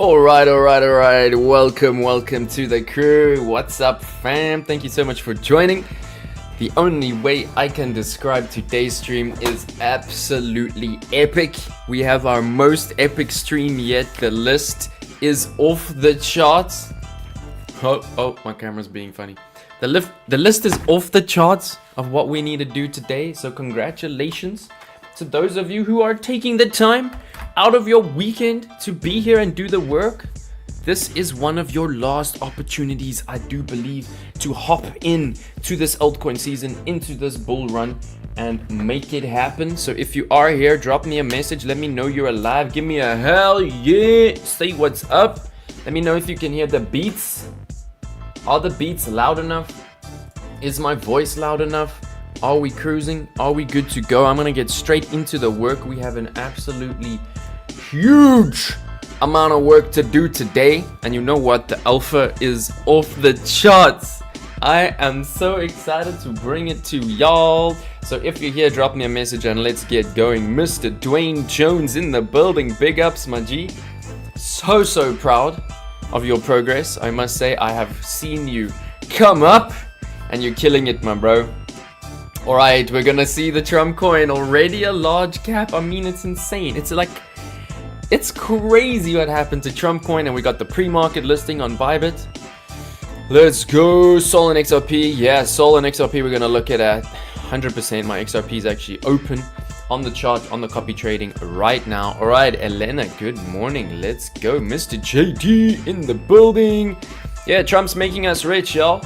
Alright. Welcome to the crew. What's up, fam? Thank you so much for joining. The only way I can describe today's stream is absolutely epic. We have our most epic stream yet. The list is off the charts. Oh, my camera's being funny. The list is off the charts of what we need to do today. So congratulations to those of you who are taking the time out of your weekend to be here and do the work. This is one of your last opportunities, I do believe, to hop in to this altcoin season, into this bull run, and make it happen. So if you are here, drop me a message. Let me know you're alive. Give me a hell yeah. Say what's up. Let me know if you can hear the beats. Are the beats loud enough? Is my voice loud enough? Are we cruising? Are we good to go? I'm gonna get straight into the work. We have an absolutely huge amount of work to do today, and you know what? The alpha is off the charts. I am so excited to bring it to y'all. So if you're here, drop me a message and let's get going. Mr. Dwayne Jones in the building. Big ups, my G. So proud of your progress. I must say, I have seen you come up and you're killing it, my bro. Alright, we're gonna see the Trump coin. Already a large cap. I mean, it's insane. It's crazy what happened to Trump coin, and we got the pre-market listing on Bybit. Let's go. Sol and XRP. Yeah, Sol and XRP we're gonna look at 100%. My XRP is actually open on the chart, on the copy trading right now. Alright, Elena, good morning. Let's go. Mr. JD in the building. Yeah, Trump's making us rich, y'all.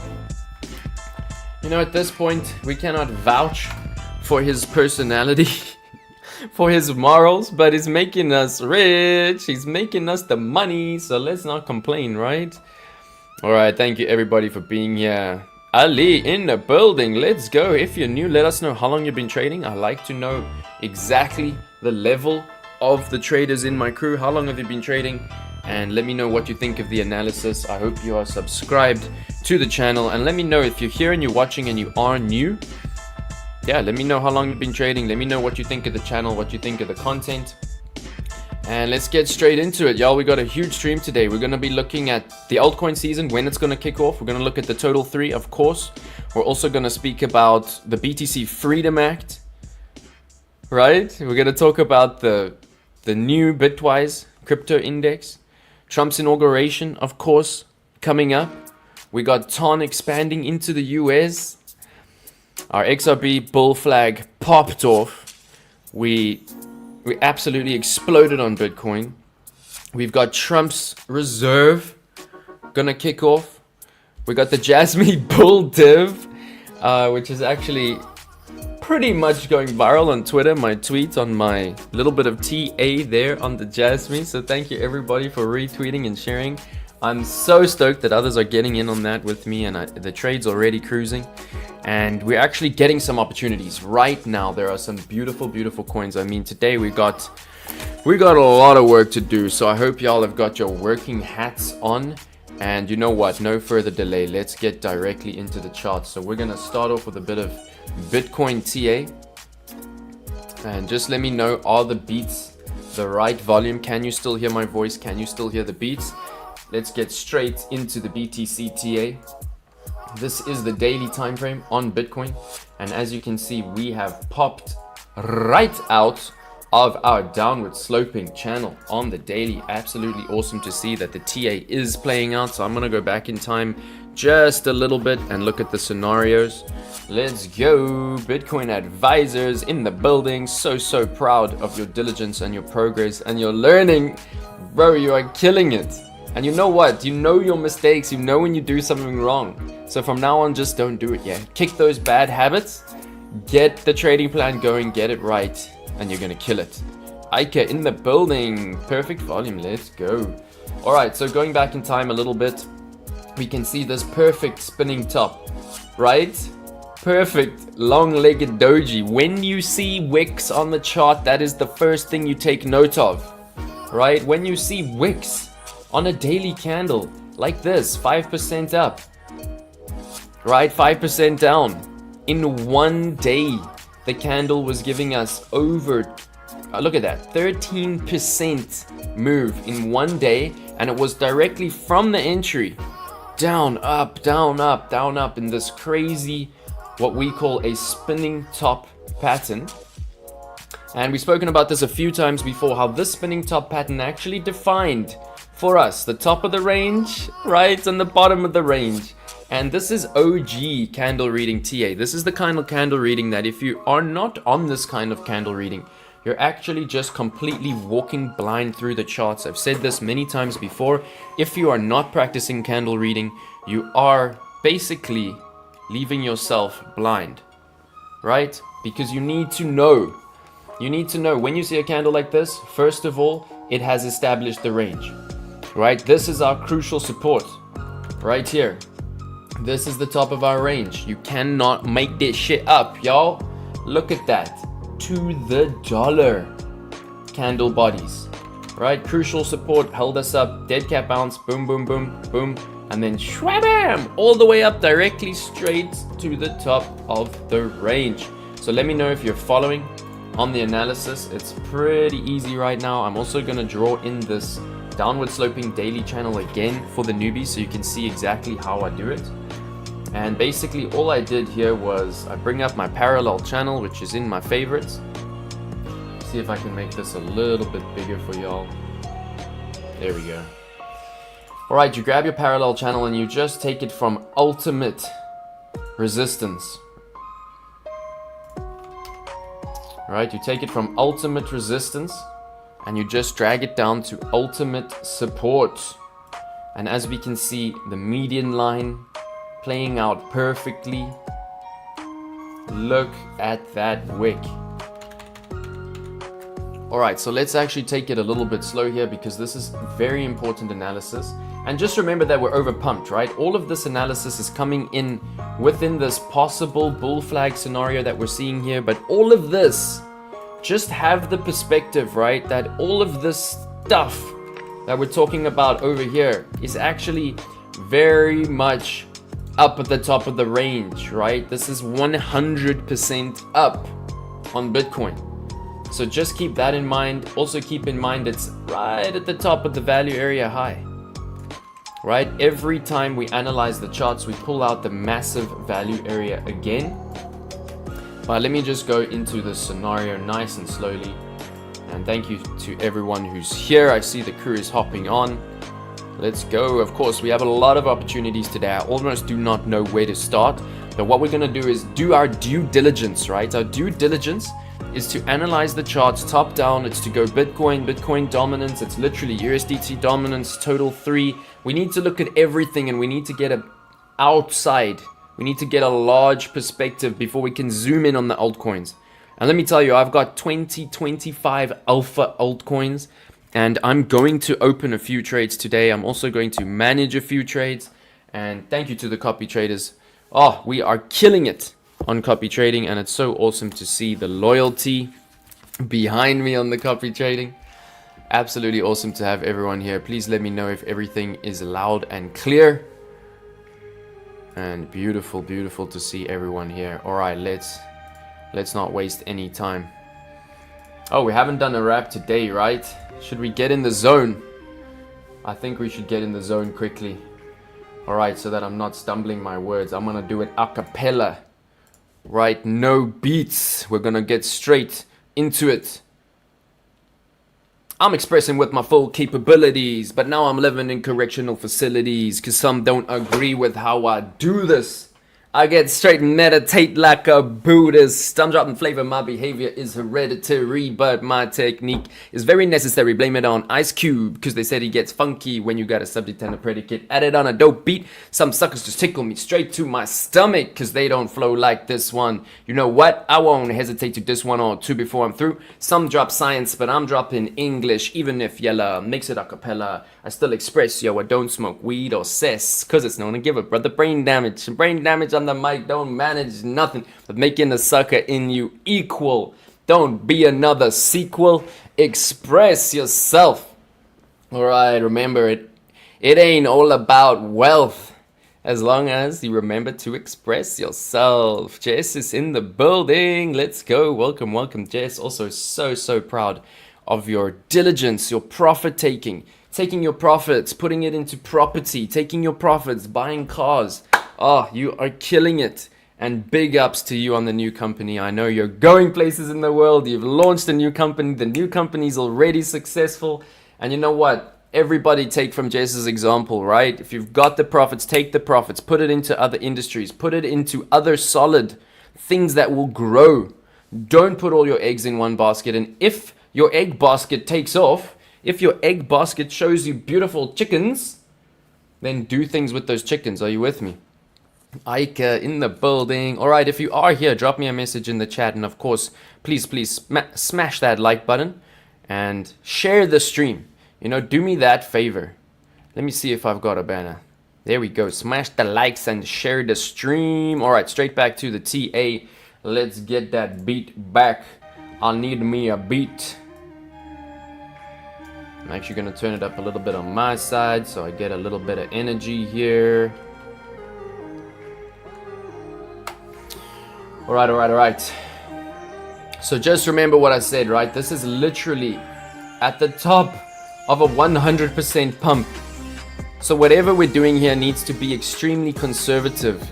You know, at this point, we cannot vouch for his personality, for his morals, but he's making us rich. He's making us the money, so let's not complain, right? Alright, thank you everybody for being here. Ali in the building, let's go. If you're new, let us know how long you've been trading. I like to know exactly the level of the traders in my crew. How long have you been trading? And let me know what you think of the analysis. I hope you are subscribed to the channel, and let me know if you're here and you're watching and you are new. Yeah, let me know how long you've been trading. Let me know what you think of the channel, what you think of the content. And let's get straight into it, y'all. We got a huge stream today. We're going to be looking at the altcoin season, when it's going to kick off. We're going to look at the total 3, of course. We're also going to speak about the BTC Freedom Act, right? We're going to talk about the new Bitwise crypto index. Trump's inauguration, of course, coming up. We got TON expanding into the US. Our XRP bull flag popped off. We absolutely exploded on Bitcoin. We've got Trump's reserve gonna kick off. We got the Jasmine bull div, which is actually pretty much going viral on Twitter. My tweet on my little bit of TA there on the Jasmine. So thank you everybody for retweeting and sharing. I'm so stoked that others are getting in on that with me, and the trade's already cruising. And we're actually getting some opportunities right now. There are some beautiful coins. I mean, today we got a lot of work to do. So I hope y'all have got your working hats on. And you know what? No further delay. Let's get directly into the charts. So we're gonna start off with a bit of Bitcoin TA. And just let me know, are the beats the right volume? Can you still hear my voice? Can you still hear the beats? Let's get straight into the BTC TA. This is the daily time frame on Bitcoin, and as you can see, we have popped right out of our downward sloping channel on the daily. Absolutely awesome to see that the TA is playing out. So I'm gonna go back in time just a little bit and look at the scenarios. Let's go. Bitcoin advisors in the building. So proud of your diligence and your progress and your learning, bro. You are killing it. And you know what? You know your mistakes. You know when you do something wrong. So from now on, just don't do it. Yeah, kick those bad habits. Get the trading plan going. Get it right, and you're gonna kill it. Ike in the building. Perfect volume. Let's go. All right. So going back in time a little bit, we can see this perfect spinning top, right? Perfect long-legged doji. When you see wicks on the chart, that is the first thing you take note of, right? When you see wicks on a daily candle like this, 5% up, right? 5% down. In one day, the candle was giving us over, look at that, 13% move in one day. and it was directly from the entry down, up, down, up, down, up in this crazy, what we call a spinning top pattern. And we've spoken about this a few times before, how this spinning top pattern actually defined for us the top of the range, right, and the bottom of the range. And this is OG candle reading TA. This is the kind of candle reading that if you are not on this kind of candle reading, you're actually just completely walking blind through the charts. I've said this many times before. If you are not practicing candle reading, you are basically leaving yourself blind, right? Because you need to know. You need to know when you see a candle like this, first of all, it has established the range, right? This is our crucial support right here. This is the top of our range. You cannot make this shit up, y'all. Look at that. To the dollar candle bodies, right? Crucial support held us up, dead cat bounce, boom, boom, boom, boom, and then shwabam, all the way up directly straight to the top of the range. So let me know if you're following on the analysis. It's pretty easy right now. I'm also going to draw in this downward sloping daily channel again for the newbies so you can see exactly how I do it. And basically all I did here was I bring up my parallel channel, which is in my favorites. See if I can make this a little bit bigger for y'all. There we go. Alright, you grab your parallel channel and you just take it from ultimate resistance. Alright, you take it from ultimate resistance and you just drag it down to ultimate support. And as we can see, the median line playing out perfectly. Look at that wick. Alright, so let's actually take it a little bit slow here because this is very important analysis. And just remember that we're over pumped, right? All of this analysis is coming in within this possible bull flag scenario that we're seeing here. But all of this, just have the perspective, right? That all of this stuff that we're talking about over here is actually very much up at the top of the range, right? This is 100% up on Bitcoin. So just keep that in mind. Also keep in mind it's right at the top of the value area high, right? Every time we analyze the charts, we pull out the massive value area again. But let me just go into the scenario nice and slowly. And thank you to everyone who's here. I see the crew is hopping on. Let's go. Of course, we have a lot of opportunities today. I almost do not know where to start. But what we're going to do is do our due diligence, right? Our due diligence is to analyze the charts top down. It's to go Bitcoin, Bitcoin dominance. It's literally USDT dominance, total 3. We need to look at everything and we need to get outside. We need to get a large perspective before we can zoom in on the altcoins. And let me tell you, I've got 25 alpha altcoins. And I'm going to open a few trades today. I'm also going to manage a few trades. And thank you to the copy traders. Oh, we are killing it on copy trading. And it's so awesome to see the loyalty behind me on the copy trading. Absolutely awesome to have everyone here. Please let me know if everything is loud and clear. And beautiful, beautiful to see everyone here. All right, let's not waste any time. Oh, we haven't done a wrap today, right? Should we get in the zone? I think we should get in the zone quickly. Alright, so that I'm not stumbling my words. I'm gonna do it a cappella. Right, no beats. We're gonna get straight into it. I'm expressing with my full capabilities, but now I'm living in correctional facilities, cause some don't agree with how I do this. I get straight and meditate like a Buddhist. I'm dropping flavor, my behavior is hereditary, but my technique is very necessary. Blame it on Ice Cube, because they said he gets funky when you got a subject and a predicate added on a dope beat. Some suckers just tickle me straight to my stomach, because they don't flow like this one. You know what? I won't hesitate to diss one or two before I'm through. Some drop science, but I'm dropping English, even if yella makes it a cappella. I still express, yo, I don't smoke weed or cess, cause it's known to give a brother brain damage. Brain damage on the mic don't manage nothing but making the sucker in you equal. Don't be another sequel. Express yourself. Alright, remember it ain't all about wealth, as long as you remember to express yourself. Jess is in the building. Let's go. Welcome, Jess. Also so proud of your diligence, your profit taking, taking your profits, putting it into property, taking your profits, buying cars. Oh, you are killing it. And big ups to you on the new company. I know you're going places in the world. You've launched a new company. The new company's already successful. And you know what? Everybody take from Jess's example, right? If you've got the profits, take the profits, put it into other industries, put it into other solid things that will grow. Don't put all your eggs in one basket. And if your egg basket takes off, if your egg basket shows you beautiful chickens, then do things with those chickens. Are you with me? Ike in the building. All right, if you are here, drop me a message in the chat. And of course, please smash that like button and share the stream. You know, do me that favor. Let me see if I've got a banner. There we go. Smash the likes and share the stream. All right, straight back to the TA. Let's get that beat back. I'll need me a beat. I'm actually going to turn it up a little bit on my side so I get a little bit of energy here. All right. So just remember what I said, right? This is literally at the top of a 100% pump. So whatever we're doing here needs to be extremely conservative,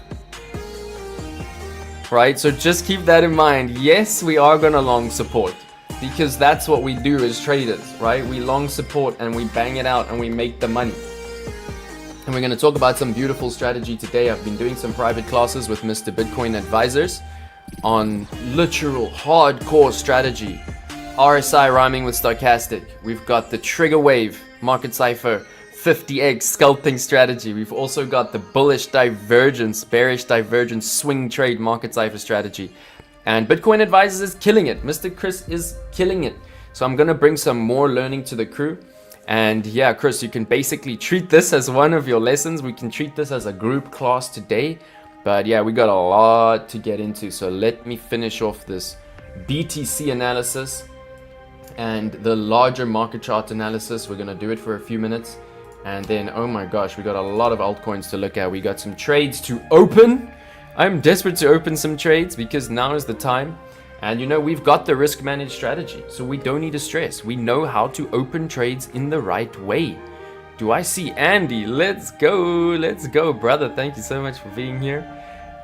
right? So just keep that in mind. Yes, we are going to long support because that's what we do as traders, right? We long support and we bang it out and we make the money. And we're going to talk about some beautiful strategy today. I've been doing some private classes with Mr. Bitcoin Advisors on literal hardcore strategy. RSI rhyming with stochastic. We've got the trigger wave market cipher 50x scalping strategy. We've also got the bullish divergence, bearish divergence swing trade market cipher strategy. And Bitcoin Advisors is killing it. Mr. Chris is killing it. So I'm going to bring some more learning to the crew. And yeah, Chris, you can basically treat this as one of your lessons. We can treat this as a group class today. But yeah, we got a lot to get into. So let me finish off this BTC analysis and the larger market chart analysis. We're going to do it for a few minutes. And then, oh my gosh, we got a lot of altcoins to look at. We got some trades to open. I'm desperate to open some trades because now is the time. And you know, we've got the risk managed strategy. So we don't need to stress. We know how to open trades in the right way. Do I see Andy? Let's go, brother. Thank you so much for being here.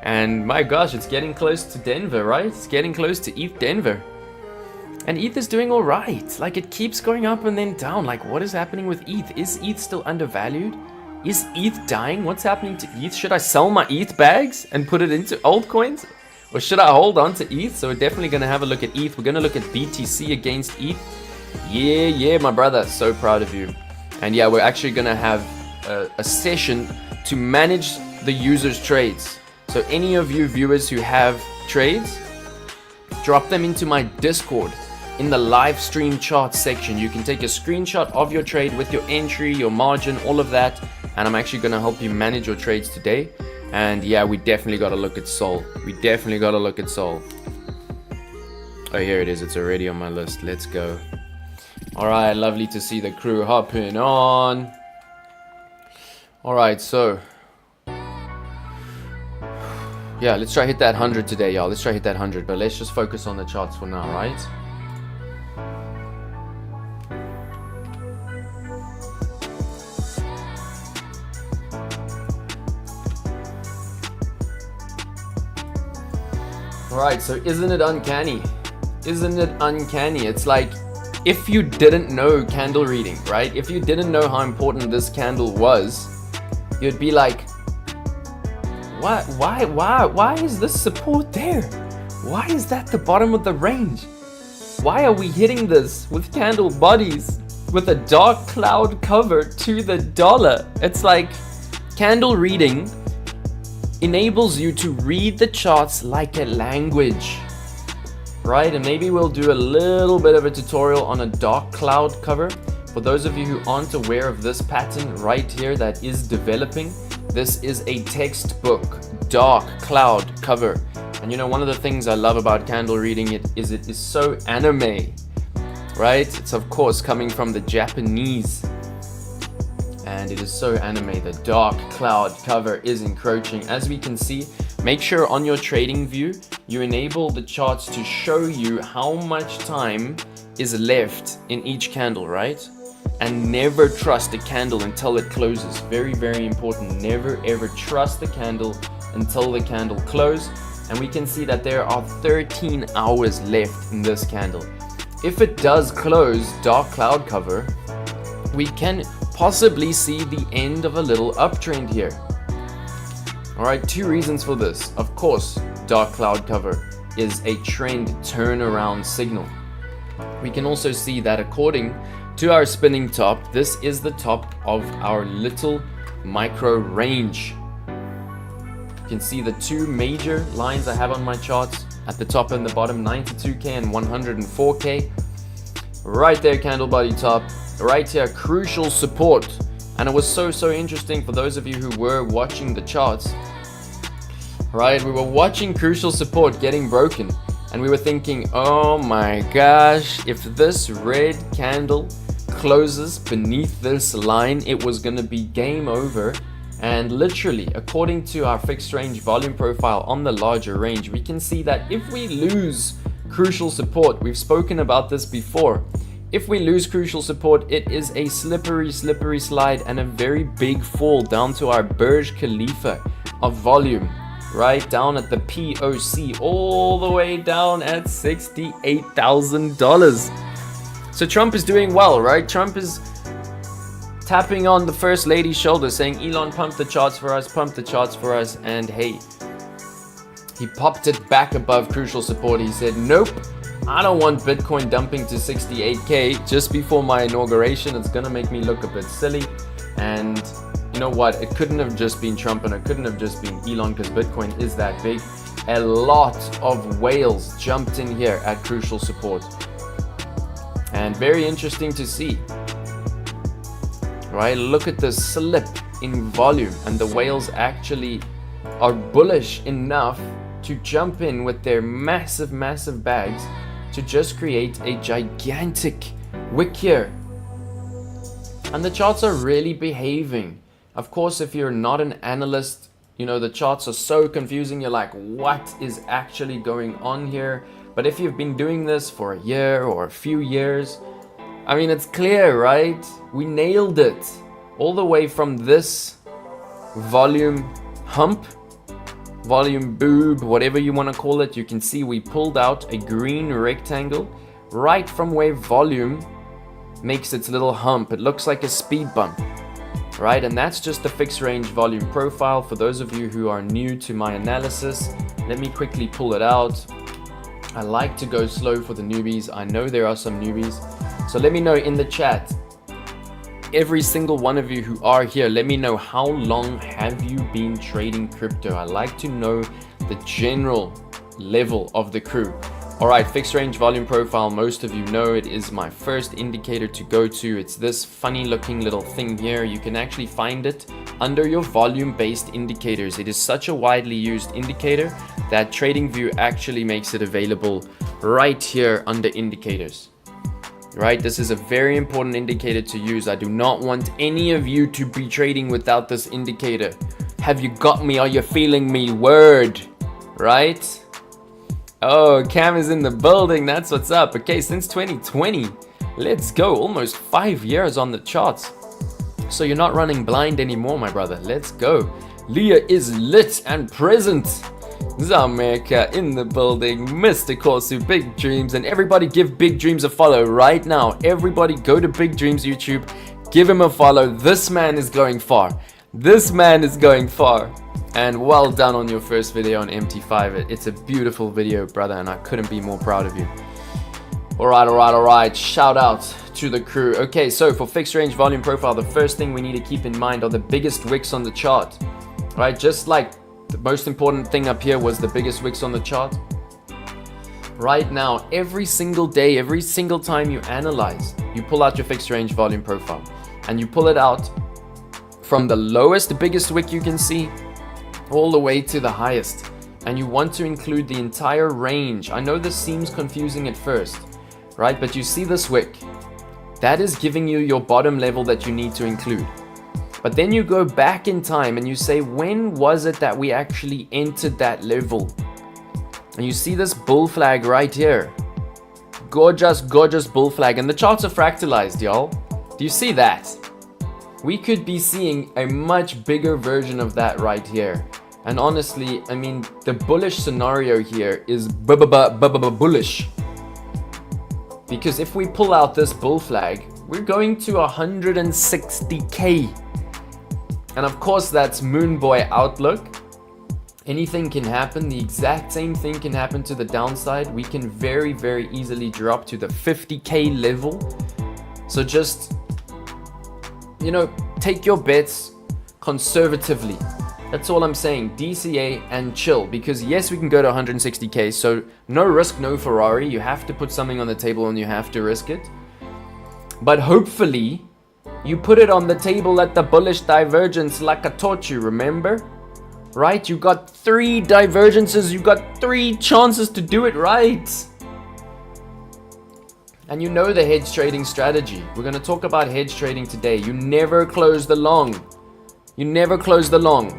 And my gosh, it's getting close to Denver, right? It's getting close to ETH Denver. And ETH is doing all right. Like, it keeps going up and then down. Like, what is happening with ETH? Is ETH still undervalued? Is ETH dying? What's happening to ETH? Should I sell my ETH bags and put it into altcoins? Or should I hold on to ETH? So we're definitely going to have a look at ETH. We're going to look at BTC against ETH. Yeah, my brother. So proud of you. And yeah, we're actually going to have a session to manage the users' trades. So any of you viewers who have trades, drop them into my Discord in the live stream chart section. You can take a screenshot of your trade with your entry, your margin, all of that. And I'm actually going to help you manage your trades today. And yeah, we definitely got to look at Sol. Oh, here it is. It's already on my list. Let's go. All right, lovely to see the crew hopping on. All right, so yeah, let's try hit that 100 today, y'all. Let's try hit that 100, but let's just focus on the charts for now, right? All right, so isn't it uncanny? It's like, if you didn't know candle reading, right? If you didn't know how important this candle was, you'd be like, why is this support there? Why is that the bottom of the range? Why are we hitting this with candle bodies with a dark cloud cover to the dollar? It's like, candle reading enables you to read the charts like a language, right? And maybe we'll do a little bit of a tutorial on a dark cloud cover. For those of you who aren't aware of this pattern right here that is developing, this is a textbook dark cloud cover. And you know, one of the things I love about candle reading it is so anime, right? It's of course coming from the Japanese, and it is so anime. The dark cloud cover is encroaching. As we can see, make sure on your trading view you enable the charts to show you how much time is left in each candle, right? and never trust a candle until it closes. Very, very important. Never ever trust the candle until the candle closes. And we can see that there are 13 hours left in this candle. If it does close dark cloud cover, we can possibly see the end of a little uptrend here. Alright, two reasons for this. Of course, dark cloud cover is a trend turnaround signal. We can also see that according to our spinning top, this is the top of our little micro range. You can see the two major lines I have on my charts at the top and the bottom, 92k and 104k. Right there, candle body top. Right here, crucial support. And it was so interesting for those of you who were watching the charts. Right, we were watching crucial support getting broken, and we were thinking, oh my gosh, if this red candle closes beneath this line, it was going to be game over. And literally, according to our fixed range volume profile on the larger range, we can see that if we lose crucial support, we've spoken about this before, if we lose crucial support, it is a slippery slide and a very big fall down to our Burj Khalifa of volume, right down at the POC, all the way down at $68,000. So Trump is doing well, right? Trump is tapping on the first lady's shoulder saying, Elon, pump the charts for us, and hey, he popped it back above crucial support. He said, nope, I don't want Bitcoin dumping to 68k just before my inauguration. It's gonna make me look a bit silly. And you know what, it couldn't have just been Trump and it couldn't have just been Elon, because Bitcoin is that big. A lot of whales jumped in here at crucial support, and very interesting to see. Right, look at the slip in volume, and the whales actually are bullish enough to jump in with their massive bags to just create a gigantic wick here. And the charts are really behaving. Of course, if you're not an analyst, you know, the charts are so confusing. You're like, what is actually going on here? But if you've been doing this for a year or a few years, I mean, it's clear, right? We nailed it. All the way from this volume hump, volume boob, whatever you want to call it, you can see we pulled out a green rectangle right from where volume makes its little hump. It looks like a speed bump, right? And that's just the fixed range volume profile. For those of you who are new to my analysis, let me quickly pull it out. I like to go slow for the newbies. I know there are some newbies. So let me know in the chat, every single one of you who are here, let me know, how long have you been trading crypto? I like to know the general level of the crew. All right, fixed range volume profile, most of you know it is my first indicator to go to. It's this funny looking little thing here. You can actually find it under your volume based indicators. It is such a widely used indicator that TradingView actually makes it available right here under indicators. Right, this is a very important indicator to use. I do not want any of you to be trading without this indicator. Have you got me? Are you feeling me? Word, right? Oh, Cam is in the building. That's what's up. Okay, since 2020, let's go. Almost 5 years on the charts. So you're not running blind anymore, my brother. Let's go. Leah is lit and present. Zameka in the building, Mr. Corsu, Big Dreams, and everybody give Big Dreams a follow right now. Everybody go to Big Dreams YouTube, give him a follow. This man is going far. This man is going far. And well done on your first video on MT5. It's a beautiful video, brother, and I couldn't be more proud of you. Alright. Shout out to the crew. Okay, so for fixed range volume profile, the first thing we need to keep in mind are the biggest wicks on the chart. Right, just like the most important thing up here was the biggest wicks on the chart. Right now, every single day, every single time you analyze, you pull out your fixed range volume profile and you pull it out from the lowest, the biggest wick you can see, all the way to the highest. And you want to include the entire range. I know this seems confusing at first, right? But you see this wick, that is giving you your bottom level that you need to include. But then you go back in time and you say, when was it that we actually entered that level? And you see this bull flag right here. Gorgeous bull flag. And the charts are fractalized, y'all. Do you see that? We could be seeing a much bigger version of that right here. And honestly, I mean, the bullish scenario here is bullish. Because if we pull out this bull flag, we're going to 160k. And of course, that's Moon Boy outlook. Anything can happen. The exact same thing can happen to the downside. We can very, very easily drop to the 50k level. So just, you know, take your bets conservatively. That's all I'm saying. DCA and chill. Because yes, we can go to 160k. So no risk, no Ferrari. You have to put something on the table and you have to risk it. But hopefully, you put it on the table at the bullish divergence like I taught you, remember? Right? You got 3 divergences. You got 3 chances to do it right. And you know the hedge trading strategy. We're going to talk about hedge trading today. You never close the long. You never close the long.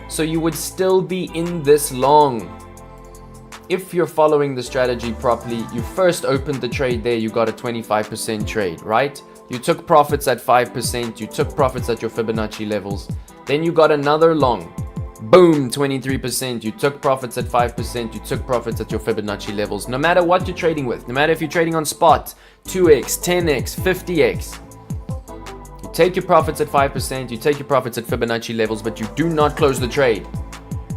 So you would still be in this long. If you're following the strategy properly, you first opened the trade there, you got a 25% trade, right? You took profits at 5%, you took profits at your Fibonacci levels. Then you got another long. Boom, 23%. You took profits at 5%, you took profits at your Fibonacci levels. No matter what you're trading with, no matter if you're trading on spot, 2x, 10x, 50x. You take your profits at 5%, you take your profits at Fibonacci levels, but you do not close the trade.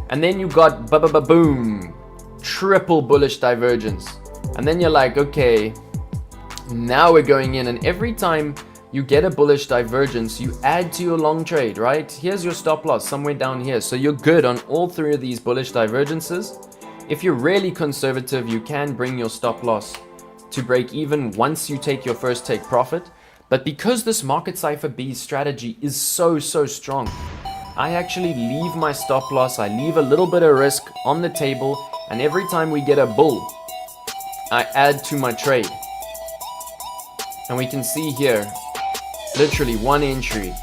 And then you got boom, triple bullish divergence. And then you're like, okay, now we're going in, and every time you get a bullish divergence, you add to your long trade, right? Here's your stop loss somewhere down here. So you're good on all 3 of these bullish divergences. If you're really conservative, you can bring your stop loss to break even once you take your first take profit. But because this Market Cypher B strategy is so strong, I actually leave my stop loss, I leave a little bit of risk on the table, and every time we get a bull, I add to my trade. And we can see here, literally 1 entry,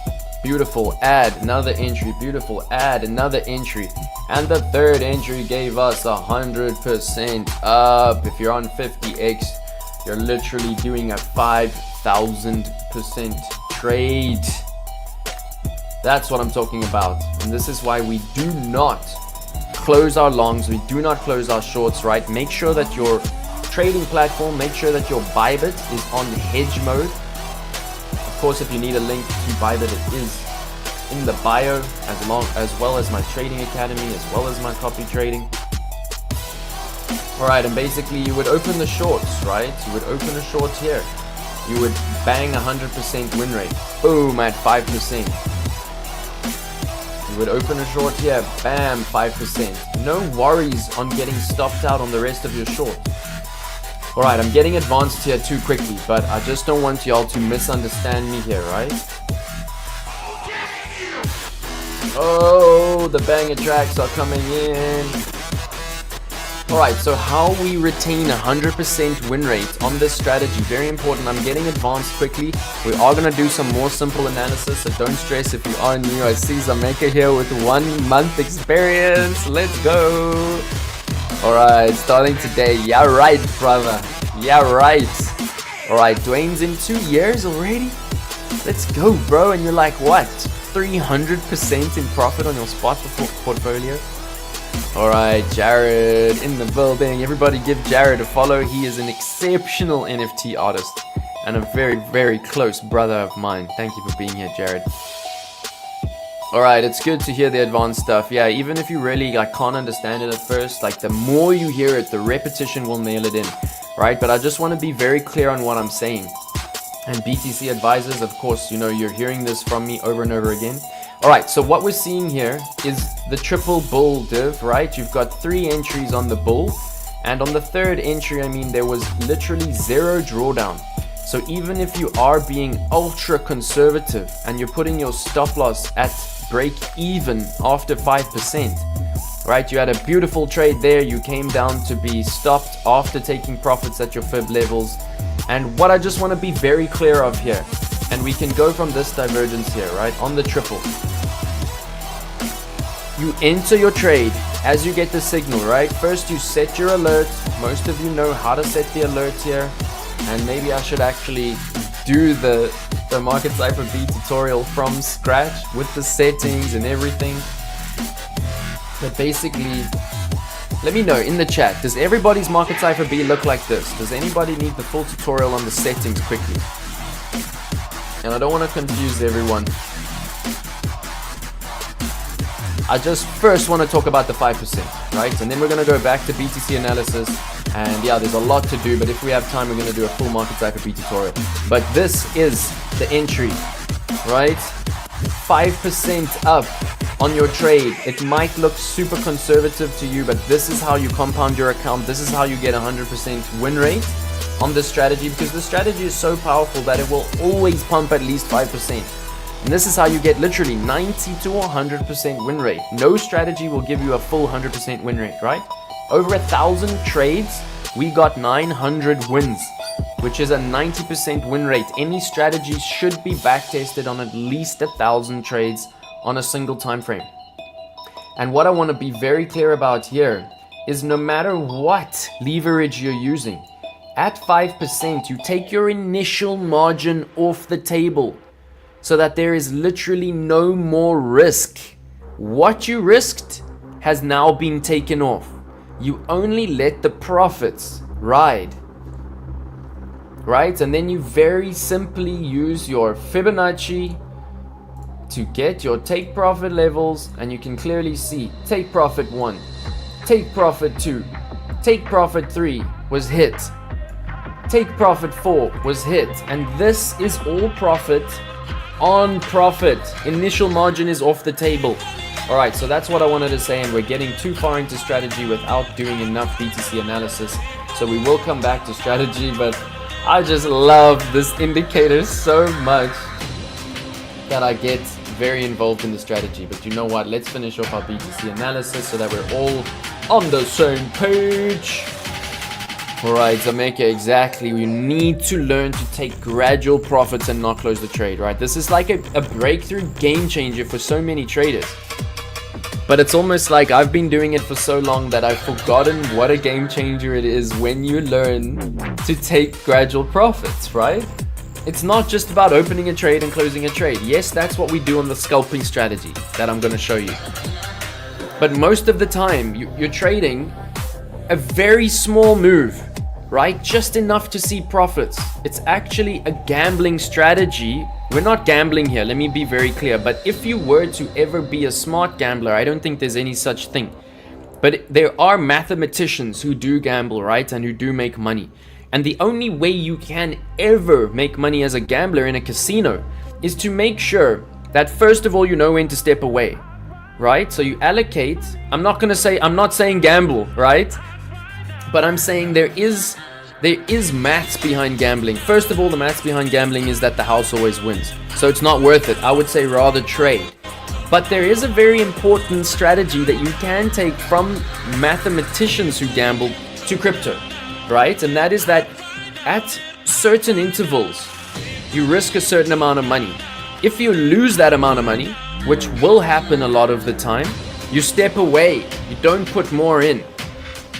beautiful, add another entry, beautiful, add another entry, and the 3rd entry gave us 100% up. If you're on 50x, you're literally doing a 5,000% trade. That's what I'm talking about. And this is why we do not close our longs, we do not close our shorts, right? Make sure that your trading platform, make sure that your Bybit is on hedge mode. Of course, if you need a link to Bybit, it is in the bio, as well as my trading academy, as well as my copy trading. Alright, and basically you would open the shorts, right? You would open a short here. You would bang 100% win rate. Boom, at 5%. You would open a short here, bam, 5%. No worries on getting stopped out on the rest of your short. Alright, I'm getting advanced here too quickly, but I just don't want y'all to misunderstand me here, right? Oh, the banger tracks are coming in. Alright, so how we retain 100% win rate on this strategy, very important. I'm getting advanced quickly. We are going to do some more simple analysis, so don't stress if you are new. I see Zameka here with 1 month experience. Let's go. Alright, starting today. Yeah, right, brother. Yeah, right. Alright, Dwayne's in 2 years already? Let's go, bro. And you're like, what? 300% in profit on your spot portfolio? Alright, Jared in the building. Everybody give Jared a follow. He is an exceptional NFT artist and a very, very close brother of mine. Thank you for being here, Jared. Alright, it's good to hear the advanced stuff. Yeah, even if you really can't understand it at first, the more you hear it, the repetition will nail it in, right? But I just want to be very clear on what I'm saying. And BTC advisors, of course, you know, you're hearing this from me over and over again. Alright, so what we're seeing here is the triple bull div, right? You've got 3 entries on the bull, and on the 3rd entry, I mean, there was literally 0 drawdown. So even if you are being ultra conservative and you're putting your stop loss at break even after 5%, right? You had a beautiful trade there. You came down to be stopped after taking profits at your fib levels. And what I just want to be very clear of here, and we can go from this divergence here, right? On the triple, you enter your trade as you get the signal, right? First you set your alert. Most of you know how to set the alert here, and maybe I should actually do the the Market Cipher B tutorial from scratch with the settings and everything. But basically, let me know in the chat, does everybody's Market Cipher B look like this? Does anybody need the full tutorial on the settings quickly? And I don't want to confuse everyone. I just first want to talk about the 5%, right? And then we're going to go back to BTC analysis. And yeah, there's a lot to do, but if we have time, we're going to do a full Market Cipher B tutorial. But this is the entry, right? 5% up on your trade. It might look super conservative to you, but this is how you compound your account. This is how you get 100% win rate on this strategy, because the strategy is so powerful that it will always pump at least 5%. And this is how you get literally 90 to 100% win rate. No strategy will give you a full 100% win rate, right? Over 1,000 trades, we got 900 wins, which is a 90% win rate. Any strategy should be backtested on at least 1,000 trades on a single time frame. And what I want to be very clear about here is no matter what leverage you're using, at 5%, you take your initial margin off the table so that there is literally no more risk. What you risked has now been taken off. You only let the profits ride, right? And then you very simply use your Fibonacci to get your take profit levels, and you can clearly see take profit 1, take profit 2, take profit 3 was hit, take profit 4 was hit, and this is all profit on profit. Initial margin is off the table. All right, so that's what I wanted to say, and we're getting too far into strategy without doing enough BTC analysis. So we will come back to strategy, but I just love this indicator so much that I get very involved in the strategy. But you know what? Let's finish off our BTC analysis so that we're all on the same page. Alright, Zameka, exactly. You need to learn to take gradual profits and not close the trade, right? This is like a breakthrough game changer for so many traders. But it's almost like I've been doing it for so long that I've forgotten what a game changer it is when you learn to take gradual profits, right? It's not just about opening a trade and closing a trade. Yes, that's what we do on the scalping strategy that I'm going to show you. But most of the time, you're trading a very small move, right? Just enough to see profits. It's actually a gambling strategy. We're not gambling here, let me be very clear. But if you were to ever be a smart gambler, I don't think there's any such thing. But there are mathematicians who do gamble, right? And who do make money. And the only way you can ever make money as a gambler in a casino is to make sure that first of all, you know when to step away, right? So you allocate. I'm not saying gamble, right? But I'm saying there is maths behind gambling. First of all, the maths behind gambling is that the house always wins. So it's not worth it. I would say rather trade. But there is a very important strategy that you can take from mathematicians who gamble to crypto, right? And that is that at certain intervals, you risk a certain amount of money. If you lose that amount of money, which will happen a lot of the time, you step away. You don't put more in.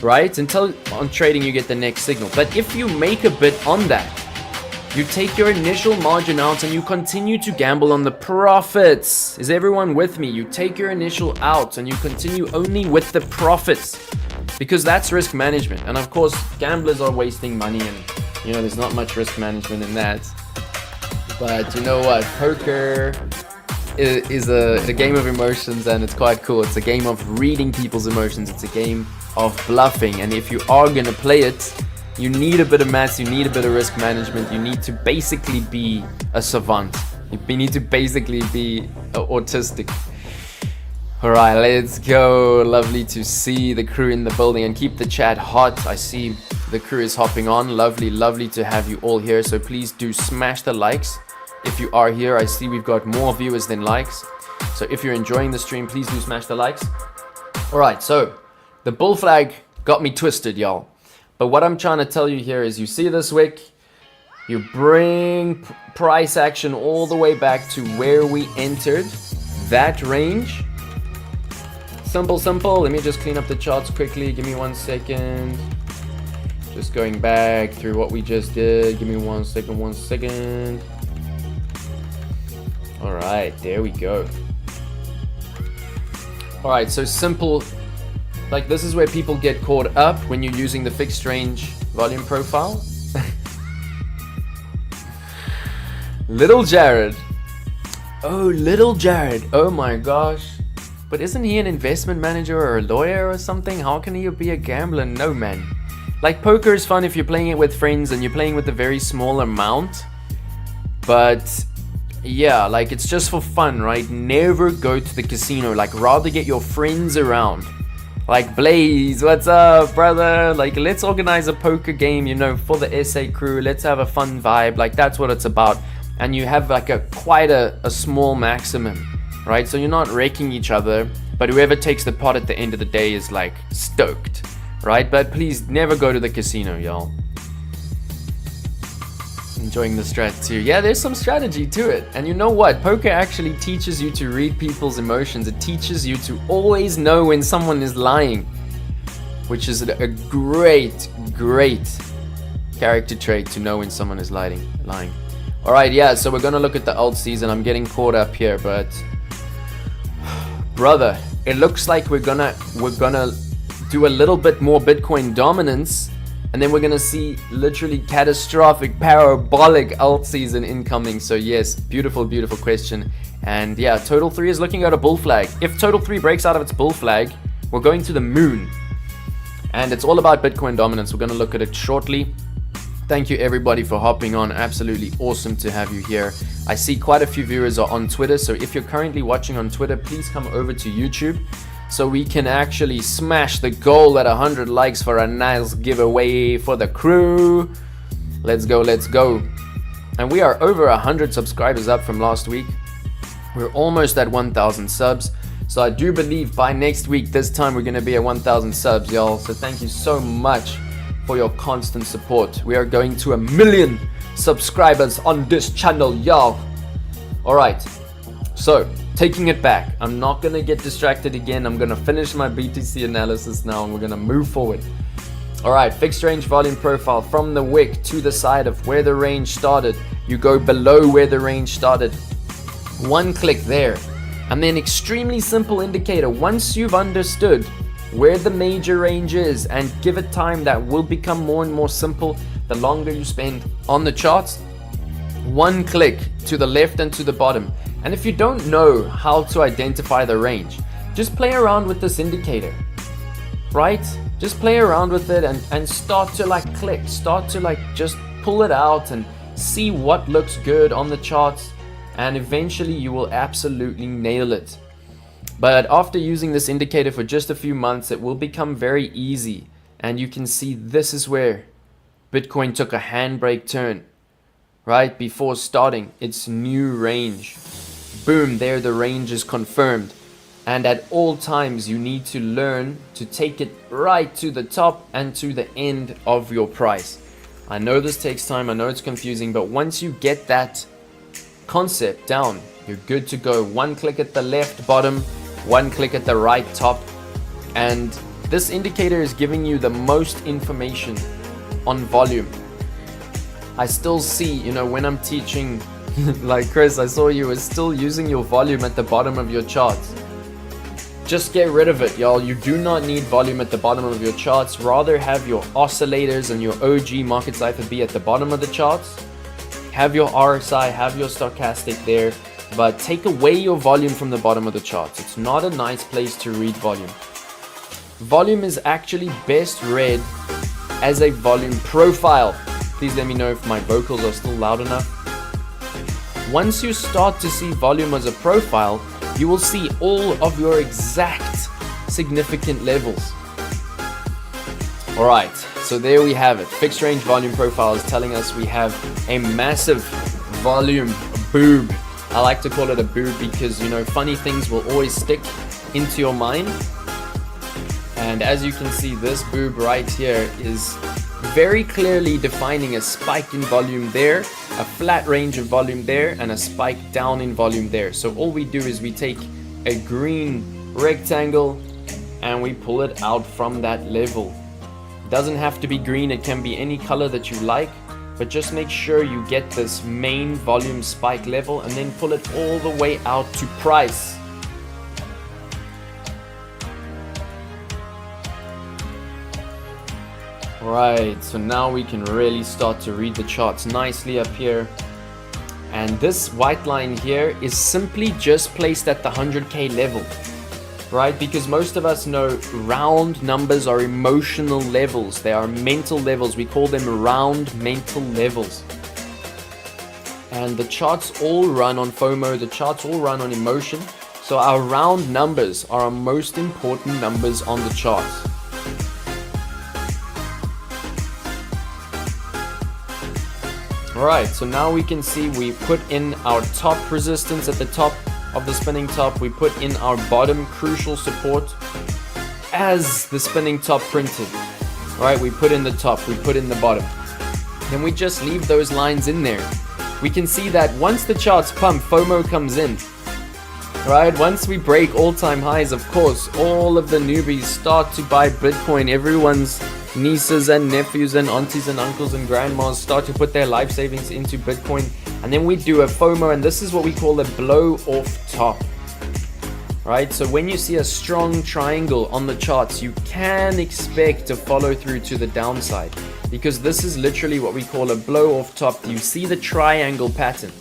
Right? Until on trading you get the next signal. But if you make a bit on that, you take your initial margin out and you continue to gamble on the profits. Is everyone with me? You take your initial out and you continue only with the profits, because that's risk management. And of course, gamblers are wasting money, and you know there's not much risk management in that. But you know what? Poker is a game of emotions, and it's quite cool. It's a game of reading people's emotions. It's a game of bluffing, and if you are going to play it, you need a bit of maths, you need a bit of risk management, you need to basically be a savant, you need to basically be autistic. Alright, let's go. Lovely to see the crew in the building, and keep the chat hot. I see the crew is hopping on. Lovely to have you all here, so please do smash the likes if you are here. I see we've got more viewers than likes, so if you're enjoying the stream, please do smash the likes. Alright, so the bull flag got me twisted, y'all. But what I'm trying to tell you here is, you see this wick, you bring price action all the way back to where we entered that range. Simple. Let me just clean up the charts quickly. Give me 1 second. Just going back through what we just did. Give me 1 second. All right, there we go. All right, so simple. Like, this is where people get caught up when you're using the fixed range volume profile. Little Jared. Oh, Little Jared. Oh my gosh. But isn't he an investment manager or a lawyer or something? How can he be a gambler? No, man. Like, poker is fun if you're playing it with friends and you're playing with a very small amount. But yeah, like, it's just for fun, right? Never go to the casino. Like, rather get your friends around. Like, Blaze, what's up, brother? Like, let's organize a poker game, you know, for the SA crew. Let's have a fun vibe. Like, that's what it's about. And you have like quite a small maximum, right? So you're not wrecking each other, but whoever takes the pot at the end of the day is like stoked, right? But please never go to the casino, y'all. Enjoying the strat too. Yeah, there's some strategy to it. And you know what? Poker actually teaches you to read people's emotions. It teaches you to always know when someone is lying, which is a great character trait, to know when someone is lying. Alright, yeah, so we're gonna look at the alt season. I'm getting caught up here, but brother, it looks like we're gonna do a little bit more Bitcoin dominance, and then we're gonna see literally catastrophic, parabolic alt season incoming. So yes, beautiful question. And yeah, Total 3 is looking at a bull flag. If Total 3 breaks out of its bull flag, we're going to the moon. And it's all about Bitcoin dominance. We're gonna look at it shortly. Thank you everybody for hopping on. Absolutely awesome to have you here. I see quite a few viewers are on Twitter, so if you're currently watching on Twitter, please come over to YouTube so we can actually smash the goal at 100 likes for a nice giveaway for the crew. Let's go. And we are over 100 subscribers up from last week. We're almost at 1,000 subs. So I do believe by next week, this time, we're going to be at 1,000 subs, y'all. So thank you so much for your constant support. We are going to 1 million subscribers on this channel, y'all. Alright, so taking it back, I'm not gonna get distracted again. I'm gonna finish my BTC analysis now and we're gonna move forward. Alright, fixed range volume profile from the wick to the side of where the range started. You go below where the range started. One click there, and then extremely simple indicator. Once you've understood where the major range is, and give it time, that will become more and more simple the longer you spend on the charts. One click to the left and to the bottom. And if you don't know how to identify the range, just play around with this indicator, right? Just play around with it and start to like click, start to like just pull it out and see what looks good on the charts, and eventually you will absolutely nail it. But after using this indicator for just a few months, it will become very easy. And you can see this is where Bitcoin took a handbrake turn, right before starting its new range. Boom, there the range is confirmed. And at all times, you need to learn to take it right to the top and to the end of your price. I know this takes time, I know it's confusing, but once you get that concept down, you're good to go. One click at the left bottom, one click at the right top, and this indicator is giving you the most information on volume. I still see, you know, when I'm teaching, like Chris, I saw you were still using your volume at the bottom of your charts. Just get rid of it, y'all. You do not need volume at the bottom of your charts. Rather have your oscillators and your OG market cipher be at the bottom of the charts. Have your RSI, have your stochastic there. But take away your volume from the bottom of the charts. It's not a nice place to read volume. Volume is actually best read as a volume profile. Please let me know if my vocals are still loud enough. Once you start to see volume as a profile, you will see all of your exact significant levels. Alright, so there we have it. Fixed range volume profile is telling us we have a massive volume boob. I like to call it a boob because, you know, funny things will always stick into your mind. And as you can see, this boob right here is very clearly defining a spike in volume there, a flat range of volume there, and a spike down in volume there. So all we do is we take a green rectangle and we pull it out from that level. It doesn't have to be green, it can be any color that you like. but just make sure you get this main volume spike level and then pull it all the way out to price. Right, so now we can really start to read the charts nicely up here. And this white line here is simply just placed at the 100k level, right? Because most of us know round numbers are emotional levels. They are mental levels. We call them round mental levels. And the charts all run on FOMO. The charts all run on emotion. So our round numbers are our most important numbers on the charts. Alright, so now we can see we put in our top resistance at the top of the spinning top. We put in our bottom crucial support as the spinning top printed. Alright, we put in the top, we put in the bottom. Then we just leave those lines in there. We can see that once the charts pump, FOMO comes in. Right, once we break all-time highs, of course, all of the newbies start to buy Bitcoin. Everyone's nieces and nephews and aunties and uncles and grandmas start to put their life savings into Bitcoin, and then we do a FOMO, and this is what we call a blow off top. Right, so when you see a strong triangle on the charts, you can expect to follow through to the downside, because this is literally what we call a blow off top. You see the triangle pattern.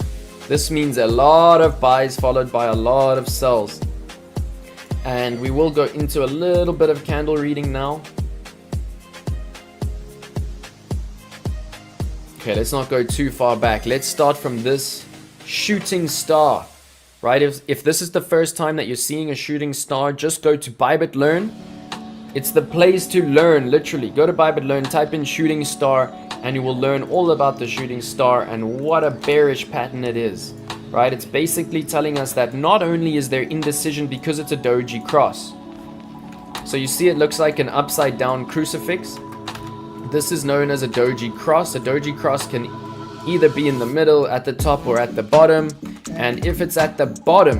This means a lot of buys followed by a lot of sells. And we will go into a little bit of candle reading now. Okay, let's not go too far back. Let's start from this shooting star, right? If this is the first time that you're seeing a shooting star, just go to Bybit Learn. It's the place to learn, literally. Go to Bybit Learn, type in shooting star, and you will learn all about the shooting star and what a bearish pattern it is, right? It's basically telling us that not only is there indecision because it's a doji cross. So you see it looks like an upside down crucifix. This is known as a doji cross. A doji cross can either be in the middle, at the top, or at the bottom. And if it's at the bottom,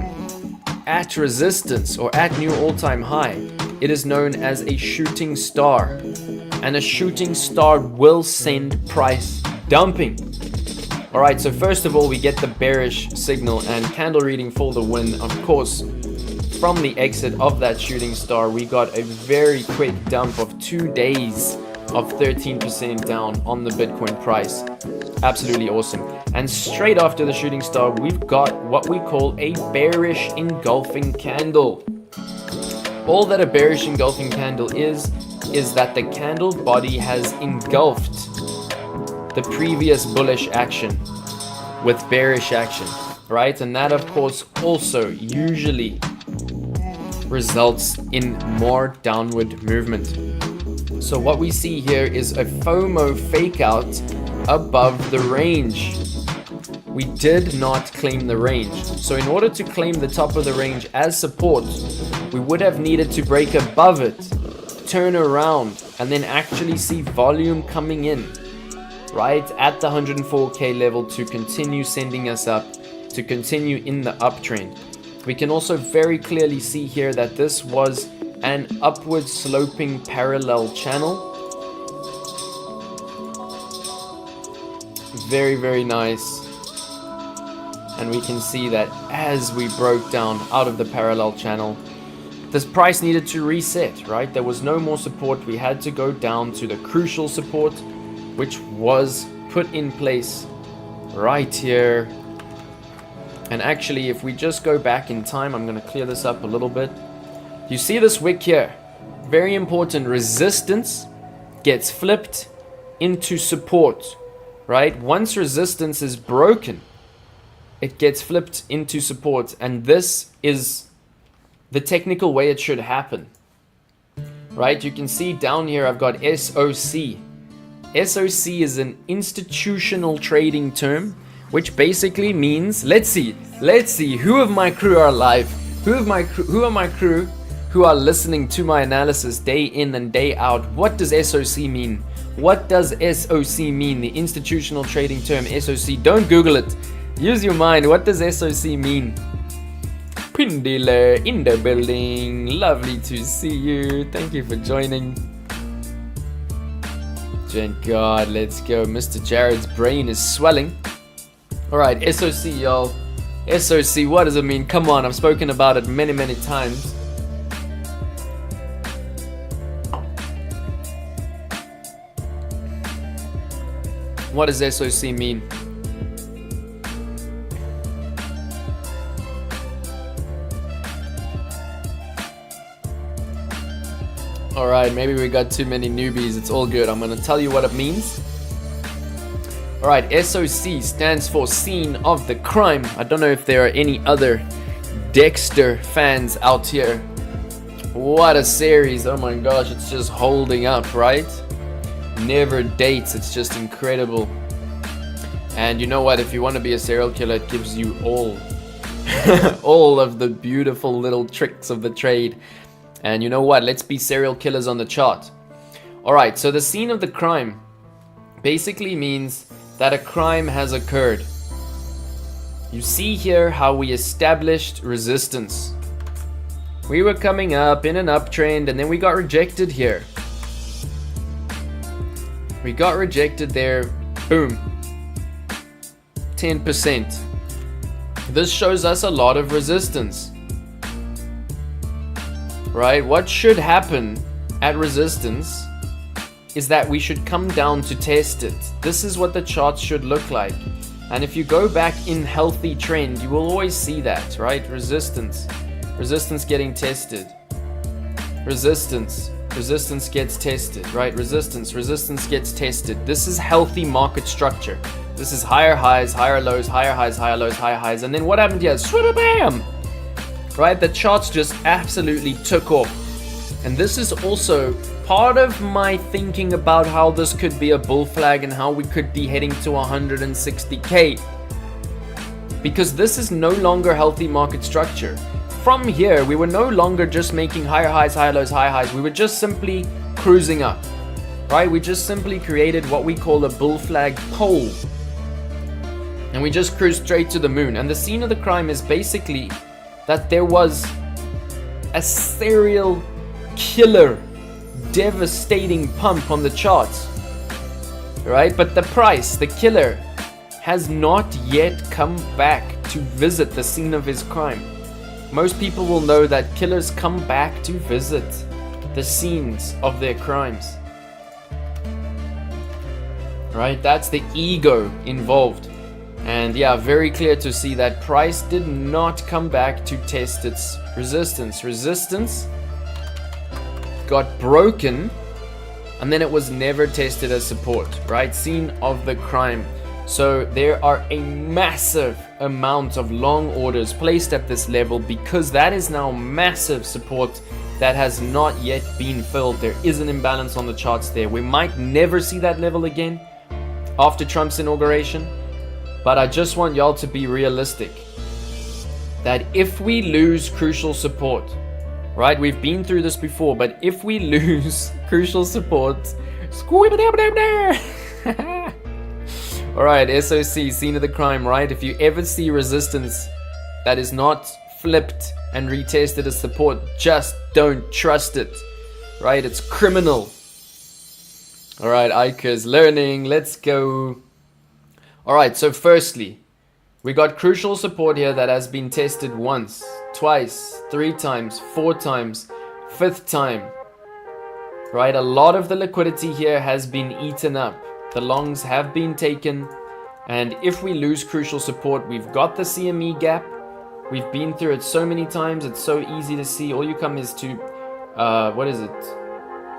at resistance or at new all-time high, it is known as a shooting star. And a shooting star will send price dumping. Alright, so first of all, we get the bearish signal and candle reading for the win. Of course, from the exit of that shooting star, we got a very quick dump of 2 days of 13% down on the Bitcoin price. Absolutely awesome. And straight after the shooting star, we've got what we call a bearish engulfing candle. All that a bearish engulfing candle is that the candle body has engulfed the previous bullish action with bearish action, right? And that, of course, also usually results in more downward movement. So what we see here is a FOMO fake out above the range. We did not claim the range. So in order to claim the top of the range as support, we would have needed to break above it, turn around, and then actually see volume coming in, right at the 104k level to continue sending us up, to continue in the uptrend. We can also very clearly see here that this was an upward sloping parallel channel. Very, very nice. And we can see that as we broke down out of the parallel channel, this price needed to reset, right? There was no more support. We had to go down to the crucial support, which was put in place right here. And actually, if we just go back in time, I'm going to clear this up a little bit. You see this wick here? Very important. Resistance gets flipped into support, right? Once resistance is broken, it gets flipped into support. And this is the technical way it should happen, right? You can see down here I've got SOC. SOC is an institutional trading term, which basically means, let's see who of my crew are alive, who are my crew who are listening to my analysis day in and day out. What does SOC mean? What does SOC mean? The institutional trading term SOC. Don't Google it. Use your mind. What does SOC mean? Pindile in the building. Lovely to see you. Thank you for joining. Thank God, let's go. Mr. Jared's brain is swelling. Alright, SOC, y'all. SOC, what does it mean? Come on, I've spoken about it many, many times. What does SOC mean? Alright, maybe we got too many newbies. It's all good. I'm going to tell you what it means. Alright, SOC stands for Scene of the Crime. I don't know if there are any other Dexter fans out here. What a series. Oh my gosh, it's just holding up, right? Never dates. It's just incredible. And you know what? If you want to be a serial killer, it gives you all of the beautiful little tricks of the trade. And you know what? Let's be serial killers on the chart. Alright, so the scene of the crime basically means that a crime has occurred. You see here how we established resistance. We were coming up in an uptrend and then we got rejected here. We got rejected there. Boom. 10%. This shows us a lot of resistance. Right? What should happen at resistance is that we should come down to test it. This is what the chart should look like. And if you go back in healthy trend, you will always see that, right? Resistance. Resistance getting tested. Resistance. Resistance gets tested, right? Resistance gets tested. This is healthy market structure. This is higher highs, higher lows, higher highs, higher lows, higher highs. And then what happened here? Bam! Right? The charts just absolutely took off. And this is also part of my thinking about how this could be a bull flag and how we could be heading to 160k. Because this is no longer healthy market structure. From here, we were no longer just making higher highs, higher lows, higher highs. We were just simply cruising up. Right? We just simply created what we call a bull flag pole. And we just cruised straight to the moon. And the scene of the crime is basically that there was a serial killer devastating pump on the charts, right? But the price, the killer, has not yet come back to visit the scene of his crime. Most people will know that killers come back to visit the scenes of their crimes, right? That's the ego involved. And yeah, very clear to see that price did not come back to test its resistance. Resistance got broken and then it was never tested as support, right? Scene of the crime. So there are a massive amount of long orders placed at this level because that is now massive support that has not yet been filled. There is an imbalance on the charts there. We might never see that level again after Trump's inauguration. But I just want y'all to be realistic that if we lose crucial support, right? We've been through this before, but if we lose crucial support, alright, SOC, scene of the crime, right? If you ever see resistance that is not flipped and retested as support, just don't trust it, right? It's criminal. Alright, Ika's learning, let's go. Alright, so firstly, we got crucial support here that has been tested once, twice, 3 times, 4 times, 5th time. Right, a lot of the liquidity here has been eaten up. The longs have been taken, and if we lose crucial support, we've got the CME gap. We've been through it so many times, it's so easy to see. All you come is to, what is it?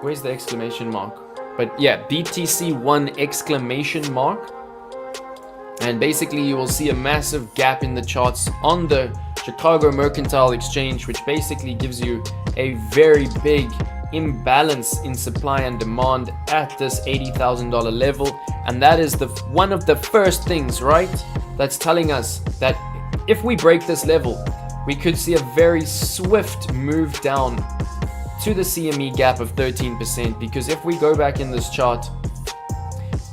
Where's the exclamation mark? But yeah, BTC1 exclamation mark. And basically you will see a massive gap in the charts on the Chicago Mercantile Exchange, which basically gives you a very big imbalance in supply and demand at this $80,000 level. And that is one of the first things, right? That's telling us that if we break this level, we could see a very swift move down to the CME gap of 13%. Because if we go back in this chart,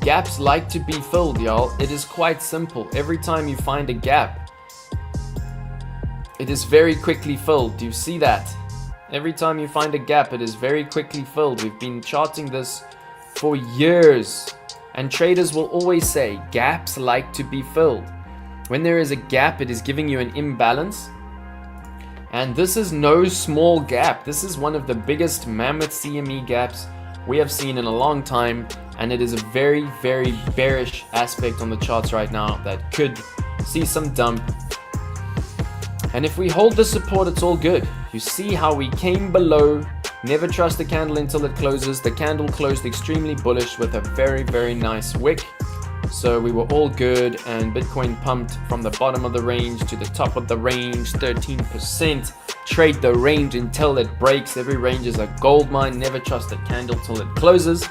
gaps like to be filled, y'all. It is quite simple. Every time you find a gap, it is very quickly filled. Do you see that? Every time you find a gap, it is very quickly filled. We've been charting this for years. And traders will always say gaps like to be filled. When there is a gap, it is giving you an imbalance. And this is no small gap. This is one of the biggest mammoth CME gaps we have seen in a long time. And it is a very, very bearish aspect on the charts right now that could see some dump. And if we hold the support, it's all good. You see how we came below. Never trust the candle until it closes. The candle closed extremely bullish with a very, very nice wick. So we were all good, and Bitcoin pumped from the bottom of the range to the top of the range, 13%. Trade the range until it breaks. Every range is a gold mine. Never trust the candle till it closes.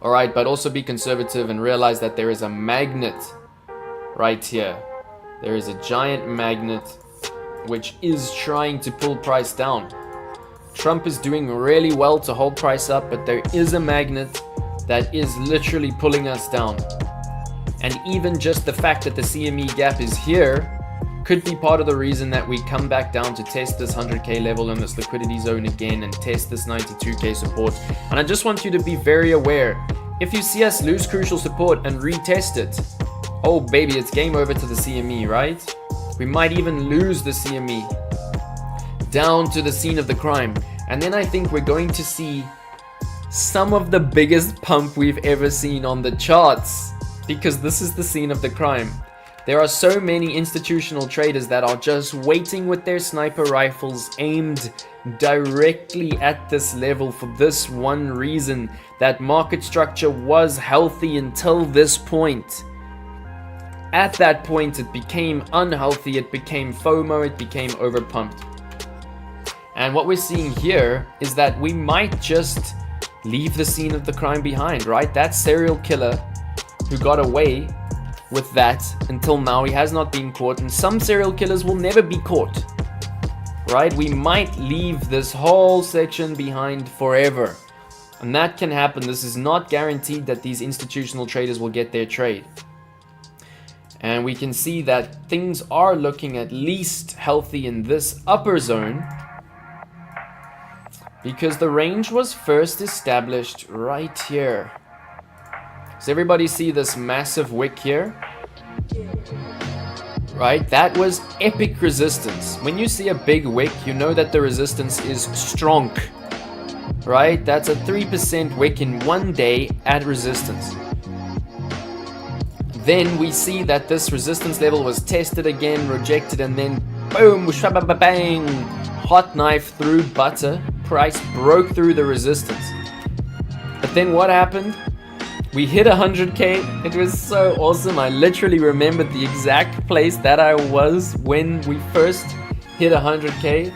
All right, but also be conservative and realize that there is a magnet right here. There is a giant magnet which is trying to pull price down. Trump is doing really well to hold price up, but there is a magnet that is literally pulling us down. And even just the fact that the CME gap is here could be part of the reason that we come back down to test this 100k level in this liquidity zone again and test this 92k support. And I just want you to be very aware, if you see us lose crucial support and retest it, oh baby, it's game over to the CME, right? We might even lose the CME down to the scene of the crime. And then I think we're going to see some of the biggest pump we've ever seen on the charts, because this is the scene of the crime. There are so many institutional traders that are just waiting with their sniper rifles aimed directly at this level for this one reason, that market structure was healthy until this point. At that point, it became unhealthy, it became FOMO, it became overpumped. And what we're seeing here is that we might just leave the scene of the crime behind, right? That serial killer who got away with that until now, he has not been caught, and some serial killers will never be caught, right? We might leave this whole section behind forever, and that can happen. This is not guaranteed that these institutional traders will get their trade. And we can see that things are looking at least healthy in this upper zone, because the range was first established right here. Does everybody see this massive wick here? Right, that was epic resistance. When you see a big wick, you know that the resistance is strong. Right, that's a 3% wick in one day at resistance. Then we see that this resistance level was tested again, rejected, and then boom, bang, hot knife through butter. Price broke through the resistance. But then what happened? We hit 100k. It was so awesome. I literally remembered the exact place that I was when we first hit 100k.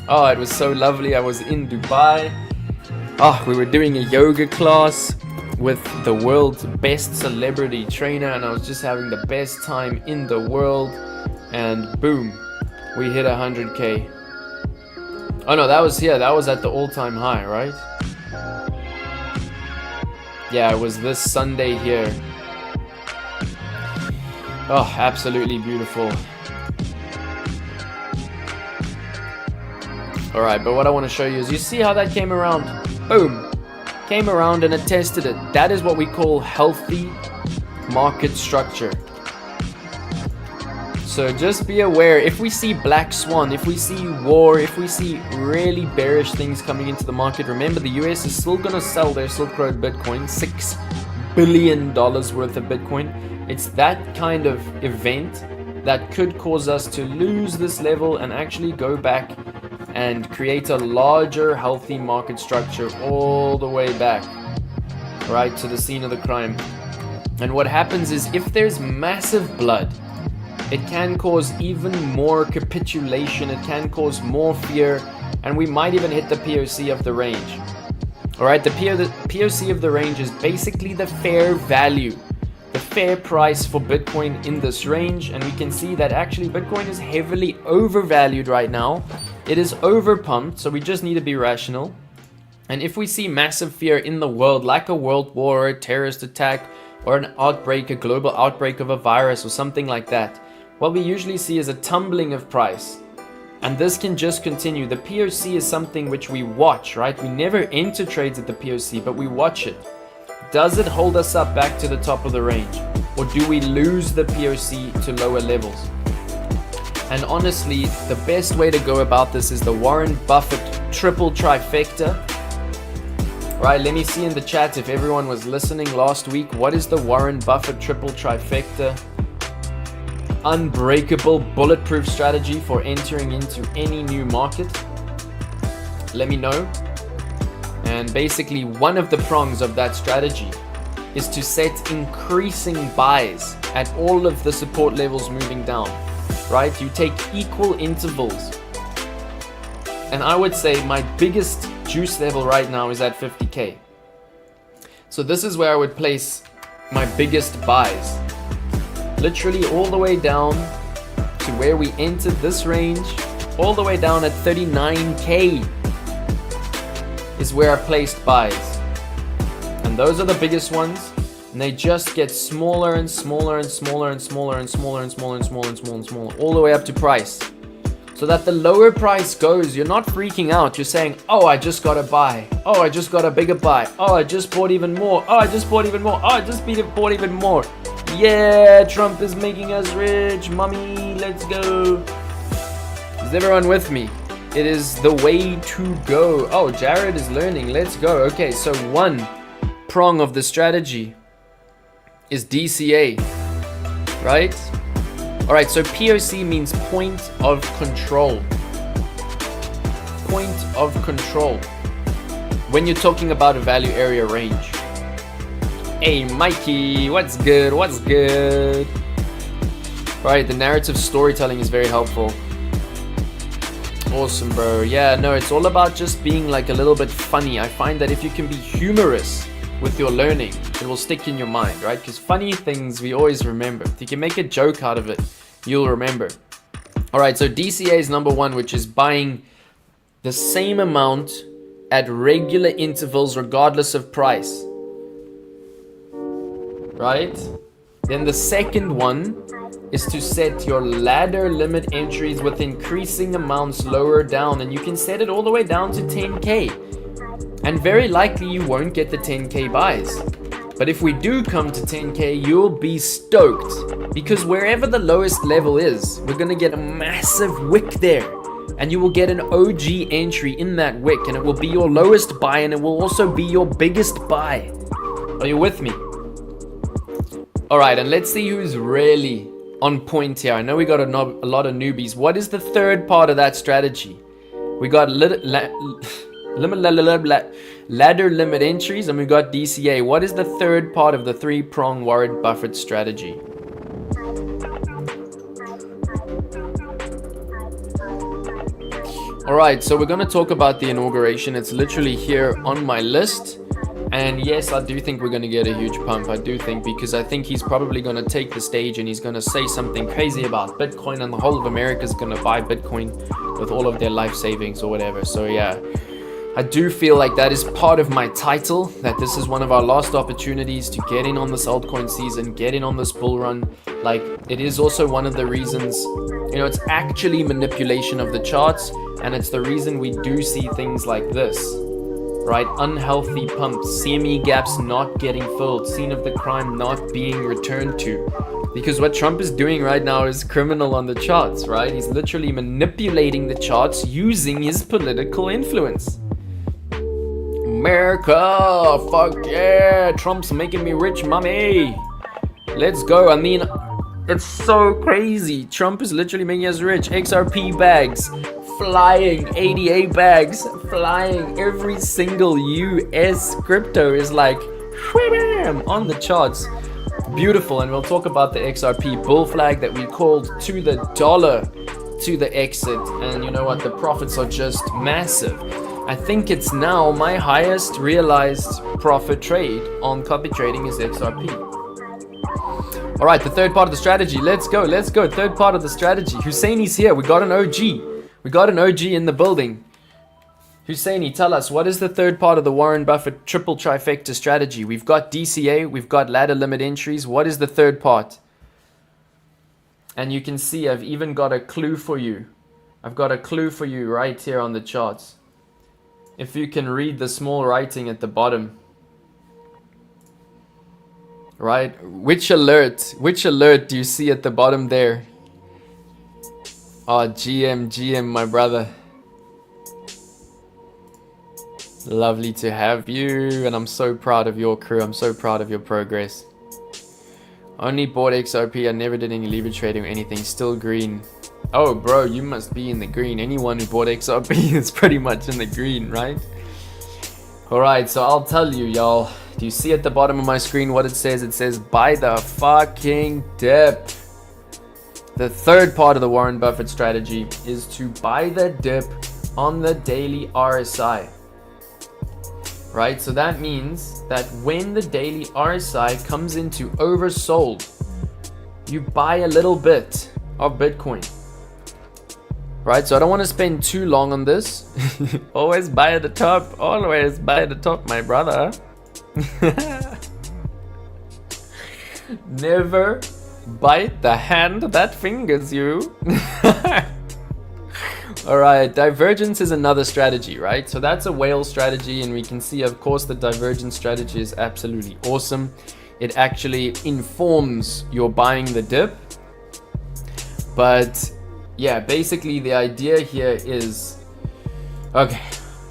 Oh, it was so lovely. I was in Dubai. Oh, we were doing a yoga class with the world's best celebrity trainer, and I was just having the best time in the world. And boom, we hit 100k. Oh no, that was here. That was at the all-time high, right? Yeah, it was this Sunday here. Oh, absolutely beautiful. Alright, but what I want to show you is, you see how that came around? Boom! Came around and it tested it. That is what we call healthy market structure. So just be aware, if we see black swan, if we see war, if we see really bearish things coming into the market, remember the US is still going to sell their Silk Road Bitcoin, $6 billion worth of Bitcoin. It's that kind of event that could cause us to lose this level and actually go back and create a larger healthy market structure all the way back, right, to the scene of the crime. And what happens is, if there's massive blood, it can cause even more capitulation, it can cause more fear, and we might even hit the POC of the range. Alright, the POC of the range is basically the fair value, the fair price for Bitcoin in this range, and we can see that actually Bitcoin is heavily overvalued right now. It is overpumped, so we just need to be rational. And if we see massive fear in the world, like a world war, a terrorist attack, or an outbreak, a global outbreak of a virus or something like that, what we usually see is a tumbling of price. And this can just continue. The POC is something which we watch, right? We never enter trades at the POC, but we watch it. Does it hold us up back to the top of the range? Or do we lose the POC to lower levels? And honestly, the best way to go about this is the Warren Buffett triple trifecta. Right, let me see in the chat if everyone was listening last week. What is the Warren Buffett triple trifecta? Unbreakable, bulletproof strategy for entering into any new market. Let me know. And basically, one of the prongs of that strategy is to set increasing buys at all of the support levels moving down. Right? You take equal intervals. And I would say my biggest juice level right now is at 50k. So this is where I would place my biggest buys. Literally all the way down to where we entered this range, all the way down at 39k is where I placed buys. And those are the biggest ones. And they just get smaller and smaller and smaller and smaller and smaller and smaller and smaller and smaller and smaller, all the way up to price. So that the lower price goes, you're not freaking out. You're saying, oh, I just got a buy. Oh, I just got a bigger buy. Oh, I just bought even more. Oh, I just bought even more. Oh, I just bought even more. Yeah, Trump is making us rich. Mommy, let's go. Is everyone with me? It is the way to go. Oh, Jared is learning. Let's go. Okay, so one prong of the strategy is DCA, right? All right, so POC means point of control. Point of control. When you're talking about a value area range. Hey, Mikey, what's good? What's good? All right, the narrative storytelling is very helpful. Awesome, bro. Yeah, no, it's all about just being like a little bit funny. I find that if you can be humorous with your learning, it will stick in your mind, right? Because funny things we always remember. If you can make a joke out of it, you'll remember. All right, so DCA is number one, which is buying the same amount at regular intervals regardless of price, right? Then the second one is to set your ladder limit entries with increasing amounts lower down, and you can set it all the way down to 10k. And very likely you won't get the 10k buys. But if we do come to 10k, you'll be stoked. Because wherever the lowest level is, we're going to get a massive wick there. And you will get an OG entry in that wick. And it will be your lowest buy, and it will also be your biggest buy. Are you with me? Alright, and let's see who's really on point here. I know we got a lot of newbies. What is the third part of that strategy? We got ladder limit entries, and we got DCA. What is the third part of the three-prong Warren Buffett strategy? Alright, so we're going to talk about the inauguration. It's literally here on my list. And yes, I do think we're going to get a huge pump. I do think, because I think he's probably going to take the stage and he's going to say something crazy about Bitcoin, and the whole of America is going to buy Bitcoin with all of their life savings or whatever. So yeah, I do feel like that is part of my title, that this is one of our last opportunities to get in on this altcoin season, get in on this bull run. Like, it is also one of the reasons, you know, it's actually manipulation of the charts, and it's the reason we do see things like this, right? Unhealthy pumps, CME gaps not getting filled, scene of the crime not being returned to. Because what Trump is doing right now is criminal on the charts, right? He's literally manipulating the charts using his political influence. America, fuck yeah, Trump's making me rich, mommy. Let's go. I mean, it's so crazy. Trump is literally making us rich. XRP bags flying, ADA bags flying. Every single US crypto is like wham, on the charts. Beautiful. And we'll talk about the XRP bull flag that we called to the dollar to the exit. And you know what? The profits are just massive. I think it's now my highest realized profit trade on copy trading is XRP. All right, the third part of the strategy. Let's go. Let's go. Third part of the strategy. Husseini's here. We got an OG. We got an OG in the building. Husseini, tell us, what is the third part of the Warren Buffett triple trifecta strategy? We've got DCA. We've got ladder limit entries. What is the third part? And you can see I've even got a clue for you. I've got a clue for you right here on the charts. If you can read the small writing at the bottom. Right? Which alert do you see at the bottom there? Oh, GM, my brother. Lovely to have you, and I'm so proud of your crew. I'm so proud of your progress. Only bought XRP. I never did any leverage trading or anything. Still green. Oh, bro, you must be in the green. Anyone who bought XRP is pretty much in the green, right? Alright, so I'll tell you, y'all. Do you see at the bottom of my screen what it says? It says, buy the fucking dip. The third part of the Warren Buffett strategy is to buy the dip on the daily RSI. Right, so that means that when the daily RSI comes into oversold, you buy a little bit of Bitcoin. Right, so I don't want to spend too long on this. Always buy at the top. Always buy at the top, my brother. Never bite the hand that fingers you. Alright, divergence is another strategy, right? So that's a whale strategy, and we can see, of course, the divergence strategy is absolutely awesome. It actually informs your buying the dip. But yeah, basically the idea here is, okay,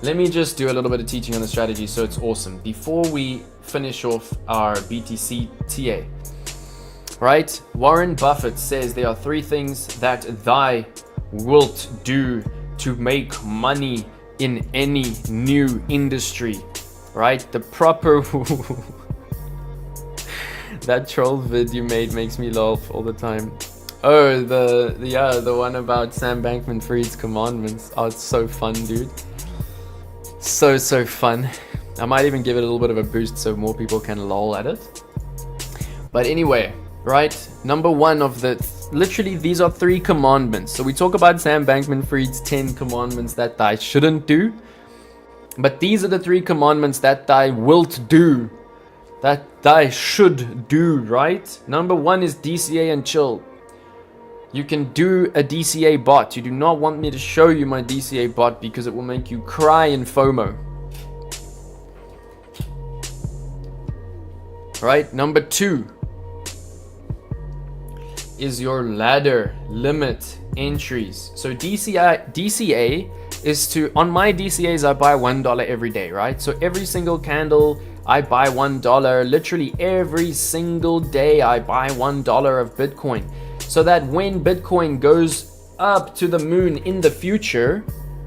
let me just do a little bit of teaching on the strategy so it's awesome before we finish off our BTC TA. Right? Warren Buffett says there are 3 things that thy wilt do to make money in any new industry. Right? The proper that troll vid you made makes me laugh all the time. Oh, the one about Sam Bankman-Fried's commandments. Oh, it's so fun, dude. So fun. I might even give it a little bit of a boost so more people can lol at it. But anyway, right? Number 1 of the literally these are 3 commandments. So we talk about Sam Bankman-Fried's 10 commandments that thou shouldn't do. But these are the 3 commandments that thou wilt do. That thou should do, right? Number 1 is DCA and chill. You can do a DCA bot. You do not want me to show you my DCA bot because it will make you cry in FOMO. Right? Number 2 is your ladder limit entries. So DCA is to, on my DCAs I buy $1 every day, right? So every single candle I buy $1. Literally every single day I buy $1 of Bitcoin. So that when Bitcoin goes up to the moon in the future,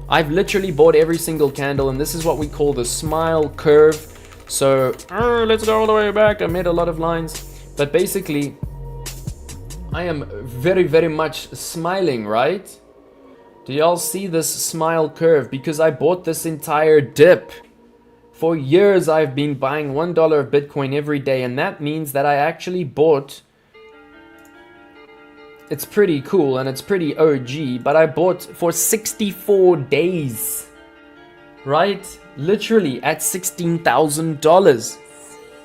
I've literally bought every single candle, and this is what we call the smile curve. So let's go all the way back. I made a lot of lines, but basically I am very much smiling, right? Do y'all see this smile curve? Because I bought this entire dip. For years I've been buying $1 of Bitcoin every day, and that means that I actually bought, it's pretty cool and it's pretty OG, but I bought for 64 days, right? Literally at $16,000.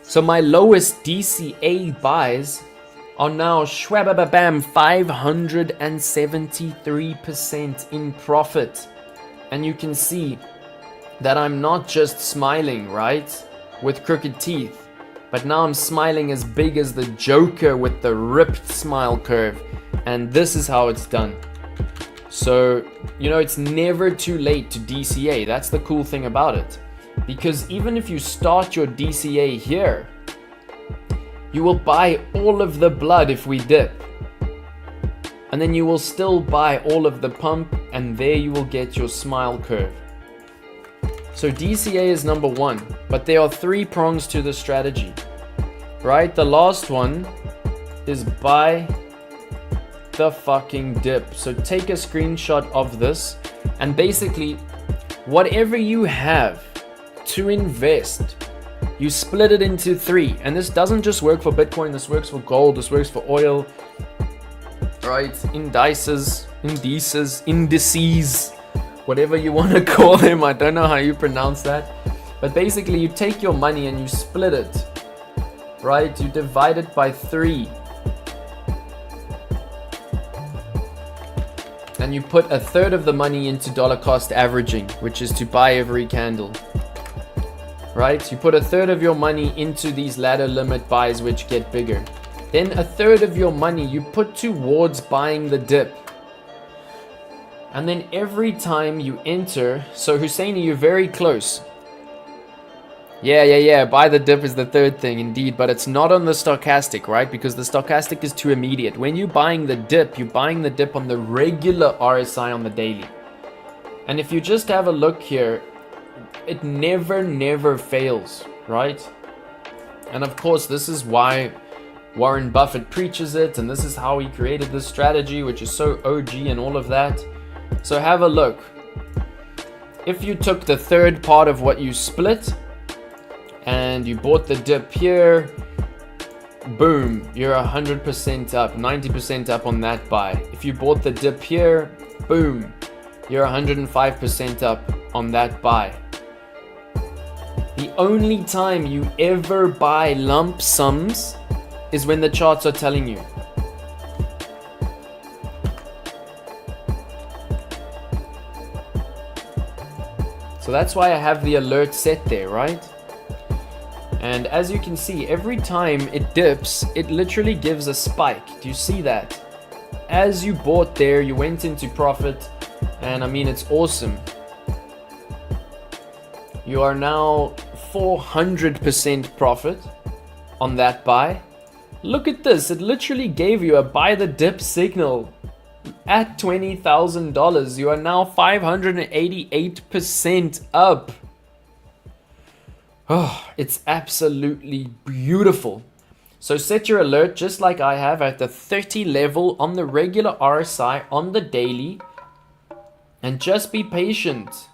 So my lowest DCA buys are now shwabababam 573% in profit. And you can see that I'm not just smiling, right, with crooked teeth, but now I'm smiling as big as the Joker with the ripped smile curve. And this is how it's done. So, you know, it's never too late to DCA. That's the cool thing about it. Because even if you start your DCA here, you will buy all of the blood if we dip. And then you will still buy all of the pump, and there you will get your smile curve. So DCA is number 1, but there are 3 prongs to the strategy, right? The last one is buy the fucking dip. So take a screenshot of this, and basically whatever you have to invest, you split it into 3. And this doesn't just work for Bitcoin, this works for gold, this works for oil, right? Indices, whatever you want to call them. I don't know how you pronounce that, but basically you take your money and you split it, right? You divide it by 3. and you put a third of the money into dollar cost averaging, which is to buy every candle, right? You put a third of your money into these ladder limit buys, which get bigger. Then a third of your money you put towards buying the dip. And then every time you enter, so Husseini, you're very close. Yeah, buy the dip is the third thing, indeed, but it's not on the stochastic, right? Because the stochastic is too immediate. When you're buying the dip, you're buying the dip on the regular RSI on the daily. And if you just have a look here, it never fails, right? And of course, this is why Warren Buffett preaches it, and this is how he created this strategy, which is so OG and all of that. So have a look. If you took the third part of what you split, and you bought the dip here, boom, you're 100% up, 90% up on that buy. If you bought the dip here, boom, you're 105% up on that buy. The only time you ever buy lump sums is when the charts are telling you. So that's why I have the alert set there, right? And as you can see, every time it dips, it literally gives a spike. Do you see that? As you bought there, you went into profit, and I mean, it's awesome. You are now 400% profit on that buy. Look at this, it literally gave you a buy the dip signal at $20,000. You are now 588% up. Oh, it's absolutely beautiful. So set your alert just like I have at the 30 level on the regular RSI on the daily, and just be patient,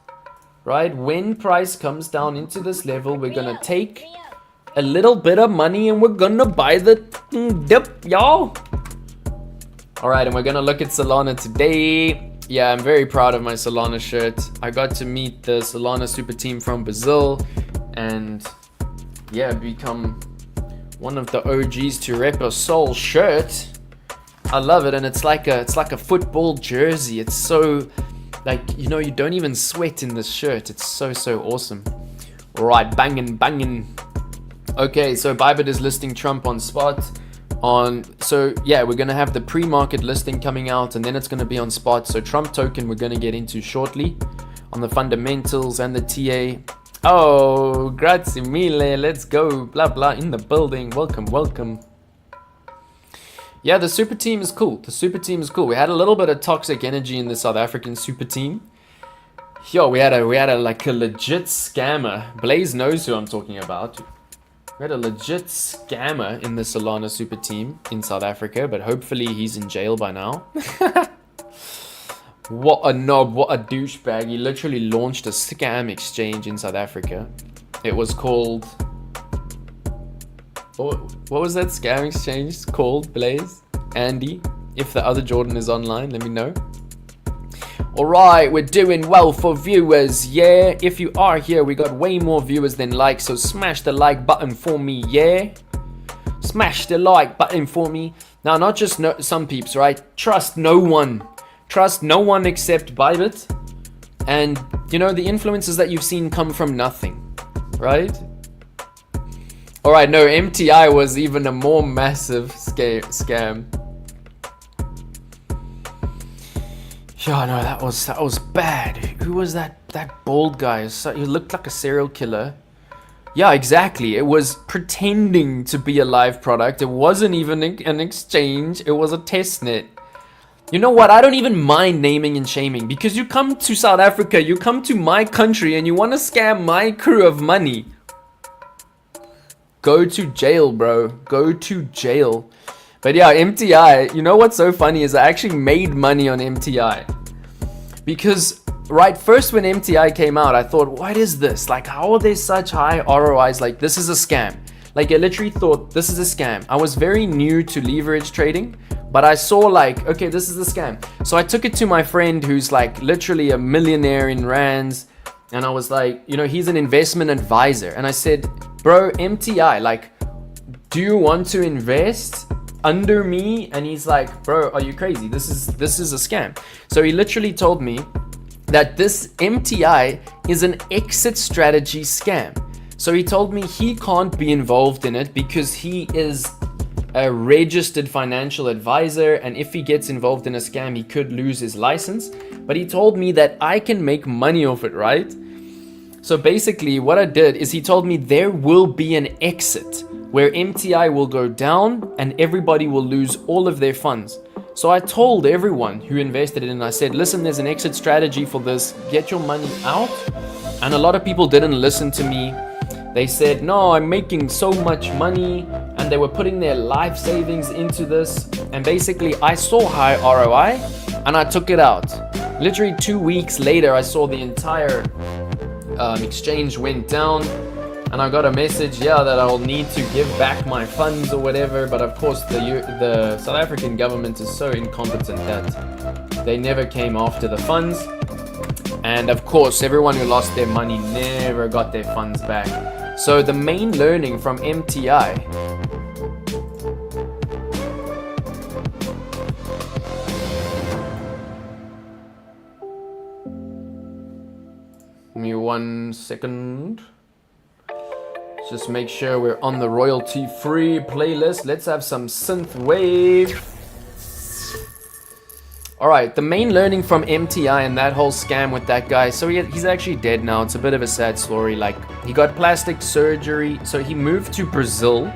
right? When price comes down into this level, we're gonna take a little bit of money and we're gonna buy the dip, y'all. All right, and we're gonna look at Solana today. Yeah, I'm very proud of my Solana shirt. I got to meet the Solana super team from Brazil, and yeah, become one of the OGs to rep a Sol shirt. I love it, and it's like a football jersey. It's so, like, you know, you don't even sweat in this shirt. It's so awesome. All right, banging. Okay, so Bybit is listing Trump on spot. So yeah, we're gonna have the pre-market listing coming out, and then it's gonna be on spot. So Trump token we're gonna get into shortly on the fundamentals and the TA. Oh, grazie mille, let's go, blah blah, in the building, welcome. Yeah, the super team is cool. We had a little bit of toxic energy in the South African super team. Yo, we had a like a legit scammer. Blaze knows who I'm talking about. We had a legit scammer in the Solana super team in South Africa, but hopefully he's in jail by now. What a knob, what a douchebag. He literally launched a scam exchange in South Africa. It was called... What was that scam exchange called, Blaze? Andy? If the other Jordan is online, let me know. Alright, we're doing well for viewers, yeah? If you are here, we got way more viewers than likes, so smash the like button for me, yeah? Smash the like button for me. Now, not just some peeps, right? Trust no one. Trust no one except Bybit. And, you know, the influences that you've seen come from nothing, right? Alright, no, MTI was even a more massive scam. Yeah, no, that was bad. Who was that bald guy? He looked like a serial killer. Yeah, exactly. It was pretending to be a live product. It wasn't even an exchange. It was a testnet. You know what? I don't even mind naming and shaming, because you come to South Africa, you come to my country, and you want to scam my crew of money. Go to jail, bro. Go to jail. But yeah, MTI, you know what's so funny is I actually made money on MTI. Because, right, first when MTI came out, I thought, what is this? Like, how are there such high ROIs? Like, this is a scam. Like, I literally thought, this is a scam. I was very new to leverage trading, but I saw like, okay, this is a scam. So I took it to my friend who's like literally a millionaire in rands. And I was like, you know, he's an investment advisor. And I said, bro, MTI, like, do you want to invest? under me, and he's like, bro, are you crazy? This is a scam. So he literally told me that this MTI is an exit strategy scam. So he told me he can't be involved in it because he is a registered financial advisor, and if he gets involved in a scam, he could lose his license. But he told me that I can make money off it, right? So basically what I did is he told me there will be an exit where MTI will go down and everybody will lose all of their funds. So I told everyone who invested in it, I said, listen, there's an exit strategy for this, get your money out. And a lot of people didn't listen to me. They said, no, I'm making so much money, and they were putting their life savings into this. And basically I saw high ROI and I took it out. Literally 2 weeks later, I saw the entire exchange went down, and I got a message, that I'll need to give back my funds or whatever. But of course the South African government is so incompetent that they never came after the funds. And of course, everyone who lost their money never got their funds back. So the main learning from MTI Give me 1 second. Just make sure we're on the royalty-free playlist. Let's have some synth wave. Alright, the main learning from MTI and that whole scam with that guy. So he's actually dead now. It's a bit of a sad story. Like, he got plastic surgery. So he moved to Brazil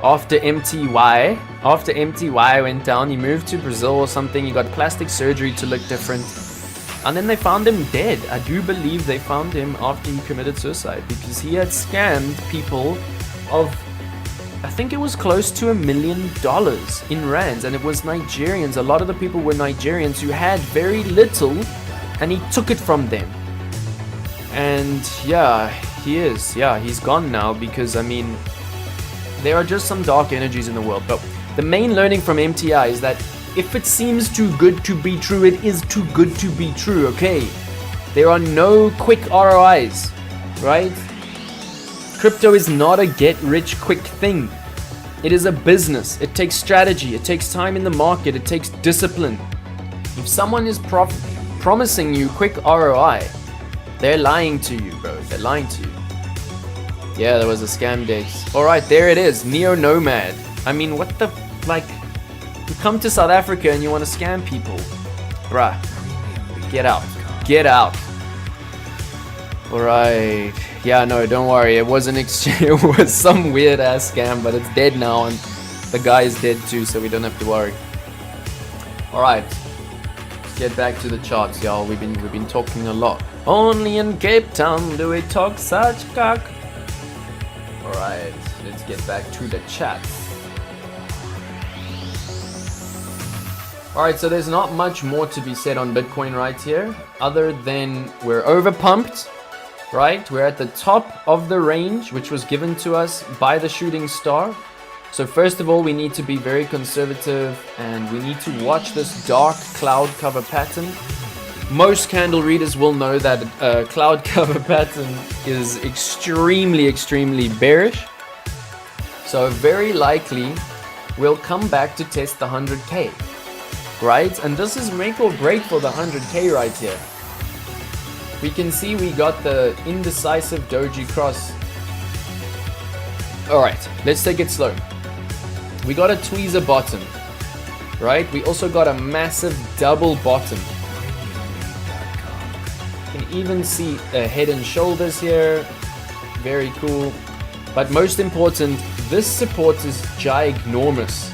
after MTY. After MTY went down, he moved to Brazil or something. He got plastic surgery to look different. And then they found him dead. I do believe they found him after he committed suicide, because he had scammed people of, I think it was close to $1 million in rands, and it was Nigerians. A lot of the people were Nigerians who had very little, and he took it from them. And he's gone now, because I mean, there are just some dark energies in the world. But the main learning from MTI is that if it seems too good to be true, it is too good to be true, okay? There are no quick ROIs, right? Crypto is not a get-rich-quick thing. It is a business. It takes strategy. It takes time in the market. It takes discipline. If someone is promising you quick ROI, they're lying to you, bro. They're lying to you. Yeah, there was a scam Dex. Alright, there it is. Neo Nomad. I mean, what the... Like... You come to South Africa and you want to scam people. Bruh. Get out. Get out. Alright. Yeah, no, don't worry. It was an exchange. It was some weird ass scam, but it's dead now, and the guy is dead too, so we don't have to worry. Alright. Let's get back to the charts, y'all. We've been talking a lot. Only in Cape Town do we talk such cock. Alright, let's get back to the chat. Alright, so there's not much more to be said on Bitcoin right here, other than we're overpumped, right? We're at the top of the range, which was given to us by the shooting star. So first of all, we need to be very conservative, and we need to watch this dark cloud cover pattern. Most candle readers will know that a cloud cover pattern is extremely bearish. So very likely, we'll come back to test the 100K. Right, and this is make or break for the 100K right here. We can see we got the indecisive doji cross. Alright, let's take it slow. We got a tweezer bottom, right? We also got a massive double bottom. You can even see a head and shoulders here. Very cool. But most important, this support is ginormous.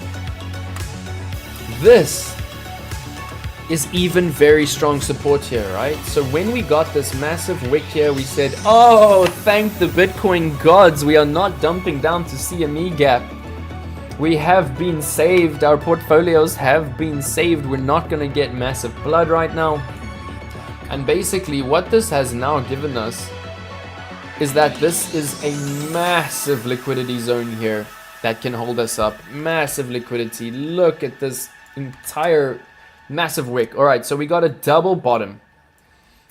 This is even very strong support here, right? So when we got this massive wick here, we said, oh, thank the Bitcoin gods, we are not dumping down to CME gap. We have been saved. Our portfolios have been saved. We're not going to get massive blood right now. And basically what this has now given us is that this is a massive liquidity zone here that can hold us up. Massive liquidity. Look at this entire massive wick. Alright, so we got a double bottom.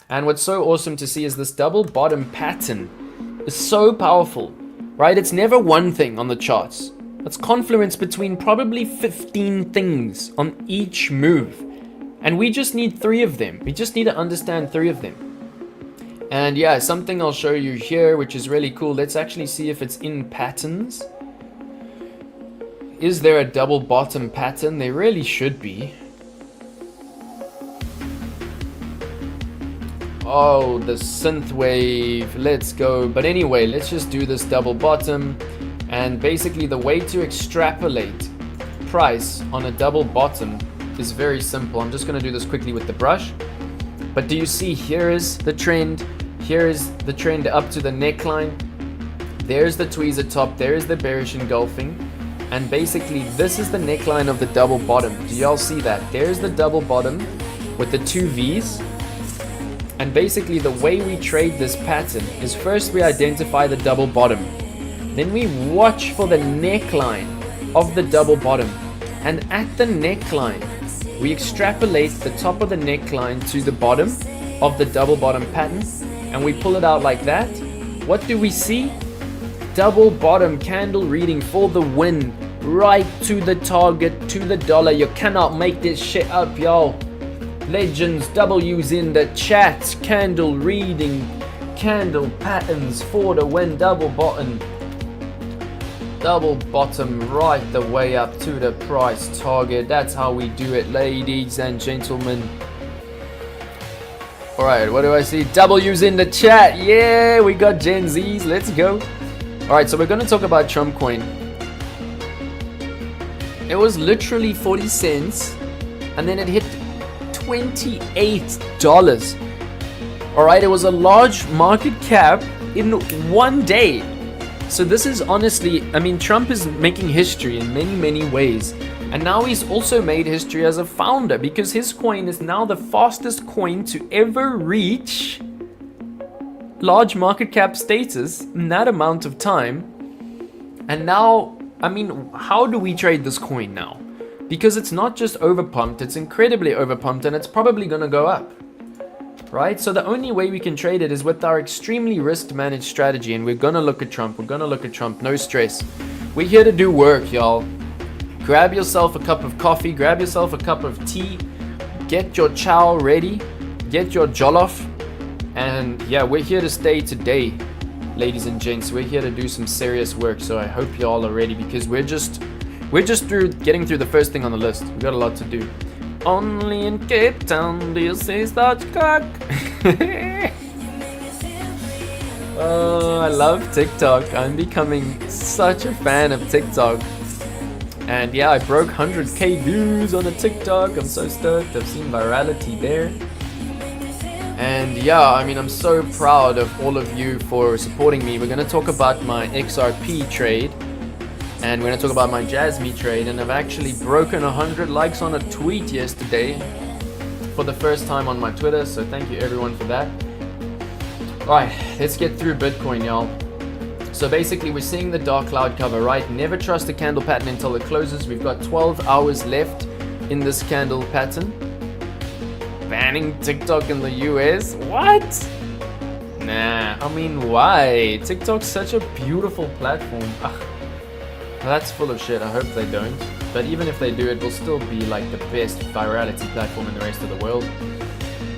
And what's so awesome to see is this double bottom pattern is so powerful, right? It's never one thing on the charts. That's confluence between probably 15 things on each move. And we just need 3 of them. We just need to understand 3 of them. And yeah, something I'll show you here, which is really cool. Let's actually see if it's in patterns. Is there a double bottom pattern? There really should be. Oh, the synth wave. Let's go. But anyway, let's just do this double bottom. And basically the way to extrapolate price on a double bottom is very simple. I'm just going to do this quickly with the brush. But do you see, here is the trend. Here is the trend up to the neckline. There's the tweezer top. There's the bearish engulfing. And basically this is the neckline of the double bottom. Do y'all see that? There's the double bottom with the 2 V's. And basically the way we trade this pattern is first we identify the double bottom. Then we watch for the neckline of the double bottom. And at the neckline, we extrapolate the top of the neckline to the bottom of the double bottom pattern. And we pull it out like that. What do we see? Double bottom candle reading for the win. Right to the target, to the dollar. You cannot make this shit up, y'all. Legends, W's in the chat. Candle reading, candle patterns for the win. Double bottom right the way up to the price target. That's how we do it, ladies and gentlemen. Alright, what do I see? W's in the chat. Yeah, we got Gen Z's. Let's go. Alright, so we're going to talk about Trump coin. It was literally 40 cents and then it hit $28. Alright, it was a large market cap in one day. So this is honestly, I mean, Trump is making history in many, many ways. And now he's also made history as a founder because his coin is now the fastest coin to ever reach large market cap status in that amount of time. And now, I mean, how do we trade this coin now? Because it's not just overpumped, it's incredibly overpumped and it's probably going to go up. Right? So the only way we can trade it is with our extremely risk managed strategy. And we're going to look at Trump. We're going to look at Trump. No stress. We're here to do work, y'all. Grab yourself a cup of coffee. Grab yourself a cup of tea. Get your chow ready. Get your jollof. And yeah, we're here to stay today, ladies and gents. We're here to do some serious work. So I hope y'all are ready because we're just getting through the first thing on the list. We've got a lot to do. Only in Cape Town do you say such cock. Oh, I love TikTok. I'm becoming such a fan of TikTok. And yeah, I broke 100k views on a TikTok. I'm so stoked. I've seen virality there. And yeah, I mean, I'm so proud of all of you for supporting me. We're going to talk about my XRP trade. And we're going to talk about my Jasmine trade. And I've actually broken 100 likes on a tweet yesterday for the first time on my Twitter. So thank you everyone for that. Alright, let's get through Bitcoin, y'all. So basically we're seeing the dark cloud cover, right? Never trust a candle pattern until it closes. We've got 12 hours left in this candle pattern. Banning TikTok in the US? What? Nah, I mean, why? TikTok's such a beautiful platform. That's full of shit. I hope they don't. But even if they do, it will still be like the best virality platform in the rest of the world.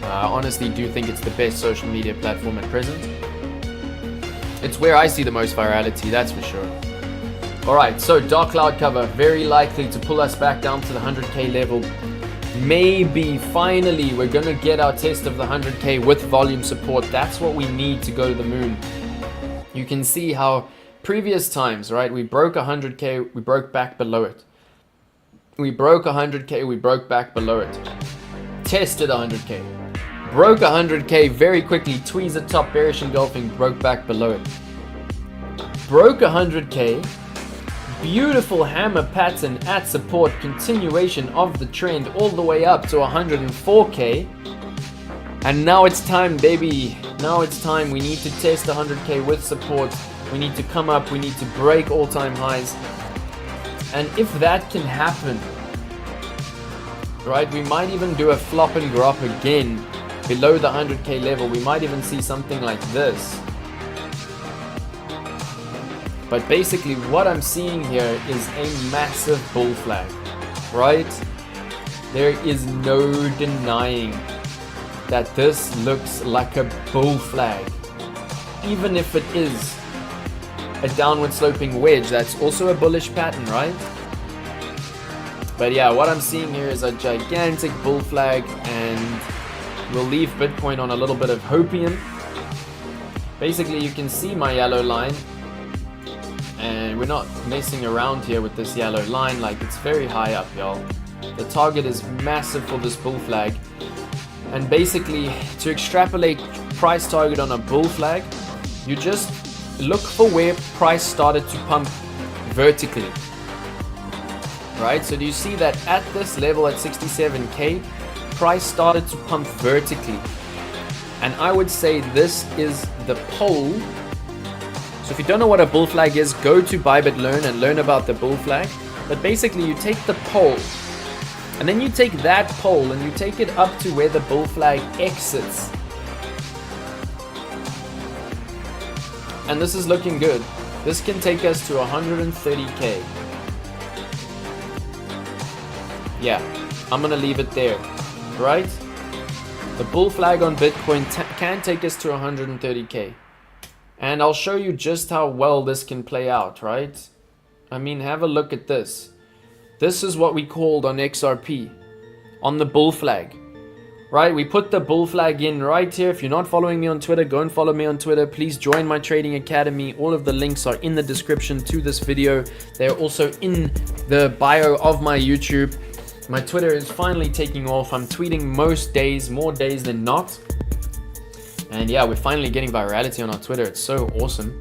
I honestly do think it's the best social media platform at present. It's where I see the most virality, that's for sure. Alright, so dark cloud cover, very likely to pull us back down to the 100k level. Maybe, finally, we're gonna get our test of the 100k with volume support. That's what we need to go to the moon. You can see how previous times, right, we broke 100k, we broke back below it. We broke 100k, we broke back below it. Tested 100k. Broke 100k very quickly, tweezer top, bearish engulfing, broke back below it. Broke 100k, beautiful hammer pattern at support, continuation of the trend all the way up to 104k. And now it's time, baby. Now it's time. We need to test 100k with support. We need to come up, we need to break all-time highs. And if that can happen, right, we might even do a flop and grop again below the 100k level. We might even see something like this. But basically what I'm seeing here is a massive bull flag, right? There is no denying that this looks like a bull flag. Even if it is a downward sloping wedge, that's also a bullish pattern, right? But yeah, what I'm seeing here is a gigantic bull flag, and we'll leave Bitcoin on a little bit of hopium. Basically, you can see my yellow line, and we're not messing around here with this yellow line. Like, it's very high up, y'all. The target is massive for this bull flag, and basically to extrapolate price target on a bull flag, you just look for where price started to pump vertically, right? So do you see that at this level at 67k, price started to pump vertically? And I would say this is the pole. So if you don't know what a bull flag is, go to Bybit Learn and learn about the bull flag. But basically you take the pole, and then you take that pole and you take it up to where the bull flag exits. And this is looking good. This can take us to 130k. Yeah, I'm gonna leave it there, right? The bull flag on Bitcoin can take us to 130k. And I'll show you just how well this can play out, right? I mean, have a look at this. This is what we called on XRP, on the bull flag, right? We put the bull flag in right here. If you're not following me on Twitter, go and follow me on Twitter. Please join my trading academy. All of the links are in the description to this video. They're also in the bio of my YouTube. My Twitter is finally taking off. I'm tweeting most days, more days than not. And yeah, we're finally getting virality on our Twitter. It's so awesome.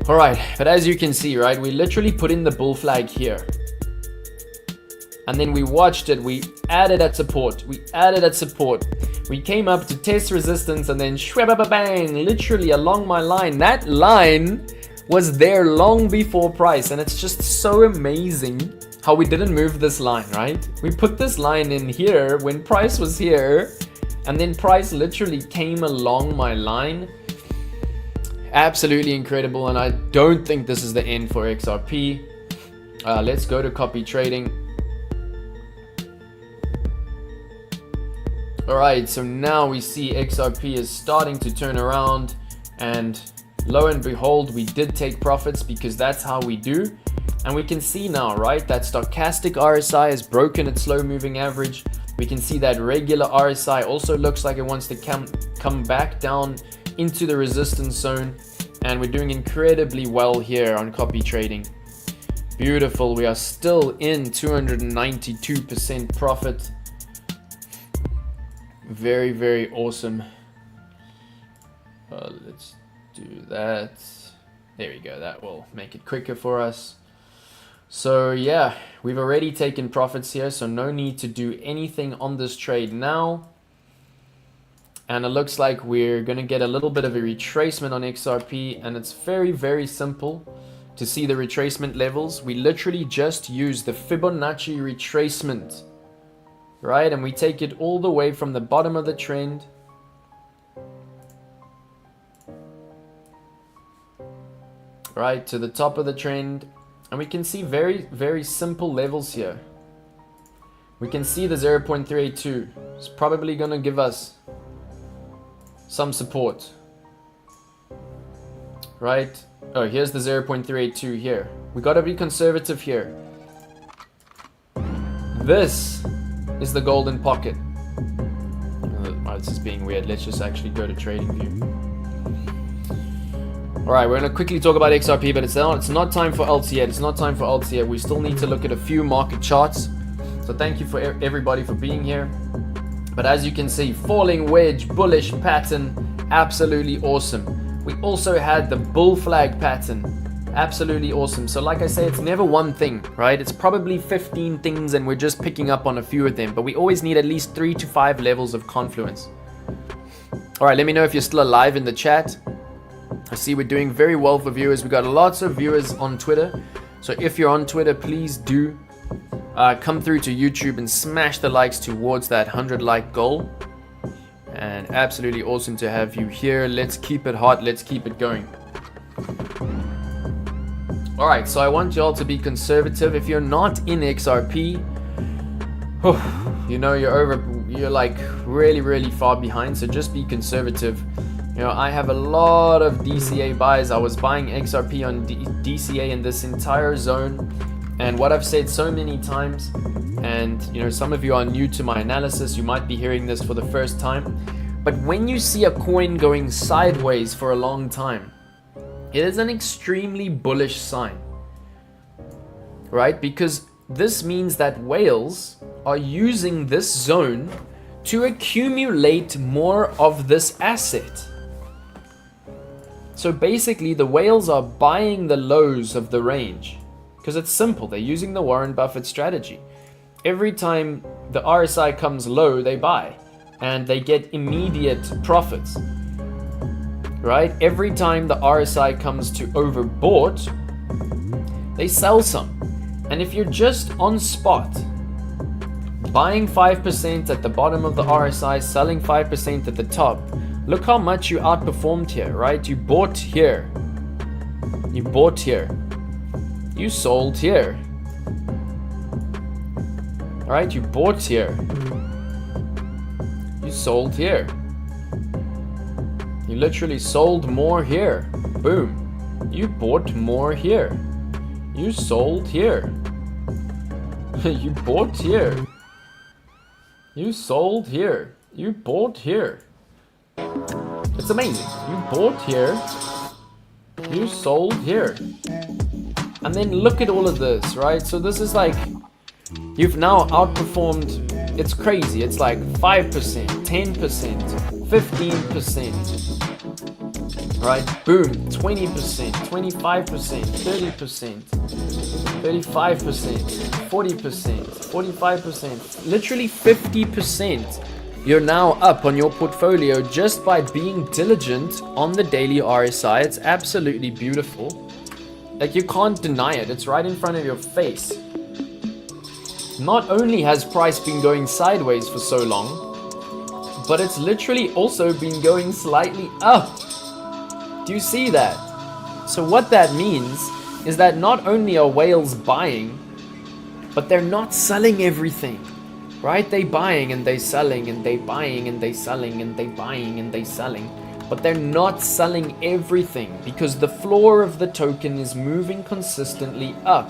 All right, but as you can see, right, we literally put in the bull flag here. And then we watched it, we added at support, we came up to test resistance, and then shwabba-bang, literally along my line. That line was there long before price, and it's just so amazing how we didn't move this line, right? We put this line in here when price was here, and then price literally came along my line. Absolutely incredible, and I don't think this is the end for XRP. Let's go to copy trading. Alright, so now we see XRP is starting to turn around, and lo and behold, we did take profits because that's how we do. And we can see now, right, that stochastic RSI has broken its slow moving average. We can see that regular RSI also looks like it wants to come back down into the resistance zone, and we're doing incredibly well here on copy trading. Beautiful. We are still in 292% profit. Very, very awesome. Let's do that. There we go. That will make it quicker for us. So yeah, we've already taken profits here, so no need to do anything on this trade now. And it looks like we're going to get a little bit of a retracement on XRP, and it's very, very simple to see the retracement levels. We literally just use the Fibonacci retracement, right? And we take it all the way from the bottom of the trend right to the top of the trend, and we can see very, very simple levels here. We can see the 0.382. It's probably going to give us some support, right? Oh, here's the 0.382 here. We got to be conservative here. This is the golden pocket. Oh, this is being weird. Let's just actually go to trading view. Alright, we're going to quickly talk about XRP, but it's not time for alts yet. It's not time for alts yet. We still need to look at a few market charts. So thank you for everybody for being here. But as you can see, falling wedge, bullish pattern, absolutely awesome. We also had the bull flag pattern, absolutely awesome. So like I say, it's never one thing, right? It's probably 15 things and we're just picking up on a few of them. But we always need at least 3 to 5 levels of confluence. Alright, let me know if you're still alive in the chat. I see we're doing very well for viewers. We got lots of viewers on Twitter. So if you're on Twitter, please do come through to YouTube and smash the likes towards that 100 like goal. And absolutely awesome to have you here. Let's keep it hot. Let's keep it going. All right, so I want y'all to be conservative. If you're not in XRP, you know, you're like really far behind, so just be conservative. You know, I have a lot of DCA buys. I was buying XRP on DCA in this entire zone, and what I've said so many times, and you know, some of you are new to my analysis, you might be hearing this for the first time, but when you see a coin going sideways for a long time, it is an extremely bullish sign, right? Because this means that whales are using this zone to accumulate more of this asset. So basically the whales are buying the lows of the range, because it's simple. They're using the Warren Buffett strategy. Every time the RSI comes low, they buy and they get immediate profits, right? Every time the RSI comes to overbought, they sell some. And if you're just on spot, buying 5% at the bottom of the RSI, selling 5% at the top, look how much you outperformed here, right? You bought here. You bought here. You sold here. All right, you bought here. You sold here. You literally sold more here. Boom. You bought more here. You sold here. You bought here. You sold here. You bought here. It's amazing. You bought here. You sold here. And then look at all of this, right? So this is like, you've now outperformed. It's crazy. It's like 5%, 10%, 15%. Right? Boom. 20%, 25%, 30%, 35%, 40%, 45%, literally 50%. You're now up on your portfolio just by being diligent on the daily RSI. It's absolutely beautiful. Like, you can't deny it. It's right in front of your face. Not only has price been going sideways for so long, but it's literally also been going slightly up. Do you see that? So what that means is that not only are whales buying, but they're not selling everything. Right? They buying and they selling and they buying and they selling and they buying and they selling. But they're not selling everything because the floor of the token is moving consistently up.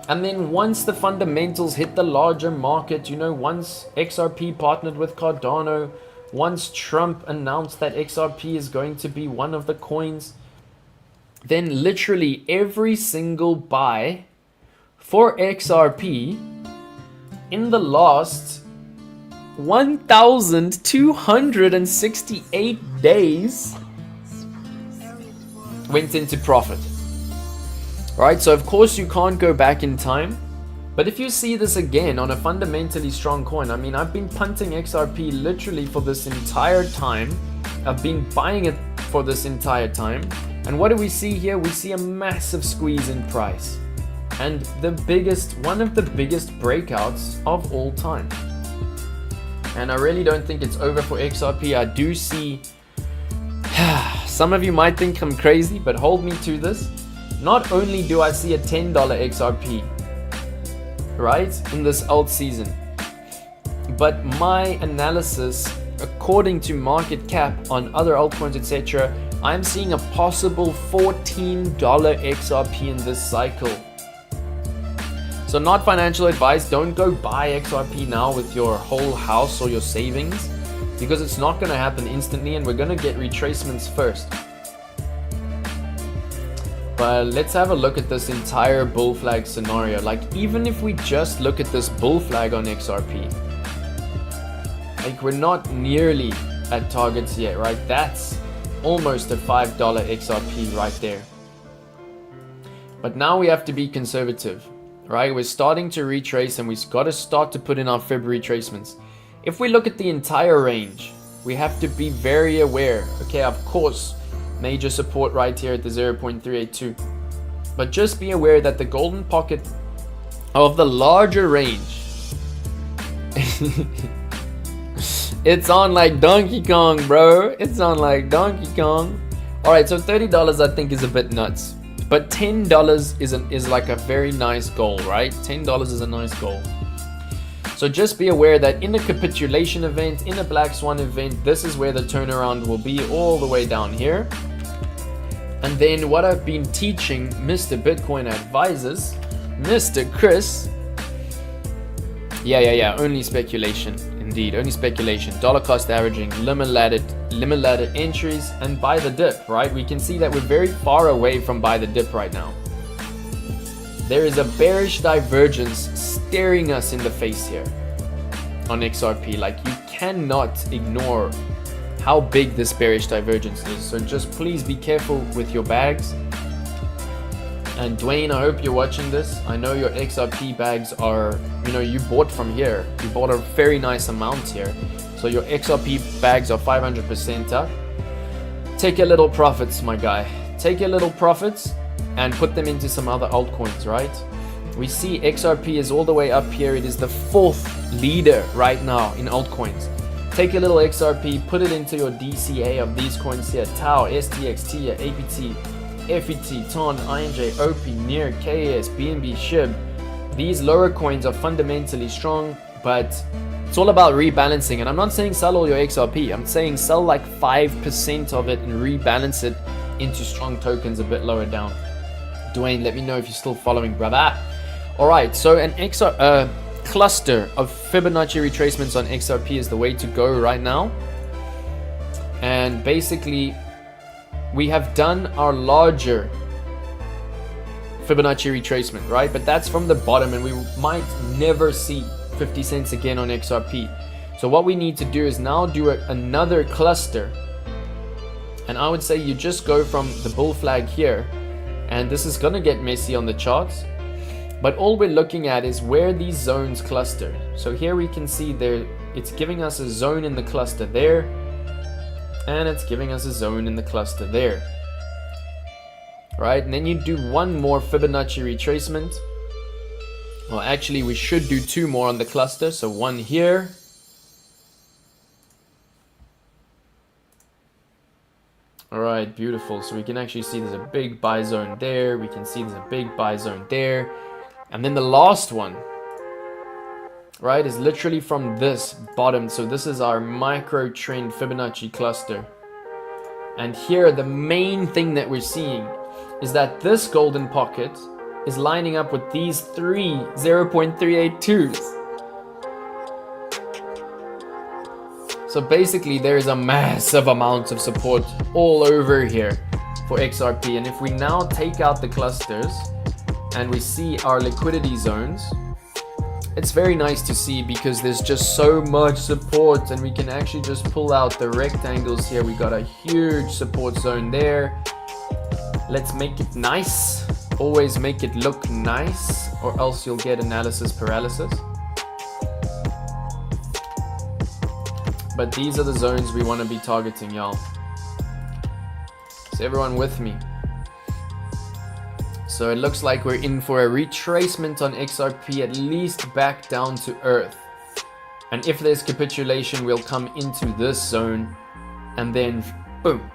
And then once the fundamentals hit the larger market, you know, once XRP partnered with Cardano, once Trump announced that XRP is going to be one of the coins, then literally every single buy for XRP in the last 1,268 days went into profit. Right? So of course you can't go back in time, but if you see this again on a fundamentally strong coin, I mean, I've been punting XRP literally for this entire time. I've been buying it for this entire time. And what do we see here? We see a massive squeeze in price. And one of the biggest breakouts of all time. And I really don't think it's over for XRP. I do see, some of you might think I'm crazy, but hold me to this. Not only do I see a $10 XRP, right, in this alt season, but my analysis, according to market cap on other altcoins, etc., I'm seeing a possible $14 XRP in this cycle. So not financial advice, don't go buy XRP now with your whole house or your savings, because it's not going to happen instantly and we're going to get retracements first. But let's have a look at this entire bull flag scenario. Like, even if we just look at this bull flag on XRP, like, we're not nearly at targets yet, right? That's almost a $5 XRP right there. But now we have to be conservative. Right, we're starting to retrace and we've got to start to put in our Fib retracements. If we look at the entire range, we have to be very aware. Okay, of course, major support right here at the 0.382. But just be aware that the golden pocket of the larger range, it's on like Donkey Kong, bro. It's on like Donkey Kong. Alright, so $30 I think is a bit nuts. But $10 is like a very nice goal, right? $10 is a nice goal. So just be aware that in a capitulation event, in a black swan event, this is where the turnaround will be, all the way down here. And then what I've been teaching Mr. Bitcoin advisors, Mr. Chris, only speculation, indeed, only speculation, dollar cost averaging, limit ladder entries, and buy the dip, right? We can see that we're very far away from buy the dip right now. There is a bearish divergence staring us in the face here on XRP. Like, you cannot ignore how big this bearish divergence is. So just please be careful with your bags. And Dwayne, I hope you're watching this. I know your XRP bags are, you bought from here. You bought a very nice amount here. So your XRP bags are 500% up. Take your little profits, my guy. Take your little profits and put them into some other altcoins, right? We see XRP is all the way up here. It is the 4th leader right now in altcoins. Take a little XRP, put it into your DCA of these coins here: Tau, STX, TIA, APT, FET, TON, INJ, OP, NEAR, KS, BNB, SHIB. These lower coins are fundamentally strong, but it's all about rebalancing. And I'm not saying sell all your XRP. I'm saying sell like 5% of it and rebalance it into strong tokens a bit lower down. Dwayne, let me know if you're still following, brother. All right, so an cluster of Fibonacci retracements on XRP is the way to go right now. And basically, we have done our larger Fibonacci retracement, right? But that's from the bottom, and we might never see 50 cents again on XRP. So what we need to do is now do another cluster. And I would say you just go from the bull flag here, and this is gonna get messy on the charts. But all we're looking at is where these zones cluster. So here we can see there, it's giving us a zone in the cluster there, and it's giving us a zone in the cluster there. Right, and then you do one more Fibonacci retracement. Well, actually we should do 2 more on the cluster. So one here. All right, beautiful. So we can actually see there's a big buy zone there. We can see there's a big buy zone there. And then the last one, right, is literally from this bottom. So this is our micro trend Fibonacci cluster. And here, the main thing that we're seeing is that this golden pocket is lining up with these 3 0.382s. So basically, there is a massive amount of support all over here for XRP. And if we now take out the clusters and we see our liquidity zones, it's very nice to see because there's just so much support, and we can actually just pull out the rectangles here. We got a huge support zone there. Let's make it nice. Always make it look nice, or else you'll get analysis paralysis. But these are the zones we want to be targeting, y'all. Is everyone with me? So it looks like we're in for a retracement on XRP, at least back down to earth. And if there's capitulation, we'll come into this zone, and then boom.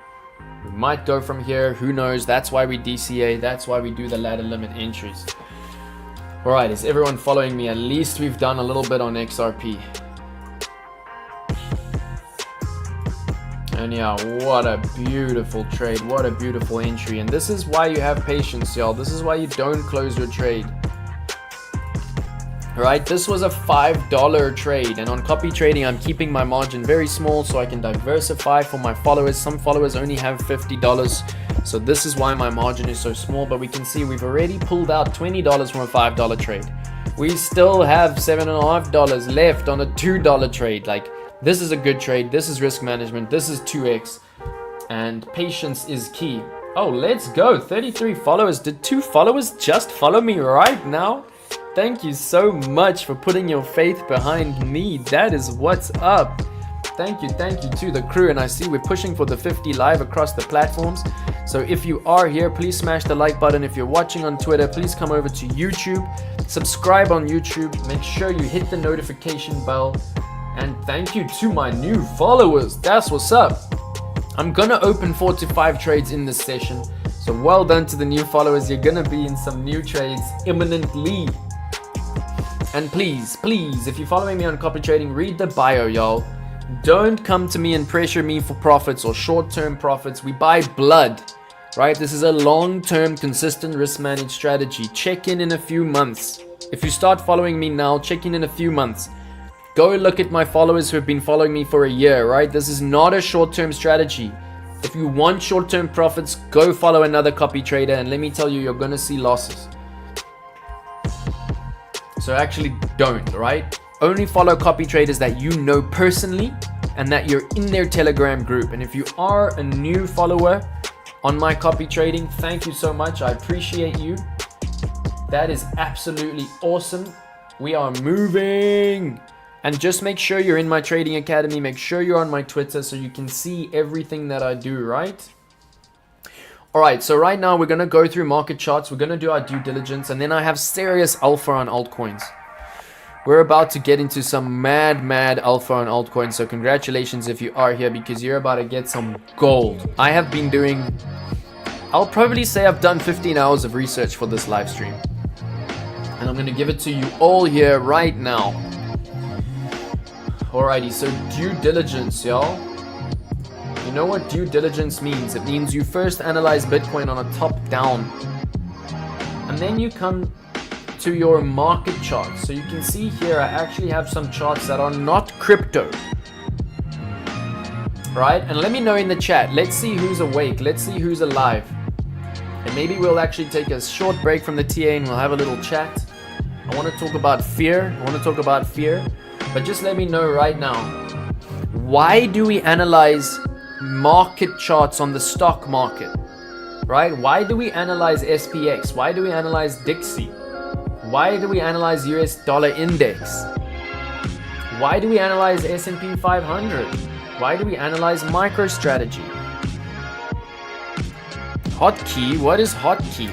We might go from here, who knows? That's why we DCA, that's why we do the ladder limit entries. All right, is everyone following me? At least we've done a little bit on XRP. And yeah, what a beautiful trade, what a beautiful entry. And this is why you have patience, y'all. This is why you don't close your trade. Right, this was a $5 trade, and on copy trading I'm keeping my margin very small so I can diversify for my followers. Some followers only have $50, so this is why my margin is so small. But we can see we've already pulled out $20 from a $5 trade. We still have $7.50 left on a $2 trade. Like, this is a good trade, this is risk management, this is 2x, and patience is key. Oh, let's go, 33 followers. Did 2 followers just follow me right now? Thank you so much for putting your faith behind me. That is what's up. Thank you to the crew. And I see we're pushing for the 50 live across the platforms. So if you are here, please smash the like button. If you're watching on Twitter, please come over to YouTube. Subscribe on YouTube. Make sure you hit the notification bell. And thank you to my new followers. That's what's up. I'm gonna open 4 to 5 trades in this session. So well done to the new followers. You're gonna be in some new trades imminently. And please, if you're following me on copy trading, read the bio, y'all. Don't come to me and pressure me for profits or short-term profits. We buy blood, right? This is a long-term, consistent risk-managed strategy. Check in a few months. If you start following me now, check in a few months. Go look at my followers who have been following me for a year, right? This is not a short-term strategy. If you want short-term profits, go follow another copy trader, and let me tell you, you're gonna see losses. So actually don't, right? Only follow copy traders that you know personally and that you're in their Telegram group. And if you are a new follower on my copy trading, thank you so much. I appreciate you. That is absolutely awesome. We are moving. And just make sure you're in my trading academy. Make sure you're on my Twitter so you can see everything that I do, right? All right, so right now we're going to go through market charts. We're going to do our due diligence, and then I have serious alpha on altcoins. We're about to get into some mad alpha on altcoins, so congratulations if you are here, because you're about to get some gold. I have been doing, I'll probably say I've done 15 hours of research for this live stream. And I'm going to give it to you all here right now. Alrighty, so due diligence, y'all. You know what due diligence means? It means you first analyze Bitcoin on a top-down, and then you come to your market charts. So you can see here, I actually have some charts that are not crypto, right? And let me know in the chat. Let's see who's awake. Let's see who's alive. And maybe we'll actually take a short break from the TA and we'll have a little chat. I want to talk about fear. But just let me know right now. Why do we analyze market charts on the stock market, right? Why do we analyze SPX? Why do we analyze Dixie? Why do we analyze US dollar index? Why do we analyze S&P 500? Why do we analyze MicroStrategy? Hotkey? What is hotkey?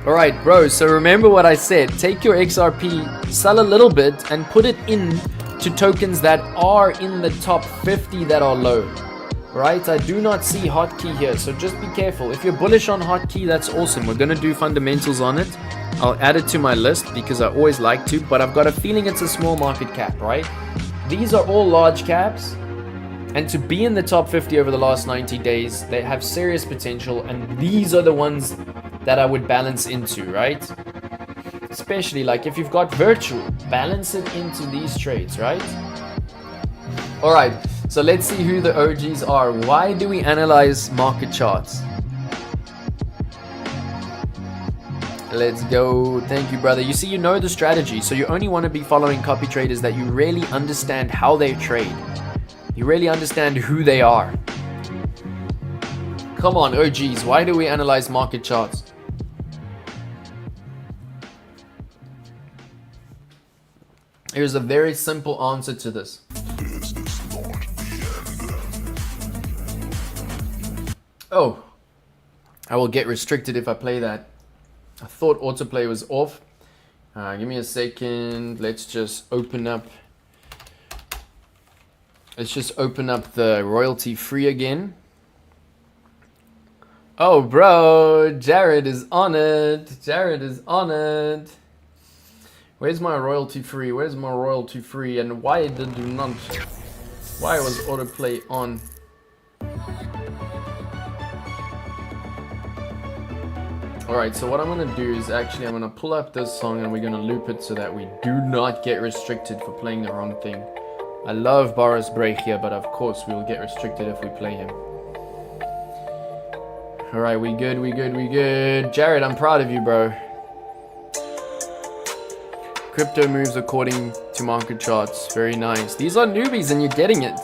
All right, bro. So remember what I said. Take your XRP, sell a little bit, and put it in to tokens that are in the top 50 that are low. Right, I do not see hotkey here, so just be careful. If you're bullish on hotkey, that's awesome. We're gonna do fundamentals on it. I'll add it to my list because I always like to, but I've got a feeling it's a small market cap, right? These are all large caps, and to be in the top 50 over the last 90 days, they have serious potential, and these are the ones that I would balance into, right? Especially like if you've got virtual, balance it into these trades, right? All right. So let's see who the OGs are. Why do we analyze market charts? Let's go. Thank you, brother. You see, you know the strategy. So you only want to be following copy traders that you really understand how they trade. You really understand who they are. Come on, OGs. Why do we analyze market charts? Here's a very simple answer to this. Oh, I will get restricted if I play that. I thought autoplay was off. Give me a second. Let's just open up the royalty free again. Oh, bro, Jared is on it. Where's my royalty free? And why was autoplay on? Alright, so what I'm going to do is actually I'm going to pull up this song and we're going to loop it so that we do not get restricted for playing the wrong thing. I love Boris Break here, but of course we will get restricted if we play him. Alright, we good. Jared, I'm proud of you, bro. Crypto moves according to market charts. Very nice. These are newbies and you're getting it,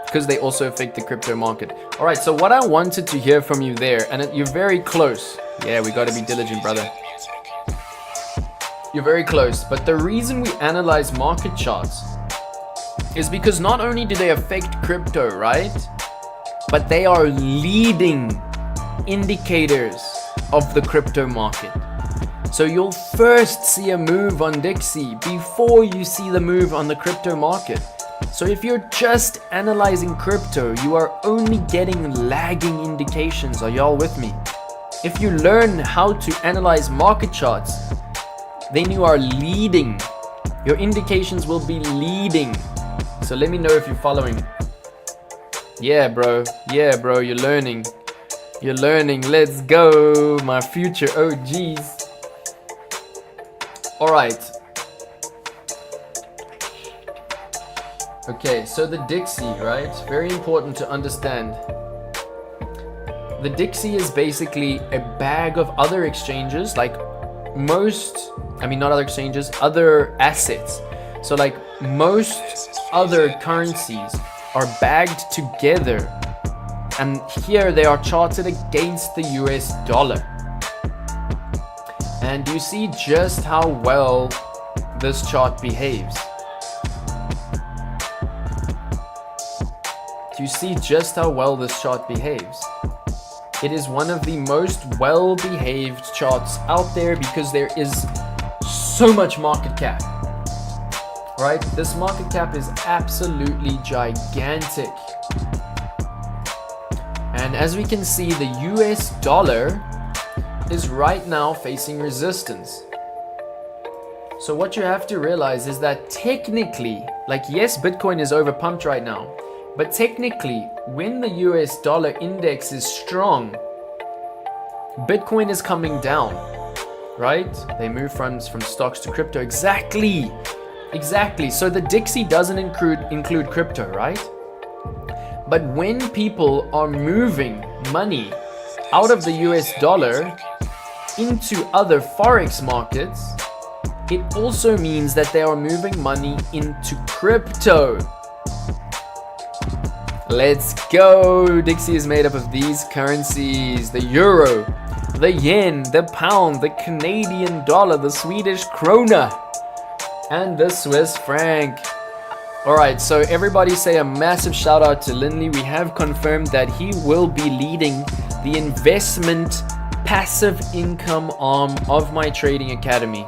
because they also affect the crypto market. All right, so what I wanted to hear from you there, and you're very close. Yeah, we got to be diligent, brother. You're very close. But the reason we analyze market charts is because not only do they affect crypto, right? But they are leading indicators of the crypto market. So you'll first see a move on Dixie before you see the move on the crypto market. So if you're just analyzing crypto, you are only getting lagging indications. Are y'all with me? If you learn how to analyze market charts, then you are leading. Your indications will be leading. So let me know if you're following. Yeah, bro. Yeah, bro. You're learning. You're learning. Let's go, my future OGs. All right. Okay, so the Dixie, right? Very important to understand. The Dixie is basically a bag of other exchanges, like not other exchanges, other assets. So like most other currencies are bagged together, and here they are charted against the US dollar. And you see just how well this chart behaves. Do you see just how well this chart behaves? It is one of the most well-behaved charts out there because there is so much market cap, right? This market cap is absolutely gigantic. And as we can see, the US dollar is right now facing resistance. So what you have to realize is that technically, like yes, Bitcoin is overpumped right now, but technically, when the US dollar index is strong, Bitcoin is coming down, right? They move from stocks to crypto. Exactly. So the Dixie doesn't include crypto, right? But when people are moving money out of the US dollar into other forex markets, it also means that they are moving money into crypto. Let's go! Dixie is made up of these currencies: the euro, the yen, the pound, the Canadian dollar, the Swedish krona, and the Swiss franc. Alright, so everybody say a massive shout out to Linley. We have confirmed that he will be leading the investment passive income arm of my trading academy.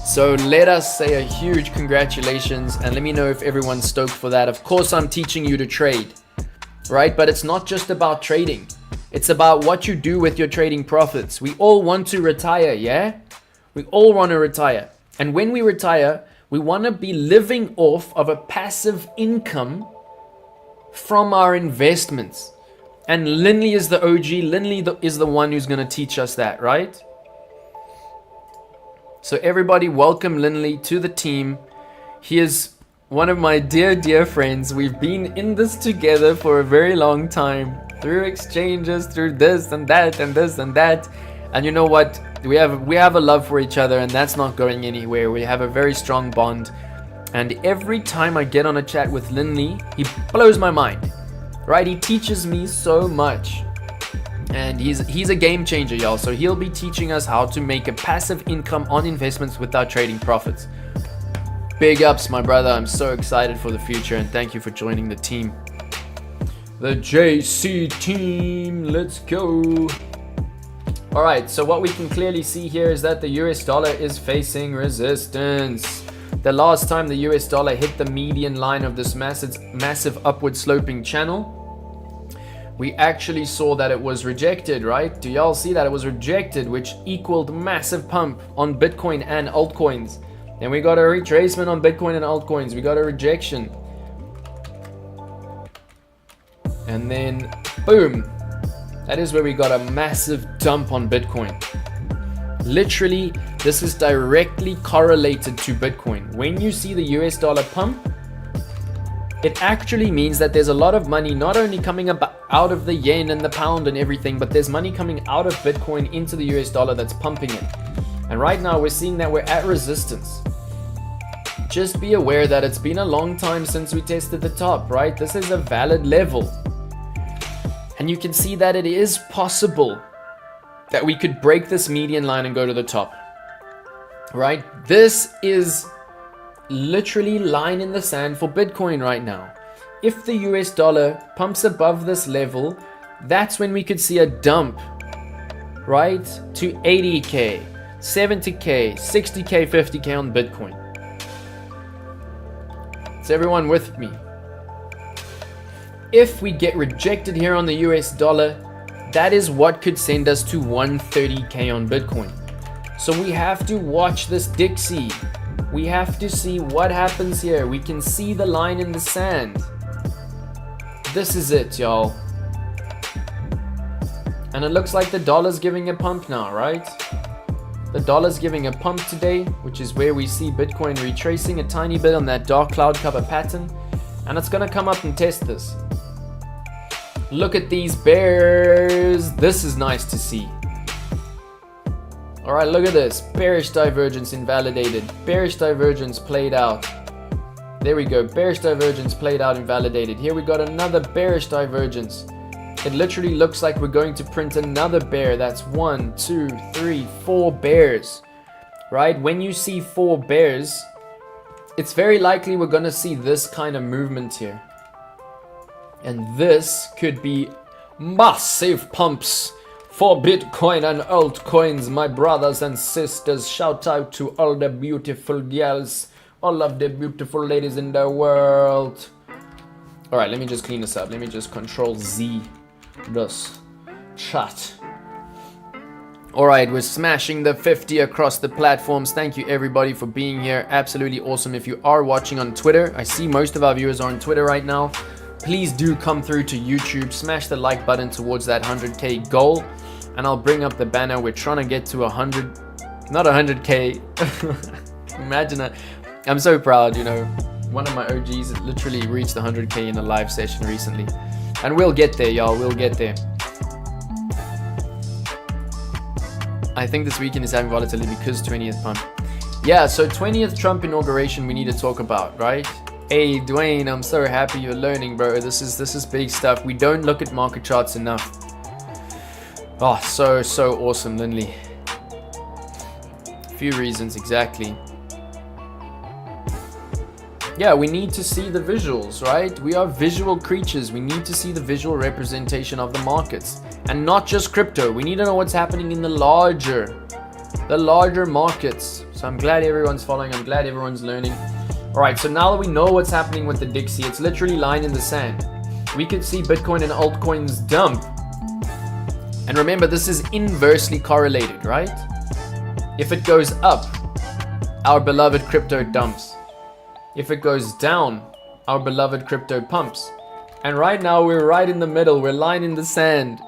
So let us say a huge congratulations, and let me know if everyone's stoked for that. Of course, I'm teaching you to trade, right? But it's not just about trading. It's about what you do with your trading profits. We all want to retire, yeah? We all want to retire. And when we retire, we want to be living off of a passive income from our investments. And Linley is the OG. Linley is the one who's going to teach us that, right? So everybody welcome Linley to the team. He is one of my dear friends. We've been in this together for a very long time, through exchanges, through this and that and this and that. And you know what? We have a love for each other, and that's not going anywhere. We have a very strong bond. And every time I get on a chat with Linley, he blows my mind. Right? He teaches me so much. And he's a game changer, y'all. So he'll be teaching us how to make a passive income on investments with our trading profits. Big ups, my brother. I'm so excited for the future, and thank you for joining the team. The JC team, let's go. All right, so what we can clearly see here is that the US dollar is facing resistance. The last time the US dollar hit the median line of this massive upward sloping channel, we actually saw that it was rejected, right? Do y'all see that it was rejected, which equaled massive pump on Bitcoin and altcoins? Then we got a retracement on Bitcoin and altcoins. We got a rejection. And then, boom. That is where we got a massive dump on Bitcoin. Literally, this is directly correlated to Bitcoin. When you see the US dollar pump, it actually means that there's a lot of money not only coming up out of the yen and the pound and everything, but there's money coming out of Bitcoin into the US dollar that's pumping it. And right now we're seeing that we're at resistance. Just be aware that it's been a long time since we tested the top, right? This is a valid level. And you can see that it is possible that we could break this median line and go to the top, right? This is literally line in the sand for Bitcoin right now. If the US dollar pumps above this level, that's when we could see a dump, right? To 80K, 70K, 60K, 50K on Bitcoin. Is everyone with me? If we get rejected here on the US dollar, That is what could send us to 130k on Bitcoin. So we have to watch this Dixie. We have to see what happens here. We can see the line in the sand. This is it, y'all. And it looks like the dollar's giving a pump now, right? The dollar's giving a pump today, which is where we see Bitcoin retracing a tiny bit on that dark cloud cover pattern. And it's gonna come up and test this. Look at these bears. This is nice to see. All right, look at this. Bearish divergence invalidated. Bearish divergence played out. There we go. Bearish divergence played out, invalidated. Here we got another bearish divergence. It literally looks like we're going to print another bear. That's 1, 2, 3, 4 bears, right? When you see 4 bears, it's very likely we're going to see this kind of movement here. And this could be massive pumps for Bitcoin and altcoins, my brothers and sisters. Shout out to all the beautiful girls, all of the beautiful ladies in the world. All right, let me just clean this up. Let me just Control Z this chat. All right, we're smashing the 50 across the platforms. Thank you everybody for being here. Absolutely awesome. If you are watching on Twitter, I see most of our viewers are on Twitter right now. Please do come through to YouTube, smash the like button towards that 100k goal, and I'll bring up the banner. We're trying to get to 100, not 100k. Imagine that. I'm so proud, you know, one of my OGs literally reached 100k in a live session recently, and we'll get there, y'all. We'll get there. I think this weekend is having volatility because 20th pump. Yeah, so 20th Trump inauguration we need to talk about, right? Hey Dwayne, I'm so happy you're learning, bro. This is big stuff. We don't look at market charts enough. Oh, so awesome, Lindley. A few reasons, exactly. Yeah, we need to see the visuals, right? We are visual creatures. We need to see the visual representation of the markets, and not just crypto. We need to know what's happening in the larger markets. So I'm glad everyone's following. I'm glad everyone's learning. All right, so now that we know what's happening with the Dixie, it's literally line in the sand. We could see Bitcoin and altcoins dump. And remember, this is inversely correlated, right? If it goes up, our beloved crypto dumps. If it goes down, our beloved crypto pumps. And right now we're right in the middle. We're line in the sand.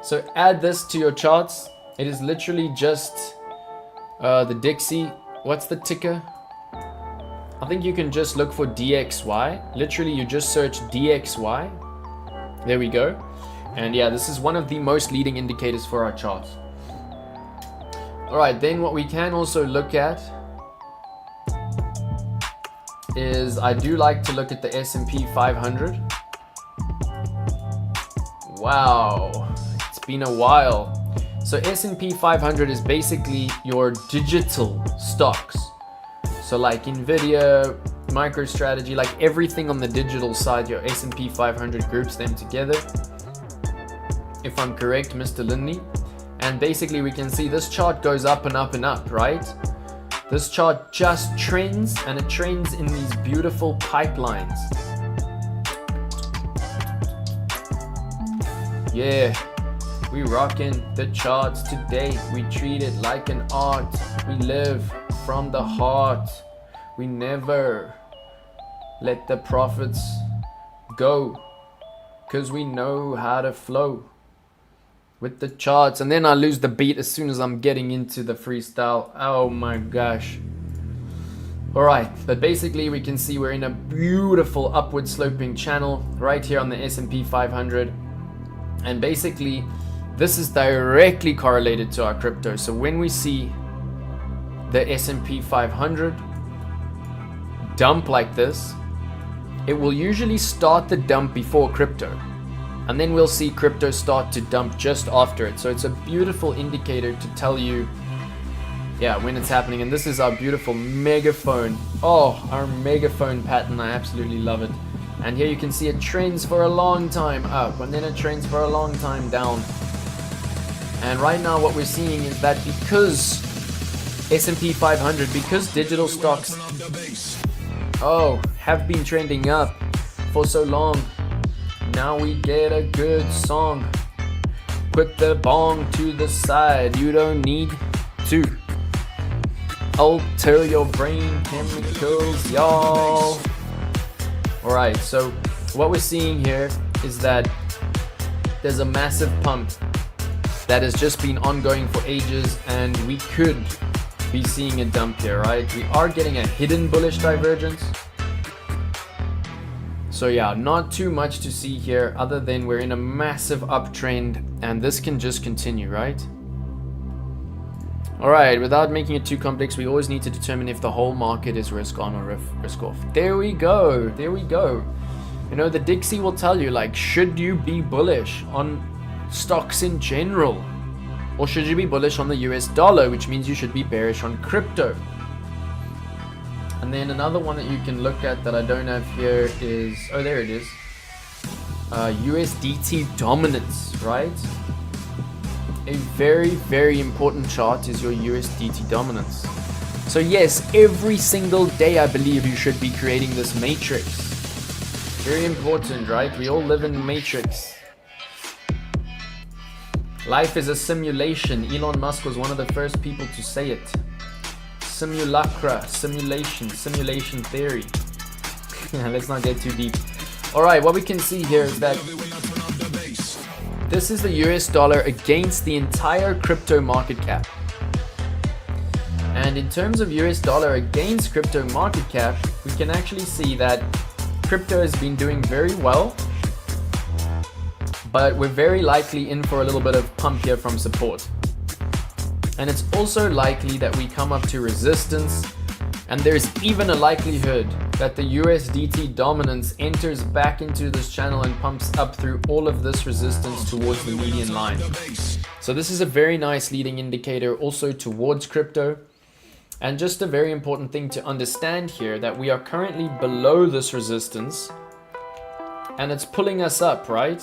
So add this to your charts. It is literally just the Dixie. What's the ticker? I think you can just look for DXY. Literally, you just search DXY. There we go. And yeah, this is one of the most leading indicators for our charts. All right, then what we can also look at is, I do like to look at the S&P 500. Wow, it's been a while. So S&P 500 is basically your digital stocks. So like Nvidia, MicroStrategy, like everything on the digital side, your S&P 500 groups them together. If I'm correct, Mr. Lindley. And basically we can see this chart goes up and up and up, right? This chart just trends, and it trends in these beautiful pipelines. Yeah, we rockin' the charts today. We treat it like an art. We live from the heart. We never let the profits go, 'cause we know how to flow with the charts. And then I lose the beat as soon as I'm getting into the freestyle. Oh my gosh. All right, but basically we can see we're in a beautiful upward sloping channel right here on the S&P 500. And basically this is directly correlated to our crypto. So when we see the S&P 500 dump like this, it will usually start the dump before crypto, and then we'll see crypto start to dump just after it. So it's a beautiful indicator to tell you, yeah, when it's happening. And this is our beautiful megaphone. Oh, our megaphone pattern. I absolutely love it. And here you can see it trends for a long time up, and then it trends for a long time down. And right now what we're seeing is that because S&P 500, because digital stocks have been trending up for so long, now we get a good song. Put the bong to the side. You don't need to alter your brain chemicals, y'all. Alright, so what we're seeing here is that there's a massive pump that has just been ongoing for ages, and we could be seeing a dump here, right? We are getting a hidden bullish divergence. So yeah, not too much to see here other than we're in a massive uptrend, and this can just continue, right? Alright, without making it too complex, we always need to determine if the whole market is risk on or risk off. There we go, there we go. You know, the Dixie will tell you, like, should you be bullish on stocks in general? Or should you be bullish on the US dollar, which means you should be bearish on crypto? And then another one that you can look at that I don't have here is, oh, there it is. USDT dominance, right? A very, very important chart is your USDT dominance. So yes, every single day I believe you should be creating this matrix. Very important, right? We all live in the matrix. Life is a simulation. Elon Musk was one of the first people to say it. Simulacra, simulation, simulation theory. Let's not get too deep. Alright, what we can see here is that this is the US dollar against the entire crypto market cap. And in terms of US dollar against crypto market cap, we can actually see that crypto has been doing very well, but we're very likely in for a little bit of pump here from support. And it's also likely that we come up to resistance, and there's even a likelihood that the USDT dominance enters back into this channel and pumps up through all of this resistance towards the median line. So this is a very nice leading indicator also towards crypto. And just a very important thing to understand here, that we are currently below this resistance and it's pulling us up, right?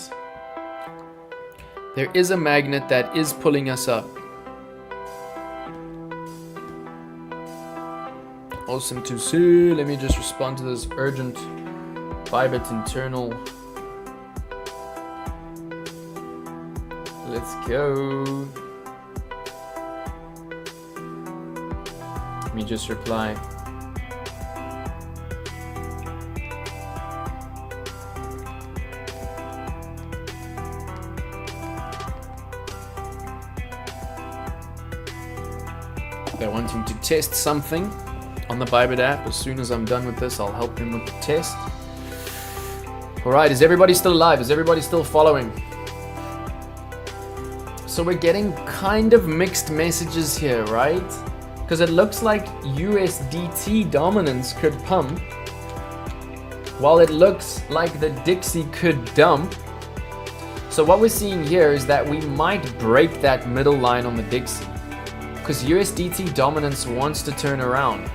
There is a magnet that is pulling us up. Awesome to see. Let me just respond to this urgent Bybit internal. Let's go. Let me just reply. They're wanting to test something on the Bybit app. As soon as I'm done with this, I'll help them with the test. Alright, is everybody still alive? Is everybody still following? So we're getting kind of mixed messages here, right? Because it looks like USDT dominance could pump, while it looks like the Dixie could dump. So what we're seeing here is that we might break that middle line on the Dixie, because USDT dominance wants to turn around,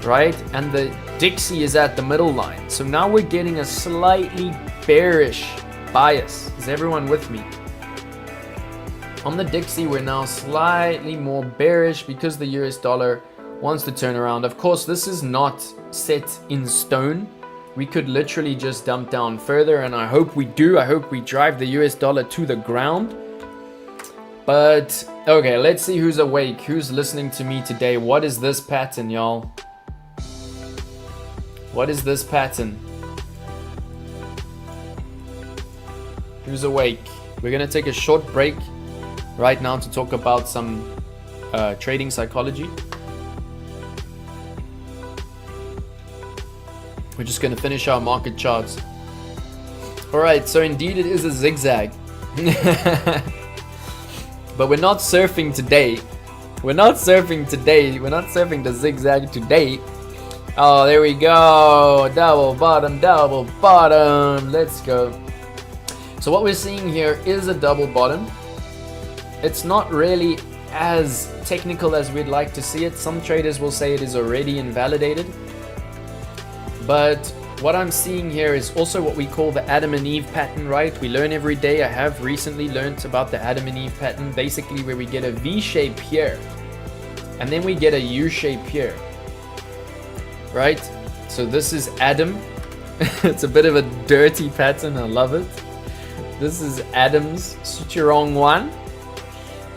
right? And the Dixie is at the middle line. So now we're getting a slightly bearish bias. Is everyone with me? On the Dixie, we're now slightly more bearish because the US dollar wants to turn around. Of course, this is not set in stone. We could literally just dump down further, and I hope we do. I hope we drive the US dollar to the ground. But, okay, let's see who's awake, who's listening to me today. What is this pattern, y'all? What is this pattern? Who's awake? We're gonna take a short break right now to talk about some trading psychology. We're just going to finish our market charts. Alright, so indeed it is a zigzag. But we're not surfing today. We're not surfing today. We're not surfing the zigzag today. Oh, there we go. Double bottom. Let's go. So what we're seeing here is a double bottom. It's not really as technical as we'd like to see it. Some traders will say it is already invalidated. But what I'm seeing here is also what we call the Adam and Eve pattern, right? We learn every day. I have recently learned about the Adam and Eve pattern, basically where we get a V shape here, and then we get a U shape here, right? So this is Adam. It's a bit of a dirty pattern. I love it. This is Adam's Suchirong one.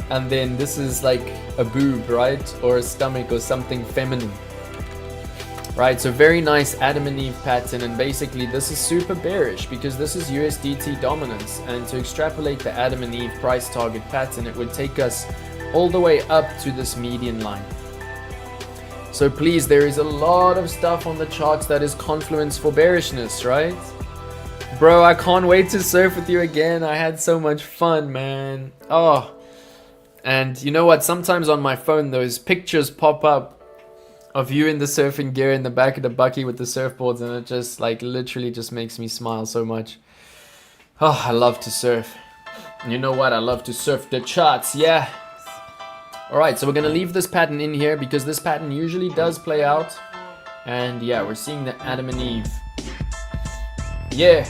And then this is like a boob, right? Or a stomach or something feminine. Right, so very nice Adam and Eve pattern, and basically this is super bearish because this is USDT dominance, and to extrapolate the Adam and Eve price target pattern, it would take us all the way up to this median line. So please, there is a lot of stuff on the charts that is confluence for bearishness, right? Bro, I can't wait to surf with you again. I had so much fun, man. Oh, and you know what? Sometimes on my phone, those pictures pop up of you in the surfing gear in the back of the bucky with the surfboards, and it just like literally just makes me smile so much. Oh, I love to surf. You know what? I love to surf the charts, yeah. Alright, so we're gonna leave this pattern in here because this pattern usually does play out. And yeah, we're seeing the Adam and Eve. Yeah.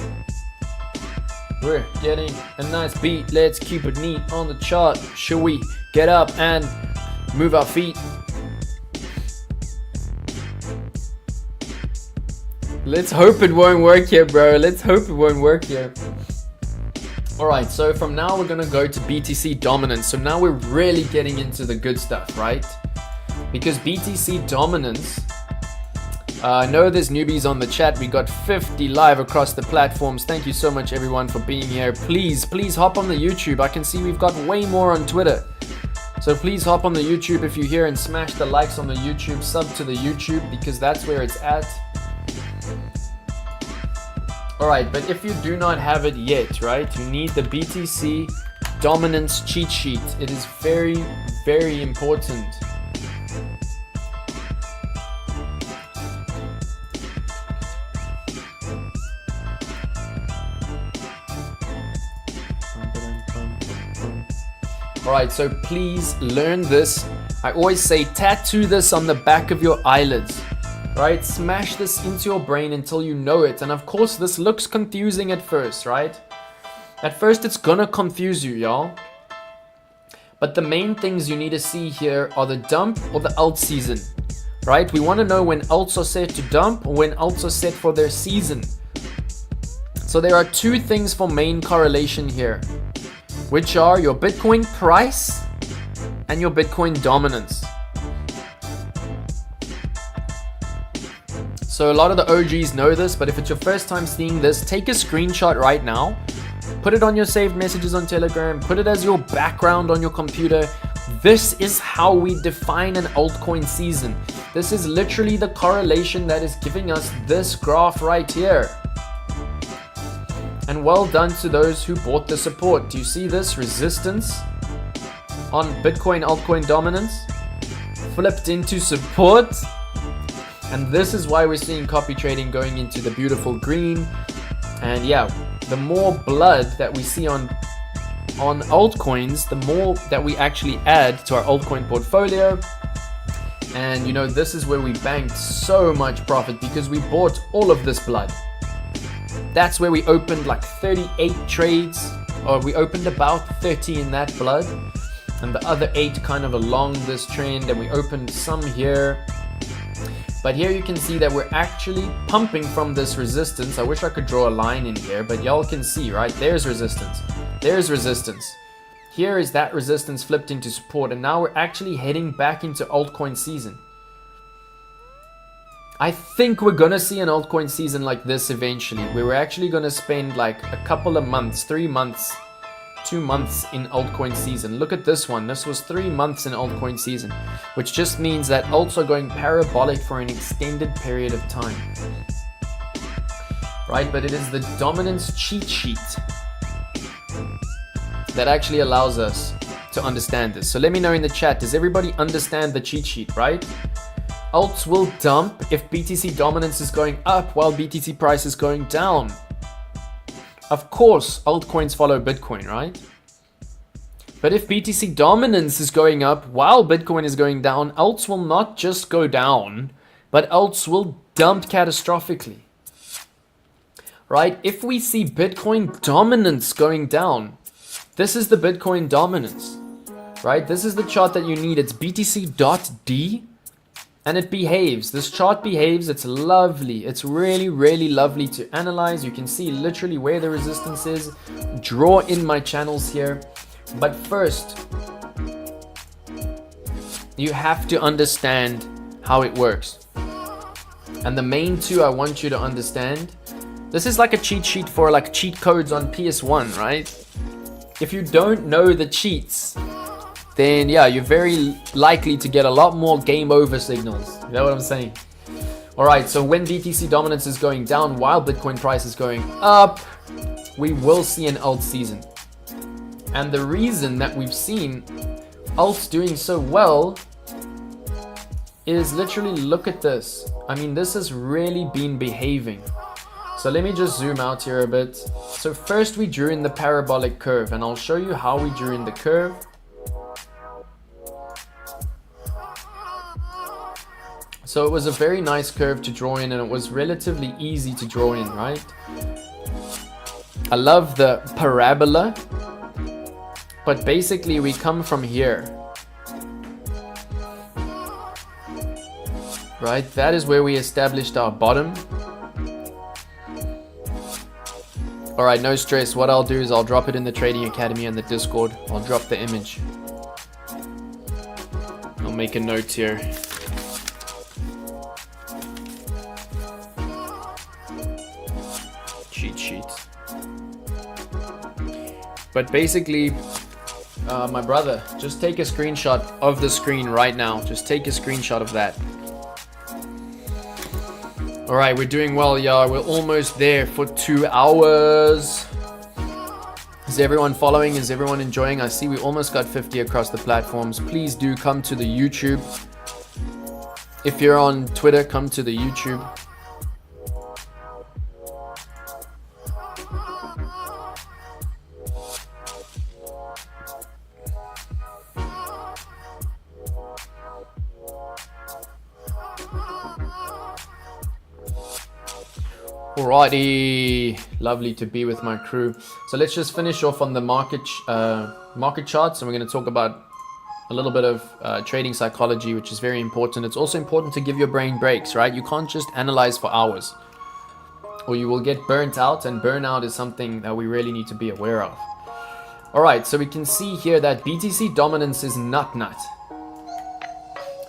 We're getting a nice beat. Let's keep it neat on the chart. Shall we get up and move our feet? Let's hope it won't work here, bro. Let's hope it won't work here. Alright, so from now we're gonna go to BTC dominance. So now we're really getting into the good stuff, right? Because BTC dominance, I know there's newbies on the chat. We got 50 live across the platforms. Thank you so much everyone for being here. Please hop on the YouTube. I can see we've got way more on Twitter. So please hop on the YouTube if you're here and smash the likes on the YouTube. Sub to the YouTube because that's where it's at. Alright, but if you do not have it yet, right, you need the BTC dominance cheat sheet. It is very, very important. Alright, so please learn this. I always say tattoo this on the back of your eyelids. Right, smash this into your brain until you know it. And of course this looks confusing at first, right? At first it's gonna confuse you, y'all. But the main things you need to see here are the dump or the alt season, right? We want to know when alts are set to dump or when alts are set for their season. So there are two things for main correlation here, which are your Bitcoin price and your Bitcoin dominance. So a lot of the OGs know this, but if it's your first time seeing this, take a screenshot right now, put it on your saved messages on Telegram, put it as your background on your computer. This is how we define an altcoin season. This is literally the correlation that is giving us this graph right here. And well done to those who bought the support. Do you see this resistance on Bitcoin altcoin dominance flipped into support? And this is why we're seeing copy trading going into the beautiful green. And yeah, the more blood that we see on altcoins, the more that we actually add to our altcoin portfolio. And you know, this is where we banked so much profit because we bought all of this blood. That's where we opened like 38 trades, or we opened about 30 in that blood, and the other 8 kind of along this trend, and we opened some here. But here you can see that we're actually pumping from this resistance. I wish I could draw a line in here, but y'all can see, right? There's resistance. There's resistance. Here is that resistance flipped into support, and now we're actually heading back into altcoin season. I think we're gonna see an altcoin season like this eventually, where we're actually gonna spend like a couple of months, 3 months, 2 months in altcoin season. Look at this one. This was 3 months in altcoin season, which just means that alts are going parabolic for an extended period of time. Right, but it is the dominance cheat sheet that actually allows us to understand this. So let me know in the chat, does everybody understand the cheat sheet, right? Alts will dump if BTC dominance is going up while BTC price is going down. Of course, altcoins follow Bitcoin, right? But if BTC dominance is going up while Bitcoin is going down, alts will not just go down, but alts will dump catastrophically. Right? If we see Bitcoin dominance going down, this is the Bitcoin dominance. Right? This is the chart that you need. It's BTC.D. And it behaves. This chart behaves. It's lovely. It's really, really lovely to analyze. You can see literally where the resistance is. Draw in my channels here. But first, you have to understand how it works. And the main two I want you to understand. This is like a cheat sheet for like cheat codes on PS1, right? If you don't know the cheats, then yeah, you're very likely to get a lot more game over signals. You know what I'm saying? All right, so when BTC dominance is going down while Bitcoin price is going up, we will see an alt season. And the reason that we've seen alts doing so well is literally, look at this. I mean, this has really been behaving. So let me just zoom out here a bit. So first we drew in the parabolic curve, and I'll show you how we drew in the curve. So it was a very nice curve to draw in, and it was relatively easy to draw in, right? I love the parabola, but basically we come from here, right? That is where we established our bottom. All right, no stress. What I'll do is I'll drop it in the Trading Academy and the Discord. I'll drop the image. I'll make a note here. Cheat sheet. But basically, my brother, just take a screenshot of the screen right now. Just take a screenshot of that. All right, we're doing well, y'all. We're almost there for 2 hours. Is everyone following? Is everyone enjoying? I see we almost got 50 across the platforms. Please do come to the YouTube. If you're on Twitter, come to the YouTube. Alrighty, lovely to be with my crew. So let's just finish off on the market charts, and we're going to talk about a little bit of trading psychology, which is very important. It's also important to give your brain breaks, right? You can't just analyze for hours, or you will get burnt out, and burnout is something that we really need to be aware of. Alright, so we can see here that BTC dominance is nut.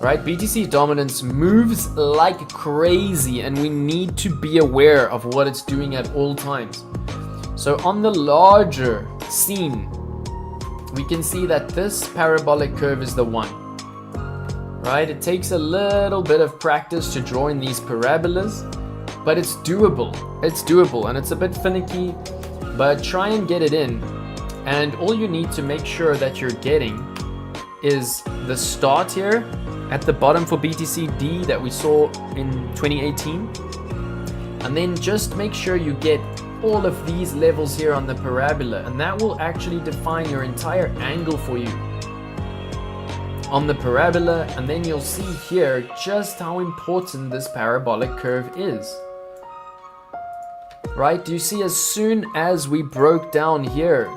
Right, BTC dominance moves like crazy, and we need to be aware of what it's doing at all times. So on the larger scene, we can see that this parabolic curve is the one. Right, it takes a little bit of practice to draw in these parabolas, but it's doable. It's doable, and it's a bit finicky, but try and get it in. And all you need to make sure that you're getting is the start here at the bottom for BTCD that we saw in 2018, and then just make sure you get all of these levels here on the parabola, and that will actually define your entire angle for you on the parabola. And then you'll see here just how important this parabolic curve is. Right, do you see, as soon as we broke down here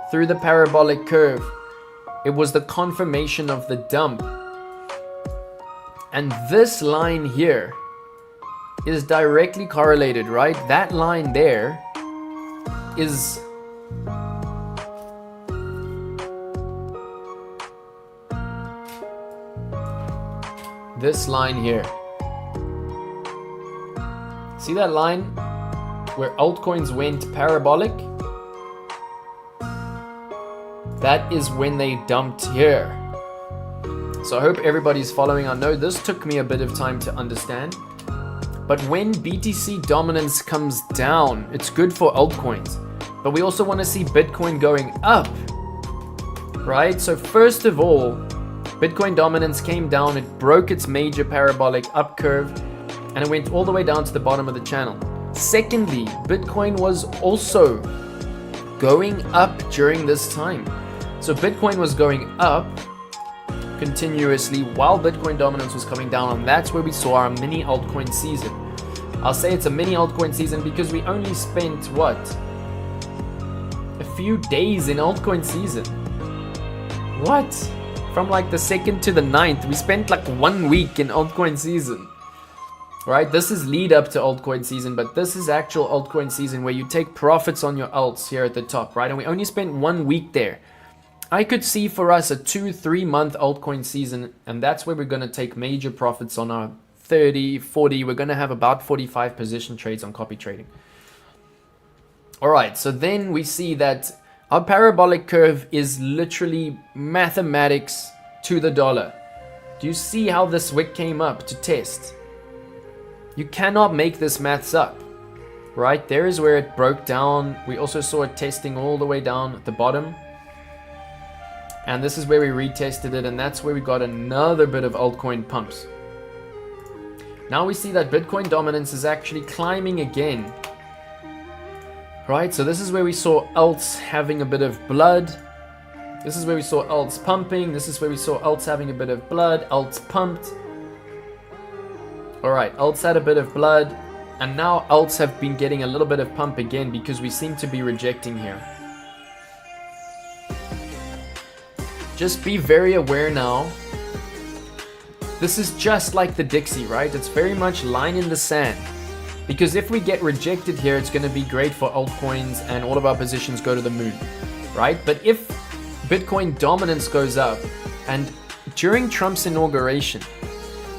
through the parabolic curve, it was the confirmation of the dump. And this line here is directly correlated, right? That line there is this line here. See that line where altcoins went parabolic? That is when they dumped here. So I hope everybody's following. I know this took me a bit of time to understand, but when BTC dominance comes down, it's good for altcoins, but we also want to see Bitcoin going up, right? So first of all, Bitcoin dominance came down, it broke its major parabolic up curve, and it went all the way down to the bottom of the channel. Secondly, Bitcoin was also going up during this time. So Bitcoin was going up continuously while Bitcoin dominance was coming down, and that's where we saw our mini altcoin season. I'll say it's a mini altcoin season because we only spent what, a few days in altcoin season. What? from like the 2nd to the 9th. We spent like 1 week in altcoin season. Right, this is lead up to altcoin season, but this is actual altcoin season where you take profits on your alts here at the top, right? And we only spent 1 week there. I could see for us a 2-3 month altcoin season, and that's where we're going to take major profits on our 30, 40. We're going to have about 45 position trades on copy trading. All right, so then we see that our parabolic curve is literally mathematics to the dollar. Do you see how this wick came up to test? You cannot make this maths up, right? There is where it broke down. We also saw it testing all the way down at the bottom. And this is where we retested it, and that's where we got another bit of altcoin pumps. Now we see that Bitcoin dominance is actually climbing again. Right, so this is where we saw alts having a bit of blood. This is where we saw alts pumping. This is where we saw alts having a bit of blood. Alts pumped. Alright, alts had a bit of blood, and now alts have been getting a little bit of pump again because we seem to be rejecting here. Just be very aware now. This is just like the Dixie, right? It's very much line in the sand. Because if we get rejected here, it's going to be great for altcoins and all of our positions go to the moon, right? But if Bitcoin dominance goes up, and during Trump's inauguration,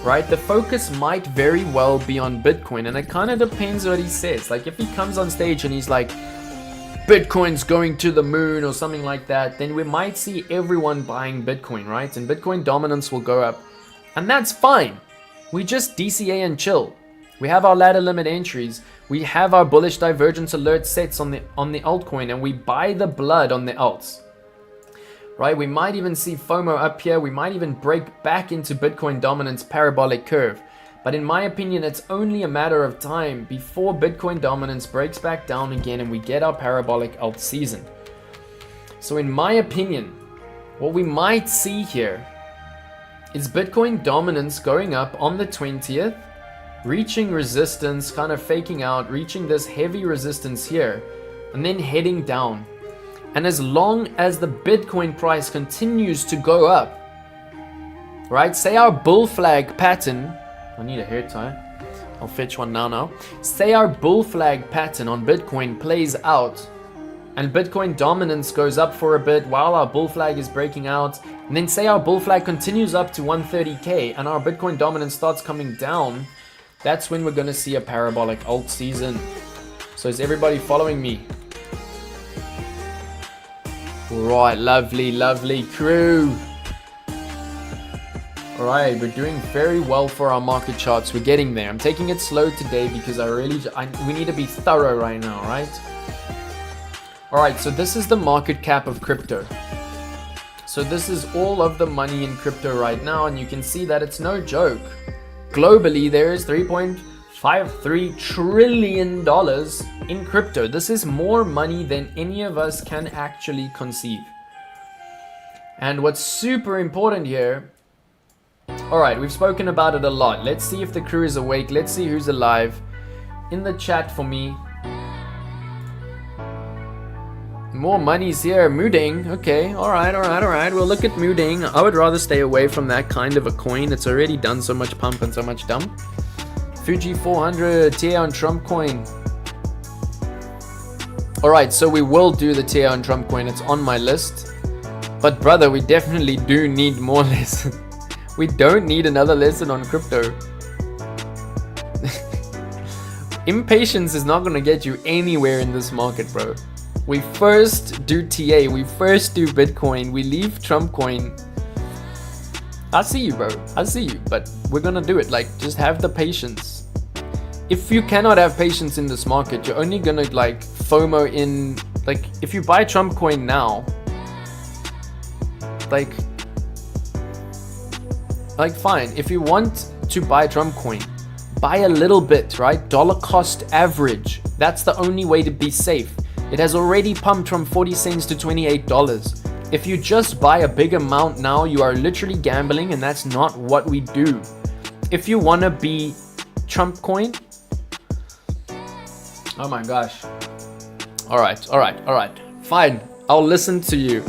right, the focus might very well be on Bitcoin, and it kind of depends what he says. Like if he comes on stage and he's like, Bitcoin's going to the moon or something like that, then we might see everyone buying Bitcoin, right? And Bitcoin dominance will go up, and that's fine. We just DCA and chill. We have our ladder limit entries. We have our bullish divergence alert sets on the altcoin, and we buy the blood on the alts. Right, we might even see FOMO up here. We might even break back into Bitcoin dominance parabolic curve. But in my opinion, it's only a matter of time before Bitcoin dominance breaks back down again and we get our parabolic alt season. So in my opinion, what we might see here is Bitcoin dominance going up on the 20th, reaching resistance, kind of faking out, reaching this heavy resistance here, and then heading down. And as long as the Bitcoin price continues to go up, right? Say our bull flag pattern, I need a hair tie. I'll fetch one now. Say our bull flag pattern on Bitcoin plays out, and Bitcoin dominance goes up for a bit while our bull flag is breaking out. And then say our bull flag continues up to 130K and our Bitcoin dominance starts coming down. That's when we're going to see a parabolic alt season. So is everybody following me? Right, lovely, lovely crew. Alright, we're doing very well for our market charts. We're getting there. I'm taking it slow today because we need to be thorough right now, right? Alright, so this is the market cap of crypto. So this is all of the money in crypto right now, and you can see that it's no joke. Globally, there is $3.53 trillion in crypto. This is more money than any of us can actually conceive. And what's super important here, alright, we've spoken about it a lot. Let's see if the crew is awake. Let's see who's alive. In the chat for me. More money's here. Mooding. Okay, alright. We'll look at Mooding. I would rather stay away from that kind of a coin. It's already done so much pump and so much dump. Fuji 400, TR on Trump coin. Alright, so we will do the TR on Trump coin. It's on my list. But brother, we definitely do need more lessons. We don't need another lesson on crypto. Impatience is not going to get you anywhere in this market, bro. We first do TA, we first do Bitcoin, we leave Trump coin. I see you, bro. I see you, but we're gonna do it. Like, just have the patience. If you cannot have patience in this market, you're only gonna like FOMO in, like, if you buy Trump coin now, like fine. If you want to buy Trump coin, buy a little bit, right? Dollar cost average. That's the only way to be safe. It has already pumped from 40 cents to $28. If you just buy a big amount now, you are literally gambling, and that's not what we do. If you want to be Trump coin, oh my gosh. All right. Fine. I'll listen to you.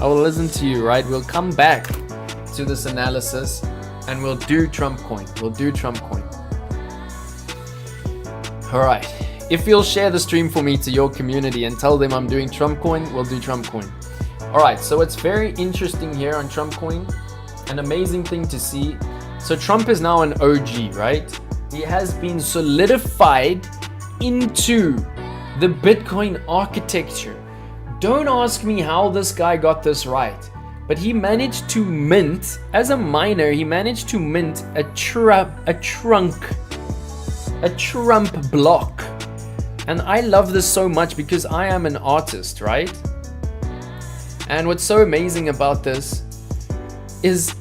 Right? We'll come back to this analysis and we'll do Trump coin. We'll do Trump coin. All right. If you'll share the stream for me to your community and tell them I'm doing Trump coin, we'll do Trump coin. All right. So it's very interesting here on Trump coin. An amazing thing to see. So Trump is now an OG, right? He has been solidified into the Bitcoin architecture. Don't ask me how this guy got this right, but he managed to mint, as a miner, he managed to mint a Trump block. And I love this so much because I am an artist, right? And what's so amazing about this is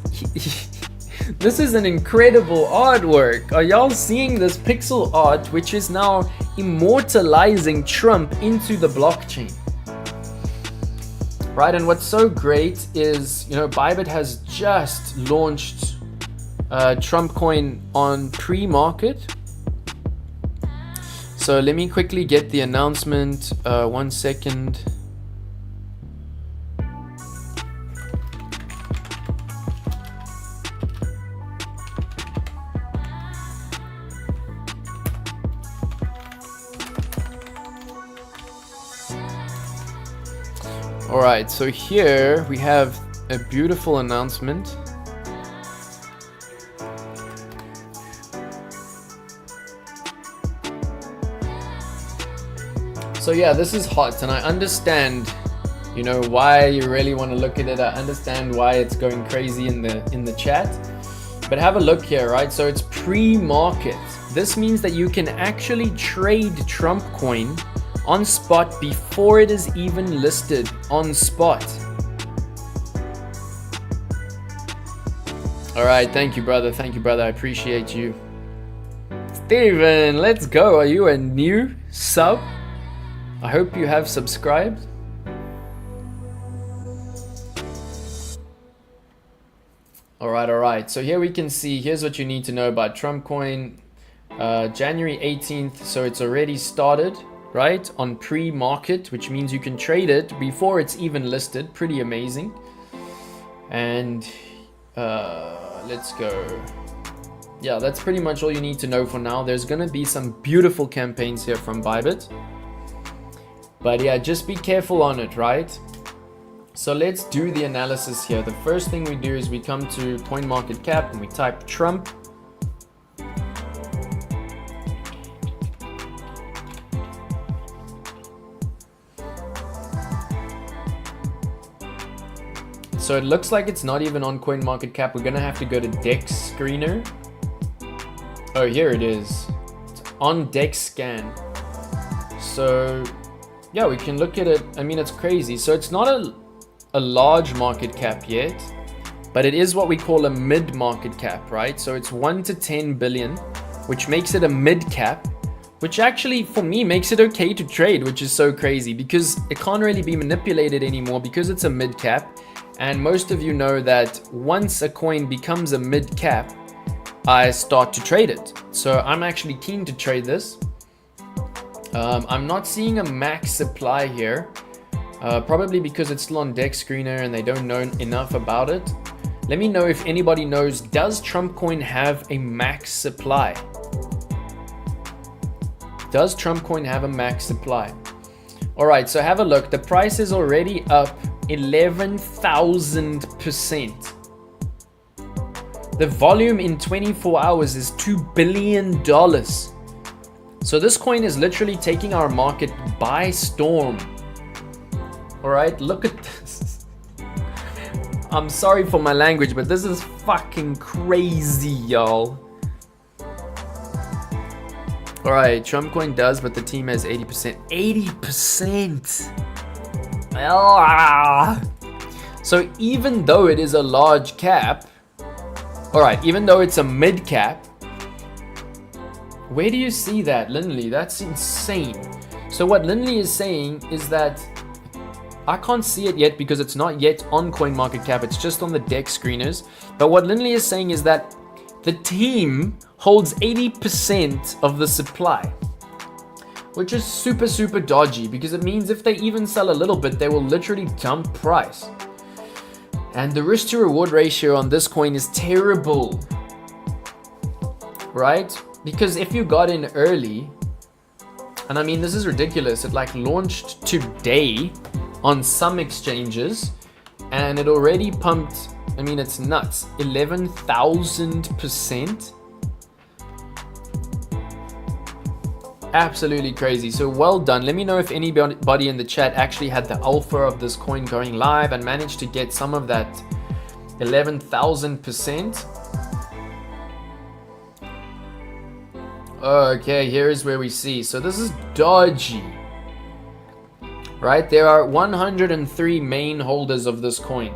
this is an incredible artwork. Are y'all seeing this pixel art, which is now immortalizing Trump into the blockchain? Right, and what's so great is, you know, Bybit has just launched Trump coin on pre-market. So let me quickly get the announcement. 1 second. All right, so here we have a beautiful announcement. So yeah, this is hot, and I understand, you know, why you really want to look at it. I understand why it's going crazy in the chat. But have a look here, right? So it's pre-market. This means that you can actually trade Trump coin on spot before it is even listed on spot. All right, thank you, brother. Thank you, brother. I appreciate you. Steven, let's go. Are you a new sub? I hope you have subscribed. All right. So here we can see, here's what you need to know about Trump coin. January 18th, so it's already started, right, on pre-market, which means you can trade it before it's even listed. Pretty amazing. And let's go. Yeah, that's pretty much all you need to know for now. There's gonna be some beautiful campaigns here from Bybit, but yeah, just be careful on it, right? So let's do the analysis here. The first thing we do is we come to CoinMarketCap and we type Trump. So it looks like it's not even on CoinMarketCap. We're gonna have to go to Dex Screener. Oh, here it is. It's on Dex Scan. So yeah, we can look at it. I mean, it's crazy. So it's not a large market cap yet, but it is what we call a mid market cap, right? So it's 1 to 10 billion, which makes it a mid cap, which actually for me makes it okay to trade, which is so crazy because it can't really be manipulated anymore because it's a mid cap. And most of you know that once a coin becomes a mid cap, I start to trade it. So I'm actually keen to trade this. I'm not seeing a max supply here, probably because it's still on Dex Screener and they don't know enough about it. Let me know if anybody knows, does Trump coin have a max supply? Does Trump coin have a max supply? All right, so have a look. The price is already up 11,000%. The volume in 24 hours is $2 billion. So this coin is literally taking our market by storm. All right, look at this. I'm sorry for my language, but this is fucking crazy, y'all. All right, Trump coin does, but the team has 80%. 80%. So even though it is a large cap, all right, even though it's a mid cap, where do you see that, Linley? That's insane. So what Linley is saying is that I can't see it yet because it's not yet on CoinMarketCap. It's just on the Dex Screeners. But what Linley is saying is that the team holds 80% of the supply, which is super, super dodgy because it means if they even sell a little bit, they will literally dump price. And the risk to reward ratio on this coin is terrible, right? Because if you got in early, and I mean, this is ridiculous. It like launched today on some exchanges and it already pumped, I mean, it's nuts, 11,000%. Absolutely crazy. So well done. Let me know if anybody in the chat actually had the alpha of this coin going live and managed to get some of that 11,000%. Okay, here is where we see. So this is dodgy, right? There are 103 main holders of this coin.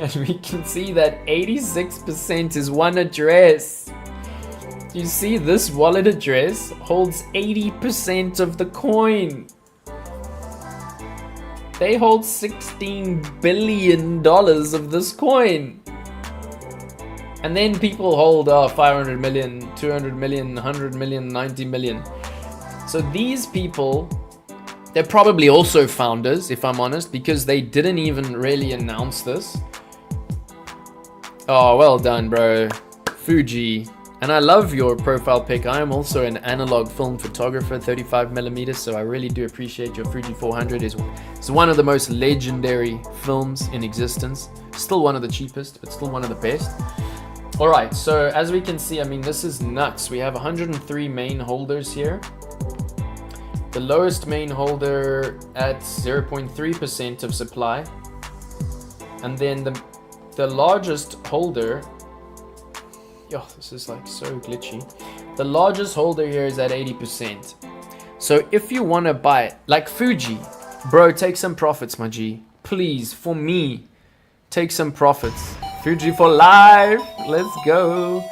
And we can see that 86% is one address. You see, this wallet address holds 80% of the coin. They hold $16 billion of this coin. And then people hold 500 million, 200 million, 100 million, 90 million. So these people, they're probably also founders, if I'm honest, because they didn't even really announce this. Oh, well done, bro. Fuji. And I love your profile pic. I am also an analog film photographer, 35mm, so I really do appreciate your Fuji 400. It's one of the most legendary films in existence. Still one of the cheapest, but still one of the best. All right, so as we can see, I mean, this is nuts. We have 103 main holders here. The lowest main holder at 0.3% of supply. And then the largest holder, oh, this is like so glitchy. The largest holder here is at 80%. So if you want to buy it, like Fuji, bro, take some profits, my G. Please, for me, take some profits. Fuji for life. Let's go.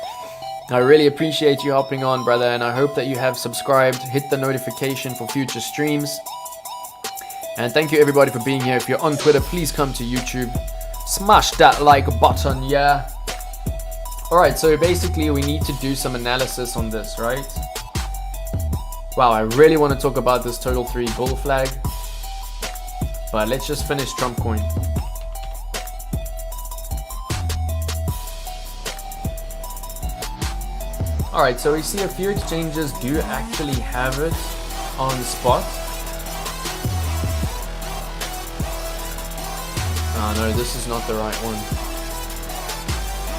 I really appreciate you hopping on, brother, and I hope that you have subscribed, hit the notification for future streams. And thank you everybody for being here. If you're on Twitter, please come to YouTube. Smash that like button, yeah. Alright, so basically we need to do some analysis on this, right? Wow, I really want to talk about this total 3 bull flag. But let's just finish Trump coin. Alright, so we see a few exchanges do actually have it on spot. Oh no, this is not the right one.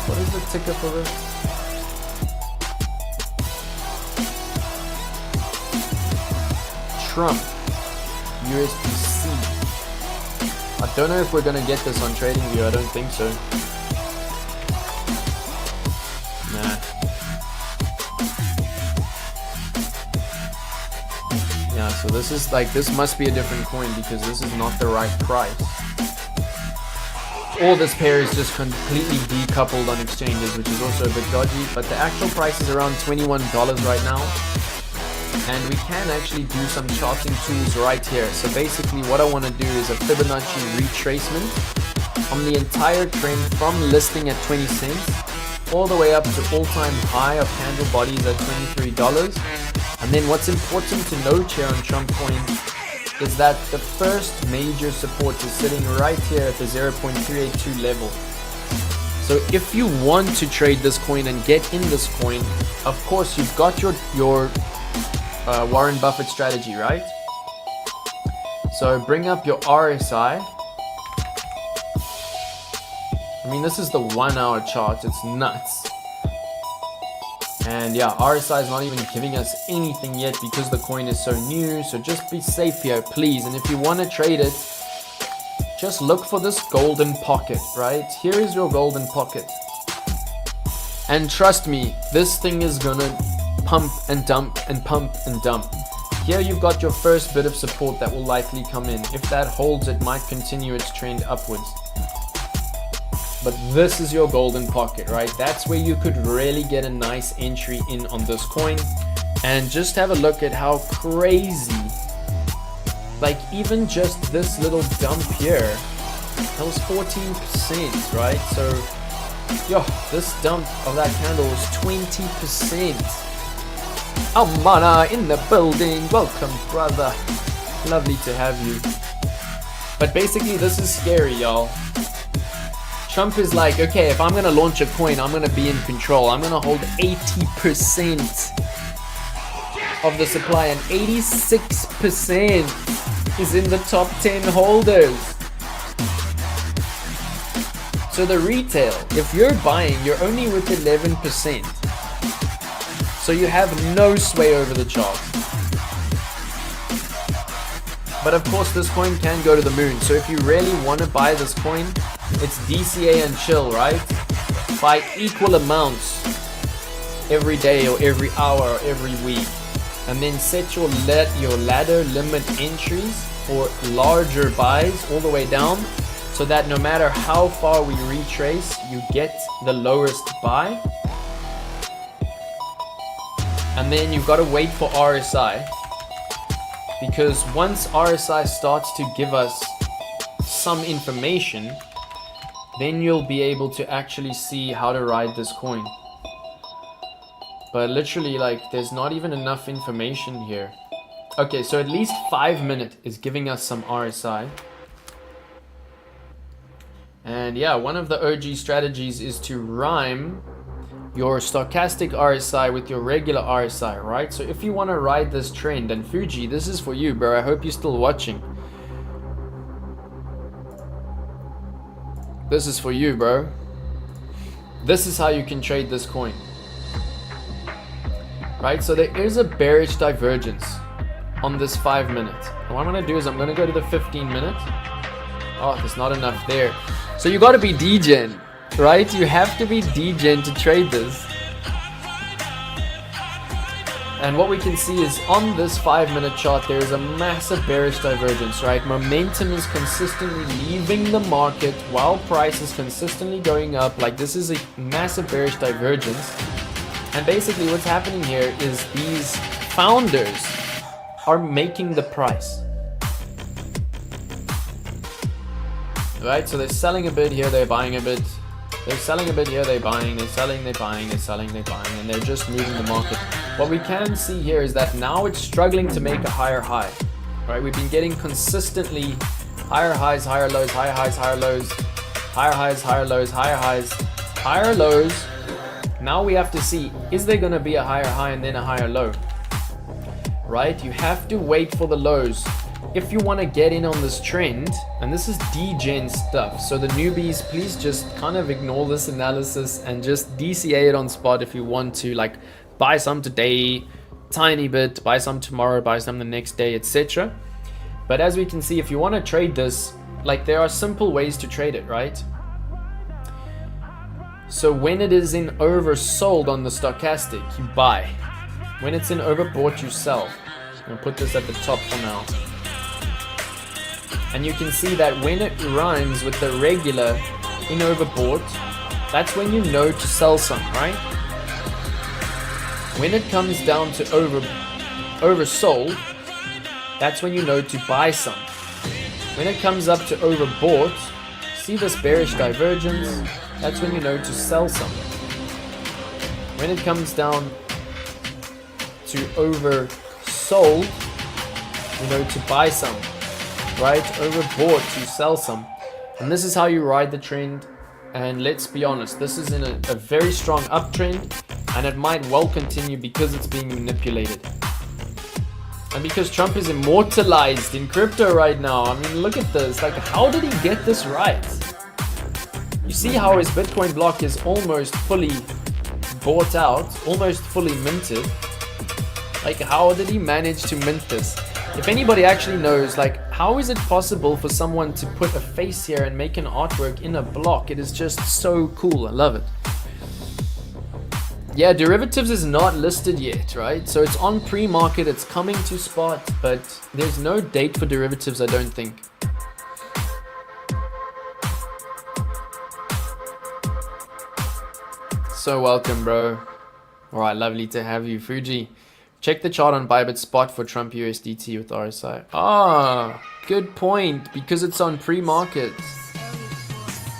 What is the ticker for this? Trump USDC. I don't know if we're gonna get this on TradingView. I don't think so. Nah. Yeah, so this is like, this must be a different coin because this is not the right price. All this pair is just completely decoupled on exchanges, which is also a bit dodgy, but the actual price is around $21 right now. And we can actually do some charting tools right here. So basically what I want to do is a Fibonacci retracement on the entire trend from listing at 20 cents all the way up to all-time high of candle bodies at $23. And then what's important to note here on Trump coin is that the first major support is sitting right here at the 0.382 level. So if you want to trade this coin and get in this coin, of course you've got your Warren Buffett strategy, right? So bring up your RSI. I mean, this is the 1 hour chart. It's nuts. And yeah, RSI is not even giving us anything yet because the coin is so new. So just be safe here, please. And if you want to trade it, just look for this golden pocket, right? Here is your golden pocket. And trust me, this thing is gonna pump and dump and pump and dump. Here you've got your first bit of support that will likely come in. If that holds, it might continue its trend upwards. But this is your golden pocket, right? That's where you could really get a nice entry in on this coin. And just have a look at how crazy, like even just this little dump here, that was 14%, right? So, yo, this dump of that candle was 20%. Amana in the building. Welcome, brother. Lovely to have you. But basically this is scary, y'all. Trump is like, okay, if I'm gonna launch a coin, I'm gonna be in control. I'm gonna hold 80% of the supply, and 86% is in the top 10 holders. So the retail, if you're buying, you're only with 11%. So you have no sway over the chart. But of course this coin can go to the moon. So if you really want to buy this coin, it's DCA and chill, right? Buy equal amounts every day or every hour or every week. And then set your ladder limit entries for larger buys all the way down, so that no matter how far we retrace, you get the lowest buy. And then you've got to wait for RSI, because once RSI starts to give us some information, then you'll be able to actually see how to ride this coin. But literally, like, there's not even enough information here. Okay, so at least 5 minutes is giving us some RSI. And yeah, one of the OG strategies is to rhyme your stochastic RSI with your regular RSI, right? So if you want to ride this trend, and Fuji, this is for you, bro. I hope you're still watching. This is for you, bro. This is how you can trade this coin. Right, so there is a bearish divergence on this 5 minutes. And what I'm going to do is I'm going to go to the 15 minutes. Oh, there's not enough there. So you got to be degen, right? You have to be degen to trade this. And what we can see is on this 5 minute chart, there is a massive bearish divergence, right? Momentum is consistently leaving the market while price is consistently going up. Like, this is a massive bearish divergence. And basically what's happening here is these founders are making the price. Right, so they're selling a bit here, they're buying a bit. They're selling a bit here, they're buying, they're selling, they're buying, they're selling, they're buying, and they're just moving the market. What we can see here is that now it's struggling to make a higher high. Right, we've been getting consistently higher highs, higher lows, higher highs, higher lows, higher highs, higher lows, higher highs, higher lows. Now we have to see, is there going to be a higher high and then a higher low? Right, you have to wait for the lows. If you want to get in on this trend, and this is degen stuff, so the newbies, please just kind of ignore this analysis and just DCA it on spot if you want to, like buy some today, tiny bit, buy some tomorrow, buy some the next day, etc. But as we can see, if you want to trade this, like, there are simple ways to trade it, right? So when it is in oversold on the stochastic, you buy. When it's in overbought, you sell. I'm going to put this at the top for now. And you can see that when it rhymes with the regular in overbought, that's when you know to sell some, right? When it comes down to oversold, that's when you know to buy some. When it comes up to overbought, see this bearish divergence, that's when you know to sell some. When it comes down to oversold, you know to buy some. Right, overbought, you sell some. And this is how you ride the trend. And let's be honest, this is in a very strong uptrend, and it might well continue because it's being manipulated. And because Trump is immortalized in crypto right now. I mean, look at this. Like, how did he get this right? You see how his Bitcoin block is almost fully bought out, almost fully minted. Like, how did he manage to mint this? If anybody actually knows, like, how is it possible for someone to put a face here and make an artwork in a block? It is just so cool. I love it. Yeah, derivatives is not listed yet, right? So it's on pre-market, it's coming to spot, but there's no date for derivatives, I don't think. So welcome, bro. All right, lovely to have you, Fuji. Check the chart on Bybit spot for Trump USDT with RSI. Ah, good point, because it's on pre-market.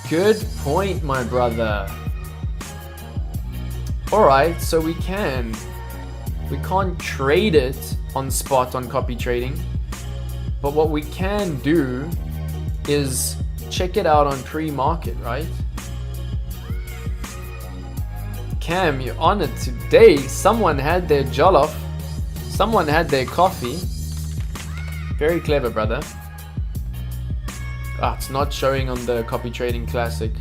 Good point, my brother. All right, so we can't trade it on spot on copy trading, but what we can do is check it out on pre-market, right? Cam, you're on it today. Someone had their jollof. Someone had their coffee. Very clever, brother. Ah, it's not showing on the copy trading classic.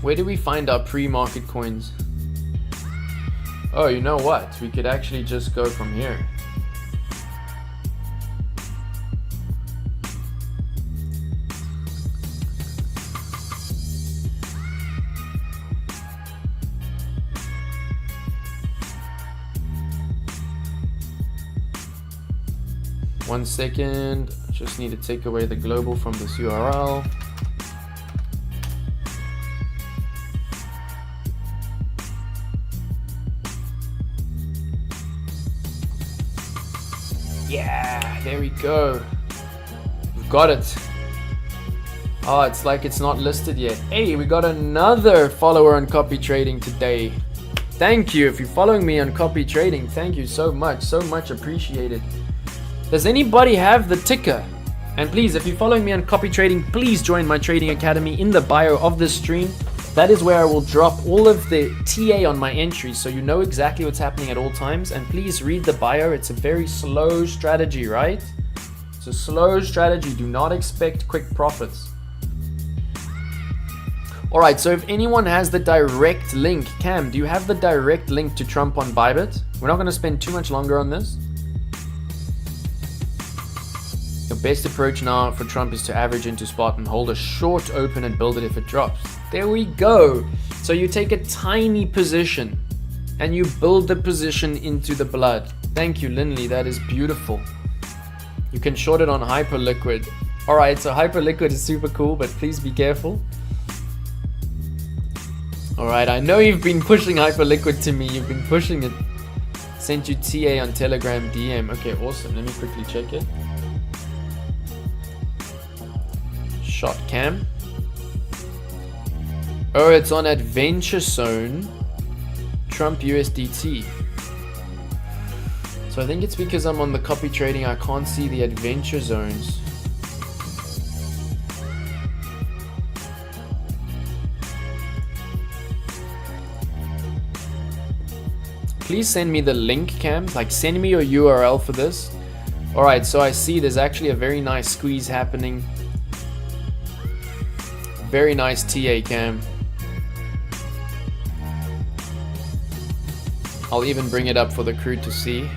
Where do we find our pre-market coins? Oh, you know what? We could actually just go from here. One second, just need to take away the global from this URL. Yeah, there we go. We've got it. Oh, it's like it's not listed yet. Hey, we got another follower on copy trading today. Thank you. If you're following me on copy trading, thank you so much appreciated. Does anybody have the ticker? And please, if you're following me on copy trading, please join my trading academy in the bio of this stream. That is where I will drop all of the TA on my entries, so you know exactly what's happening at all times. And please read the bio. It's a very slow strategy, right? It's a slow strategy. Do not expect quick profits. All right, so if anyone has the direct link, Cam, do you have the direct link to Trump on Bybit? We're not going to spend too much longer on this. Your best approach now for Trump is to average into spot and hold a short open and build it if it drops. There we go. So you take a tiny position and you build the position into the blood. Thank you, Linley. That is beautiful. You can short it on Hyperliquid. All right, so Hyperliquid is super cool, but please be careful. All right, I know you've been pushing Hyperliquid to me. You've been pushing it. Sent you TA on Telegram DM. Okay, awesome. Let me quickly check it. Shot Cam. Oh, it's on Adventure Zone. Trump USDT. So I think it's because I'm on the copy trading, I can't see the Adventure Zones. Please send me the link, Cam. Like, send me your URL for this. Alright, so I see there's actually a very nice squeeze happening. Very nice TA, Cam. I'll even bring it up for the crew to see.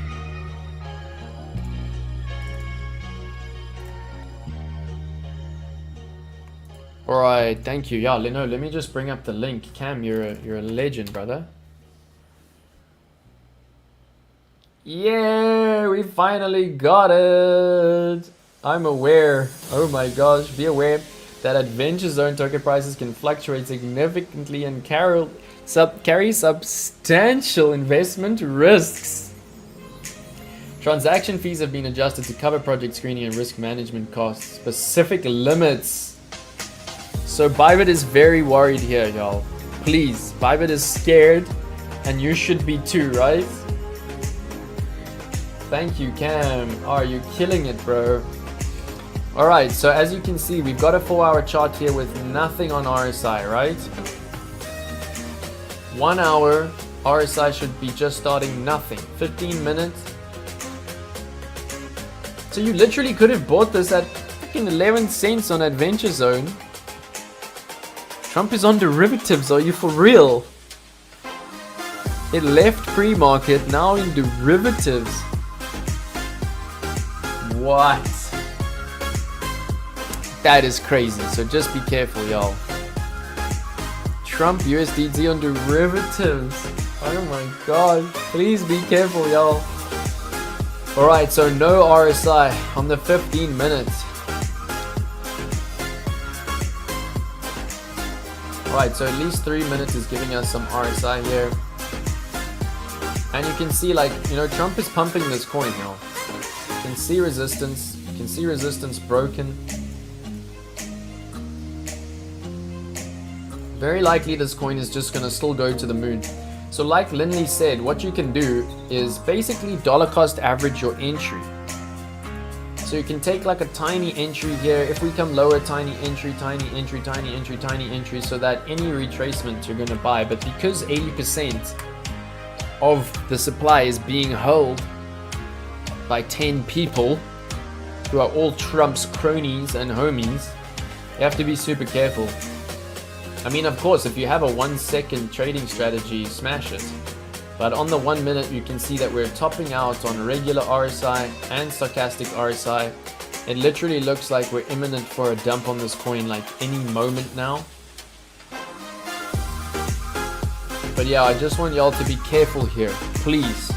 Alright, thank you. Yeah, Luno, let me just bring up the link. Cam, you're a legend, brother. Yeah, we finally got it. I'm aware. Oh my gosh, be aware that Adventure Zone token prices can fluctuate significantly and carry substantial investment risks. Transaction fees have been adjusted to cover project screening and risk management costs. Specific limits. So Bybit is very worried here, y'all. Please, Bybit is scared, and you should be too, right? Thank you, Cam. Oh, you're killing it, bro. Alright, so as you can see, we've got a 4-hour chart here with nothing on RSI, right? 1 hour, RSI should be just starting nothing. 15 minutes. So you literally could have bought this at fucking 11 cents on Adventure Zone. Trump is on derivatives, are you for real? It left pre-market, now in derivatives. What? That is crazy, so just be careful, y'all. Trump USDT on derivatives. Oh my god. Please be careful, y'all. Alright, so no RSI on the 15 minutes. Alright, so at least 3 minutes is giving us some RSI here. And you can see, like, you know, Trump is pumping this coin, y'all. You can see resistance. You can see resistance broken. Very likely this coin is just going to still go to the moon. So like Linley said, what you can do is basically dollar cost average your entry. So you can take like a tiny entry here. If we come lower, tiny entry, tiny entry, tiny entry, tiny entry, so that any retracement you're going to buy. But because 80% of the supply is being held by 10 people who are all Trump's cronies and homies, you have to be super careful. I mean, of course, if you have a 1 second trading strategy, smash it. But on the 1 minute, you can see that we're topping out on regular RSI and stochastic RSI. It literally looks like we're imminent for a dump on this coin like any moment now. But yeah, I just want y'all to be careful here, please.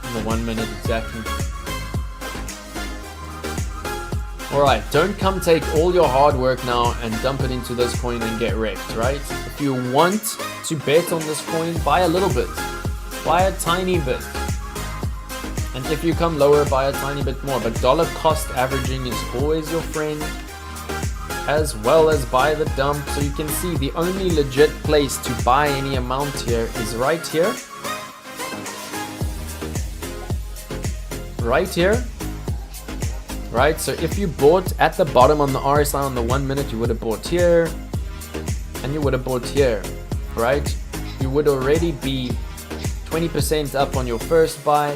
In the 1 minute exactly. Alright, don't come take all your hard work now and dump it into this coin and get wrecked, right? If you want to bet on this coin, buy a little bit. Buy a tiny bit. And if you come lower, buy a tiny bit more. But dollar cost averaging is always your friend, as well as buy the dump. So you can see the only legit place to buy any amount here is right here. Right here. Right, so if you bought at the bottom on the RSI on the 1 minute, you would have bought here and you would have bought here, right? You would already be 20% up on your first buy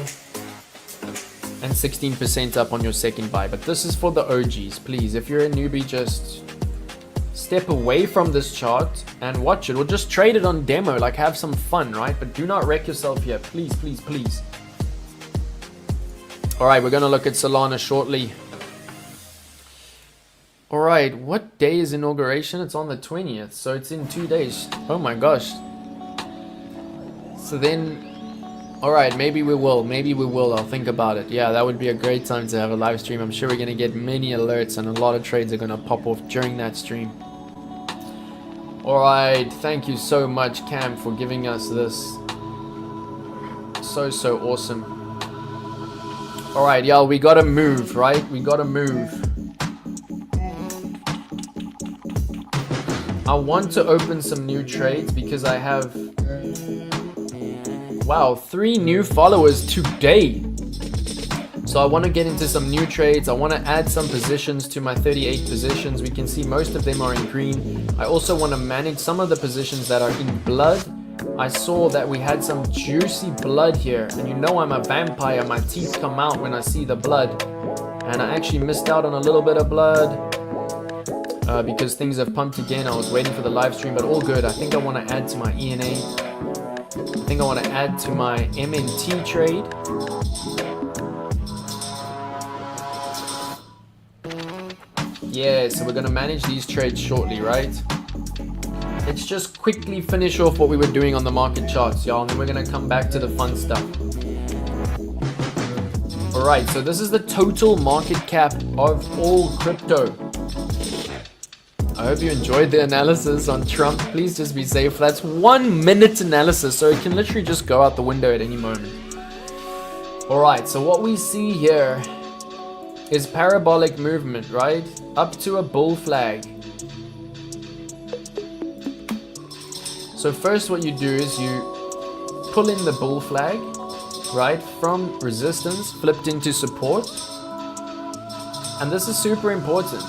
and 16% up on your second buy. But this is for the OGs. Please, if you're a newbie, just step away from this chart and watch it, or just trade it on demo, like have some fun, right? But do not wreck yourself here, please, please, please. All right, we're gonna look at Solana shortly. All right, what day is inauguration? It's on the 20th, so it's in 2 days. Oh my gosh. So then, all right, maybe we will, I'll think about it. Yeah, that would be a great time to have a live stream. I'm sure we're gonna get many alerts and a lot of trades are gonna pop off during that stream. All right, thank you so much, Cam, for giving us this. So awesome. All right, y'all, we gotta move, right? We gotta move. I want to open some new trades because I have, wow, 3 new followers today. So I want to get into some new trades. I want to add some positions to my 38 positions. We can see most of them are in green. I also want to manage some of the positions that are in blood. I saw that we had some juicy blood here, and you know I'm a vampire. My teeth come out when I see the blood, and I actually missed out on a little bit of blood because things have pumped again. I was waiting for the live stream, but all good. I think I want to add to my ENA. I think I want to add to my MNT trade. Yeah, so we're going to manage these trades shortly, right? Let's just quickly finish off what we were doing on the market charts, y'all, and then we're going to come back to the fun stuff. Alright, so this is the total market cap of all crypto. I hope you enjoyed the analysis on Trump. Please just be safe. That's 1 minute analysis, so it can literally just go out the window at any moment. Alright, so what we see here is parabolic movement, right? Up to a bull flag. So first what you do is you pull in the bull flag, right? From resistance, flipped into support. And this is super important.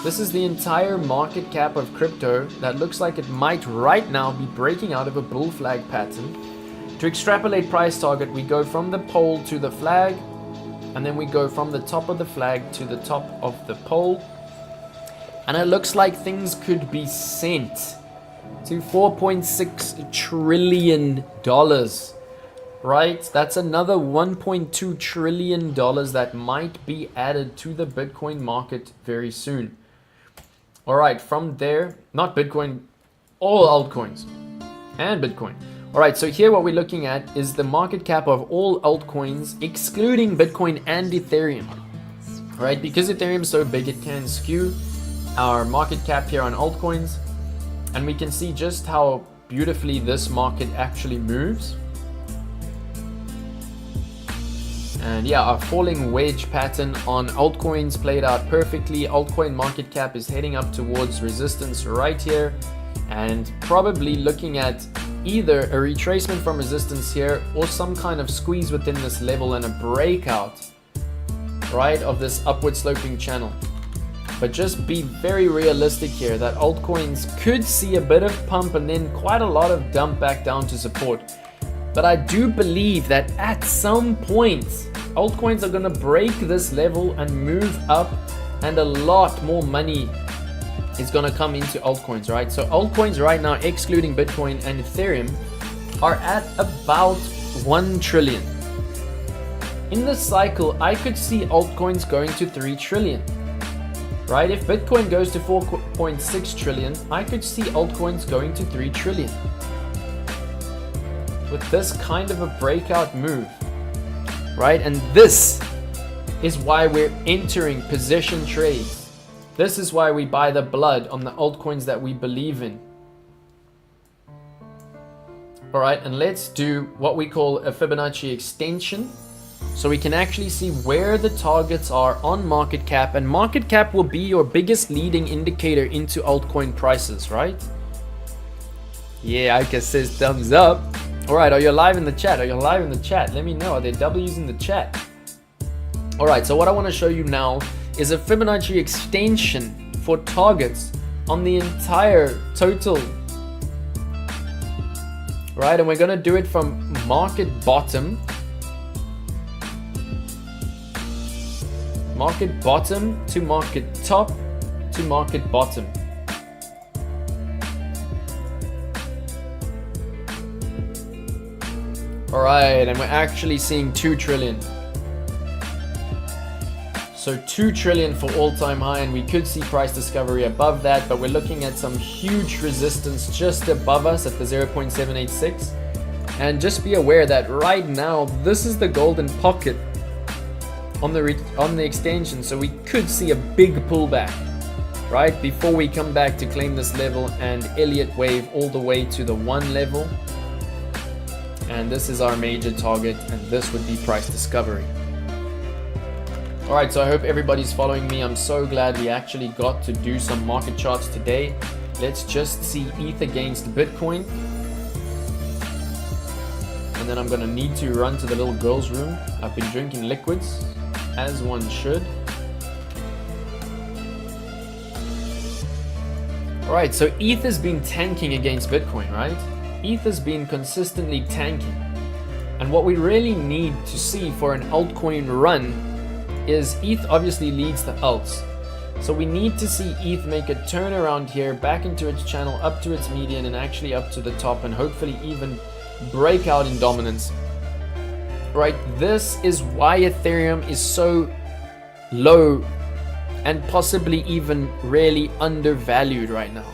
This is the entire market cap of crypto that looks like it might right now be breaking out of a bull flag pattern. To extrapolate price target, we go from the pole to the flag, and then we go from the top of the flag to the top of the pole. And it looks like things could be sent to $4.6 trillion, right? That's another $1.2 trillion that might be added to the Bitcoin market very soon. All right, from there, not Bitcoin, all altcoins and Bitcoin. All right, so here what we're looking at is the market cap of all altcoins, excluding Bitcoin and Ethereum. All right, because Ethereum is so big, it can skew our market cap here on altcoins. And we can see just how beautifully this market actually moves. And yeah, our falling wedge pattern on altcoins played out perfectly. Altcoin market cap is heading up towards resistance right here, and probably looking at either a retracement from resistance here or some kind of squeeze within this level and a breakout right, of this upward sloping channel. But just be very realistic here that altcoins could see a bit of pump and then quite a lot of dump back down to support. But I do believe that at some point, altcoins are going to break this level and move up, and a lot more money is going to come into altcoins, right? So altcoins right now, excluding Bitcoin and Ethereum, are at about 1 trillion. In this cycle, I could see altcoins going to 3 trillion. Right? If Bitcoin goes to 4.6 trillion, I could see altcoins going to 3 trillion. With this kind of a breakout move, right? And this is why we're entering position trades. This is why we buy the blood on the altcoins that we believe in. All right, and let's do what we call a Fibonacci extension, so we can actually see where the targets are on market cap, and market cap will be your biggest leading indicator into altcoin prices, right? Yeah, Ika says thumbs up. All right, are you live in the chat? Are you live in the chat? Let me know. Are there W's in the chat? All right, so what I want to show you now is a Fibonacci extension for targets on the entire total. Right, and we're going to do it from market bottom. Market bottom to market top to market bottom. All right, and we're actually seeing 2 trillion. So 2 trillion for all-time high, and we could see price discovery above that, but we're looking at some huge resistance just above us at the 0.786. And just be aware that right now, this is the golden pocket on the extension, so we could see a big pullback, right, before we come back to claim this level and Elliott wave all the way to the 1 level. And this is our major target, and this would be price discovery. All right, so I hope everybody's following me. I'm so glad we actually got to do some market charts today. Let's just see ETH against Bitcoin. And then I'm gonna need to run to the little girl's room. I've been drinking liquids, as one should. All right, so ETH has been tanking against Bitcoin, right? ETH has been consistently tanking. And what we really need to see for an altcoin run is ETH obviously leads the alts. So we need to see ETH make a turnaround here, back into its channel, up to its median, and actually up to the top, and hopefully even break out in dominance. Right, this is why Ethereum is so low and possibly even really undervalued right now.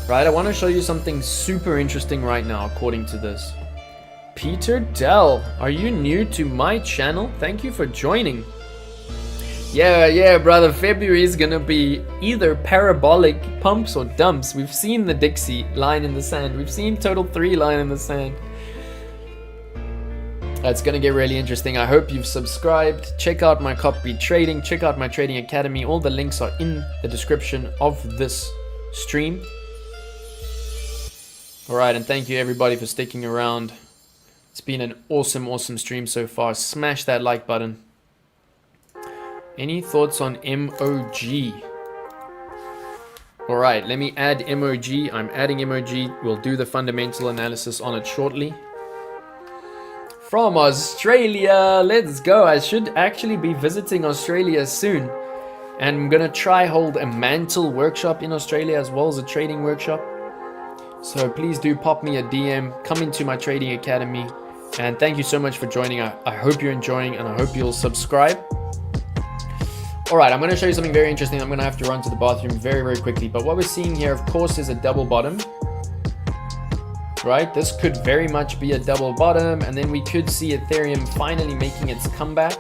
Right, I want to show you something super interesting right now according to this. Peter Dell, are you new to my channel? Thank you for joining. Yeah, brother, February is gonna be either parabolic pumps or dumps. We've seen the Dixie line in the sand. We've seen total 3 line in the sand. It's gonna get really interesting. I hope you've subscribed. Check out my copy trading. Check out my trading academy. All the links are in the description of this stream. All right, and thank you everybody for sticking around. It's been an awesome stream so far. Smash that like button. Any thoughts on MOG? All right, let me add MOG. I'm adding MOG. We'll do the fundamental analysis on it shortly. From Australia, let's go. I should actually be visiting Australia soon. And I'm gonna try hold a mantle workshop in Australia as well as a trading workshop. So please do pop me a DM, come into my trading academy. And thank you so much for joining. I hope you're enjoying, and I hope you'll subscribe. All right, I'm going to show you something very interesting. I'm going to have to run to the bathroom very quickly. But what we're seeing here, of course, is a double bottom. Right? This could very much be a double bottom. And then we could see Ethereum finally making its comeback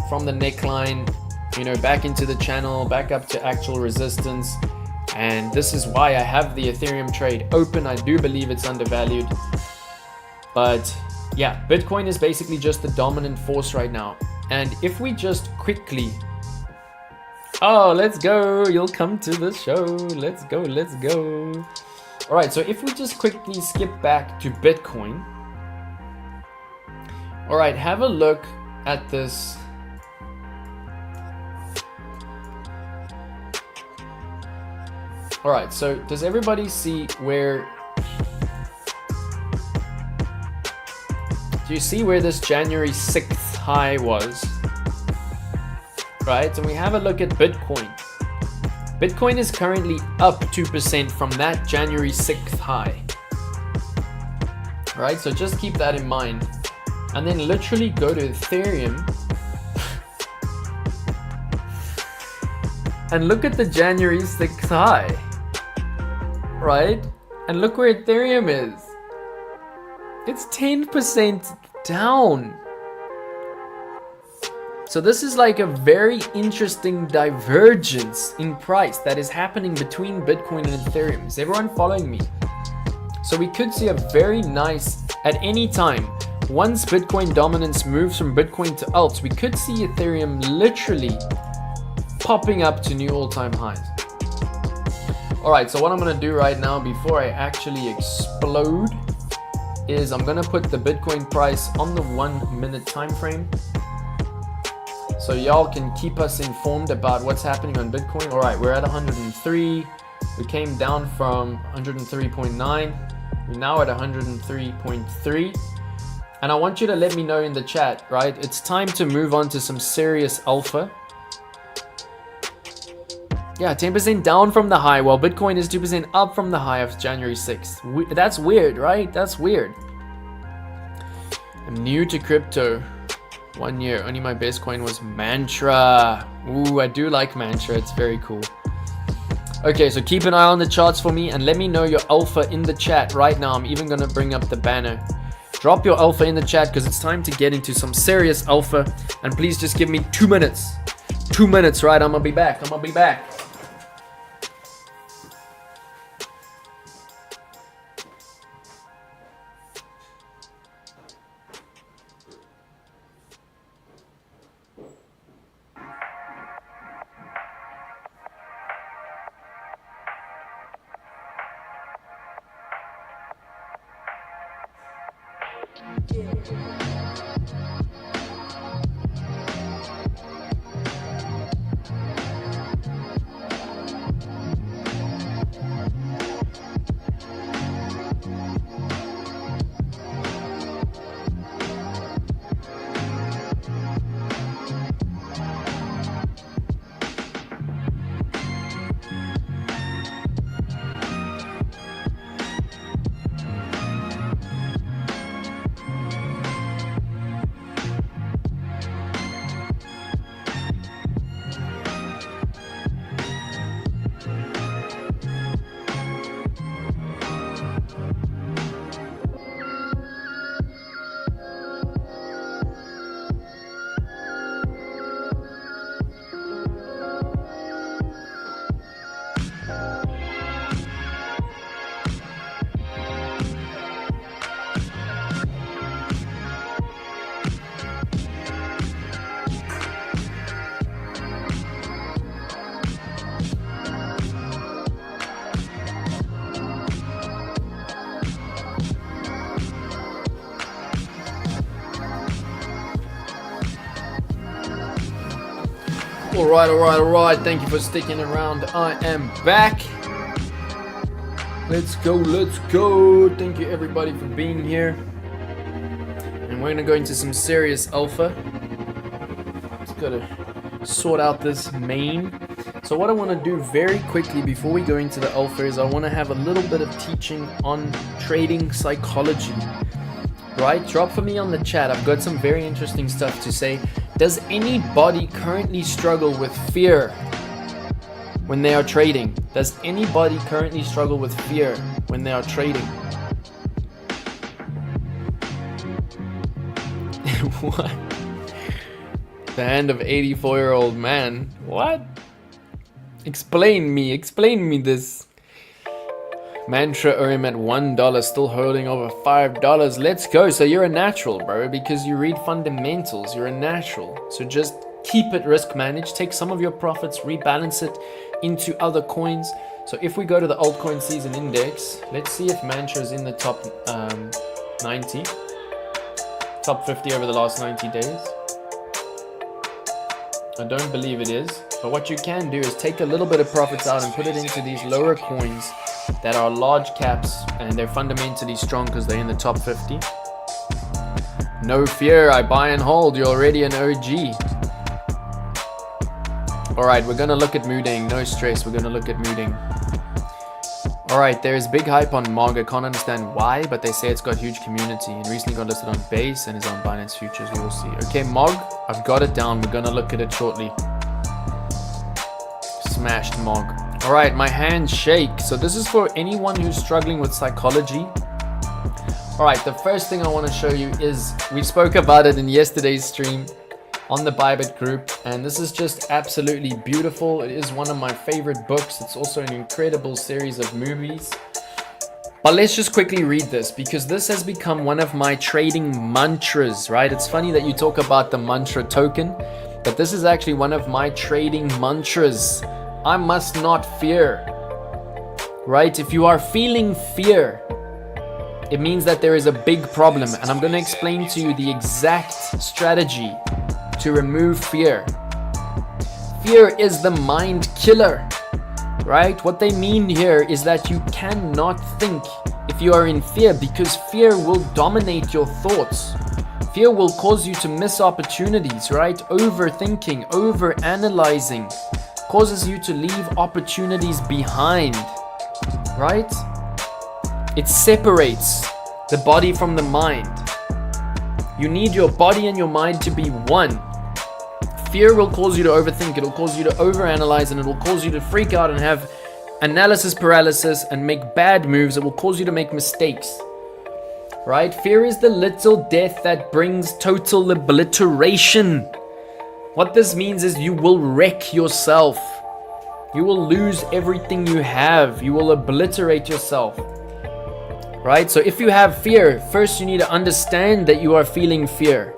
from the neckline, you know, back into the channel, back up to actual resistance. And this is why I have the Ethereum trade open. I do believe it's undervalued. But yeah, Bitcoin is basically just the dominant force right now. And if we just quickly... Oh, let's go. You'll come to the show. Let's go. All right, so if we just quickly skip back to Bitcoin. All right, have a look at this. All right, so does everybody see where, do you see where this January 6th high was? Right, and we have a look at Bitcoin. Bitcoin is currently up 2% from that January 6th high. Right, so just keep that in mind. And then literally go to Ethereum and look at the January 6th high. Right, and look where Ethereum is. It's 10% down. So this is like a very interesting divergence in price that is happening between Bitcoin and Ethereum. Is everyone following me? So we could see a very nice, at any time, once Bitcoin dominance moves from Bitcoin to alts, we could see Ethereum literally popping up to new all-time highs. All right, so what I'm gonna do right now before I actually explode is I'm gonna put the Bitcoin price on the 1 minute time frame, so y'all can keep us informed about what's happening on Bitcoin. All right, we're at 103. We came down from 103.9. We're now at 103.3. And I want you to let me know in the chat, right? It's time to move on to some serious alpha. Yeah, 10% down from the high, while Bitcoin is 2% up from the high of January 6th. That's weird, right? That's weird. I'm new to crypto. 1 year, only my best coin was Mantra. Ooh, I do like Mantra, it's very cool. Okay, so keep an eye on the charts for me and let me know your alpha in the chat right now. I'm even gonna bring up the banner. Drop your alpha in the chat because it's time to get into some serious alpha. And please just give me 2 minutes. 2 minutes, right? I'm gonna be back. All right. Thank you for sticking around. I am back. Let's go. Thank you everybody for being here. And we're gonna go into some serious alpha. Just gotta sort out this main. So what I want to do very quickly before we go into the alpha is I want to have a little bit of teaching on trading psychology. Right? Drop for me on the chat. I've got some very interesting stuff to say. Does anybody currently struggle with fear when they are trading? Does anybody currently struggle with fear when they are trading? What? The hand of 84-year-old man. What? Explain me this. Mantra Urim at $1, still holding over $5. Let's go. So you're a natural, bro, because you read fundamentals. You're a natural. So just keep it risk managed. Take some of your profits, rebalance it into other coins. So if we go to the altcoin season index, let's see if Mantra is in the top 90. top 50 over the last 90 days? I don't believe it is. But what you can do is take a little bit of profits out and put it into these lower coins that are large caps, and they're fundamentally strong because they're in the top 50. No fear, I buy and hold. You're already an OG. Alright, we're gonna look at Mooding. No stress, we're gonna look at Mooding. Alright, there is big hype on MOG. I can't understand why, but they say it's got huge community and recently got listed on Base and is on Binance Futures. We will see. Okay, MOG, I've got it down. We're gonna look at it shortly. Smashed MOG. Alright, my hands shake. So this is for anyone who's struggling with psychology. Alright, the first thing I want to show you is, we spoke about it in yesterday's stream on the Bybit group, and this is just absolutely beautiful. It is one of my favorite books. It's also an incredible series of movies. But let's just quickly read this, because this has become one of my trading mantras, right? It's funny that you talk about the mantra token, but this is actually one of my trading mantras. I must not fear, right? If you are feeling fear, it means that there is a big problem, and I'm going to explain to you the exact strategy to remove fear. Fear is the mind killer, right? What they mean here is that you cannot think if you are in fear, because fear will dominate your thoughts. Fear will cause you to miss opportunities, right? Overthinking, over-analyzing causes you to leave opportunities behind, right? It separates the body from the mind. You need your body and your mind to be one. Fear will cause you to overthink, it will cause you to overanalyze, and it will cause you to freak out and have analysis paralysis and make bad moves. It will cause you to make mistakes, right? Fear is the little death that brings total obliteration. What this means is you will wreck yourself. You will lose everything you have. You will obliterate yourself, right? So if you have fear, first you need to understand that you are feeling fear.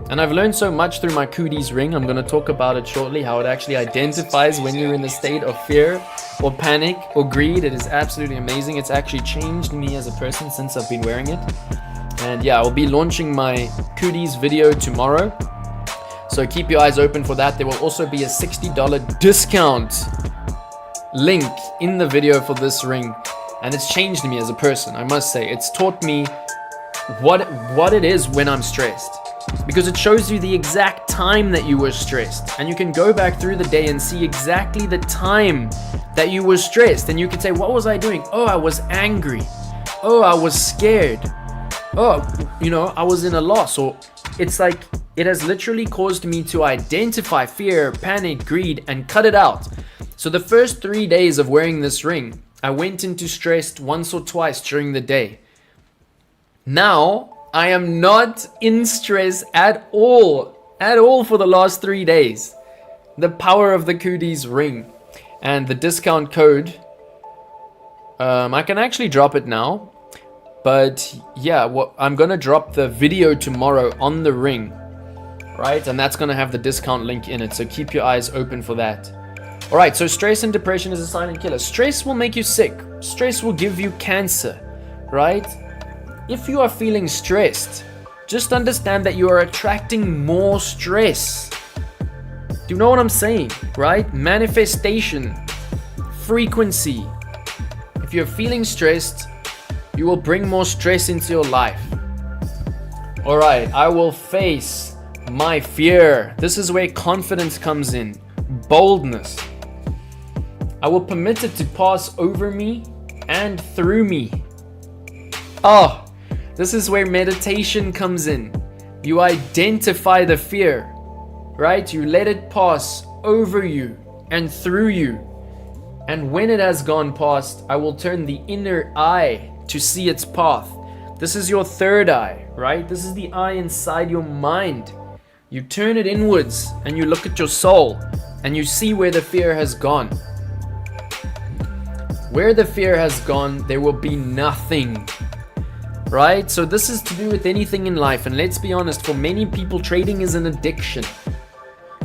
And I've learned so much through my cooties ring. I'm going to talk about it shortly, how it actually identifies when you're in the state of fear or panic or greed. It is absolutely amazing. It's actually changed me as a person since I've been wearing it. And yeah, I will be launching my cooties video tomorrow, so keep your eyes open for that. There will also be a $60 discount link in the video for this ring, and it's changed me as a person, I must say. It's taught me what it is when I'm stressed, because it shows you the exact time that you were stressed, and you can go back through the day and see exactly the time that you were stressed, and you can say, what was I doing? Oh, I was angry. Oh, I was scared. Oh, I was in a loss. Or it's like, it has literally caused me to identify fear, panic, greed, and cut it out. So the first 3 days of wearing this ring, I went into stressed once or twice during the day. Now, I am not in stress at all for the last 3 days. The power of the cooties ring. And the discount code, I can actually drop it now. But yeah, I'm going to drop the video tomorrow on the ring, right? And that's going to have the discount link in it. So keep your eyes open for that. All right, so stress and depression is a silent killer. Stress will make you sick. Stress will give you cancer, right? If you are feeling stressed, just understand that you are attracting more stress. Do you know what I'm saying, right? Manifestation, frequency. If you're feeling stressed, you will bring more stress into your life. All right, I will face my fear. This is where confidence comes in, boldness. I will permit it to pass over me and through me. Oh, this is where meditation comes in. You identify the fear, right? You let it pass over you and through you. And when it has gone past, I will turn the inner eye to see its path. This is your third eye, right? This is the eye inside your mind. You turn it inwards and you look at your soul and you see where the fear has gone. Where the fear has gone, there will be nothing, right? So this is to do with anything in life. And let's be honest, for many people, trading is an addiction.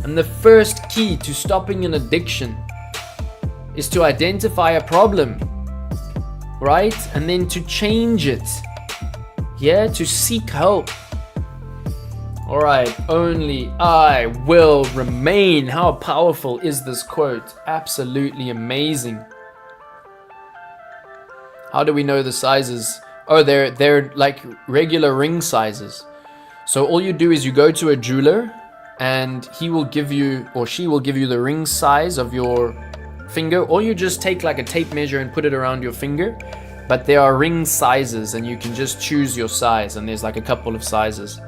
And the first key to stopping an addiction is to identify a problem, right? And then to change it. Yeah, to seek help. All right, only I will remain. How powerful is this quote? Absolutely amazing. How do we know the sizes? Oh, they're like regular ring sizes. So all you do is you go to a jeweler and he will give you, or she will give you, the ring size of your finger, or you just take like a tape measure and put it around your finger. But there are ring sizes and you can just choose your size, and there's like a couple of sizes.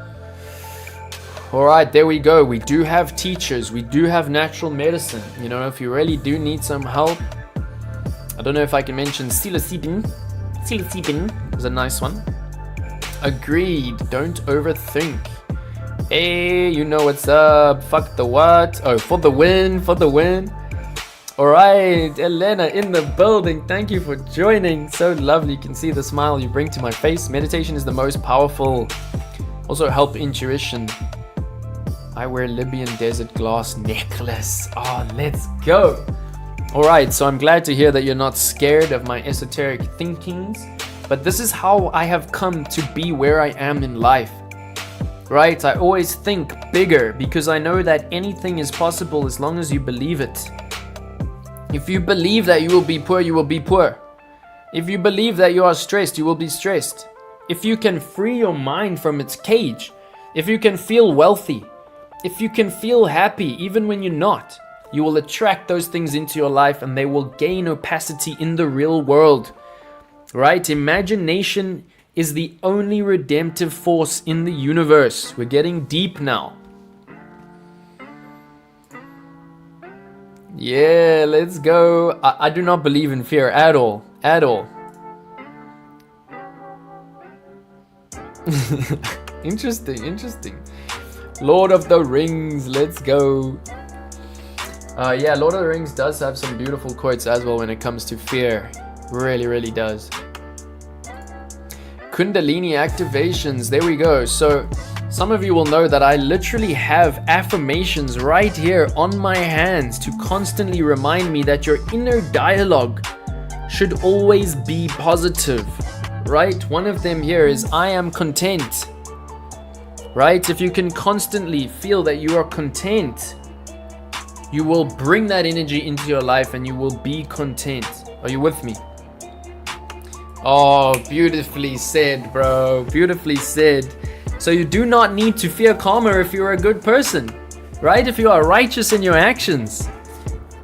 All right, there we go. We do have teachers, we do have natural medicine. You know, if you really do need some help, I don't know if I can mention psilocybin. Psilocybin is a nice one. Agreed, don't overthink. Hey, you know what's up. Fuck the what? Oh, for the win, for the win. All right, Elena in the building. Thank you for joining. So lovely. You can see the smile you bring to my face. Meditation is the most powerful. Also help intuition. I wear Libyan desert glass necklace. Oh, let's go. All right, so I'm glad to hear that you're not scared of my esoteric thinkings, but this is how I have come to be where I am in life. Right? I always think bigger because I know that anything is possible as long as you believe it. If you believe that you will be poor, you will be poor. If you believe that you are stressed, you will be stressed. If you can free your mind from its cage, if you can feel wealthy, if you can feel happy even when you're not, you will attract those things into your life and they will gain opacity in the real world. Right? Imagination is the only redemptive force in the universe. We're getting deep now. Yeah, let's go. I do not believe in fear at all. At all. Interesting, interesting. Lord of the Rings, let's go. Yeah, Lord of the Rings does have some beautiful quotes as well when it comes to fear. Really, really does. Kundalini activations, there we go. So some of you will know that I literally have affirmations right here on my hands to constantly remind me that your inner dialogue should always be positive, right? One of them here is I am content, right? If you can constantly feel that you are content, you will bring that energy into your life and you will be content. Are you with me? Oh, beautifully said, bro. Beautifully said. So you do not need to fear karma if you're a good person, right? If you are righteous in your actions,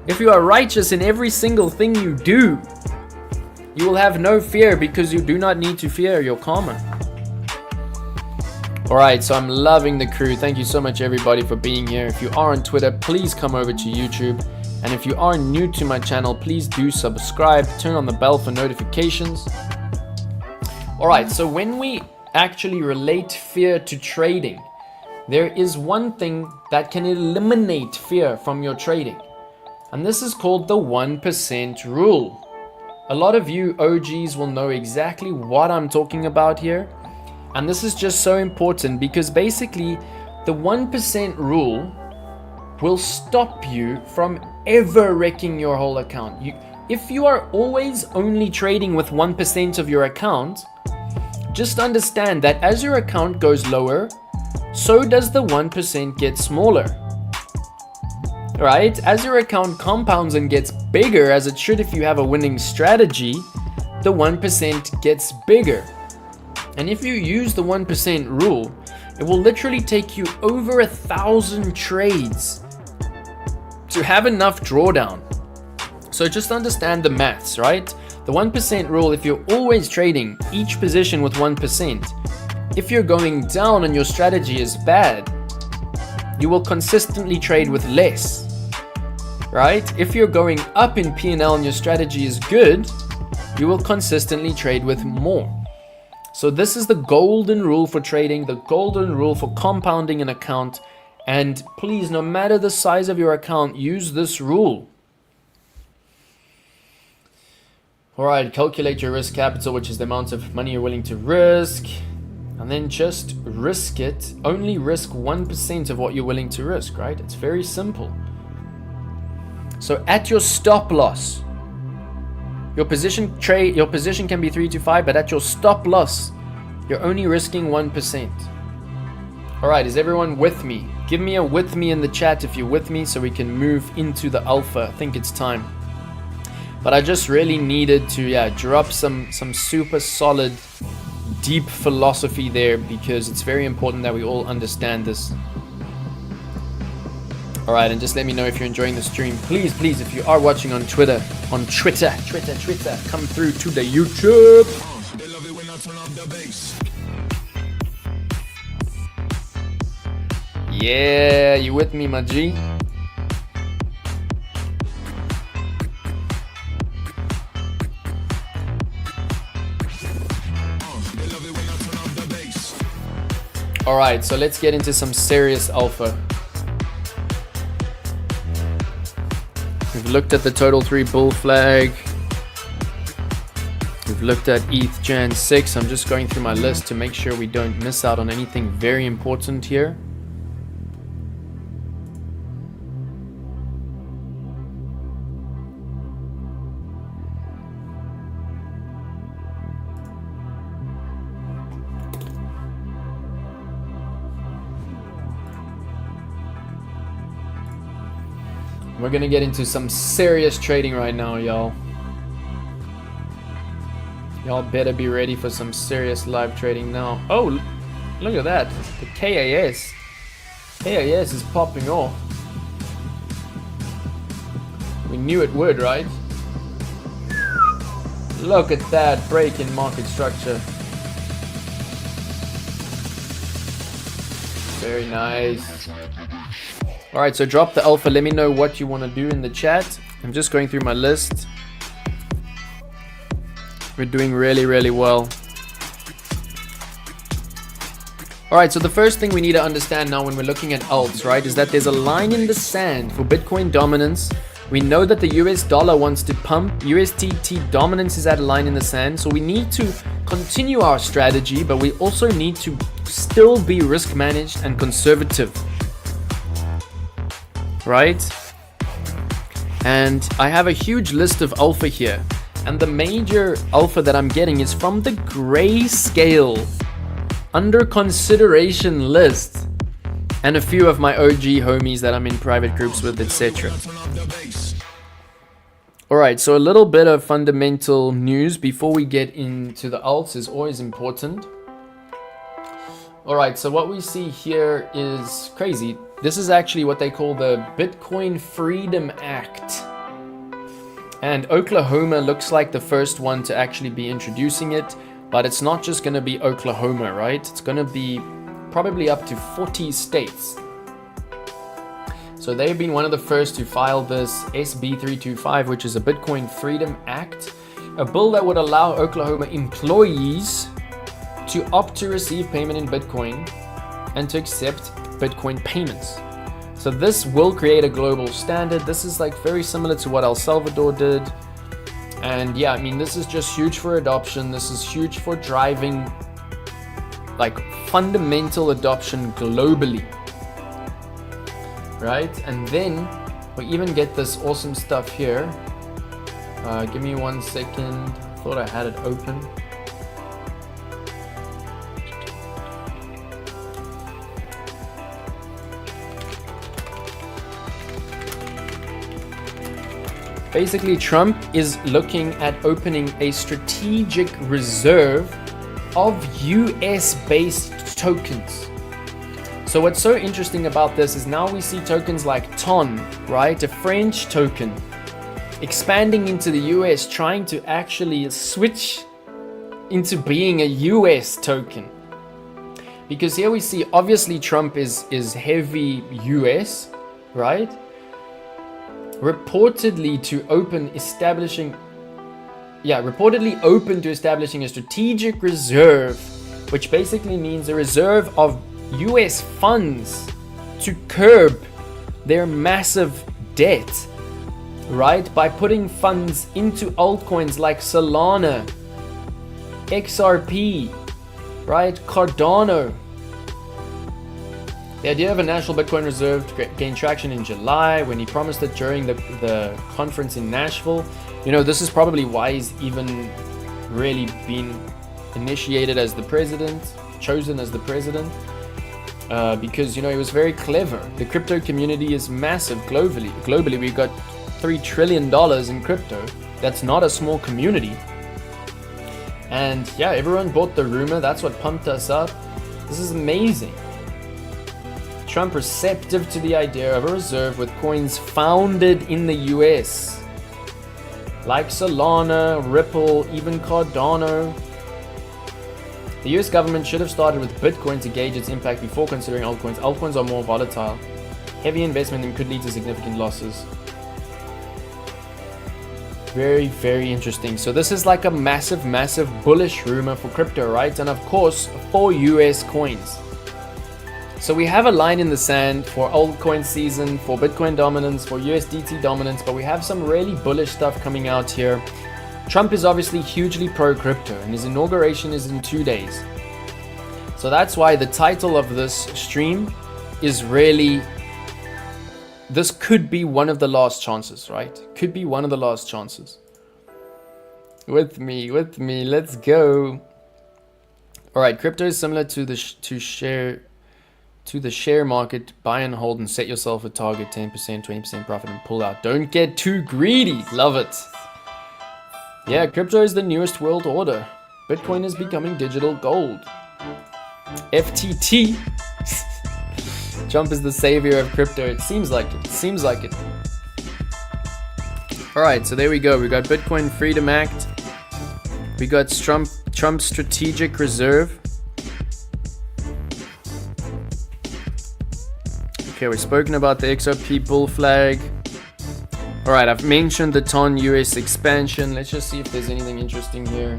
if you are righteous in every single thing you do, you will have no fear because you do not need to fear your karma. All right, so I'm loving the crew. Thank you so much, everybody, for being here. If you are on Twitter, please come over to YouTube. And if you are new to my channel, please do subscribe, turn on the bell for notifications. All right, so when we actually relate fear to trading, there is one thing that can eliminate fear from your trading. And this is called the 1% rule. A lot of you OGs will know exactly what I'm talking about here. And this is just so important because basically the 1% rule will stop you from ever wrecking your whole account. If you are always only trading with 1% of your account, just understand that as your account goes lower, so does the 1% get smaller. Right? As your account compounds and gets bigger, as it should if you have a winning strategy, the 1% gets bigger. And if you use the 1% rule, it will literally take you over 1,000 trades to have enough drawdown. So just understand the maths, right? The 1% rule, if you're always trading each position with 1%, if you're going down and your strategy is bad, you will consistently trade with less, right? If you're going up in P&L and your strategy is good, you will consistently trade with more. So this is the golden rule for trading, the golden rule for compounding an account. And please, no matter the size of your account, use this rule. All right, calculate your risk capital, which is the amount of money you're willing to risk. And then just risk it. Only risk 1% of what you're willing to risk, right? It's very simple. So at your stop loss, your position can be 3 to 5, but at your stop loss, you're only risking 1%. All right, is everyone with me? Give me a with me in the chat if you're with me so we can move into the alpha. I think it's time. But I just really needed to drop some super solid, deep philosophy there because it's very important that we all understand this. All right, and just let me know if you're enjoying the stream. Please, if you are watching on Twitter, come through to the YouTube. They love it when I turn up the bass. Yeah, you with me, my G? All right, so let's get into some serious alpha. We've looked at the total 3 bull flag. We've looked at ETH Jan 6. I'm just going through my list to make sure we don't miss out on anything very important here. We're gonna get into some serious trading right now, y'all. Y'all better be ready for some serious live trading now. Oh, look at that. The KAS. KAS is popping off. We knew it would, right? Look at that break in market structure. Very nice. Alright, so drop the alpha. Let me know what you want to do in the chat. I'm just going through my list. We're doing really, really well. Alright, so the first thing we need to understand now when we're looking at alts, right, is that there's a line in the sand for Bitcoin dominance. We know that the US dollar wants to pump. USDT dominance is at a line in the sand. So we need to continue our strategy, but we also need to still be risk managed and conservative. Right? And I have a huge list of alpha here. And the major alpha that I'm getting is from the grayscale under consideration list. And a few of my OG homies that I'm in private groups with, etc. Alright, so a little bit of fundamental news before we get into the alts is always important. Alright, so what we see here is crazy. This is actually what they call the Bitcoin Freedom Act. And Oklahoma looks like the first one to actually be introducing it. But it's not just going to be Oklahoma, right? It's going to be probably up to 40 states. So they've been one of the first to file this SB 325, which is a Bitcoin Freedom Act. A bill that would allow Oklahoma employees to opt to receive payment in Bitcoin and to accept Bitcoin payments. So this will create a global standard. This is like very similar to what El Salvador did. And yeah, I mean, this is just huge for adoption. This is huge for driving like fundamental adoption globally. Right? And then we even get this awesome stuff here. Give me 1 second. Thought I had it open. Basically, Trump is looking at opening a strategic reserve of US-based tokens. So what's so interesting about this is now we see tokens like TON, right? A French token, expanding into the US, trying to actually switch into being a US token. Because here we see, obviously Trump is heavy US, right? Reportedly open to establishing a strategic reserve, which basically means a reserve of US funds to curb their massive debt, right? By putting funds into altcoins like Solana, XRP, right? Cardano. The idea of a national Bitcoin reserve gained traction in July when he promised it during the conference in Nashville. You know, this is probably why he's even really been initiated as the president, chosen as the president. because, you know, he was very clever. The crypto community is massive globally. Globally, we've got $3 trillion in crypto. That's not a small community. And yeah, everyone bought the rumor. That's what pumped us up. This is amazing. Trump receptive to the idea of a reserve with coins founded in the US, like Solana, Ripple, even Cardano. The US government should have started with Bitcoin to gauge its impact before considering altcoins. Altcoins are more volatile. Heavy investment in them could lead to significant losses. Very, very interesting. So this is like a massive, massive bullish rumor for crypto, right? And of course, for US coins. So we have a line in the sand for altcoin season, for Bitcoin dominance, for USDT dominance, but we have some really bullish stuff coming out here. Trump is obviously hugely pro-crypto, and his inauguration is in 2 days. So that's why the title of this stream is really, this could be one of the last chances, right? Come be one of the last chances. With me, let's go. All right, crypto is similar to the share market. Buy and hold and set yourself a target, 10%, 20% profit and pull out. Don't get too greedy. Love it. Yeah, crypto is the newest world order. Bitcoin is becoming digital gold. FTT. Trump is the savior of crypto. It seems like it. All right, so there we go. We got Bitcoin Freedom Act. We got Trump's strategic reserve. Okay, we've spoken about the XRP bull flag. All right, I've mentioned the TON US expansion. Let's just see if there's anything interesting here.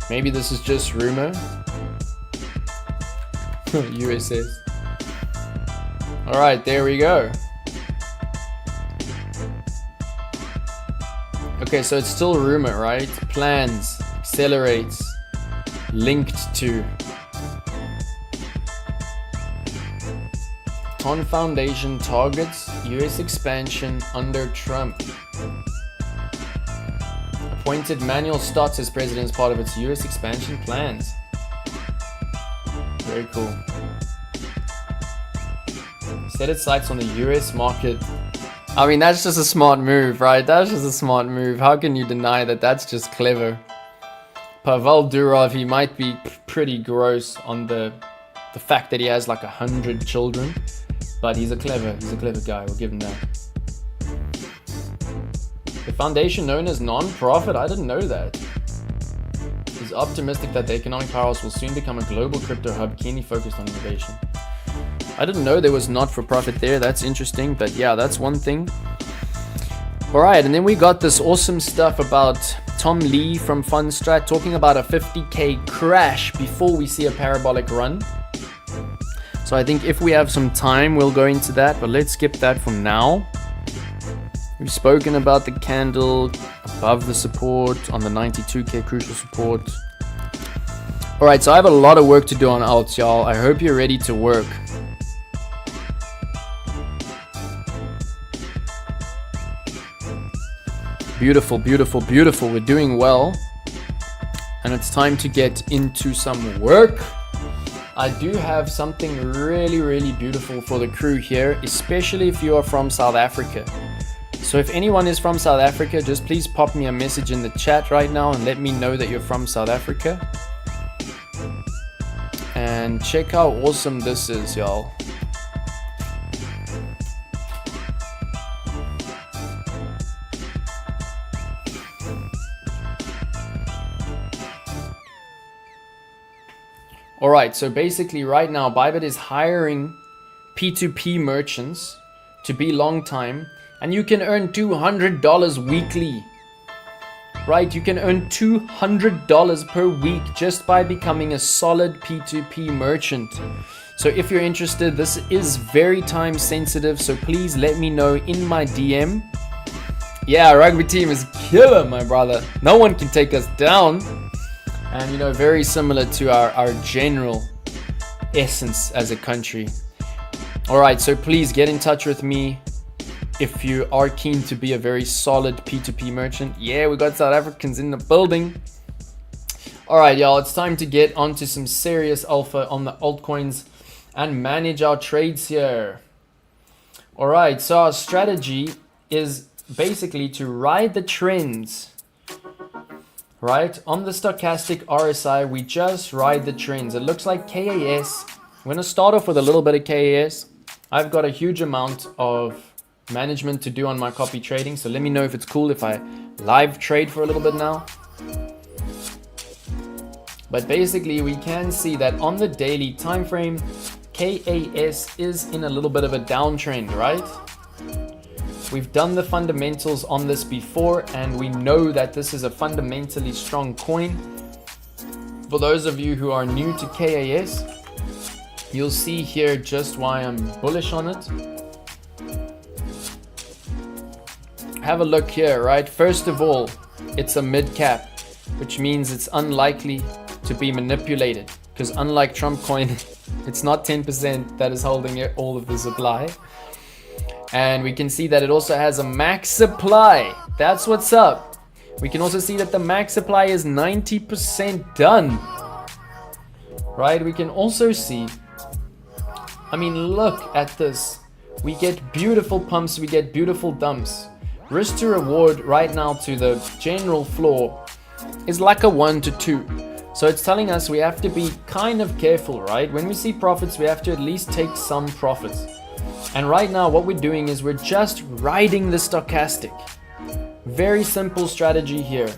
Maybe this is just rumor. USS. All right, there we go. Okay, so it's still rumor, right? Plans, accelerates, linked to. TON Foundation targets US expansion under Trump. Appointed Manuel Stotts as president as part of its US expansion plans. Very cool. Set its sights on the US market. I mean, that's just a smart move, right? That's just a smart move. How can you deny that? That's just clever. Pavel Durov, he might be pretty gross on the fact that he has like 100 children, but he's a clever guy. We'll give him that. The foundation known as non-profit, I didn't know that. He's optimistic that the economic powerhouse will soon become a global crypto hub keenly focused on innovation. I didn't know there was not-for-profit there. That's interesting, but yeah, that's one thing. All right, and then we got this awesome stuff about Tom Lee from Fundstrat talking about a 50K crash before we see a parabolic run. So I think if we have some time, we'll go into that, but let's skip that for now. We've spoken about the candle above the support on the 92K crucial support. All right, so I have a lot of work to do on alts, y'all. I hope you're ready to work. Beautiful, beautiful, beautiful. We're doing well. And it's time to get into some work. I do have something really, really beautiful for the crew here, especially if you are from South Africa. So if anyone is from South Africa, just please pop me a message in the chat right now and let me know that you're from South Africa. And check how awesome this is, y'all. Alright, so basically right now Bybit is hiring P2P merchants to be long time, and you can earn $200 weekly. Right, you can earn $200 per week just by becoming a solid P2P merchant. So if you're interested, this is very time sensitive, so please let me know in my DM. Yeah, rugby team is killer, my brother. No one can take us down. And you know, very similar to our general essence as a country. Alright, so please get in touch with me. if you are keen to be a very solid P2P merchant. Yeah, we got South Africans in the building. All right, y'all, it's time to get onto some serious alpha on the altcoins and manage our trades here. All right, so our strategy is basically to ride the trends. Right, on the stochastic RSI, we just ride the trends. It looks like KAS. I'm gonna start off with a little bit of KAS. I've got a huge amount of management to do on my copy trading, so let me know if it's cool if I live trade for a little bit now. But basically we can see that on the daily time frame, KAS is in a little bit of a downtrend, right? We've done the fundamentals on this before, and we know that this is a fundamentally strong coin. For those of you who are new to KAS, you'll see here just why I'm bullish on it. Have a look here, right? First of all, it's a mid cap, which means it's unlikely to be manipulated, because unlike Trump coin, it's not 10% that is holding all of the supply. And we can see that it also has a max supply. That's what's up. We can also see that the max supply is 90% done, right? We can also see, I mean, look at this. We get beautiful pumps, we get beautiful dumps. Risk to reward right now to the general floor is like a 1 to 2. So it's telling us we have to be kind of careful, right? When we see profits, we have to at least take some profits. And right now what we're doing is we're just riding the stochastic. Very simple strategy here.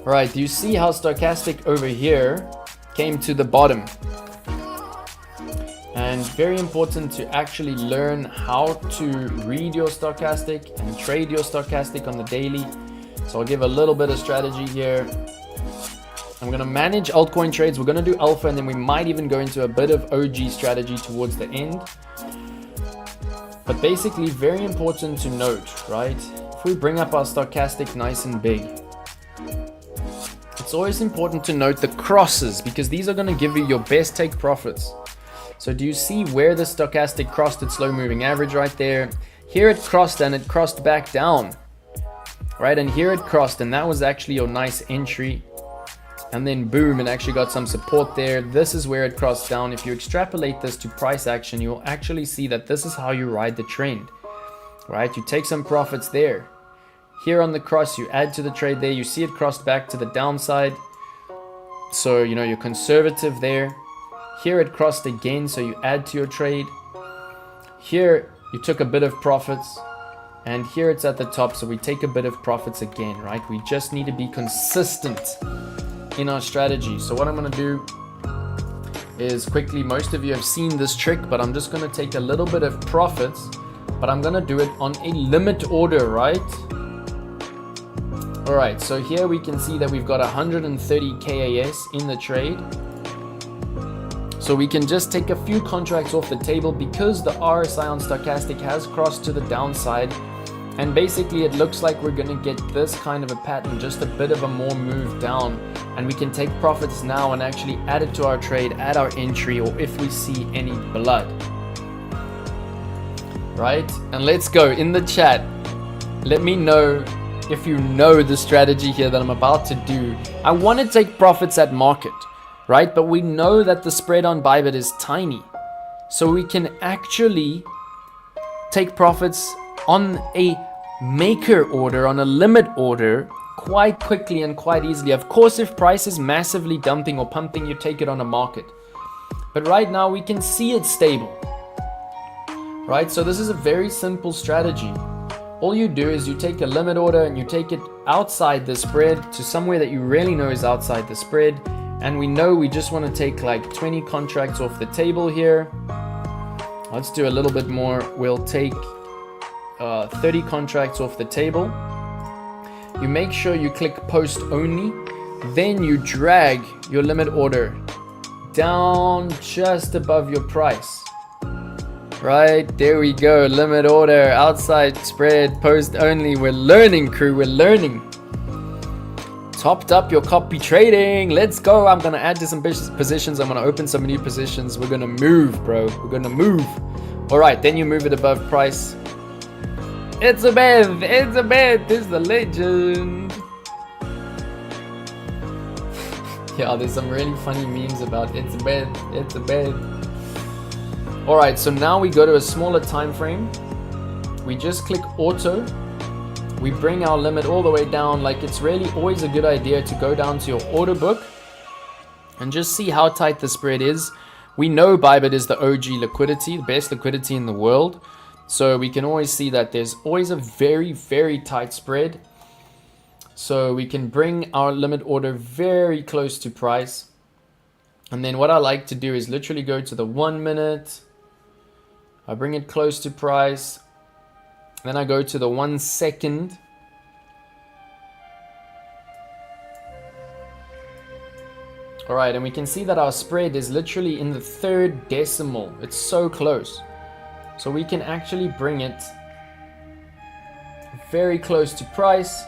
Right, do you see how stochastic over here came to the bottom? And very important to actually learn how to read your stochastic and trade your stochastic on the daily. So I'll give a little bit of strategy here. I'm going to manage altcoin trades. We're going to do alpha, and then we might even go into a bit of OG strategy towards the end. But basically, very important to note, right? If we bring up our stochastic nice and big, it's always important to note the crosses, because these are going to give you your best take profits. So do you see where the stochastic crossed its slow moving average right there? Here it crossed and it crossed back down, right? And here it crossed, and that was actually your nice entry. And then boom, it actually got some support there. This is where it crossed down. If you extrapolate this to price action, you'll actually see that this is how you ride the trend, right? You take some profits there. Here on the cross, you add to the trade there. You see it crossed back to the downside. So, you know, you're conservative there. Here it crossed again, so you add to your trade. Here you took a bit of profits, and here it's at the top, so we take a bit of profits again, right? We just need to be consistent in our strategy. So what I'm going to do is quickly, most of you have seen this trick, but I'm just going to take a little bit of profits, but I'm going to do it on a limit order, right? All right, so here we can see that we've got 130 KAS in the trade. So we can just take a few contracts off the table because the RSI on stochastic has crossed to the downside. And basically it looks like we're going to get this kind of a pattern, just a bit of a more move down. And we can take profits now and actually add it to our trade at our entry, or if we see any blood. Right? And let's go in the chat. Let me know if you know the strategy here that I'm about to do. I want to take profits at market, right? But we know that the spread on Bybit is tiny. So we can actually take profits on a maker order, on a limit order, quite quickly and quite easily. Of course, if price is massively dumping or pumping, you take it on a market. But right now we can see it's stable, right? So this is a very simple strategy. All you do is you take a limit order and you take it outside the spread to somewhere that you really know is outside the spread. And we know we just want to take like 20 contracts off the table here. Let's do a little bit more. We'll take 30 contracts off the table. You make sure you click post only. Then you drag your limit order down just above your price. Right, there we go. Limit order, outside spread, post only. We're learning, crew. We're learning. Topped up your copy trading. Let's go. I'm gonna add to some positions. I'm gonna open some new positions. We're gonna move, bro. We're gonna move. All right, then you move it above price. It's a bed. It's a bed. This is the legend. Yeah, there's some really funny memes about it's a bed. It's a bed. All right, so now we go to a smaller time frame. We just click auto. We bring our limit all the way down. Like, it's really always a good idea to go down to your order book and just see how tight the spread is. We know Bybit is the OG liquidity, the best liquidity in the world. So we can always see that there's always a very, very tight spread. So we can bring our limit order very close to price. And then what I like to do is literally go to the 1 minute. I bring it close to price. Then I go to the 1 second. All right, and we can see that our spread is literally in the 3rd decimal. It's so close. So we can actually bring it very close to price.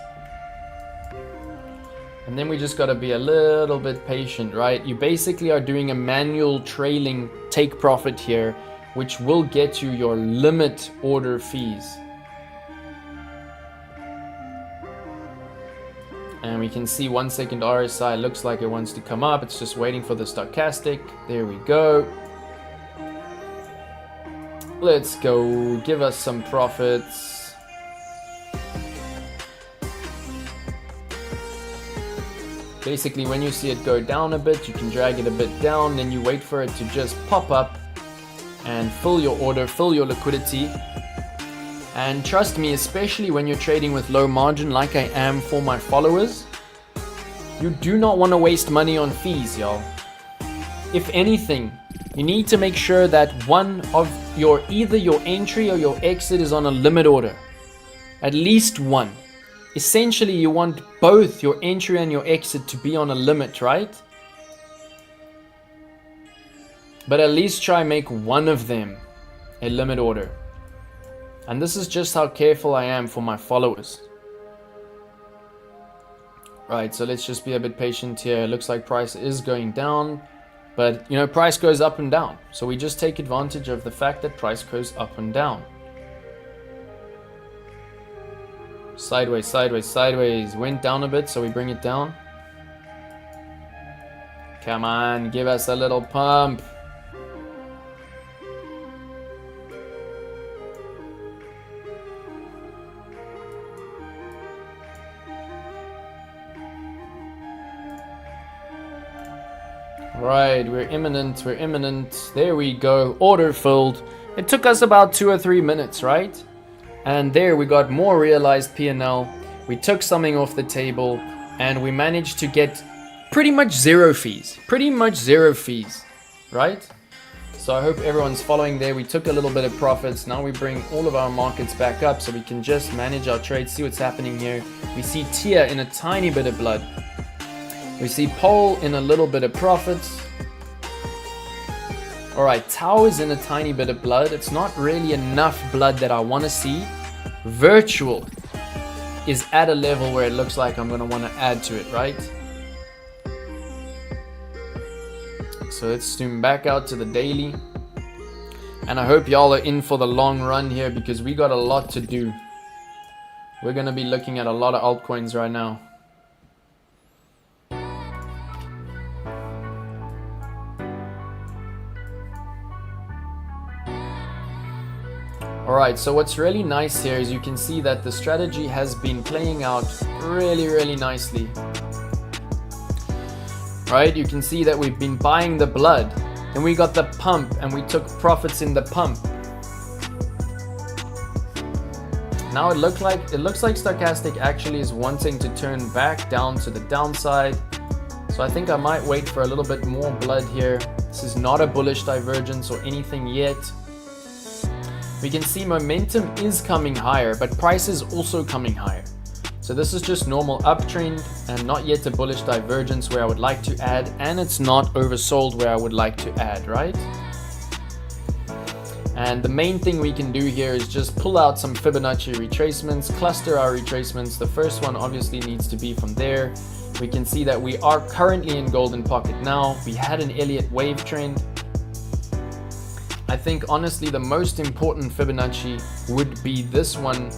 And then we just got to be a little bit patient, right? You basically are doing a manual trailing take profit here, which will get you your limit order fees. And we can see 1 second RSI looks like it wants to come up. It's just waiting for the stochastic. There we go. Let's go. Give us some profits. Basically, when you see it go down a bit, you can drag it a bit down. Then you wait for it to just pop up and fill your order, fill your liquidity. And trust me, especially when you're trading with low margin like I am for my followers, you do not want to waste money on fees, y'all. If anything, you need to make sure that one of your, either your entry or your exit is on a limit order. At least one. Essentially, you want both your entry and your exit to be on a limit, right? But at least try make one of them a limit order. And this is just how careful I am for my followers. Right, so let's just be a bit patient here. It looks like price is going down, but you know, price goes up and down. So we just take advantage of the fact that price goes up and down. Sideways, sideways, sideways. Went down a bit, so we bring it down. Come on, give us a little pump. Right, we're imminent, we're imminent. There we go, order filled. It took us about 2 or 3 minutes, right? And there we got more realized P&L. We took something off the table and we managed to get pretty much zero fees. Pretty much zero fees, right? So I hope everyone's following there. We took a little bit of profits. Now we bring all of our markets back up so we can just manage our trades, see what's happening here. We see Tia in a tiny bit of blood. We see Pole in a little bit of profits. Alright, Tau is in a tiny bit of blood. It's not really enough blood that I want to see. Virtual is at a level where it looks like I'm going to want to add to it, right? So let's zoom back out to the daily. And I hope y'all are in for the long run here because we got a lot to do. We're going to be looking at a lot of altcoins right now. Alright, so what's really nice here is you can see that the strategy has been playing out really nicely. Right, you can see that we've been buying the blood. Then we got the pump and we took profits in the pump. Now it looks like Stochastic actually is wanting to turn back down to the downside. So I think I might wait for a little bit more blood here. This is not a bullish divergence or anything yet. We can see momentum is coming higher, but price is also coming higher. So this is just normal uptrend and not yet a bullish divergence where I would like to add, and it's not oversold where I would like to add, right? And the main thing we can do here is just pull out some Fibonacci retracements, cluster our retracements. The first one obviously needs to be from there. We can see that we are currently in golden pocket now. We had an Elliott wave trend. I think honestly the most important Fibonacci would be this one,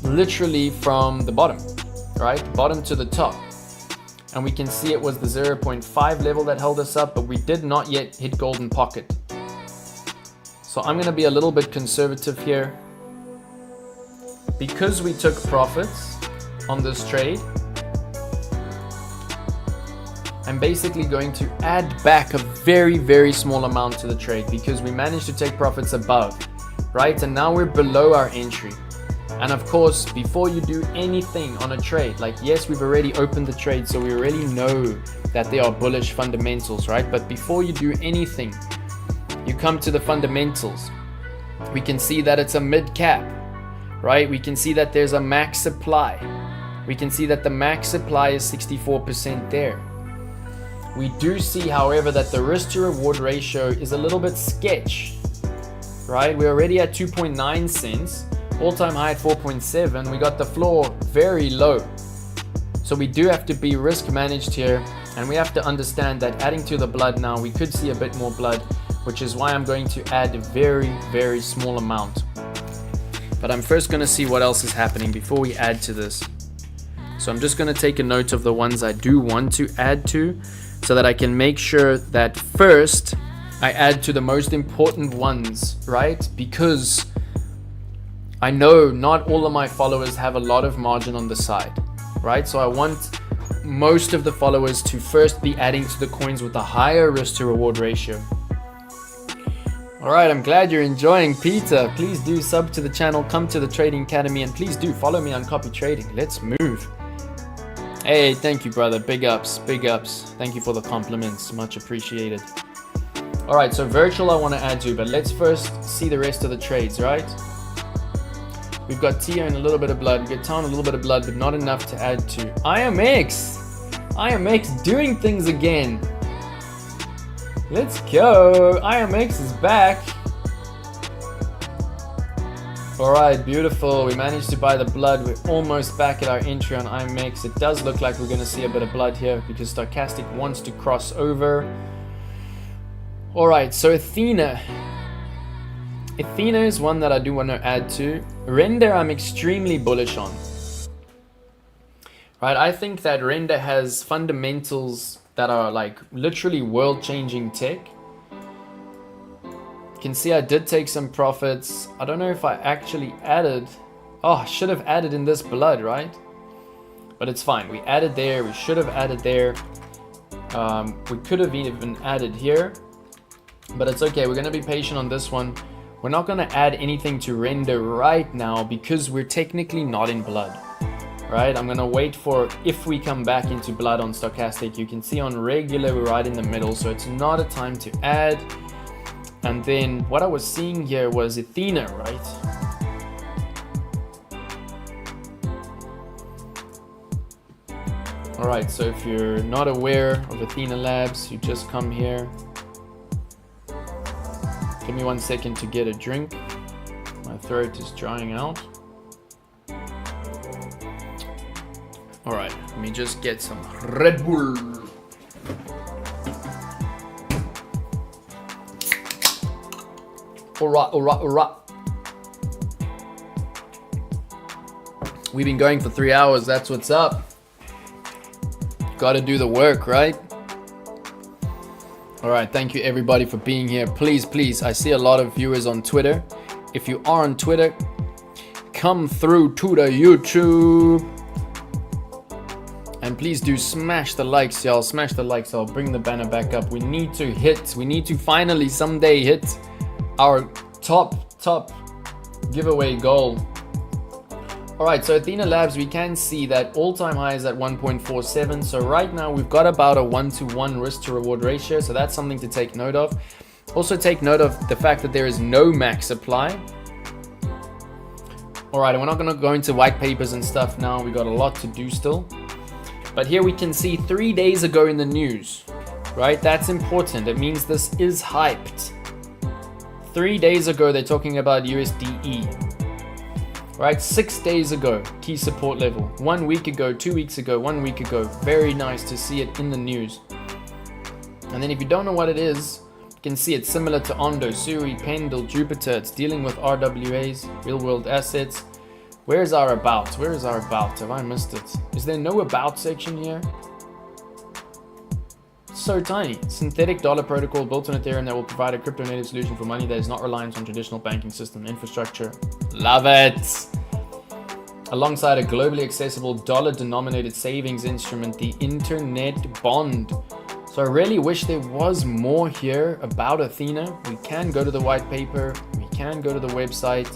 literally from the bottom, right? Bottom to the top. And we can see it was the 0.5 level that held us up, but we did not yet hit golden pocket. So I'm gonna be a little bit conservative here. Because we took profits on this trade, I'm basically going to add back a very, very small amount to the trade because we managed to take profits above, right? And now we're below our entry. And of course, before you do anything on a trade, like yes, we've already opened the trade, so we already know that there are bullish fundamentals, right? But before you do anything, you come to the fundamentals. We can see that it's a mid cap, right? We can see that there's a max supply. We can see that the max supply is 64% there. We do see, however, that the risk to reward ratio is a little bit sketch, right? We're already at 2.9 cents, all-time high at 4.7. We got the floor very low. So we do have to be risk managed here, and we have to understand that adding to the blood now, we could see a bit more blood, which is why I'm going to add a very, very small amount. But I'm first going to see what else is happening before we add to this. So I'm just going to take a note of the ones I do want to add to, so that I can make sure that first I add to the most important ones, right? Because I know not all of my followers have a lot of margin on the side, right? So I want most of the followers to first be adding to the coins with a higher risk to reward ratio. All right, I'm glad you're enjoying, Peter. Please do sub to the channel, come to the Trading Academy, and please do follow me on Copy Trading. Let's move. Hey, thank you, brother. Big ups, big ups. Thank you for the compliments. Much appreciated. All right, so virtual I want to add to, but let's first see the rest of the trades, right? We've got TIA and a little bit of blood. We get Town a little bit of blood, but not enough to add to. IMX! IMX doing things again. Let's go. IMX is back. All right, beautiful. We managed to buy the blood. We're almost back at our entry on IMX. It does look like we're going to see a bit of blood here because Stochastic wants to cross over. All right, so Athena. Athena is one that I do want to add to. Render, I'm extremely bullish on. Right, I think that Render has fundamentals that are like literally world-changing tech. You can see I did take some profits. I don't know if I actually added. Oh, I should have added in this blood, right? But it's fine. We added there. We should have added there. We could have even added here. But it's okay. We're going to be patient on this one. We're not going to add anything to Render right now because we're technically not in blood. Right? I'm going to wait for if we come back into blood on Stochastic. You can see on regular we're right in the middle. So it's not a time to add. And then what I was seeing here was Athena, right? All right, so if you're not aware of Athena Labs, you just come here. Give me 1 second to get a drink. My throat is drying out. All right, let me just get some Red Bull. Alright. We've been going for 3 hours. That's what's up. Gotta do the work, right? Alright, thank you everybody for being here. Please, I see a lot of viewers on Twitter. If you are on Twitter, come through to the YouTube. And please do smash the likes, y'all. Smash the likes. I'll bring the banner back up. We need to finally someday hit our top giveaway goal. All right, so Athena Labs, we can see that all-time high is at 1.47. So right now we've got about a 1-to-1 risk to reward ratio. So that's something to take note of. Also take note of the fact that there is no max supply. All right, and we're not going to go into white papers and stuff now. We got a lot to do still. But here we can see 3 days ago in the news, right? That's important. It means this is hyped. 3 days ago, they're talking about USDE. Right, 6 days ago, key support level. 1 week ago, 2 weeks ago, 1 week ago. Very nice to see it in the news. And then if you don't know what it is, you can see it's similar to Ondo, Suri, Pendle, Jupiter. It's dealing with RWAs, real world assets. Where's our about? Where is our about? Have I missed it? Is there no about section here? It's so tiny. Synthetic dollar protocol built on Ethereum that will provide a crypto native solution for money that is not reliant on traditional banking system infrastructure. Love it. Alongside a globally accessible dollar denominated savings instrument, the internet bond. So I really wish there was more here about Athena. We can go to the white paper. We can go to the website.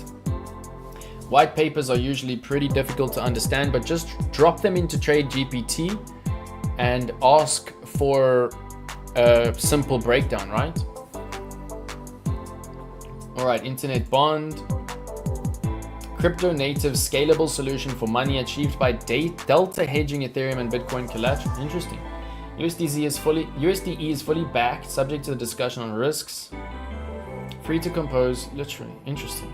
White papers are usually pretty difficult to understand, but just drop them into Trade GPT and ask for a simple breakdown, right? All right, internet bond. Crypto native scalable solution for money achieved by delta hedging Ethereum and Bitcoin collateral. Interesting. USDE is fully backed, subject to the discussion on risks. Free to compose, literally. Interesting.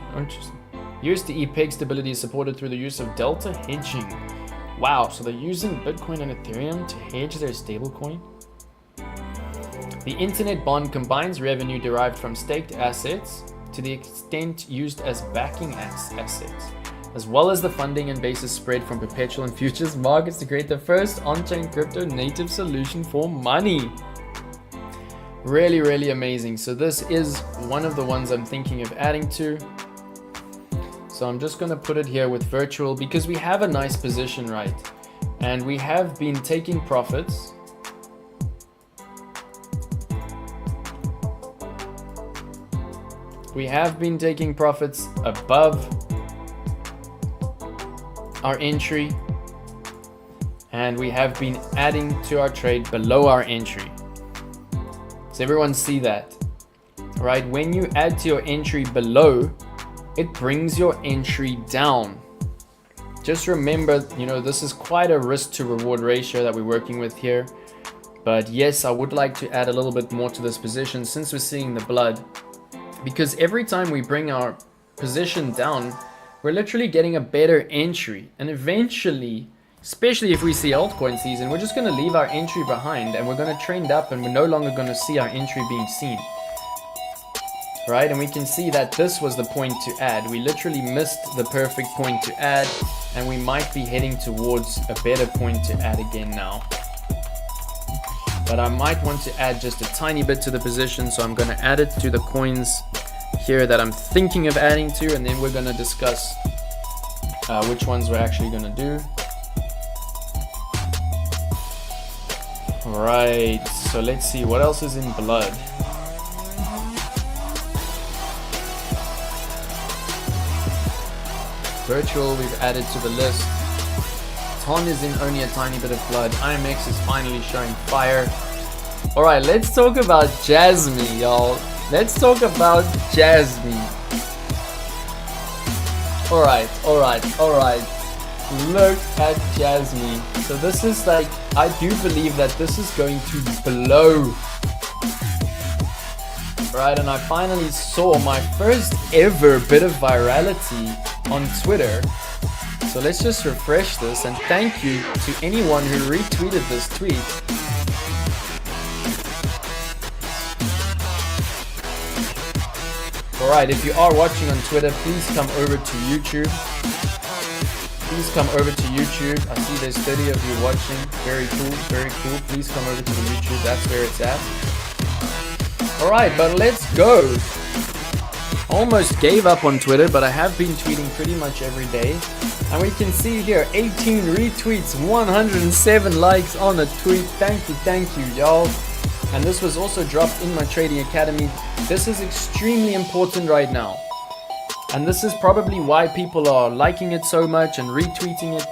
USDE peg stability is supported through the use of delta hedging. Wow, so they're using Bitcoin and Ethereum to hedge their stablecoin? The internet bond combines revenue derived from staked assets to the extent used as backing assets, as well as the funding and basis spread from perpetual and futures markets to create the first on-chain crypto native solution for money. Really, really amazing. So this is one of the ones I'm thinking of adding to. So I'm just going to put it here with virtual because we have a nice position, right? And we have been taking profits. We have been taking profits above our entry, and we have been adding to our trade below our entry. Does everyone see that? Right? When you add to your entry below, it brings your entry down. Just remember, this is quite a risk to reward ratio that we're working with here. But yes, I would like to add a little bit more to this position since we're seeing the blood. Because every time we bring our position down, we're literally getting a better entry. And eventually, especially if we see altcoin season, we're just going to leave our entry behind and we're going to trend up and we're no longer going to see our entry being seen. Right? And we can see that this was the point to add. We literally missed the perfect point to add, and we might be heading towards a better point to add again now. But I might want to add just a tiny bit to the position, so I'm going to add it to the coins here that I'm thinking of adding to, and then we're going to discuss which ones we're actually going to do. Right, so let's see what else is in blood. Virtual, we've added to the list. Ton is in only a tiny bit of blood. IMX is finally showing fire. Alright, let's talk about Jasmine, y'all. Let's talk about Jasmine. Alright. Look at Jasmine. So this is like, I do believe that this is going to blow. Right, and I finally saw my first ever bit of virality on Twitter. So let's just refresh this, and thank you to anyone who retweeted this tweet. Alright, if you are watching on Twitter, please come over to YouTube. I see there's 30 of you watching. Very cool. Please come over to the YouTube, that's where it's at. Alright, but let's go. Almost gave up on Twitter, but I have been tweeting pretty much every day. And we can see here 18 retweets, 107 likes on a tweet. Thank you, y'all. And this was also dropped in my Trading Academy. This is extremely important right now. And this is probably why people are liking it so much and retweeting it.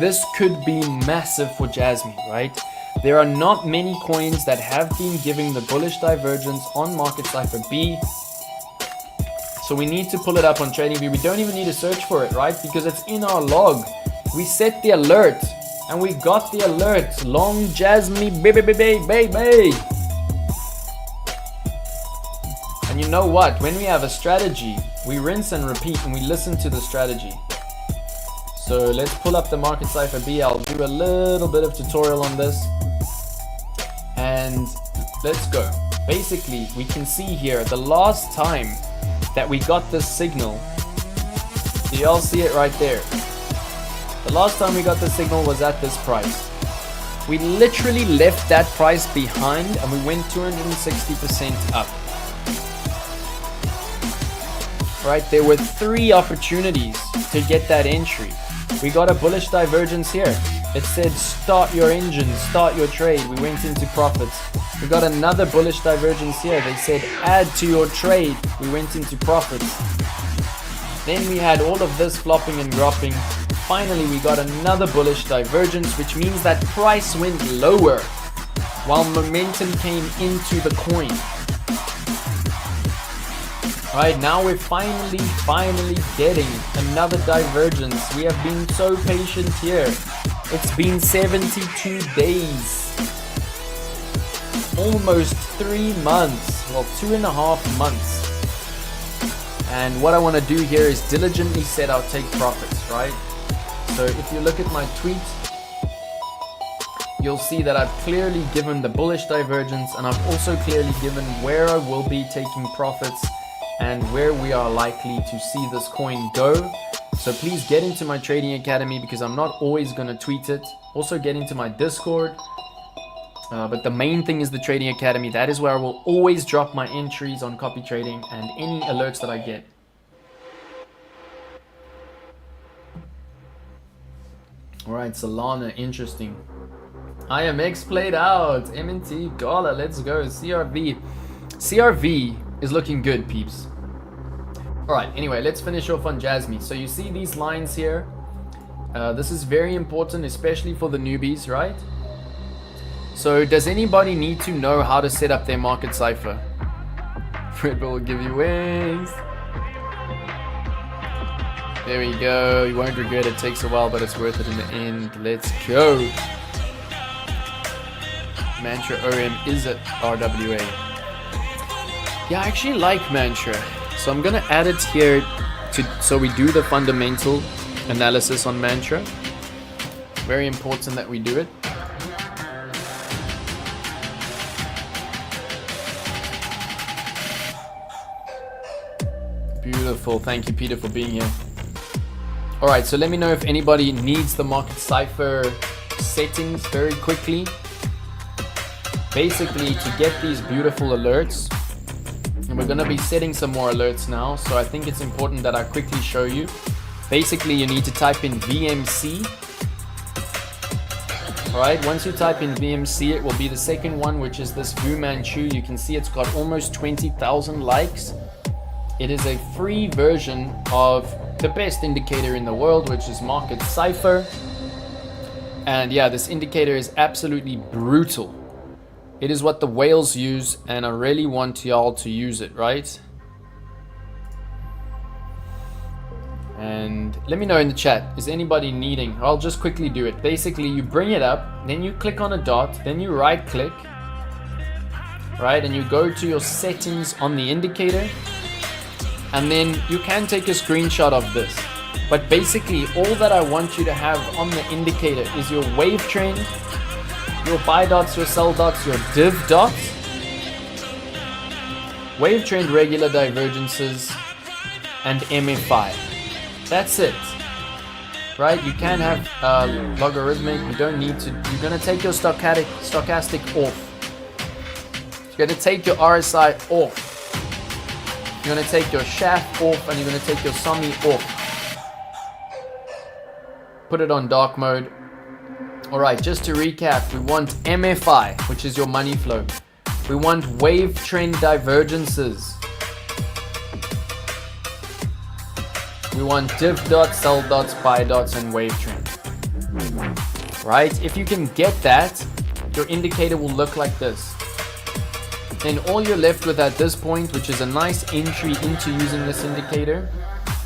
This could be massive for Jasmine, right? There are not many coins that have been giving the bullish divergence on Market Cypher B. So we need to pull it up on TradingView. We don't even need to search for it, right? Because it's in our log. We set the alert and we got the alert. Long Jasmine, baby. And And you know what? When we have a strategy, we rinse and repeat and we listen to the strategy. So let's pull up the market cipher B. I'll do a little bit of tutorial on this. And let's go. Basically, we can see here the last time that we got this signal. Do y'all see it right there? The last time we got the signal was at this price. We literally left that price behind and we went 260% up. Right, there were 3 opportunities to get that entry. We got a bullish divergence here. It said start your engine, start your trade. We went into profits. We got another bullish divergence here. They said add to your trade. We went into profits. Then we had all of this flopping and dropping. Finally, we got another bullish divergence, which means that price went lower while momentum came into the coin. Right, now we're finally getting another divergence. We have been so patient here. It's been 72 days. Almost 3 months. Well, 2.5 months. And what I want to do here is diligently set our take profits, right? So if you look at my tweet, you'll see that I've clearly given the bullish divergence, and I've also clearly given where I will be taking profits and where we are likely to see this coin go. So please get into my trading academy because I'm not always going to tweet it. Also get into my Discord. But the main thing is the trading academy. That is where I will always drop my entries on copy trading and any alerts that I get. Alright, Solana, interesting. IMX played out. MNT, GALA, let's go. CRV. CRV is looking good, peeps. Alright, anyway, let's finish off on Jasmine. So you see these lines here. This is very important, especially for the newbies, right? So does anybody need to know how to set up their market cipher? Red Bull will give you wings. There we go. You won't regret it. It takes a while, but it's worth it in the end. Let's go. Mantra OM is at RWA. Yeah, I actually like Mantra. So I'm going to add it here so we do the fundamental analysis on Mantra. Very important that we do it. Beautiful. Thank you, Peter, for being here. Alright, so let me know if anybody needs the market cipher settings very quickly. Basically, to get these beautiful alerts, and we're going to be setting some more alerts now, so I think it's important that I quickly show you. Basically, you need to type in VMC. Alright, once you type in VMC, it will be the second one, which is this Fu Manchu. You can see it's got almost 20,000 likes. It is a free version of the best indicator in the world, which is market cipher. And yeah, this indicator is absolutely brutal. It is what the whales use, and I really want y'all to use it, right? And let me know in the chat, is anybody needing? I'll just quickly do it. Basically, you bring it up, then you click on a dot, then you right click, right? And you go to your settings on the indicator. And then you can take a screenshot of this. But basically, all that I want you to have on the indicator is your wave trend, your buy dots, your sell dots, your div dots, wave trend regular divergences, and MFI. That's it. Right? You can have logarithmic. You don't need to. You're going to take your stochastic off. You're going to take your RSI off. You're going to take your shaft off, and you're going to take your summy off. Put it on dark mode. Alright, just to recap, we want MFI, which is your money flow. We want wave trend divergences. We want div dots, sell dots, buy dots, and wave trend. Right? If you can get that, your indicator will look like this. Then all you're left with at this point, which is a nice entry into using this indicator,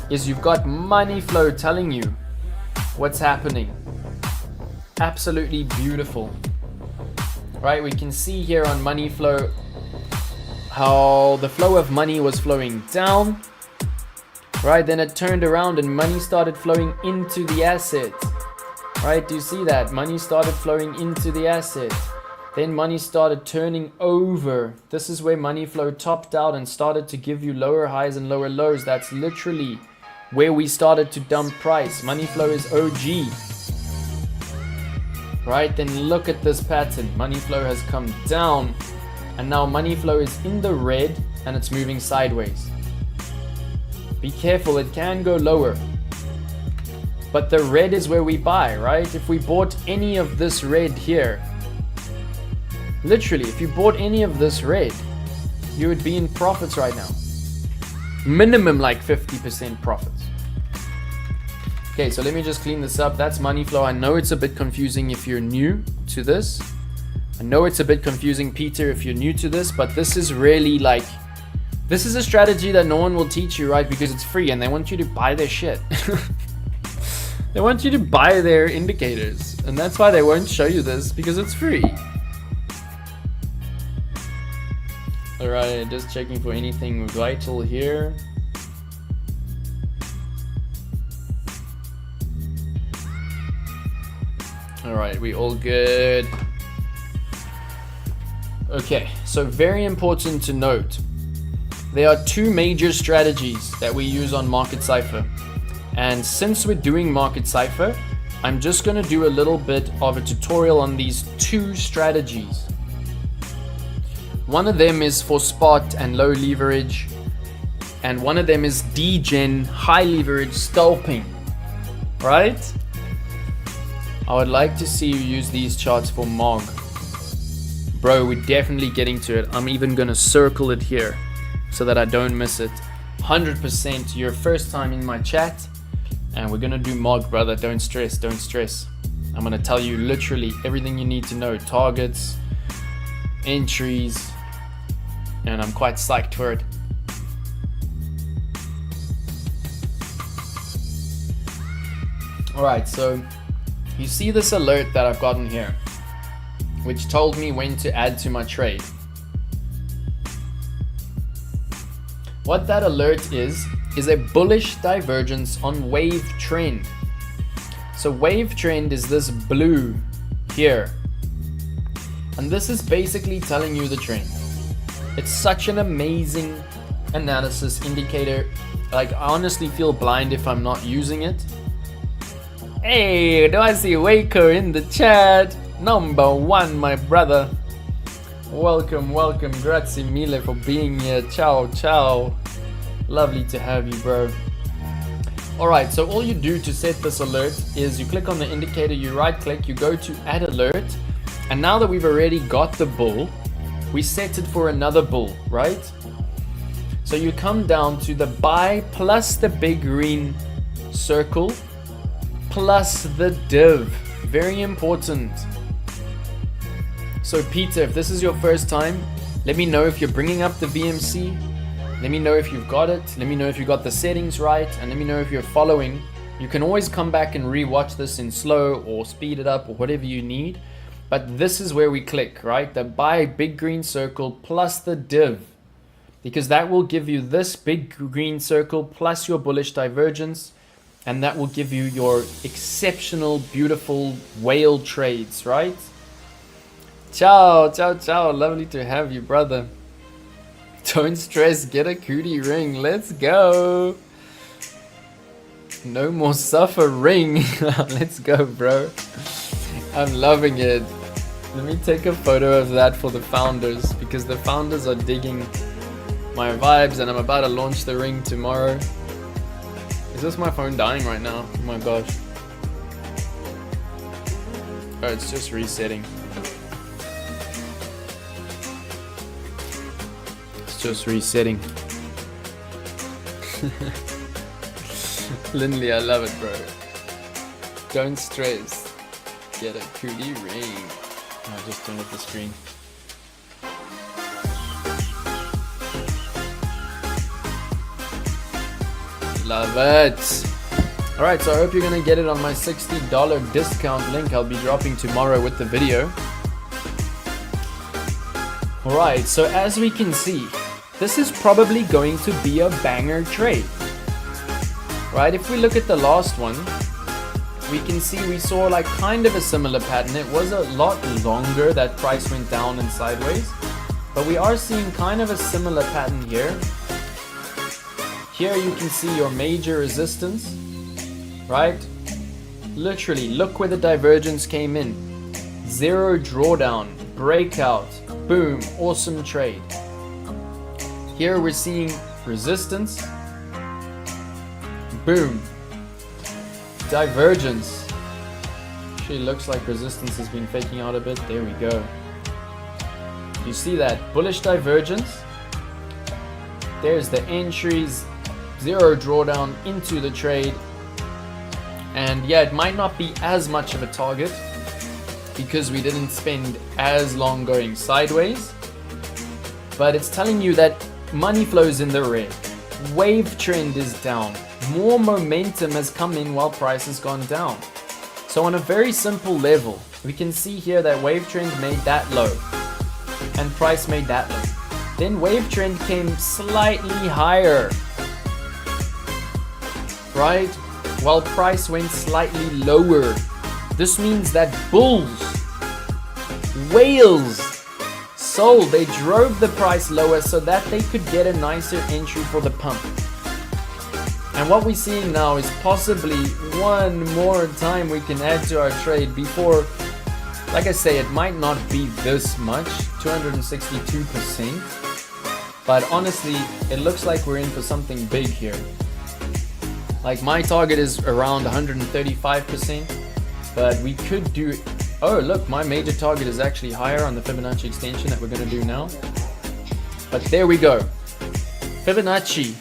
is you've got money flow telling you what's happening. Absolutely beautiful. Right, we can see here on money flow, how the flow of money was flowing down, right? Then it turned around and money started flowing into the asset, right? Do you see that? Money started flowing into the asset. Then money started turning over. This is where money flow topped out and started to give you lower highs and lower lows. That's literally where we started to dump price. Money flow is OG. Right, then look at this pattern. Money flow has come down and now money flow is in the red and it's moving sideways. Be careful, it can go lower. But the red is where we buy, right? If we bought any of this red here, literally, if you bought any of this red, you would be in profits right now. Minimum like 50% profits. Okay, so let me just clean this up. That's money flow. I know it's a bit confusing if you're new to this. I know it's a bit confusing, Peter, if you're new to this, but this is really like, this is a strategy that no one will teach you, right? Because it's free and they want you to buy their shit. They want you to buy their indicators. And that's why they won't show you this, because it's free. Alright, just checking for anything vital here. Alright, we all good. Okay, so very important to note. There are two major strategies that we use on Market Cypher. And since we're doing Market Cypher, I'm just going to do a little bit of a tutorial on these two strategies. One of them is for spot and low leverage, and one of them is degen, high leverage scalping, right? I would like to see you use these charts for MOG. Bro, we're definitely getting to it. I'm even gonna circle it here so that I don't miss it. 100% your first time in my chat, and we're gonna do MOG, brother. Don't stress, don't stress. I'm gonna tell you literally everything you need to know. Targets, entries, and I'm quite psyched for it. Alright, so you see this alert that I've gotten here, which told me when to add to my trade. What that alert is a bullish divergence on wave trend. So wave trend is this blue here. And this is basically telling you the trend. It's such an amazing analysis indicator. Like, I honestly feel blind if I'm not using it. Hey, do I see WACO in the chat? Number one, my brother. Welcome, welcome. Grazie mille for being here. Ciao, ciao. Lovely to have you, bro. Alright, so all you do to set this alert is you click on the indicator, you right click, you go to add alert. And now that we've already got the bull, we set it for another bull, right? So you come down to the buy plus the big green circle plus the div. Very important. So Peter, if this is your first time, let me know if you're bringing up the VMC. Let me know if you've got it. Let me know if you got the settings right. And let me know if you're following. You can always come back and re-watch this in slow or speed it up or whatever you need. But this is where we click, right? The buy big green circle plus the div. Because that will give you this big green circle plus your bullish divergence. And that will give you your exceptional, beautiful whale trades, right? Ciao, ciao, ciao. Lovely to have you, brother. Don't stress, get a cootie ring. Let's go. No more suffering. Let's go, bro. I'm loving it. Let me take a photo of that for the founders, because the founders are digging my vibes and I'm about to launch the ring tomorrow. Is this my phone dying right now? Oh my gosh. Oh, it's just resetting. It's just resetting. Lindley, I love it, bro. Don't stress. Get a cootie ring. Oh, I just turned off the screen. Love it. Alright, so I hope you're gonna get it on my $60 discount link I'll be dropping tomorrow with the video. Alright, so as we can see, this is probably going to be a banger trade. Right, if we look at the last one, we can see we saw like kind of a similar pattern. It was a lot longer that price went down and sideways, but we are seeing kind of a similar pattern here. Here you can see your major resistance, right? Literally, look where the divergence came in. Zero drawdown, breakout, boom, awesome trade. Here we're seeing resistance, boom, divergence. Actually looks like resistance has been faking out a bit. There we go. You see that bullish divergence. There's the entries, zero drawdown into the trade. And yeah, it might not be as much of a target because we didn't spend as long going sideways, but it's telling you that money flows in the red. Wave trend is down. More momentum has come in while price has gone down. So on a very simple level, we can see here that wave trend made that low and price made that low. Then wave trend came slightly higher, right? While price went slightly lower. This means that bulls, whales, sold. They drove the price lower so that they could get a nicer entry for the pump. And what we're seeing now is possibly one more time we can add to our trade before, like I say, it might not be this much, 262%. But honestly, it looks like we're in for something big here. Like my target is around 135%, but we could do, oh look, my major target is actually higher on the Fibonacci extension that we're going to do now. But there we go. Fibonacci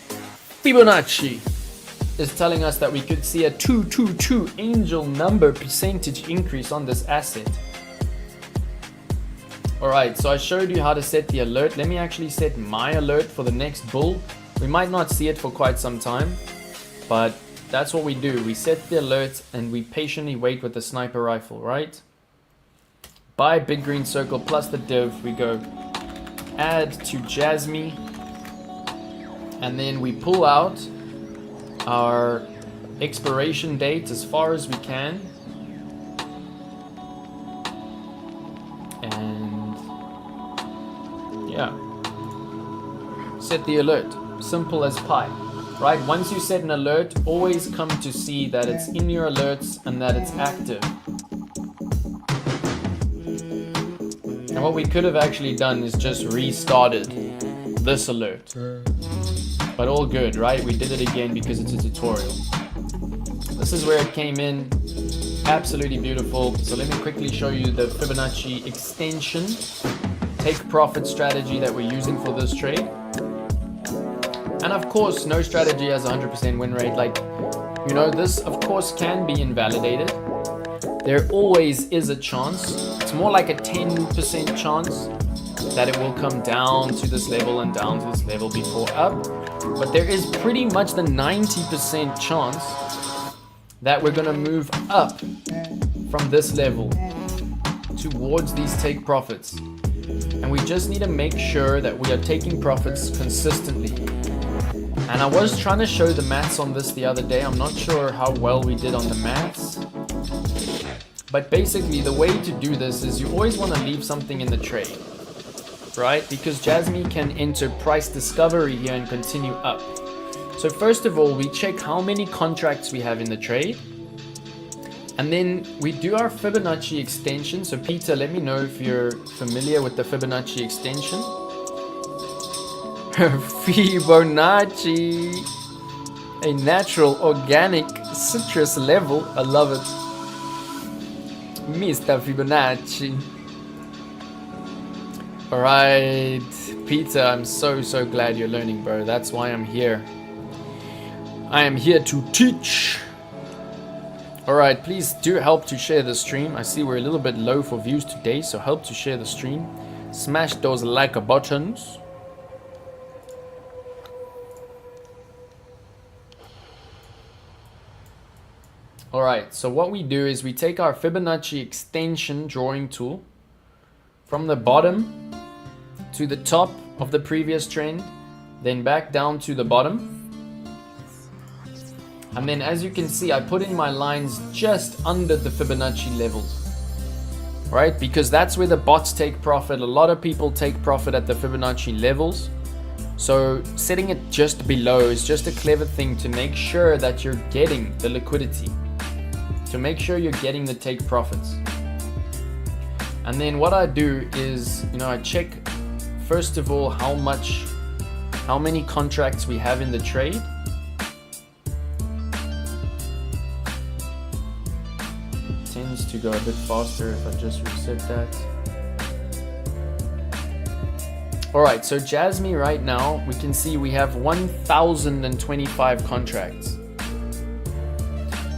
is telling us that we could see a 222 angel number percentage increase on this asset. Alright, so I showed you how to set the alert. Let me actually set my alert for the next bull. We might not see it for quite some time, but that's what we do. We set the alert and we patiently wait with the sniper rifle, right? Buy big green circle plus the div. We go add to Jasmine, and then we pull out our expiration date as far as we can. And yeah, set the alert. Simple as pie. Right, once you set an alert, always come to see that it's in your alerts and that it's active. And what we could have actually done is just restarted this alert. But all good, right? We did it again because it's a tutorial. This is where it came in. Absolutely beautiful. So let me quickly show you the Fibonacci extension take profit strategy that we're using for this trade. And of course, no strategy has 100% win rate. Like, you know, this of course can be invalidated. There always is a chance. It's more like a 10% chance that it will come down to this level and down to this level before up. But there is pretty much the 90% chance that we're gonna move up from this level towards these take profits. And we just need to make sure that we are taking profits consistently. And I was trying to show the maths on this the other day. I'm not sure how well we did on the maths. But basically the way to do this is you always want to leave something in the trade, right? Because Jasmine can enter price discovery here and continue up. So first of all, we check how many contracts we have in the trade. And then we do our Fibonacci extension. So Peter, let me know if you're familiar with the Fibonacci extension. Fibonacci, a natural organic citrus level. I love it. Mr. Fibonacci. Alright, Peter, I'm so glad you're learning, bro. That's why I'm here. I am here to teach. Alright, please do help to share the stream. I see we're a little bit low for views today, so help to share the stream. Smash those like buttons. Alright, so what we do is we take our Fibonacci extension drawing tool from the bottom to the top of the previous trend, then back down to the bottom. And then as you can see, I put in my lines just under the Fibonacci levels, right? Because that's where the bots take profit. A lot of people take profit at the Fibonacci levels. So setting it just below is just a clever thing to make sure that you're getting the liquidity, to make sure you're getting the take profits. And then what I do is, I check first of all how many contracts we have in the trade. Tends to go a bit faster if I just reset that. Alright, so Jasmine right now, we can see we have 1,025 contracts.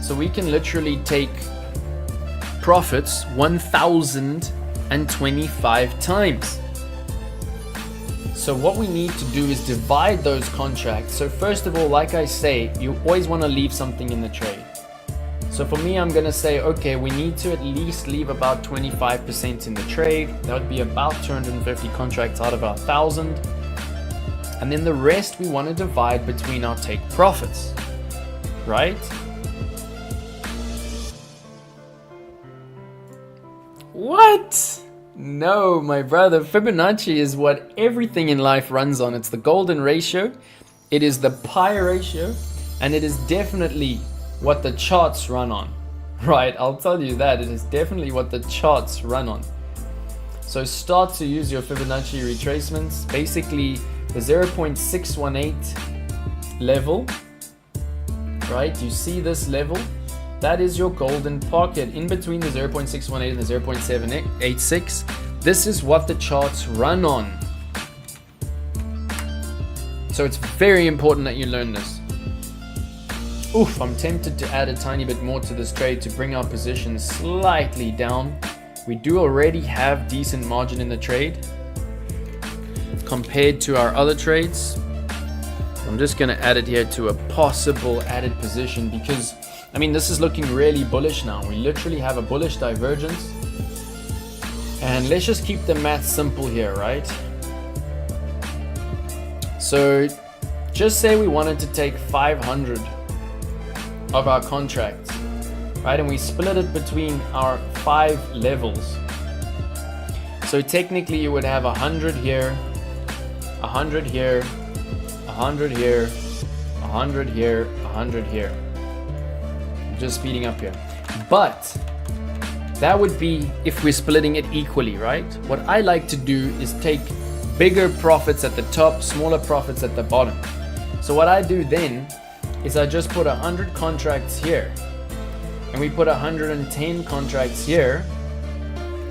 So we can literally take profits 1,025 times. So what we need to do is divide those contracts. So first of all, like I say, you always want to leave something in the trade. So for me, I'm going to say, okay, we need to at least leave about 25% in the trade. That would be about 250 contracts out of our 1,000. And then the rest we want to divide between our take profits, right? What? No, my brother. Fibonacci is what everything in life runs on. It's the golden ratio. It is the pi ratio. And it is definitely what the charts run on, right? I'll tell you that. It is definitely what the charts run on. So start to use your Fibonacci retracements. Basically, the 0.618 level, right? You see this level? That is your golden pocket in between the 0.618 and the 0.786. This is what the charts run on. So it's very important that you learn this. Oof, I'm tempted to add a tiny bit more to this trade to bring our position slightly down. We do already have decent margin in the trade compared to our other trades. I'm just going to add it here to a possible added position because, this is looking really bullish now. We literally have a bullish divergence. And let's just keep the math simple here, right? So just say we wanted to take 500 of our contracts, right? And we split it between our 5 levels. So technically you would have 100 here, 100 here, 100 here, 100 here, 100 here. I'm just speeding up here. But that would be if we're splitting it equally, right? What I like to do is take bigger profits at the top, smaller profits at the bottom. So what I do then is I just put 100 contracts here, and we put 110 contracts here,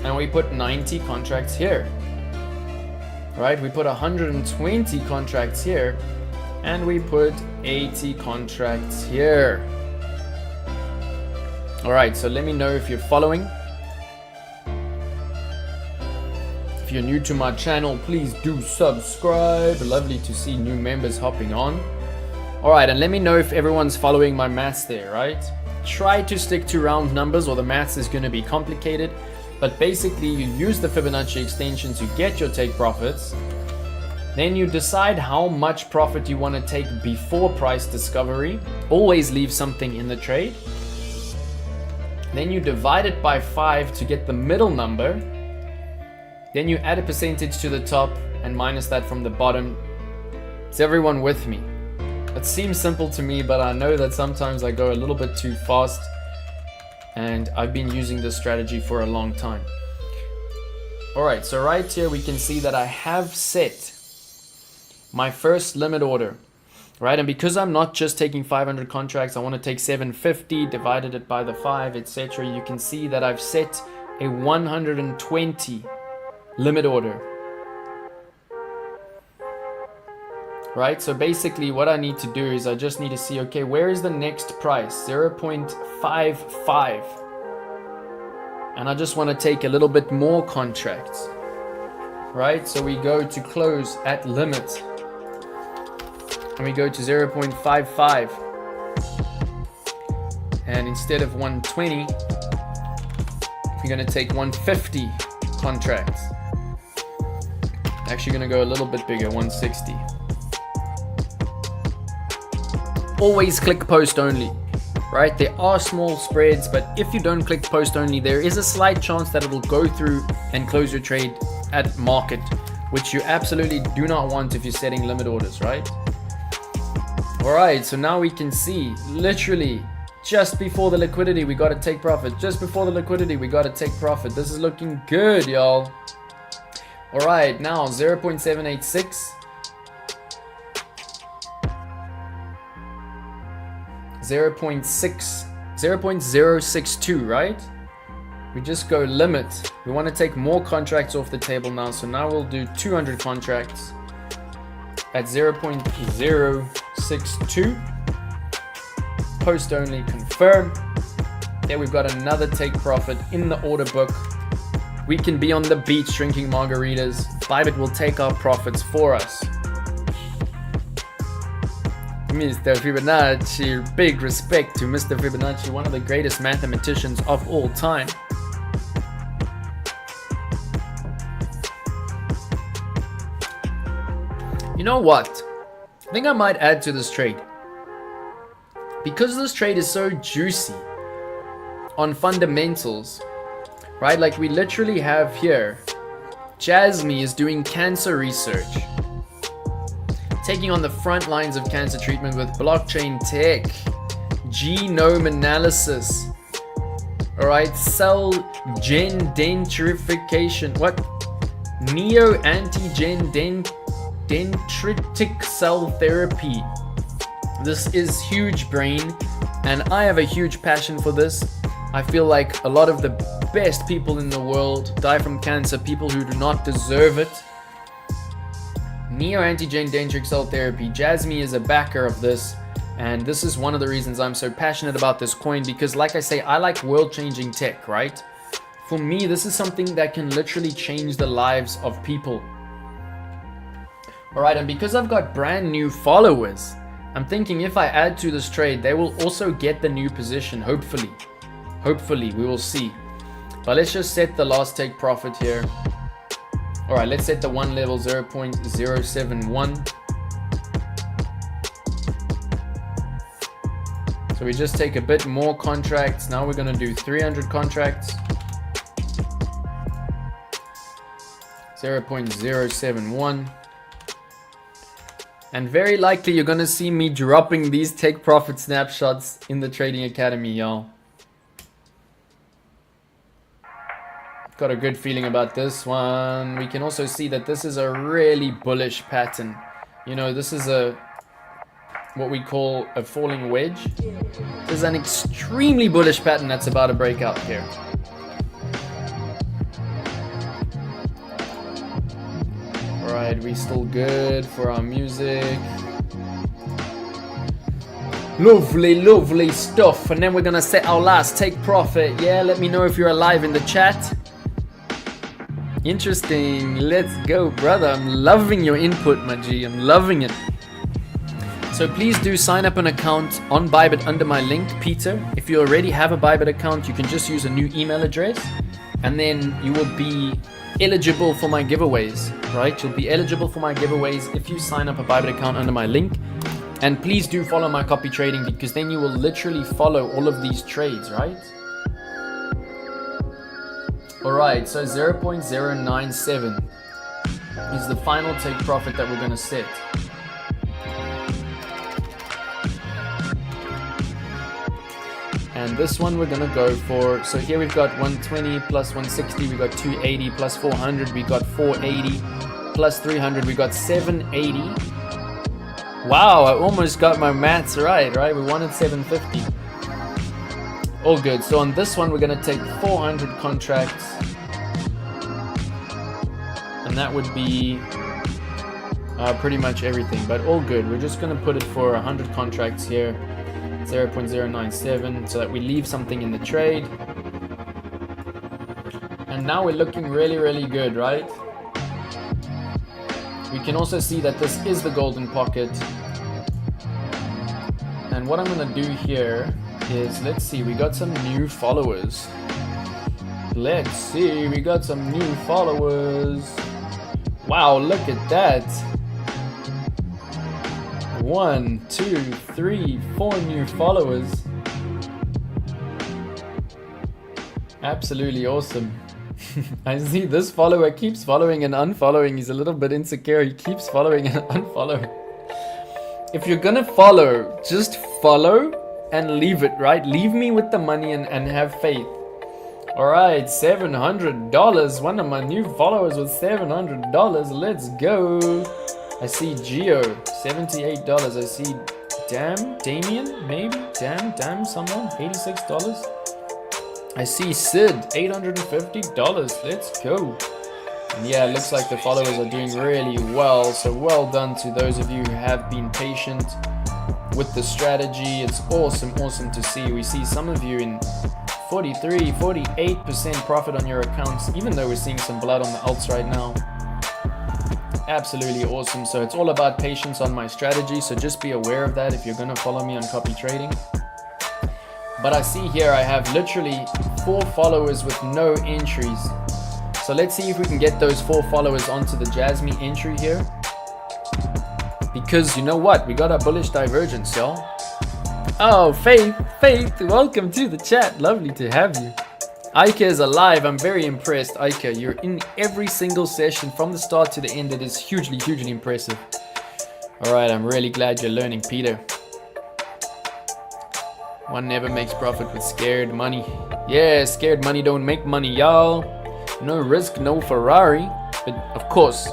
and we put 90 contracts here, right? We put 120 contracts here, and we put 80 contracts here. All right, so let me know if you're following. If you're new to my channel, please do subscribe. Lovely to see new members hopping on. Alright, and let me know if everyone's following my maths there, right? Try to stick to round numbers or the maths is going to be complicated. But basically, you use the Fibonacci extension to get your take profits. Then you decide how much profit you want to take before price discovery. Always leave something in the trade. Then you divide it by 5 to get the middle number. Then you add a percentage to the top and minus that from the bottom. Is everyone with me? It seems simple to me, but I know that sometimes I go a little bit too fast, and I've been using this strategy for a long time. Alright, so right here we can see that I have set my first limit order, right? And because I'm not just taking 500 contracts, I want to take 750, divided it by the 5, etc. You can see that I've set a 120 limit order. Right, so basically what I need to do is I just need to see, okay, where is the next price? 0.55. And I just want to take a little bit more contracts. Right, so we go to close at limit. And we go to 0.55. And instead of 120, we're going to take 150 contracts. Actually going to go a little bit bigger, 160. always click post only, right? There are small spreads, but if you don't click post only, there is a slight chance that it will go through and close your trade at market, which you absolutely do not want if you're setting limit orders, right? All right, so now we can see literally just before the liquidity, we got to take profit. Just before the liquidity, we got to take profit. This is looking good, y'all. All right, now 0.786. 0.062, right? We just go limit. We want to take more contracts off the table now. So now we'll do 200 contracts at 0.062. Post only, confirm. There we've got another take profit in the order book. We can be on the beach drinking margaritas. Bybit will take our profits for us. Mr. Fibonacci, big respect to Mr. Fibonacci, one of the greatest mathematicians of all time. You know what? I think I might add to this trade. Because this trade is so juicy on fundamentals, right? Like we literally have here, Jasmine is doing cancer research, taking on the front lines of cancer treatment with blockchain tech, genome analysis, all right, cell dendrification, what? Neo-antigen dendritic cell therapy. This is huge brain, and I have a huge passion for this. I feel like a lot of the best people in the world die from cancer, people who do not deserve it. Neo-antigen dendritic cell therapy. Jasmine is a backer of this, and this is one of the reasons I'm so passionate about this coin, because like I say, I like world-changing tech, right? For me, this is something that can literally change the lives of people. All right, and because I've got brand new followers, I'm thinking if I add to this trade, they will also get the new position, hopefully. Hopefully, we will see. But let's just set the last take profit here. All right, let's set the one level 0.071. So we just take a bit more contracts. Now we're gonna do 300 contracts. 0.071. And very likely you're gonna see me dropping these take profit snapshots in the Trading Academy, y'all. Got a good feeling about this one. We can also see that this is a really bullish pattern. You know, this is what we call a falling wedge. This is an extremely bullish pattern that's about to break out here. Alright, we still good for our music. Lovely, lovely stuff. And then we're gonna set our last take profit. Yeah, let me know if you're alive in the chat. Interesting. Let's go, brother. I'm loving your input, my G. I'm loving it. So please do sign up an account on Bybit under my link, Peter. If you already have a Bybit account, you can just use a new email address, and then you will be eligible for my giveaways, right? You'll be eligible for my giveaways if you sign up a Bybit account under my link. And please do follow my copy trading, because then you will literally follow all of these trades, right? Alright, so 0.097 is the final take profit that we're going to set. And this one we're going to go for, so here we've got 120 plus 160, we got 280 plus 400, we got 480 plus 300, we got 780. Wow, I almost got my maths right? We wanted 750. All good. So on this one, we're going to take 400 contracts. And that would be pretty much everything. But all good. We're just going to put it for 100 contracts here. 0.097. So that we leave something in the trade. And now we're looking really, really good, right? We can also see that this is the golden pocket. And what I'm going to do here is, let's see, we got some new followers. Let's see, we got some new followers. Wow, look at that. 1, 2, 3, 4 new followers. Absolutely awesome. I see this follower keeps following and unfollowing. He's a little bit insecure. He keeps following and unfollowing. If you're gonna follow, just follow and leave it, right? Leave me with the money and have faith. Alright, $700. One of my new followers with $700. Let's go. I see Geo, $78. I see Damien, maybe? Damn, someone, $86. I see Sid, $850. Let's go. And yeah, it looks like the followers are doing really well. So well done to those of you who have been patient with the strategy. It's awesome to see. We see some of you in 43, 48% profit on your accounts, even though we're seeing some blood on the alts right now. Absolutely awesome. So it's all about patience on my strategy. So just be aware of that if you're going to follow me on copy trading. But I see here I have literally 4 followers with no entries. So let's see if we can get those 4 followers onto the Jasmine entry here. Because you know what? We got a bullish divergence, y'all. Oh, Faith, welcome to the chat. Lovely to have you. Aika is alive. I'm very impressed. Aika, you're in every single session from the start to the end. It is hugely impressive. All right, I'm really glad you're learning, Peter. One never makes profit with scared money. Yeah, scared money don't make money, y'all. No risk, no Ferrari. But of course,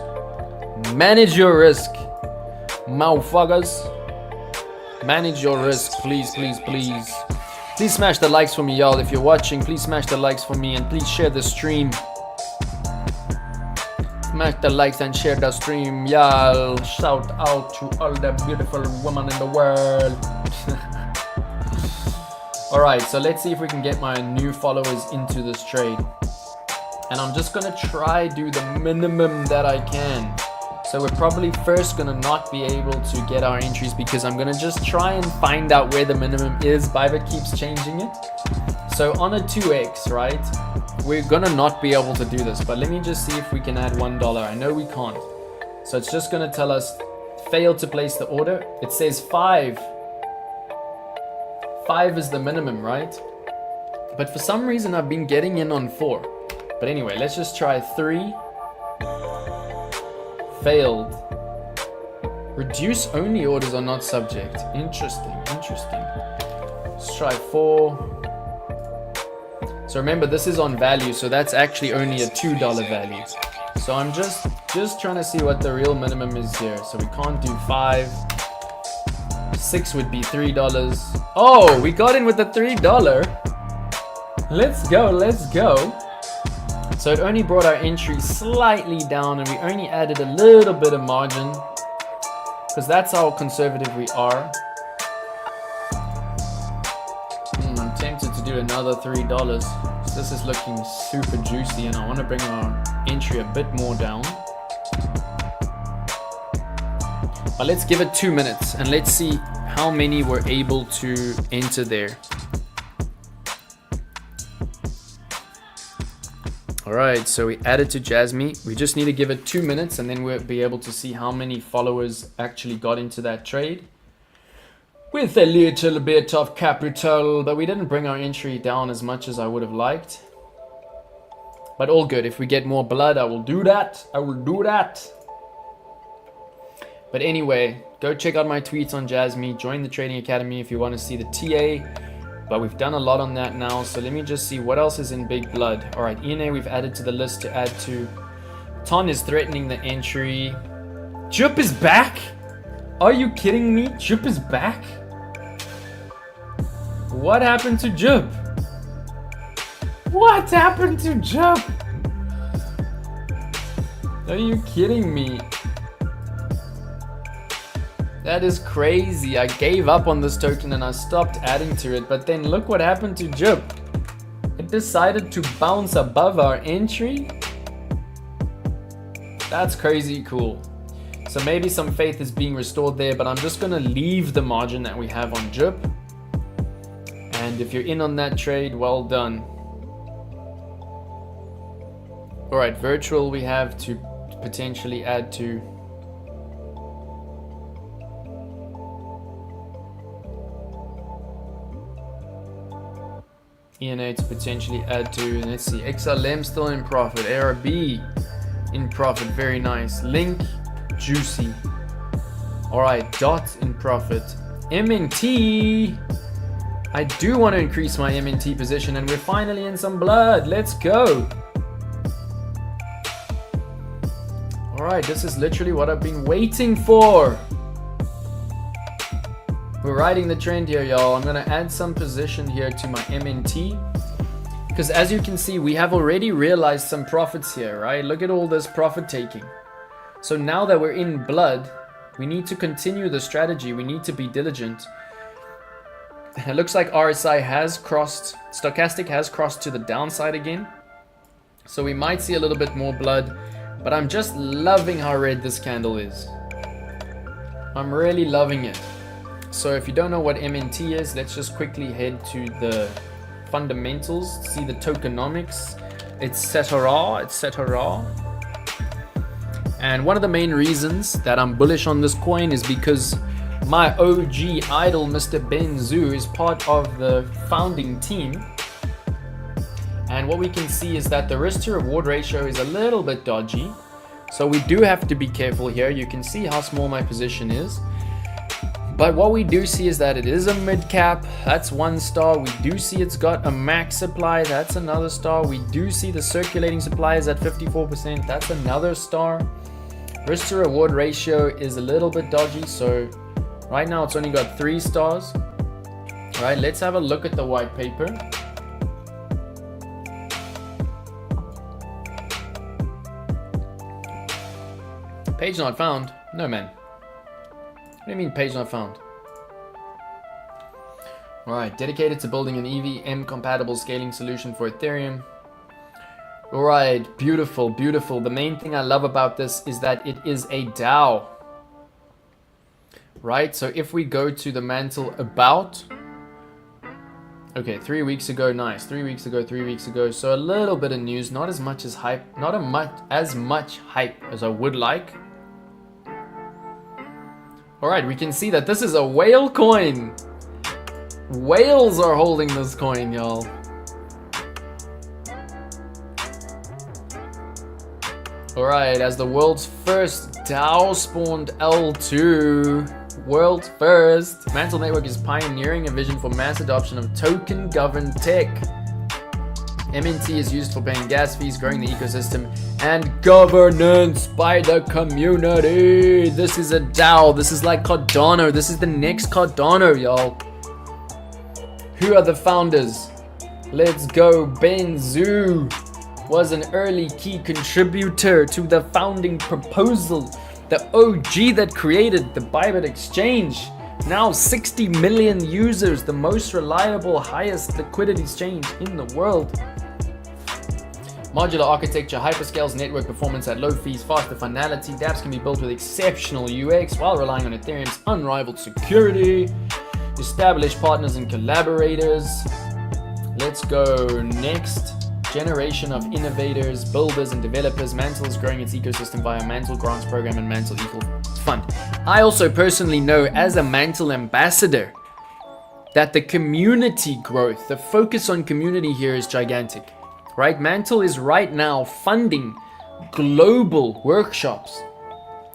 manage your risk, motherfuckers. Manage your risk, please. Please smash the likes for me, y'all. If you're watching, please smash the likes for me and please share the stream. Smash the likes and share the stream, y'all. Shout out to all the beautiful women in the world. Alright, so let's see if we can get my new followers into this trade. And I'm just gonna try do the minimum that I can. So we're probably first gonna not be able to get our entries because I'm gonna just try and find out where the minimum is. Bybit keeps changing it. So on a 2x, right? We're gonna not be able to do this, but let me just see if we can add $1. I know we can't. So it's just gonna tell us failed to place the order. It says 5. 5 is the minimum, right? But for some reason I've been getting in on 4. But anyway, let's just try 3. Failed. Reduce only orders are not subject. Interesting. Let's try 4. So remember, this is on value, so that's actually only a $2 value. So I'm just trying to see what the real minimum is here. So we can't do 5. 6 would be $3. Oh, we got in with the $3. Let's go. So it only brought our entry slightly down and we only added a little bit of margin because that's how conservative we are. I'm tempted to do another $3. So this is looking super juicy and I want to bring our entry a bit more down. But let's give it 2 minutes and let's see how many we're able to enter there. Alright, so we added to Jasmine. We just need to give it 2 minutes and then we'll be able to see how many followers actually got into that trade. With a little bit of capital, but we didn't bring our entry down as much as I would have liked. But all good. If we get more blood, I will do that. But anyway, go check out my tweets on Jasmine. Join the Trading Academy if you want to see the TA. But we've done a lot on that now, so let me just see what else is in big blood. All right, ENA we've added to the list to add to. Ton is threatening the entry. Jup is back? Are you kidding me? Jup is back? What happened to Jup? What happened to Jup? Are you kidding me? That is crazy. I gave up on this token and I stopped adding to it. But then look what happened to Jup. It decided to bounce above our entry. That's crazy cool. So maybe some faith is being restored there, but I'm just going to leave the margin that we have on Jup. And if you're in on that trade, well done. All right, virtual we have to potentially add to. ENA to potentially add to. Let's see, XLM still in profit, ARB in profit, very nice. Link, juicy. Alright, DOT in profit. MNT, I do want to increase my MNT position, and we're finally in some blood. Let's go. Alright, this is literally what I've been waiting for. We're riding the trend here, y'all. I'm gonna add some position here to my MNT, because as you can see, we have already realized some profits here, right? Look at all this profit taking. So now that we're in blood, we need to continue the strategy. We need to be diligent. It looks like RSI has crossed, stochastic has crossed to the downside again. So we might see a little bit more blood, but I'm just loving how red this candle is. I'm really loving it. So if you don't know what MNT is, let's just quickly head to the fundamentals, see the tokenomics, etc., etc. And one of the main reasons that I'm bullish on this coin is because my OG idol, Mr. Benzu, is part of the founding team. And what we can see is that the risk to reward ratio is a little bit dodgy. So we do have to be careful here. You can see how small my position is. But what we do see is that it is a mid cap. That's one star. We do see it's got a max supply. That's another star. We do see the circulating supply is at 54%. That's another star. Risk to reward ratio is a little bit dodgy. So right now it's only got 3 stars. All right, let's have a look at the white paper. Page not found. No, man. What do you mean page not found? Alright, dedicated to building an EVM compatible scaling solution for Ethereum. Alright, beautiful, beautiful. The main thing I love about this is that it is a DAO. Right, so if we go to the mantle about, okay, 3 weeks ago, nice, 3 weeks ago, 3 weeks ago, so a little bit of news, not as much as hype, not as much hype as I would like. Alright, we can see that this is a whale coin. Whales are holding this coin, y'all. Alright, as the world's first DAO spawned L2, world's first, Mantle Network is pioneering a vision for mass adoption of token-governed tech. MNT is used for paying gas fees, growing the ecosystem, and governance by the community. This is a DAO. This is like Cardano. This is the next Cardano, y'all. Who are the founders? Let's go. Benzu was an early key contributor to the founding proposal. The OG that created the Bybit exchange. Now 60 million users, the most reliable, highest liquidity exchange in the world. Modular architecture, hyperscales network performance at low fees, faster finality. dApps can be built with exceptional UX while relying on Ethereum's unrivaled security. Established partners and collaborators. Let's go. Next generation of innovators, builders, and developers. Mantle is growing its ecosystem via Mantle Grants Program and Mantle Equal Fund. I also personally know, as a Mantle ambassador, that the community growth, the focus on community here is gigantic. Right? Mantle is right now funding global workshops.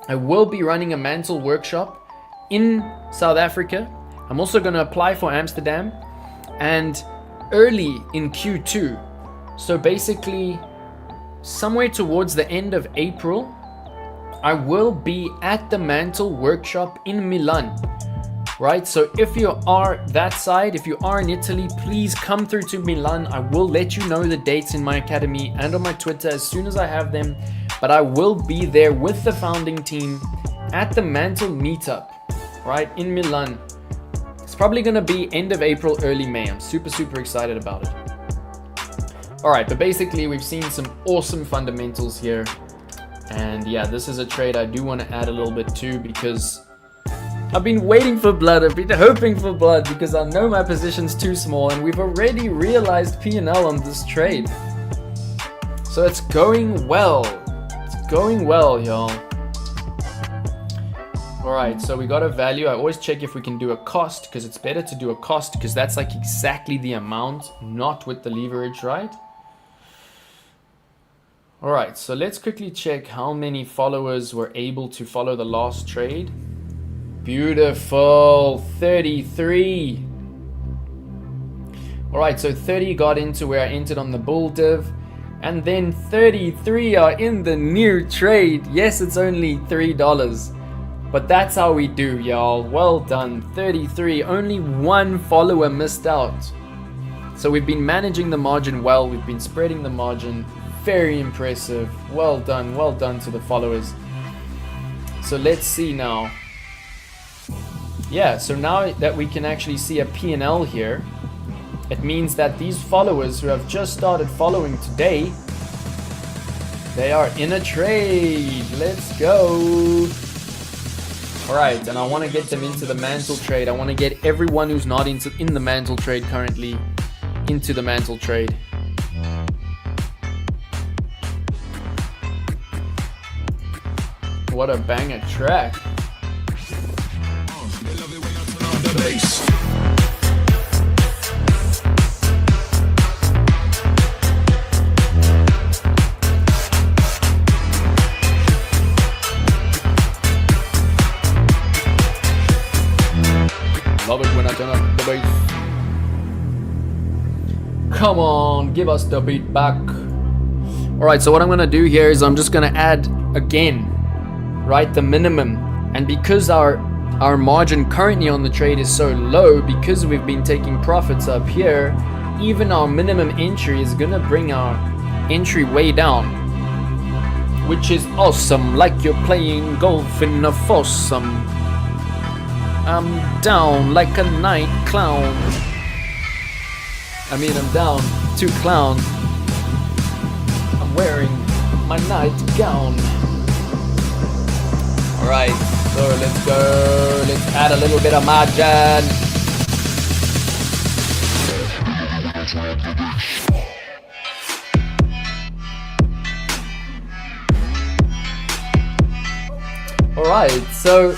I will be running a Mantle workshop in South Africa. I'm also going to apply for Amsterdam and early in Q2. So basically, somewhere towards the end of April, I will be at the Mantle workshop in Milan. Right, so if you are that side, if you are in Italy, please come through to Milan. I will let you know the dates in my academy and on my Twitter as soon as I have them. But I will be there with the founding team at the Mantle meetup, right, in Milan. It's probably going to be end of April, early May. I'm super excited about it. Alright, but basically we've seen some awesome fundamentals here. And yeah, this is a trade I do want to add a little bit to, because I've been waiting for blood, I've been hoping for blood, because I know my position's too small, and we've already realized P&L on this trade. So it's going well. It's going well, y'all. All right, so we got a value. I always check if we can do a cost, because it's better to do a cost because that's like exactly the amount, not with the leverage, right? All right, so let's quickly check how many followers were able to follow the last trade. Beautiful, 33. All right, so 30 got into where I entered on the bull div, and then 33 are in the new trade. Yes, it's only $3, but that's how we do, y'all. Well done, 33. Only one follower missed out. So we've been managing the margin well. We've been spreading the margin. Very impressive. Well done to the followers. So let's see now. Yeah, so now that we can actually see a P&L here, it means that these followers who have just started following today, they are in a trade. Let's go. All right, and I want to get them into the mantle trade. I want to get everyone who's not in the mantle trade currently into the mantle trade. What a banger track. Love it when I turn up the bass. Come on, give us the beat back. Alright, so what I'm gonna do here is I'm just gonna add again, right, the minimum. And because our margin currently on the trade is so low, because we've been taking profits up here, even our minimum entry is gonna bring our entry way down, which is awesome, like you're playing golf in a foursome. I'm down like a night clown. I mean, I'm down to clown. I'm wearing my nightgown. Alright, so let's go. Let's add a little bit of margin. Alright, so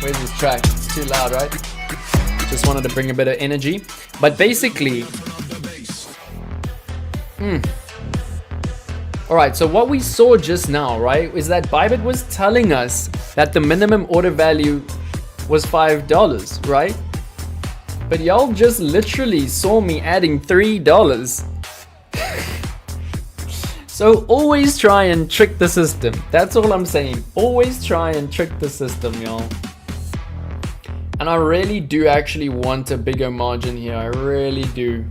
where's this track? It's too loud, right? Just wanted to bring a bit of energy. But basically, Alright, so what we saw just now, right, is that Bybit was telling us that the minimum order value was $5, right? But y'all just literally saw me adding $3. So always try and trick the system. That's all I'm saying. Always try and trick the system, y'all. And I really do actually want a bigger margin here. I really do.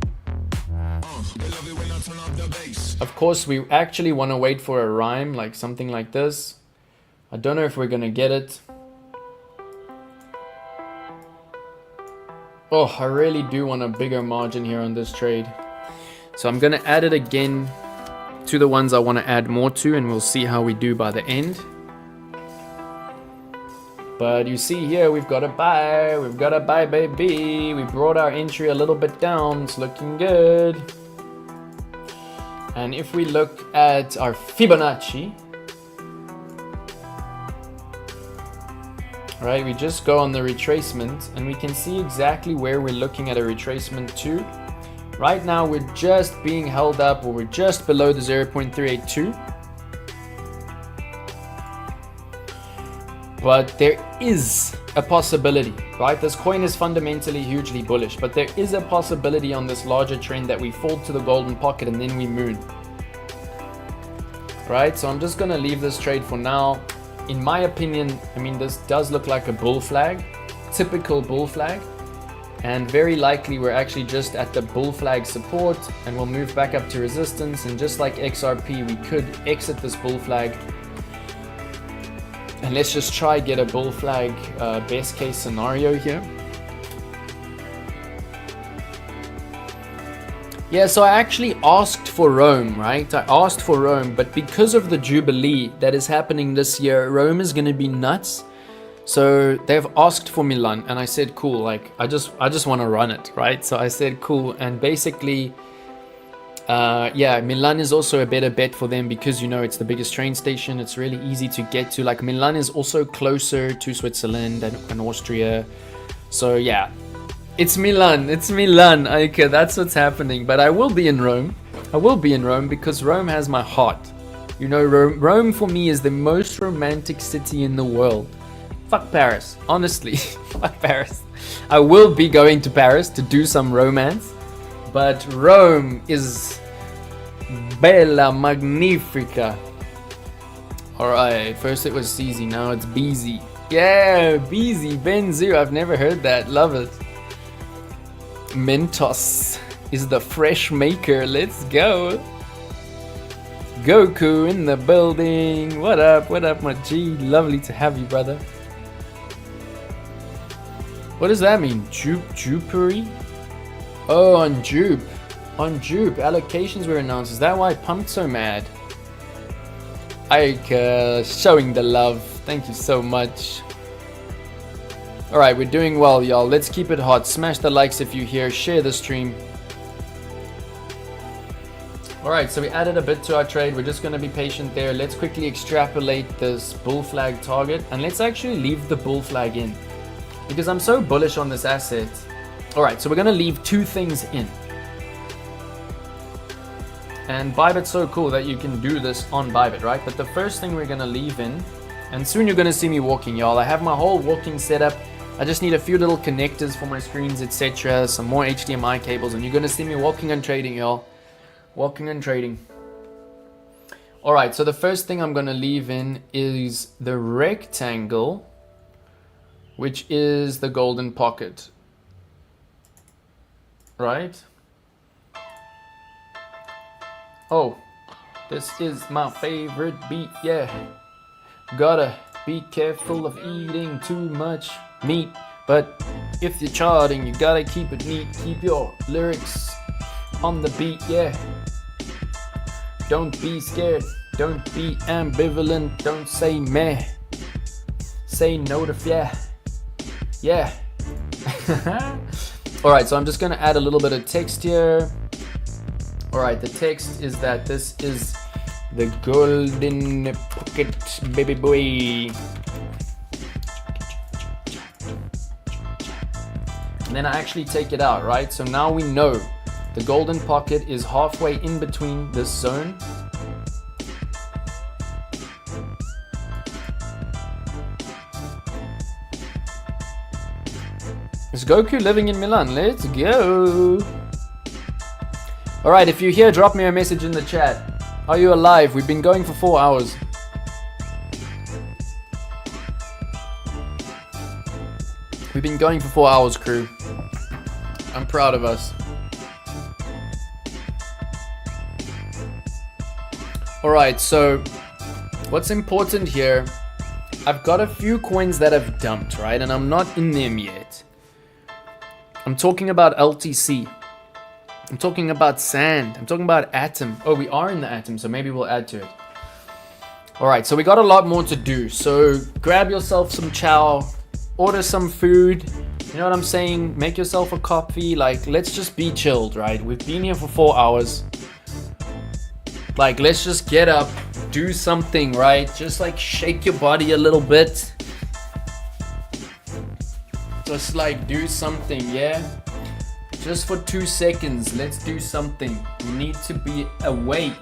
Of course, we actually want to wait for a rhyme, like something like this. I don't know if we're going to get it. Oh, I really do want a bigger margin here on this trade. So I'm going to add it again to the ones I want to add more to, and we'll see how we do by the end. But you see here, we've got a buy. We've got a buy, baby. We brought our entry a little bit down. It's looking good. And if we look at our Fibonacci, right, we just go on the retracement and we can see exactly where we're looking at a retracement to. Right now, we're just being held up, or we're just below the 0.382. But there is a possibility, right? This coin is fundamentally hugely bullish, but there is a possibility on this larger trend that we fall to the golden pocket and then we moon. Right, so I'm just gonna leave this trade for now. In my opinion, I mean, this does look like a bull flag, typical bull flag. And very likely we're actually just at the bull flag support and we'll move back up to resistance. And just like XRP, we could exit this bull flag. And let's just try get a bull flag best case scenario here. Yeah, so I actually asked for Rome, right? I asked for Rome, but because of the Jubilee that is happening this year, Rome is going to be nuts. So they've asked for Milan, and I said, cool, like I just want to run it, right? So I said, cool, and basically Yeah, Milan is also a better bet for them because, you know, it's the biggest train station. It's really easy to get to. Like, Milan is also closer to Switzerland and Austria. So yeah, it's Milan. It's Milan, Ike. That's what's happening. But I will be in Rome. I will be in Rome because Rome has my heart. You know, Rome for me is the most romantic city in the world. Fuck Paris. Honestly, fuck Paris. I will be going to Paris to do some romance. But Rome is bella magnifica. Alright, first it was CZ, now it's BZ. Yeah, BZ, Benzu, I've never heard that, love it. Mentos is the fresh maker, let's go. Goku in the building, what up my G, lovely to have you, brother. What does that mean, Jupery? Oh, on Jupe, allocations were announced, is that why I pumped so mad? Ike, showing the love. Thank you so much. Alright, we're doing well, y'all. Let's keep it hot. Smash the likes if you're here. Share the stream. Alright, so we added a bit to our trade. We're just going to be patient there. Let's quickly extrapolate this bull flag target. And let's actually leave the bull flag in. Because I'm so bullish on this asset. Alright, so we're going to leave two things in. And Bybit's so cool that you can do this on Bybit, right? But the first thing we're going to leave in, and soon you're going to see me walking, y'all. I have my whole walking setup. I just need a few little connectors for my screens, etc. Some more HDMI cables, and you're going to see me walking and trading, y'all. Walking and trading. Alright, so the first thing I'm going to leave in is the rectangle, which is the golden pocket. Right? Oh, this is my favorite beat, yeah. Gotta be careful of eating too much meat. But if you're charting, you gotta keep it neat. Keep your lyrics on the beat, yeah. Don't be scared, don't be ambivalent. Don't say meh, say no to yeah. Yeah. Alright, so I'm just gonna add a little bit of text here. Alright, the text is that this is the golden pocket, baby boy. And then I actually take it out, right? So now we know the golden pocket is halfway in between this zone. Is Goku living in Milan? Let's go. Alright, if you're here, drop me a message in the chat. Are you alive? We've been going for 4 hours. We've been going for 4 hours, crew. I'm proud of us. Alright, so what's important here, I've got a few coins that have dumped, right? And I'm not in them yet. I'm talking about LTC. I'm talking about Sand. I'm talking about Atom. Oh, we are in the Atom, so maybe we'll add to it. Alright, so we got a lot more to do. So grab yourself some chow, order some food. You know what I'm saying? Make yourself a coffee. Like, let's just be chilled, right? We've been here for 4 hours. Like, let's just get up, do something, right? Just like shake your body a little bit. Just like do something, yeah? Just for 2 seconds, let's do something. We need to be awake.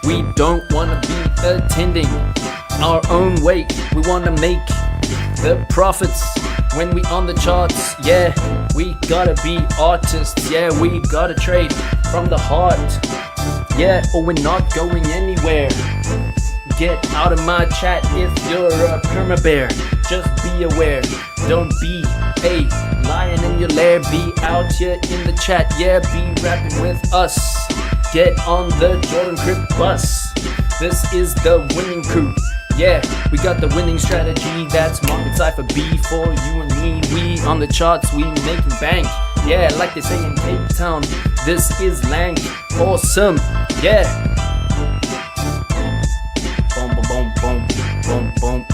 We don't want to be attending our own wake. We want to make the profits when we on the charts. Yeah, we gotta be artists. Yeah, we gotta trade from the heart. Yeah, or we're not going anywhere. Get out of my chat if you're a perma bear. Just be aware. Don't be a lion in your lair. Be out here in the chat. Yeah, be rapping with us. Get on the Jordan Crypt bus. This is the winning crew. Yeah, we got the winning strategy. That's Market Cypher B for you and me. We on the charts, we making bank. Yeah, like they say in Cape Town, this is Lang. Awesome. Yeah. Boom, boom, boom, boom, boom, boom.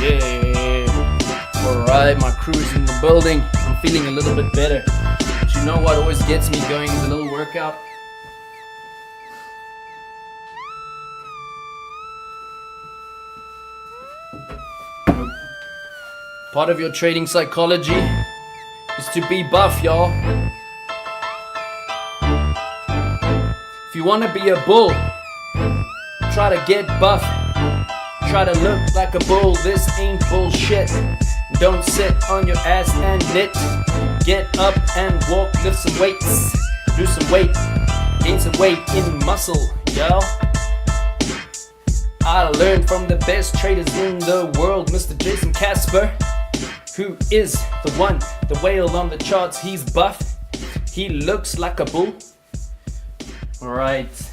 Yeah. Alright, my crew's in the building. I'm feeling a little bit better. But you You know what always gets me going is a little workout. Part of your trading psychology is to be buff, y'all. If you want to be a bull, try to get buff. Try to look like a bull. This ain't bullshit. Don't sit on your ass and knit. Get up and walk, lift some weights. Do some weight, gain some weight in muscle, yo. I learned from the best traders in the world, Mr. Jason Casper, who is the one, the whale on the charts. He's buff. He looks like a bull. Alright.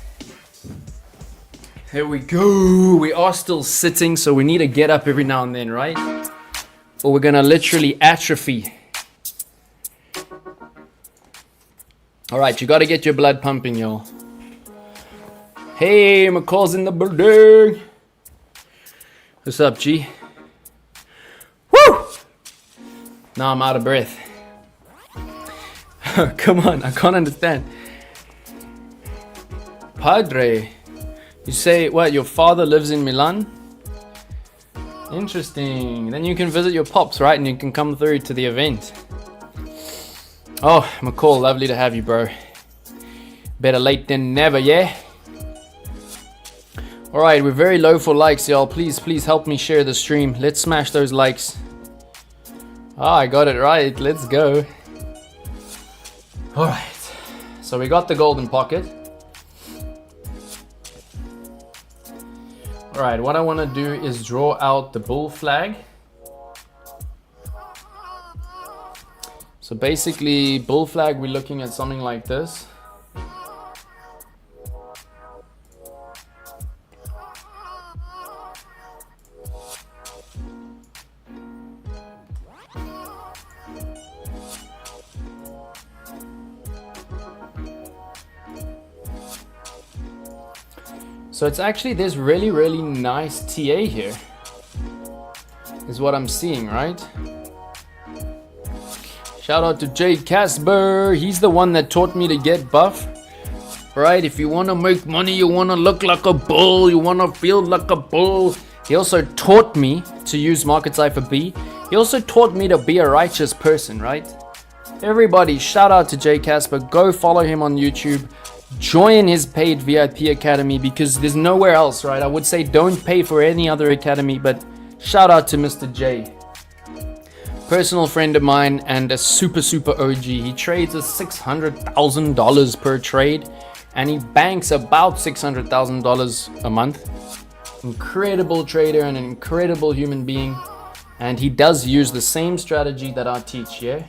Here we go. We are still sitting, so we need to get up every now and then, right? Or we're gonna literally atrophy. Alright, you gotta get your blood pumping, y'all. Hey, McCall's in the building. What's up, G? Woo! Now I'm out of breath. Come on, I can't understand. Padre, you say what? Your father lives in Milan? Interesting. Then you can visit your pops, right? And you can come through to the event. Oh, McCall, lovely to have you, bro. Better late than never, yeah? Alright, we're very low for likes, y'all. Please help me share the stream. Let's smash those likes. Ah, I got it right. Let's go. Alright. So we got the golden pocket. Alright, what I want to do is draw out the bull flag. So basically, bull flag, we're looking at something like this. So it's actually this really nice TA here, is what I'm seeing, right? Shout out to Jay Casper. He's the one that taught me to get buff. Right? If you want to make money, you want to look like a bull, you want to feel like a bull. He also taught me to use Market Cipher B. He also taught me to be a righteous person, right? Everybody, shout out to Jay Casper. Go follow him on YouTube. Join his paid VIP academy because there's nowhere else, right? I would say don't pay for any other academy, but shout out to Mr. J. Personal friend of mine and a super OG. He trades at $600,000 per trade and he banks about $600,000 a month. Incredible trader and an incredible human being. And he does use the same strategy that I teach, yeah?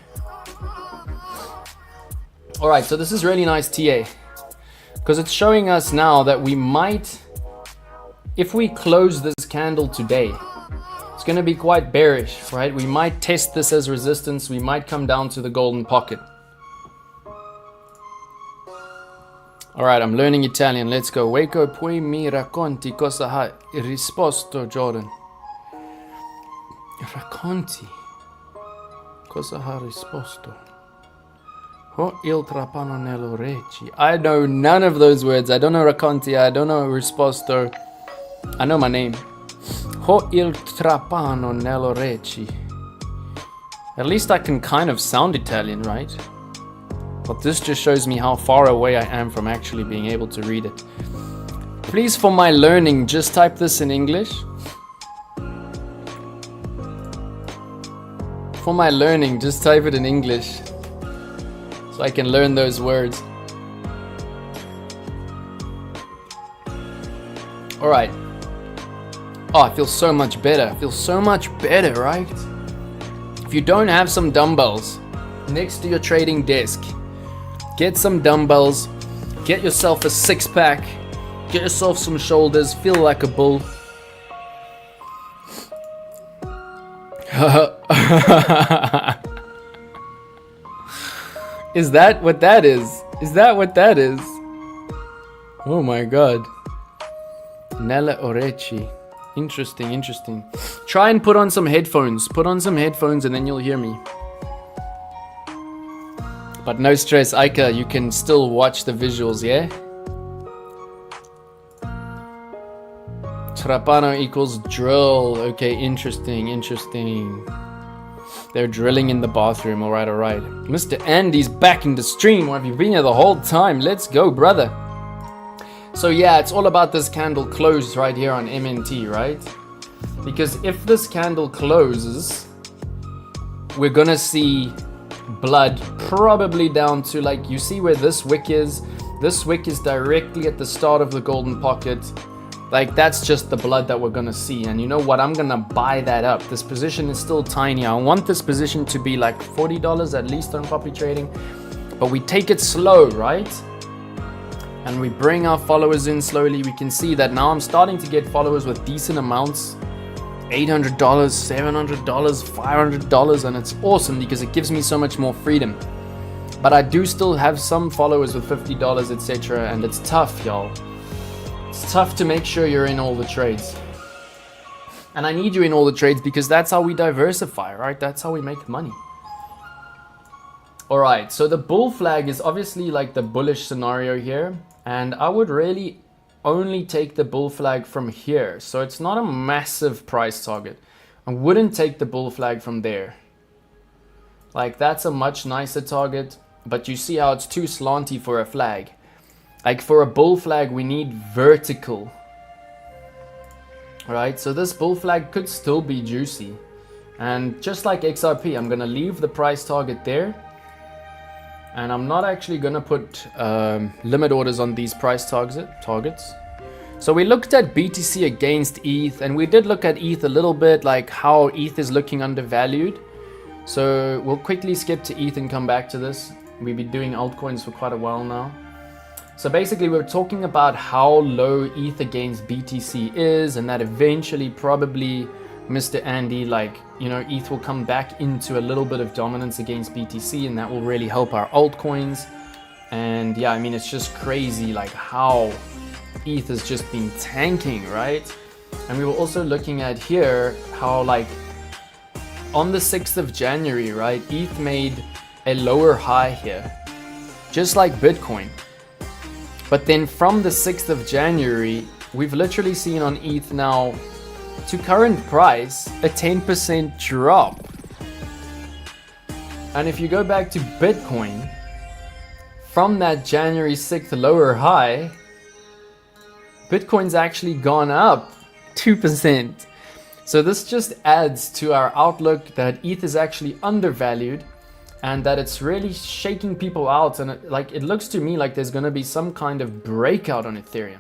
Alright, so this is really nice TA. Because it's showing us now that we might, if we close this candle today, it's going to be quite bearish, right? We might test this as resistance. We might come down to the golden pocket. All right, I'm learning Italian. Let's go. WACO, poi mi racconti cosa hai risposto, Jordan? Racconti. Cosa ha risposto? Ho il trapano nell'orecchio. I know none of those words. I don't know racconti. I don't know risposto. I know my name. Ho il trapano nell'orecchio. At least I can kind of sound Italian, right? But this just shows me how far away I am from actually being able to read it. Please, for my learning, just type this in English. For my learning, just type it in English. So I can learn those words. Alright. Oh, I feel so much better. I feel so much better, right? If you don't have some dumbbells next to your trading desk, get some dumbbells, get yourself a six-pack, get yourself some shoulders, feel like a bull. Is that what that is? Is that what that is? Oh my god. Nella orecchi. Interesting, interesting. Try and put on some headphones. Put on some headphones and then you'll hear me. But no stress, Aika, you can still watch the visuals, yeah? Trapano equals drill. Okay, interesting. They're drilling in the bathroom. Alright. Mr. Andy's back in the stream. Or have you been here the whole time? Let's go, brother. So yeah, it's all about this candle close right here on MNT, right? Because if this candle closes, we're gonna see blood probably down to, like, you see where this wick is? This wick is directly at the start of the golden pocket. Like, that's just the blood that we're gonna see. And you know what? I'm gonna buy that up. This position is still tiny. I want this position to be like $40 at least on copy trading. But we take it slow, right? And we bring our followers in slowly. We can see that now I'm starting to get followers with decent amounts. $800, $700, $500. And it's awesome because it gives me so much more freedom. But I do still have some followers with $50, etc. And it's tough, y'all. It's tough to make sure you're in all the trades. And I need you in all the trades because that's how we diversify, right? That's how we make money. Alright, so the bull flag is obviously like the bullish scenario here. And I would really only take the bull flag from here. So it's not a massive price target. I wouldn't take the bull flag from there. Like, that's a much nicer target. But you see how it's too slanty for a flag. Like, for a bull flag, we need vertical. Right, so this bull flag could still be juicy. And just like XRP, I'm going to leave the price target there. And I'm not actually going to put limit orders on these price targets. So we looked at BTC against ETH. And we did look at ETH a little bit, like how ETH is looking undervalued. So we'll quickly skip to ETH and come back to this. We've been doing altcoins for quite a while now. So basically we're talking about how low ETH against BTC is, and that eventually probably Mr. Andy, like, you know, ETH will come back into a little bit of dominance against BTC, and that will really help our altcoins. And yeah, I mean, it's just crazy like how ETH has just been tanking, right? And we were also looking at here how, like, on the 6th of January, right, ETH made a lower high here, just like Bitcoin. But then from the 6th of January, we've literally seen on ETH now, to current price, a 10% drop. And if you go back to Bitcoin, from that January 6th lower high, Bitcoin's actually gone up 2%. So this just adds to our outlook that ETH is actually undervalued, and that it's really shaking people out. And it looks to me like there's going to be some kind of breakout on Ethereum,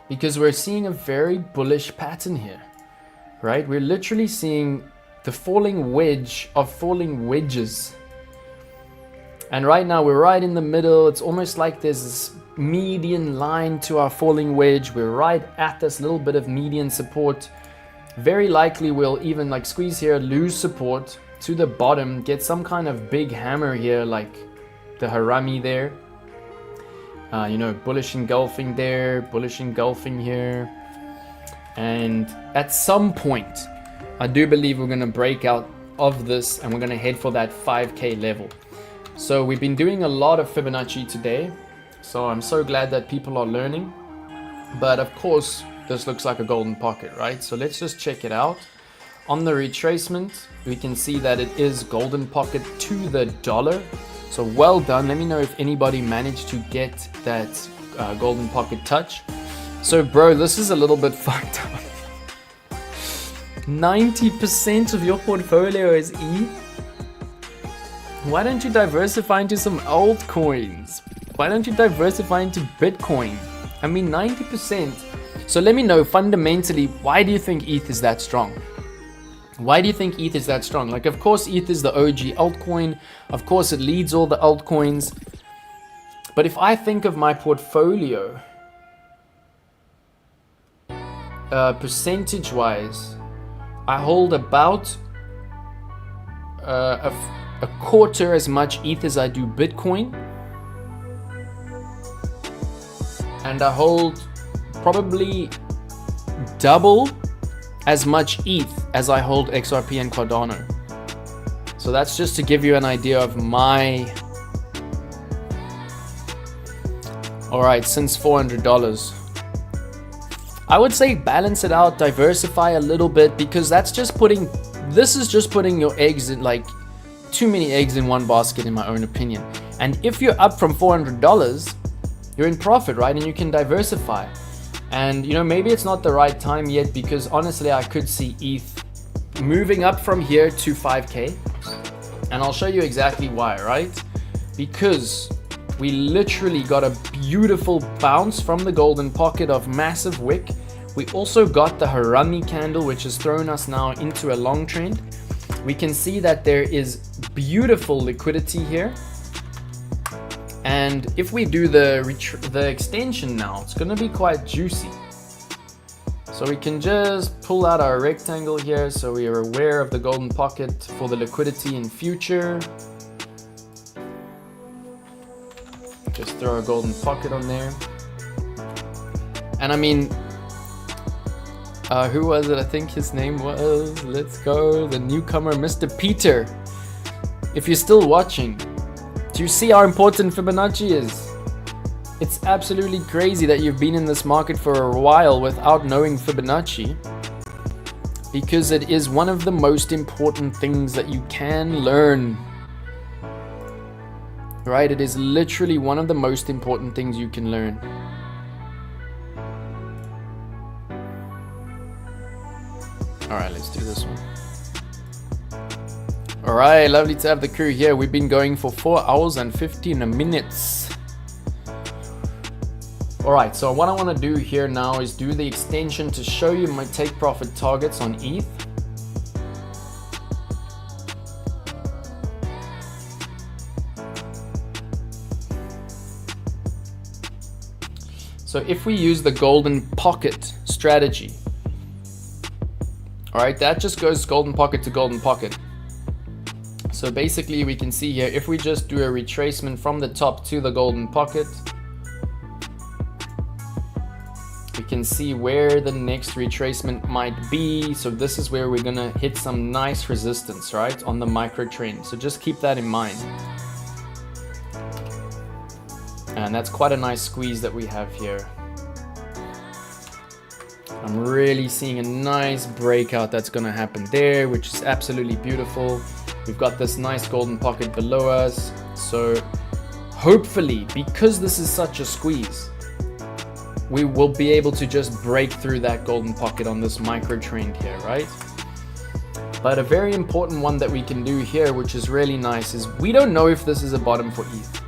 because we're seeing a very bullish pattern here, right? We're literally seeing the falling wedge of falling wedges. And right now we're right in the middle. It's almost like there's this median line to our falling wedge. We're right at this little bit of median support. Very likely we'll even like squeeze here, lose support to the bottom, get some kind of big hammer here, like the Harami there. You know, bullish engulfing there, bullish engulfing here. And at some point, I do believe we're going to break out of this and we're going to head for that 5K level. So we've been doing a lot of Fibonacci today. So I'm so glad that people are learning. But of course, this looks like a golden pocket, right? So let's just check it out. On the retracement, we can see that it is golden pocket to the dollar. So well done. Let me know if anybody managed to get that golden pocket touch. So bro, this is a little bit fucked up. 90% of your portfolio is ETH? Why don't you diversify into some altcoins? Why don't you diversify into Bitcoin? I mean, 90%. So let me know fundamentally, why do you think ETH is that strong? Why do you think ETH is that strong? Like, of course, ETH is the OG altcoin. Of course, it leads all the altcoins. But if I think of my portfolio, percentage-wise, I hold about a quarter as much ETH as I do Bitcoin. And I hold probably double as much ETH as I hold XRP and Cardano. So that's just to give you an idea of my All right, since $400. I would say balance it out, diversify a little bit, because this is just putting your eggs in, like, too many eggs in one basket, in my own opinion. And if you're up from $400, you're in profit, right? And you can diversify. And you know, maybe it's not the right time yet, because honestly, I could see ETH moving up from here to 5K. And I'll show you exactly why, right? Because we literally got a beautiful bounce from the golden pocket of massive wick. We also got the Harami candle, which has thrown us now into a long trend. We can see that there is beautiful liquidity here. And if we do the extension now, it's gonna be quite juicy. So we can just pull out our rectangle here, so we are aware of the golden pocket for the liquidity in future. Just throw a golden pocket on there. And I mean, who was it? I think his name was, let's go, the newcomer, Mr. Peter. If you're still watching, do you see how important Fibonacci is? It's absolutely crazy that you've been in this market for a while without knowing Fibonacci, because it is one of the most important things that you can learn. Right? It is literally one of the most important things you can learn. Alright, let's do this one. Alright, lovely to have the crew here. We've been going for 4 hours and 15 minutes. Alright, so what I want to do here now is do the extension to show you my take profit targets on ETH. So if we use the golden pocket strategy, all right, that just goes golden pocket to golden pocket. So basically we can see here, if we just do a retracement from the top to the golden pocket, we can see where the next retracement might be. So this is where we're gonna hit some nice resistance, right, on the micro trend. So just keep that in mind. And that's quite a nice squeeze that we have here. I'm really seeing a nice breakout that's going to happen there, which is absolutely beautiful. We've got this nice golden pocket below us. So hopefully, because this is such a squeeze, we will be able to just break through that golden pocket on this micro trend here, right? But a very important one that we can do here, which is really nice, is we don't know if this is a bottom for ETH.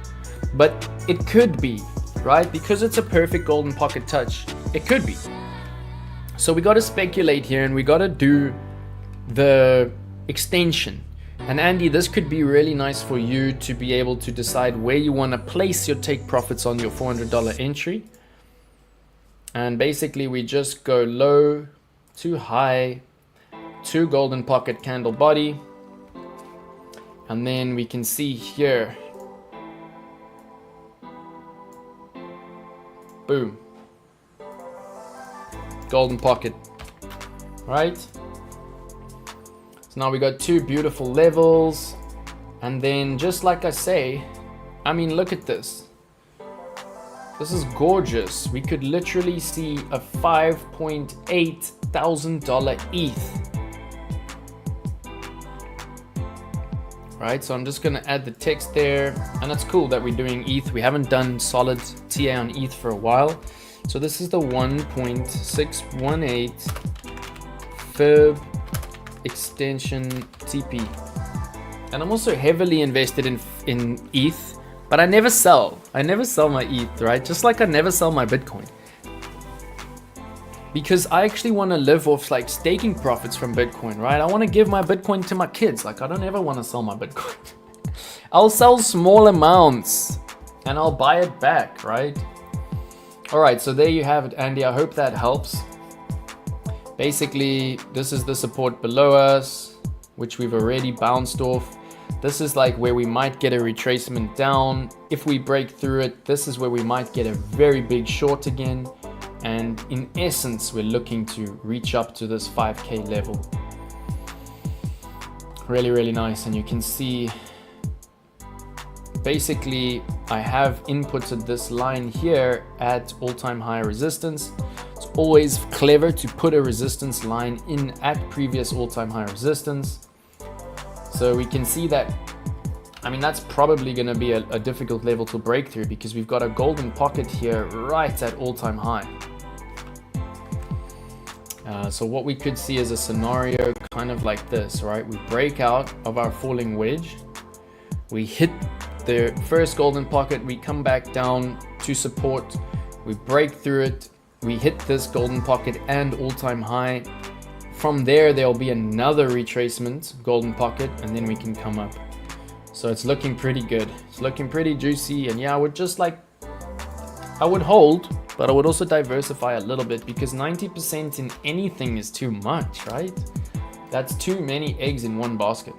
But it could be, right? Because it's a perfect golden pocket touch, it could be. So we got to speculate here, and we got to do the extension. And Andy, this could be really nice for you to be able to decide where you want to place your take profits on your $400 entry. And basically we just go low to high to golden pocket candle body. And then we can see here, boom, golden pocket, right? So now we got two beautiful levels, and then just like I say, I mean, look at this. This is gorgeous. We could literally see a $5.8 thousand ETH. Right, so I'm just gonna add the text there, and it's cool that we're doing ETH. We haven't done solid TA on ETH for a while. So this is the 1.618 Fib extension TP. And I'm also heavily invested in ETH, but I never sell. I never sell my ETH, right? Just like I never sell my Bitcoin. Because I actually want to live off like staking profits from Bitcoin, right? I want to give my Bitcoin to my kids. Like, I don't ever want to sell my Bitcoin. I'll sell small amounts and I'll buy it back, right? All right, so there you have it, Andy. I hope that helps. Basically, this is the support below us, which we've already bounced off. This is like where we might get a retracement down. If we break through it, this is where we might get a very big short again. And in essence, we're looking to reach up to this 5K level. Really, really nice. And you can see basically I have inputted this line here at all-time high resistance. It's always clever to put a resistance line in at previous all-time high resistance. So we can see that, I mean, that's probably going to be a difficult level to break through because we've got a golden pocket here right at all-time high. So what we could see is a scenario kind of like this, right? We break out of our falling wedge. We hit the first golden pocket. We come back down to support. We break through it. We hit this golden pocket and all-time high. From there'll be another retracement, golden pocket, and then we can come up. So it's looking pretty good. It's looking pretty juicy. And yeah, I would hold, but I would also diversify a little bit because 90% in anything is too much, right? That's too many eggs in one basket.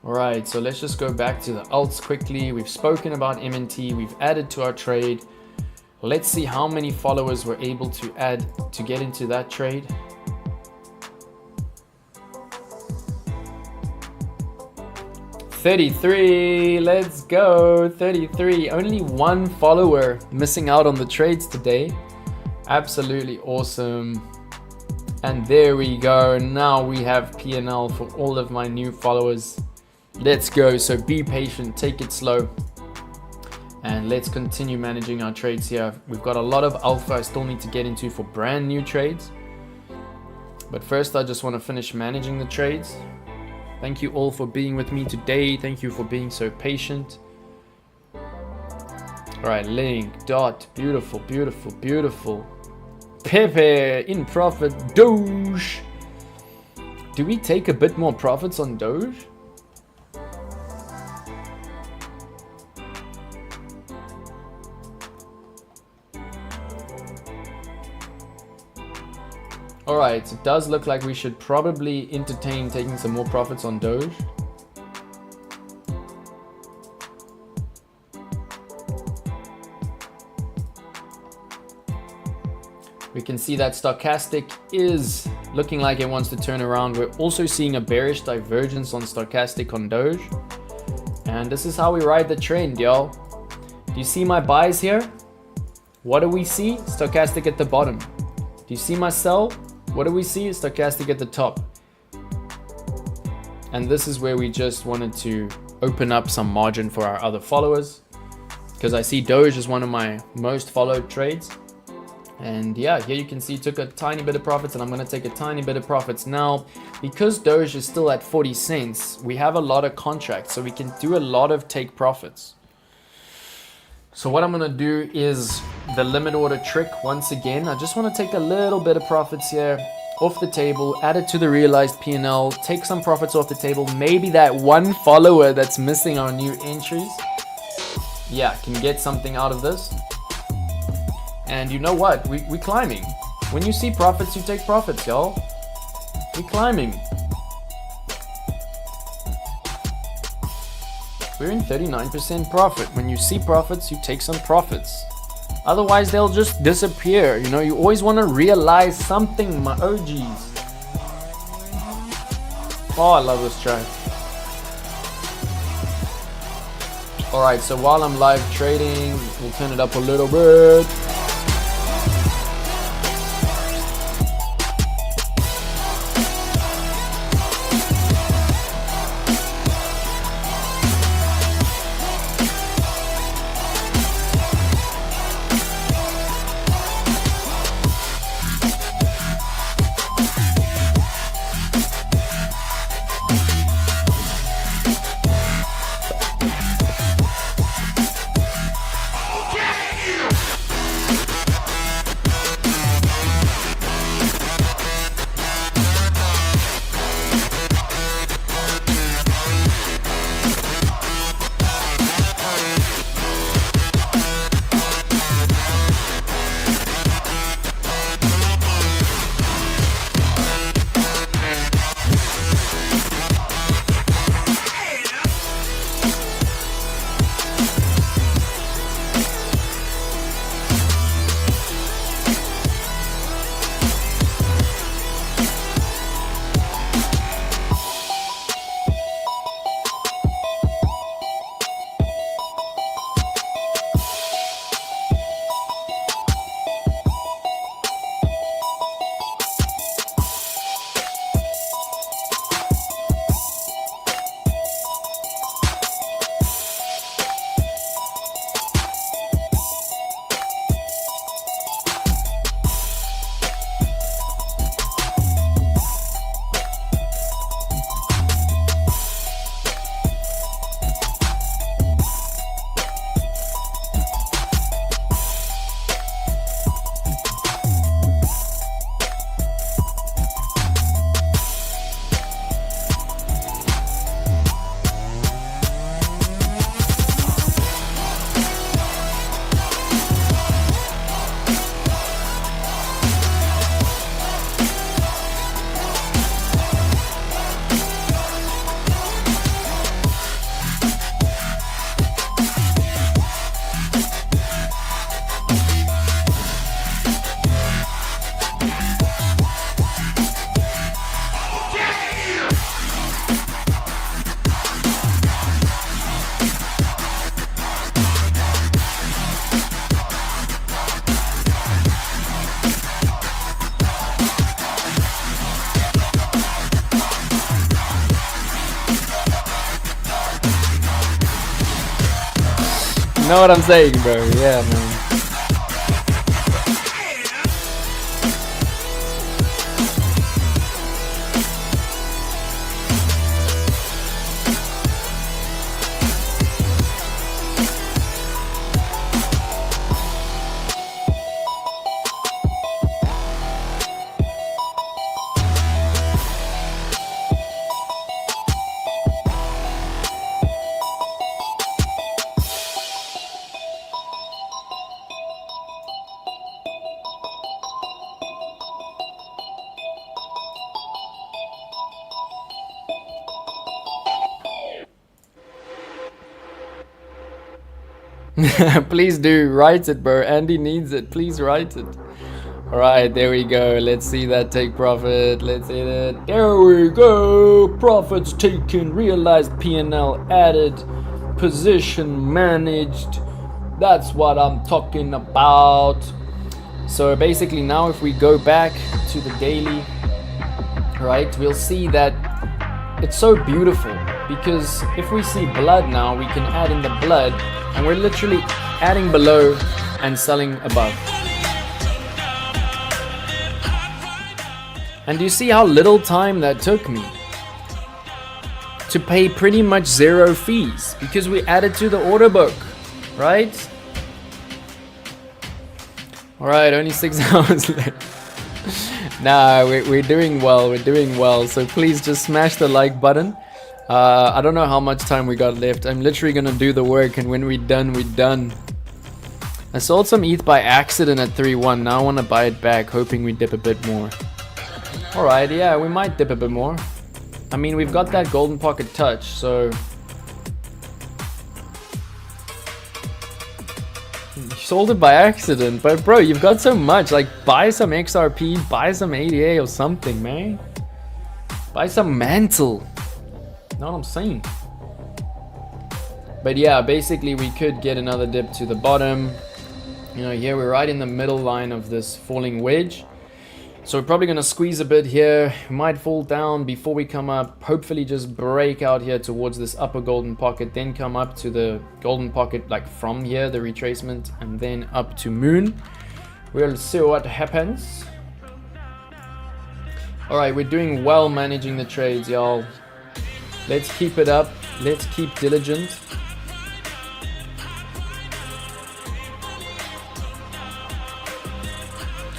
All right, so let's just go back to the alts quickly. We've spoken about MNT, we've added to our trade. Let's see how many followers we're able to add to get into that trade. $33, let's go, 33. Only one follower missing out on the trades today. Absolutely awesome. And there we go. Now we have P&L for all of my new followers. Let's go. So be patient, take it slow. And let's continue managing our trades here. We've got a lot of alpha I still need to get into for brand new trades. But first, I just want to finish managing the trades. Thank you all for being with me today. Thank you for being so patient. All right, Link, Dot, beautiful, beautiful, beautiful. Pepe, in profit, Doge. Do we take a bit more profits on Doge? Alright, it does look like we should probably entertain taking some more profits on Doge. We can see that stochastic is looking like it wants to turn around. We're also seeing a bearish divergence on stochastic on Doge. And this is how we ride the trend, y'all. Do you see my buys here? What do we see? Stochastic at the bottom. Do you see my sell? What do we see? Stochastic at the top. And this is where we just wanted to open up some margin for our other followers, because I see Doge is one of my most followed trades. And yeah, here you can see took a tiny bit of profits, and I'm going to take a tiny bit of profits now. Because Doge is still at 40 cents, we have a lot of contracts, so we can do a lot of take profits. So what I'm going to do is the limit order trick once again. I just want to take a little bit of profits here off the table, add it to the realized P&L, take some profits off the table. Maybe that one follower that's missing our new entries, yeah, can get something out of this. And you know what? We're climbing. When you see profits, you take profits, y'all. We're climbing. We're in 39% profit. When you see profits, you take some profits. Otherwise, they'll just disappear. You know, you always want to realize something, my OGs. Oh, I love this track. Alright, so while I'm live trading, we'll turn it up a little bit. know what I'm saying, bro? Yeah, man. Please do write it, bro. Andy needs it. Please write it. All right, there we go. Let's see that take profit. Let's hit it. There we go. Profits taken, realized P&L added, position managed. That's what I'm talking about. So basically now if we go back to the daily, right, we'll see that it's so beautiful, because if we see blood now, we can add in the blood, and we're literally adding below and selling above. And do you see how little time that took me to pay pretty much 0 fees, because we added to the order book, right? All right, only 6 hours left. Nah, we're doing well, we're doing well. So please just smash the like button. I don't know how much time we got left. I'm literally gonna do the work, and when we're done, we're done. I sold some ETH by accident at 3.1. Now I wanna buy it back, hoping we dip a bit more. All right, yeah, we might dip a bit more. I mean, we've got that golden pocket touch, so you sold it by accident, but bro, you've got so much. Like, buy some XRP, buy some ADA or something, man. Buy some mantle. Know what I'm saying? But yeah, basically we could get another dip to the bottom. You know, here we're right in the middle line of this falling wedge. So we're probably gonna squeeze a bit here. We might fall down before we come up. Hopefully just break out here towards this upper golden pocket, then come up to the golden pocket, like from here, the retracement, and then up to moon. We'll see what happens. All right, we're doing well managing the trades, y'all. Let's keep it up. Let's keep diligent.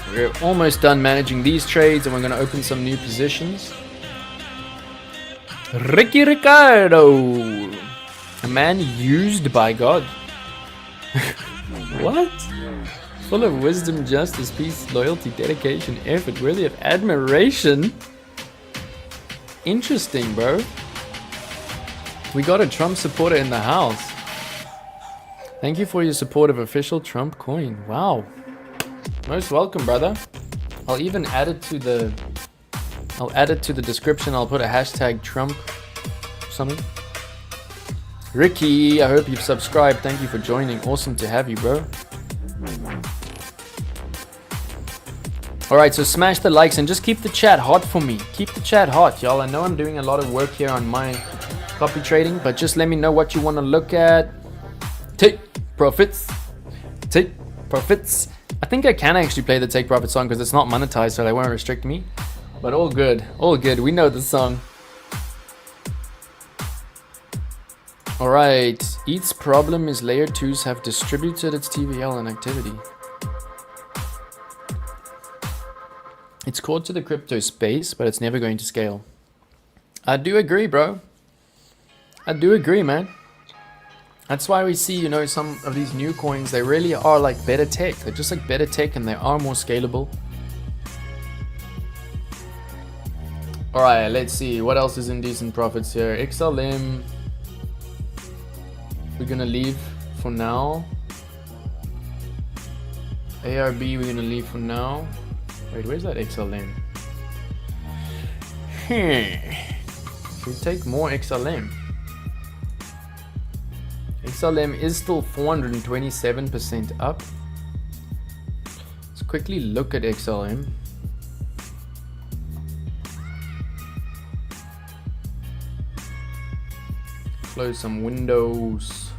We're almost done managing these trades, and we're going to open some new positions. Ricky Ricardo, a man used by God. What? Full of wisdom, justice, peace, loyalty, dedication, effort, worthy of admiration. Interesting, bro. We got a Trump supporter in the house. Thank you for your support of official Trump coin. Wow. Most welcome, brother. I'll even add it to the description. I'll put a hashtag Trump something. Ricky, I hope you've subscribed. Thank you for joining. Awesome to have you, bro. Alright, so smash the likes and just keep the chat hot for me. Keep the chat hot, y'all. I know I'm doing a lot of work here on my copy trading, but just let me know what you want to look at. Take profits. Take profits. I think I can actually play the Take Profit song because it's not monetized, so they won't restrict me. But all good. All good. We know the song. Alright. ETH's problem is layer 2s have distributed its TVL and activity. It's core to the crypto space, but it's never going to scale. I do agree, bro. I do agree, man. That's why we see, you know, some of these new coins, they really are like better tech. They're just like better tech, and they are more scalable. Alright, let's see. What else is in decent profits here? XLM. We're gonna leave for now. ARB, we're gonna leave for now. Wait, where's that XLM? Should we take more XLM? XLM is still 427% up. Let's quickly look at XLM. Close some windows.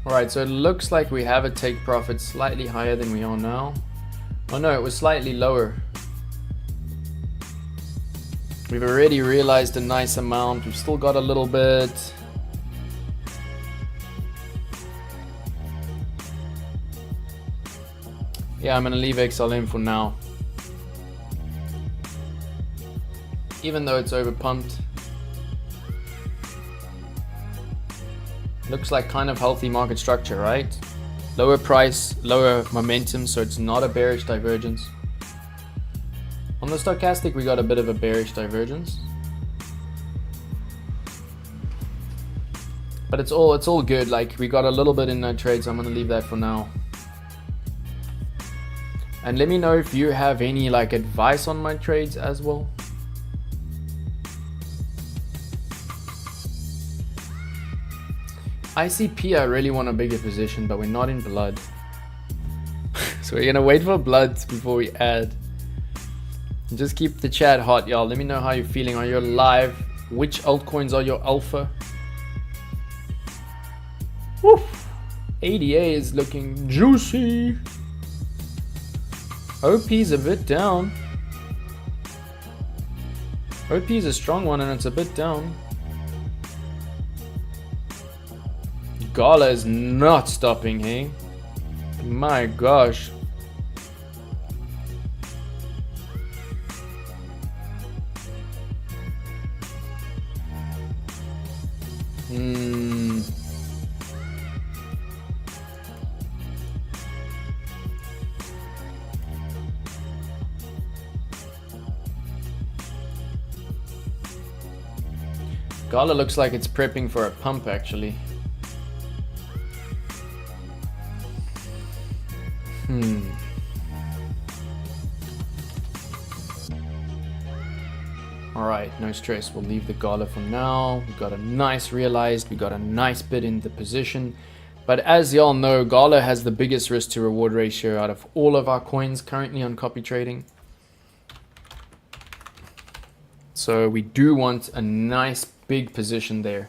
Alright, so it looks like we have a take profit slightly higher than we are now. Oh no, it was slightly lower. We've already realized a nice amount. We've still got a little bit. Yeah, I'm gonna leave XLM for now. Even though it's over pumped. Looks like kind of healthy market structure, right? Lower price, lower momentum, so it's not a bearish divergence. On the stochastic, we got a bit of a bearish divergence. But it's all good. Like, we got a little bit in that trade, so I'm gonna leave that for now. And let me know if you have any like advice on my trades as well. ICP, I really want a bigger position, but we're not in blood. So we're gonna wait for blood before we add. And just keep the chat hot, y'all. Let me know how you're feeling. Are you live? Which altcoins are your alpha? Woo! ADA is looking juicy. OP's a bit down. OP is a strong one and it's a bit down. GALA is not stopping, hey? My gosh. GALA looks like it's prepping for a pump actually. Alright, no stress. We'll leave the GALA for now. We got a nice realized. We got a nice bid in the position. But as y'all know, GALA has the biggest risk to reward ratio out of all of our coins currently on copy trading. So we do want a nice big position there.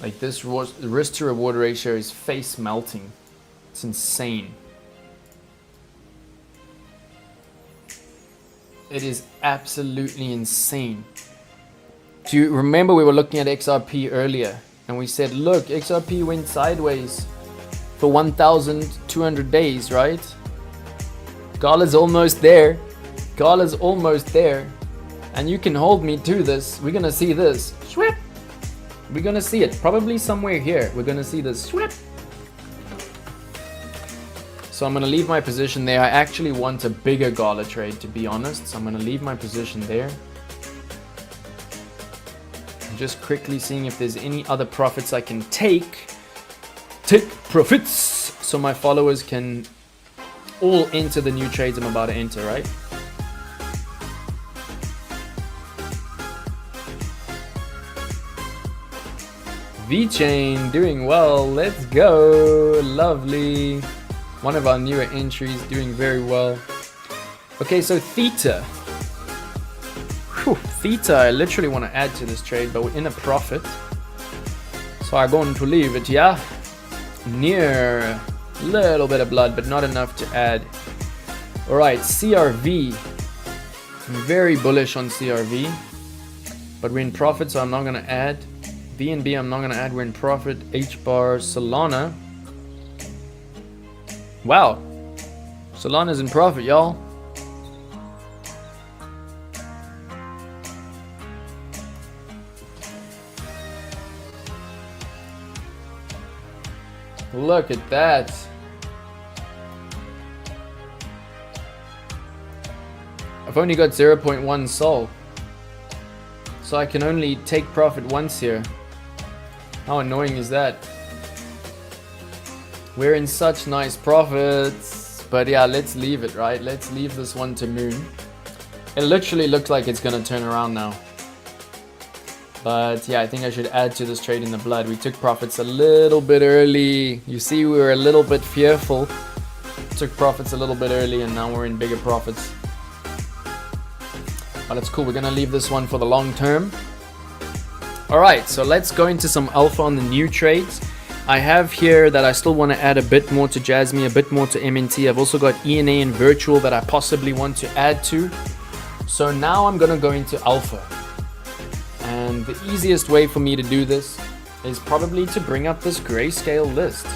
Like this risk to reward ratio is face melting. It's insane. It is absolutely insane. Do you remember we were looking at XRP earlier and we said, look, XRP went sideways for 1,200 days, right? GALA's almost there. GALA's almost there. And you can hold me to this. We're gonna see this. Swip. We're gonna see it probably somewhere here. We're gonna see this. Swip. So I'm going to leave my position there. I actually want a bigger GALA trade, to be honest. So I'm going to leave my position there. I'm just quickly seeing if there's any other profits I can take. Take profits so my followers can all enter the new trades I'm about to enter, right? V-Chain doing well. Let's go. Lovely. One of our newer entries doing very well. Okay, so Theta. Whew, Theta, I literally want to add to this trade, but we're in a profit. So I'm going to leave it, yeah? Near a little bit of blood, but not enough to add. Alright, CRV. I'm very bullish on CRV. But we're in profit, so I'm not going to add. BNB, I'm not going to add. We're in profit. HBAR, Solana. Wow, Solana's in profit, y'all. Look at that. I've only got 0.1 sol. So I can only take profit once here. How annoying is that? We're in such nice profits, but yeah, let's leave it, right? Let's leave this one to moon. It literally looks like it's gonna turn around now. But yeah, I think I should add to this trade in the blood. We took profits a little bit early. You see, we were a little bit fearful. Took profits a little bit early and now we're in bigger profits. But it's cool, we're gonna leave this one for the long term. All right, so let's go into some alpha on the new trades. I have here that I still want to add a bit more to Jasmine, a bit more to MNT. I've also got ENA and virtual that I possibly want to add to. So now I'm going to go into alpha. And the easiest way for me to do this is probably to bring up this grayscale list.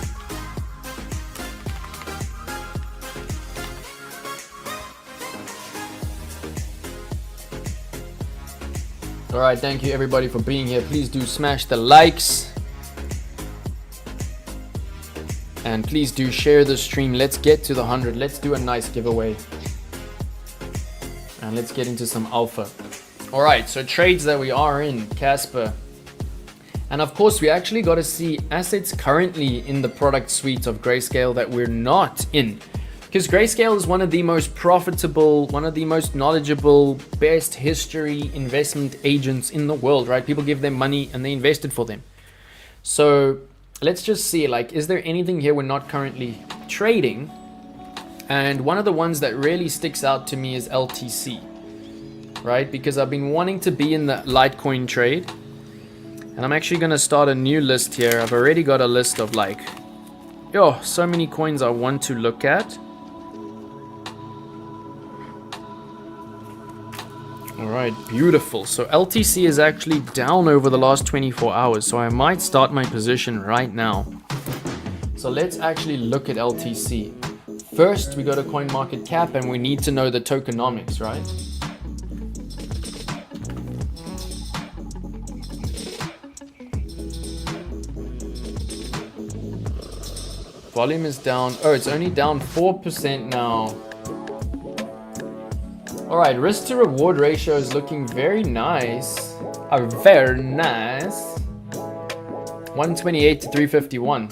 Alright, thank you everybody for being here. Please do smash the likes. And please do share the stream. Let's get to the 100. Let's do a nice giveaway. And let's get into some alpha. Alright, so trades that we are in, Casper. And of course, we actually got to see assets currently in the product suite of Grayscale that we're not in. Because Grayscale is one of the most profitable, one of the most knowledgeable, best history investment agents in the world, right? People give them money and they invest it for them. So let's just see, like, is there anything here we're not currently trading? And one of the ones that really sticks out to me is LTC, right? Because I've been wanting to be in the Litecoin trade. And I'm actually going to start a new list here. I've already got a list of like, so many coins I want to look at. Alright, beautiful. So LTC is actually down over the last 24 hours. So I might start my position right now. So let's actually look at LTC. First, we go to CoinMarketCap and we need to know the tokenomics, right? Volume is down. Oh, it's only down 4% now. Alright, risk to reward ratio is looking very nice. Very nice. 128 to 351.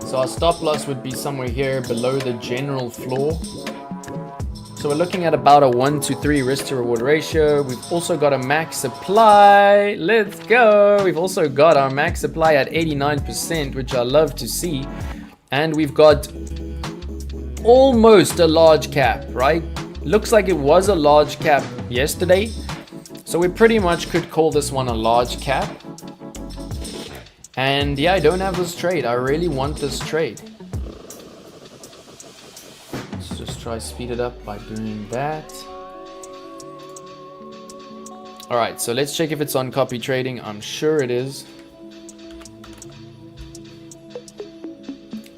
So our stop loss would be somewhere here below the general floor. So we're looking at about a 1 to 3 risk to reward ratio. We've also got a max supply. Let's go. We've also got our max supply at 89%, which I love to see. And we've got almost a large cap, right? Looks like it was a large cap yesterday. So we pretty much could call this one a large cap. And yeah, I don't have this trade. I really want this trade. Let's just try speed it up by doing that. Alright, so let's check if it's on copy trading. I'm sure it is.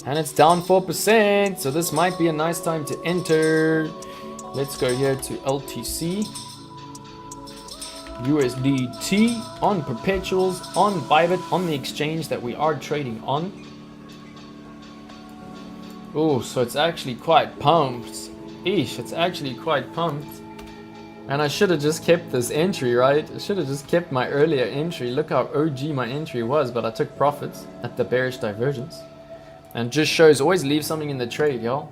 And it's down 4%. So this might be a nice time to enter. Let's go here to LTC. USDT on perpetuals, on Bybit, on the exchange that we are trading on. Oh, so it's actually quite pumped. Eesh, it's actually quite pumped. And I should have just kept this entry, right? I should have just kept my earlier entry. Look how OG my entry was, but I took profits at the bearish divergence. And just shows, always leave something in the trade, y'all.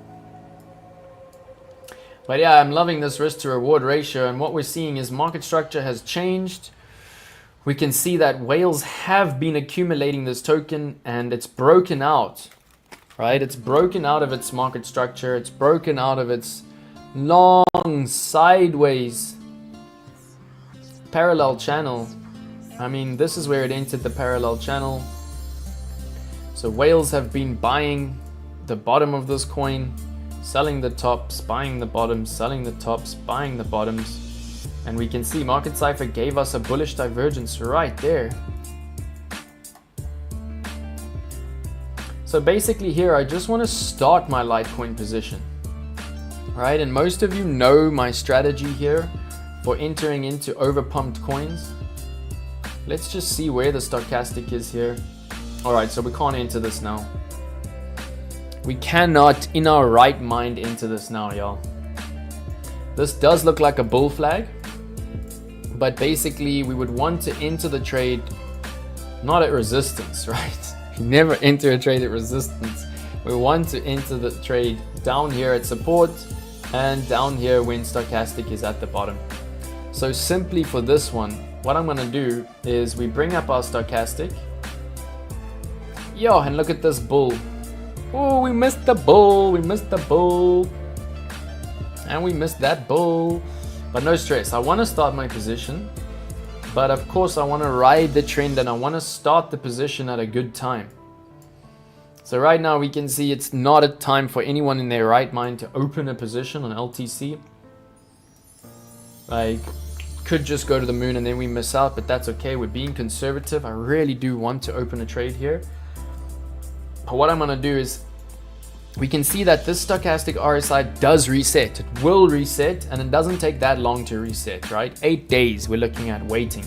But yeah, I'm loving this risk to reward ratio, and what we're seeing is market structure has changed. We can see that whales have been accumulating this token and it's broken out, right? It's broken out of its market structure. It's broken out of its long sideways parallel channel. I mean, this is where it entered the parallel channel. So whales have been buying the bottom of this coin, selling the tops, buying the bottoms, selling the tops, buying the bottoms. And we can see Market Cypher gave us a bullish divergence right there. So basically here, I just want to start my Litecoin position. Right, and most of you know my strategy here for entering into overpumped coins. Let's just see where the stochastic is here. Alright, so we can't enter this now. We cannot, in our right mind, enter this now, y'all. This does look like a bull flag, but basically we would want to enter the trade not at resistance, right? You never enter a trade at resistance. We want to enter the trade down here at support and down here when stochastic is at the bottom. So simply for this one, what I'm going to do is we bring up our stochastic. Yo, and look at this bull. Oh, we missed the bull, we missed the bull. And we missed that bull. But no stress, I want to start my position. But of course I want to ride the trend and I want to start the position at a good time. So right now we can see it's not a time for anyone in their right mind to open a position on LTC. Like, could just go to the moon and then we miss out, but that's okay. We're being conservative. I really do want to open a trade here. But what I'm going to do is, we can see that this stochastic RSI does reset. It will reset, and it doesn't take that long to reset, right? 8 days we're looking at waiting.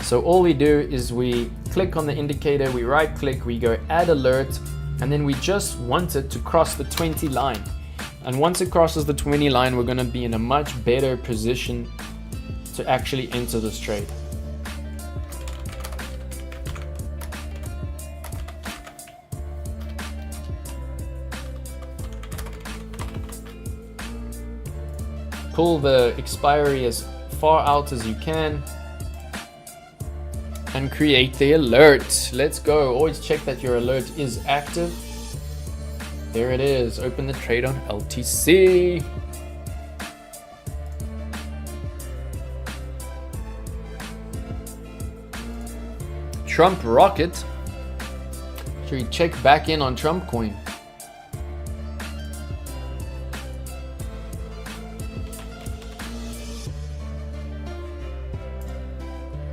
So all we do is we click on the indicator, we right click, we go add alert, and then we just want it to cross the 20 line. And once it crosses the 20 line, we're going to be in a much better position to actually enter this trade. Pull the expiry as far out as you can and create the alert. Let's go. Always check that your alert is active. There it is. Open the trade on LTC. Trump rocket. Should we check back in on Trump coin?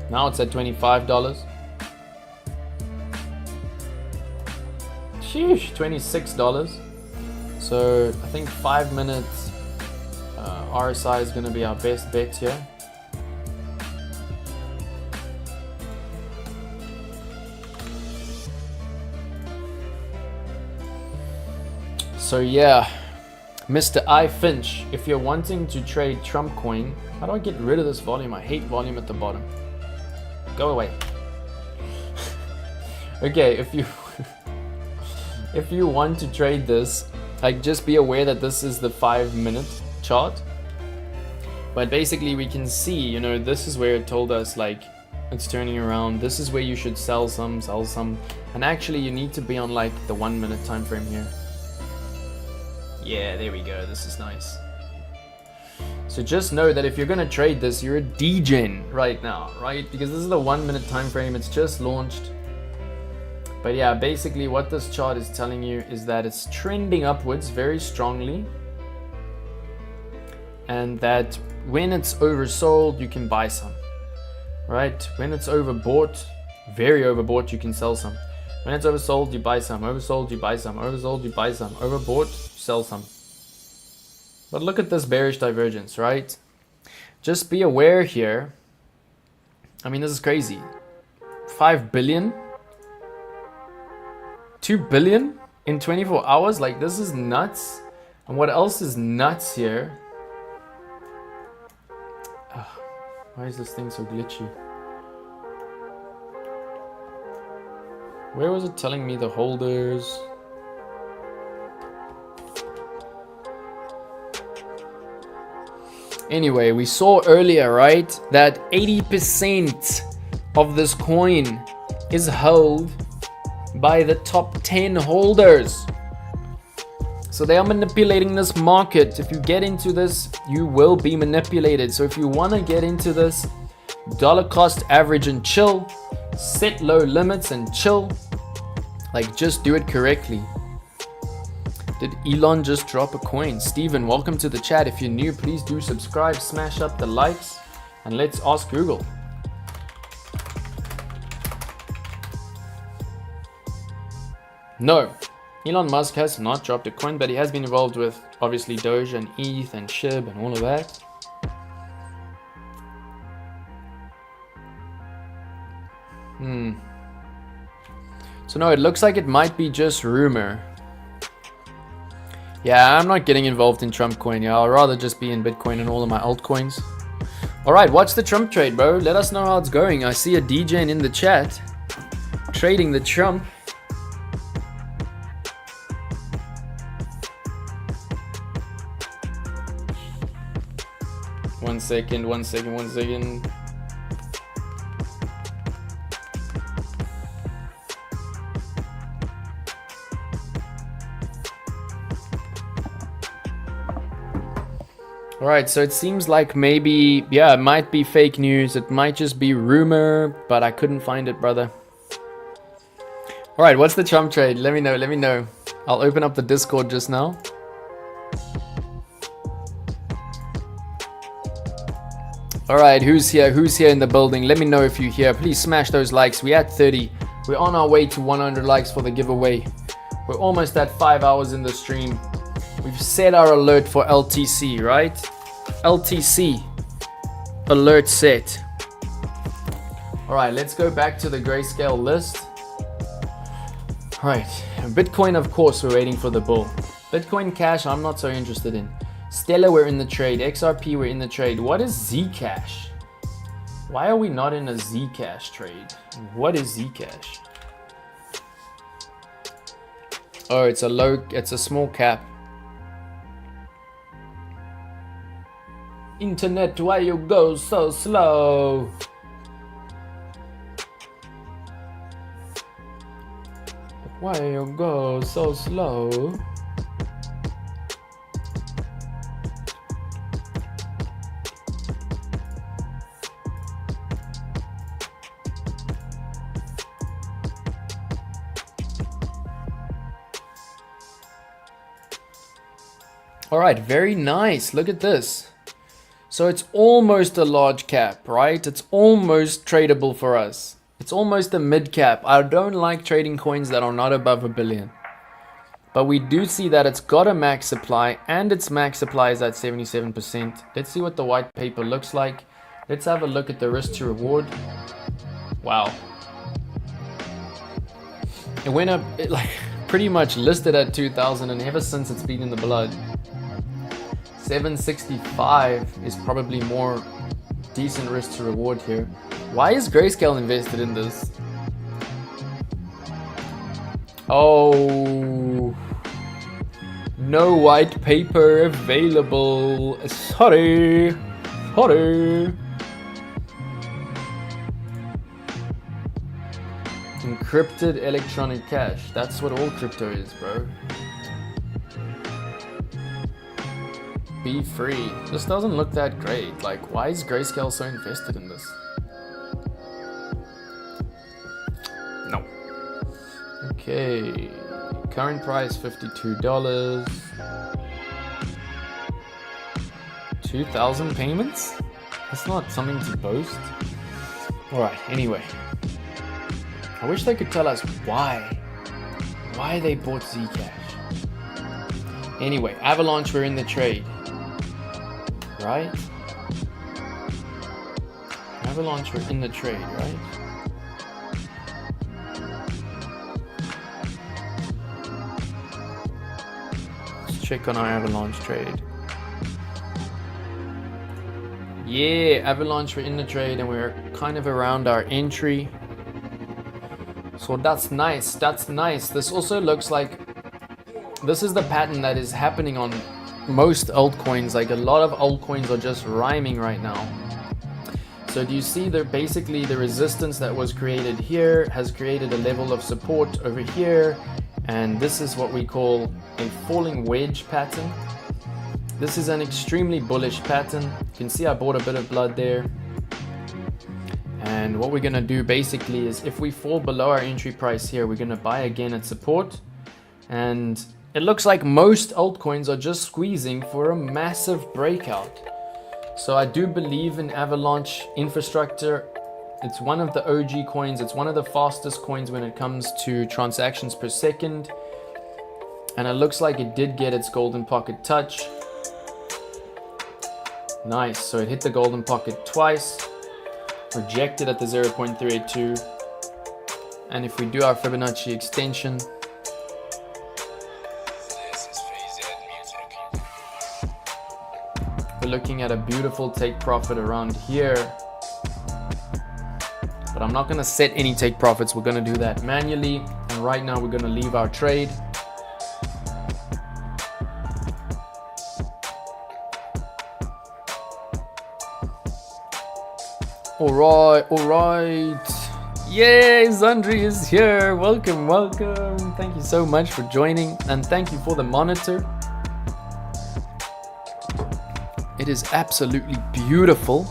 Now it's at $25. Sheesh, $26. So I think 5 minutes RSI is going to be our best bet here. So yeah, Mr. I Finch, if you're wanting to trade Trump coin, how do I get rid of this volume? I hate volume at the bottom. Go away. Okay, if you want to trade this, like, just be aware that this is the 5 minute chart. But basically we can see, you know, this is where it told us like it's turning around. This is where you should sell some, and actually you need to be on like the 1 minute time frame here. Yeah, there we go. This is nice. So just know that if you're going to trade this, you're a degen right now, right? Because this is the 1 minute time frame. It's just launched. But yeah, basically what this chart is telling you is that it's trending upwards very strongly. And that when it's oversold, you can buy some, right? When it's overbought, very overbought, you can sell some. When it's oversold, you buy some. Oversold, you buy some. Oversold, you buy some. Overbought, sell some. But look at this bearish divergence, right? Just be aware here. I mean, this is crazy. 5 billion? 2 billion in 24 hours? Like, this is nuts. And what else is nuts here? Why is this thing so glitchy? Where was it telling me the holders? Anyway, we saw earlier, right, that 80% of this coin is held by the top 10 holders. So they are manipulating this market. If you get into this, you will be manipulated. So if you want to get into this, dollar cost average and chill, set low limits and chill. Like, just do it correctly. Did Elon just drop a coin? Steven, welcome to the chat. If you're new, please do subscribe, smash up the likes, and let's ask Google. No, Elon Musk has not dropped a coin, but he has been involved with obviously Doge and ETH and SHIB and all of that. So no, it looks like it might be just rumor. Yeah, I'm not getting involved in Trump coin. Yeah, I'll rather just be in Bitcoin and all of my altcoins. Alright, watch the Trump trade, bro. Let us know how it's going. I see a DJ in the chat trading the Trump. One second. All right, so it seems like maybe, yeah, it might be fake news. It might just be rumor, but I couldn't find it, brother. All right, what's the chump trade? Let me know, let me know. I'll open up the Discord just now. All right, who's here? Who's here in the building? Let me know if you're here. Please smash those likes. We're at 30. We're on our way to 100 likes for the giveaway. We're almost at 5 hours in the stream. We've set our alert for LTC, right? LTC. Alert set. All right, let's go back to the grayscale list. All right, Bitcoin, of course, we're waiting for the bull. Bitcoin Cash, I'm not so interested in. Stellar, we're in the trade. XRP, we're in the trade. What is Zcash? Why are we not in a Zcash trade? What is Zcash? Oh, it's a small cap. Internet, why you go so slow? Why you go so slow? All right, very nice. Look at this. So it's almost a large cap, right? It's almost tradable for us. It's almost a mid cap. I don't like trading coins that are not above $1 billion. But we do see that it's got a max supply, and its max supply is at 77%. Let's see what the white paper looks like. Let's have a look at the risk to reward. Wow. It went up, it like pretty much listed at 2,000, and ever since it's been in the blood. 765 is probably more decent risk to reward here. Why is Grayscale invested in this? Oh, no white paper available. Sorry. Encrypted electronic cash. That's what all crypto is, bro. Be free. This doesn't look that great. Like, why is Grayscale so invested in this? No. Okay. Current price $52. 2,000 payments? That's not something to boast. Alright, anyway. I wish they could tell us why they bought Zcash. Anyway, Avalanche, we're in the trade. Right? Avalanche, we're in the trade, right? Let's check on our Avalanche trade. Yeah, Avalanche, we're in the trade, and we're kind of around our entry. So that's nice, that's nice. This also looks like this is the pattern that is happening on most altcoins. Like, a lot of altcoins are just rhyming right now. So do you see that basically the resistance that was created here has created a level of support over here, and this is what we call a falling wedge pattern. This is an extremely bullish pattern. You can see I bought a bit of blood there. And what we're gonna do basically is, if we fall below our entry price here, we're gonna buy again at support. And it looks like most altcoins are just squeezing for a massive breakout. So I do believe in Avalanche infrastructure. It's one of the OG coins. It's one of the fastest coins when it comes to transactions per second. And it looks like it did get its golden pocket touch. Nice, so it hit the golden pocket twice. Rejected at the 0.382. And if we do our Fibonacci extension, we're looking at a beautiful take profit around here. But I'm not gonna set any take profits. We're gonna do that manually. And right now we're gonna leave our trade. All right. Yay, Zundri is here. Welcome. Thank you so much for joining, and thank you for the monitor. It It is absolutely beautiful.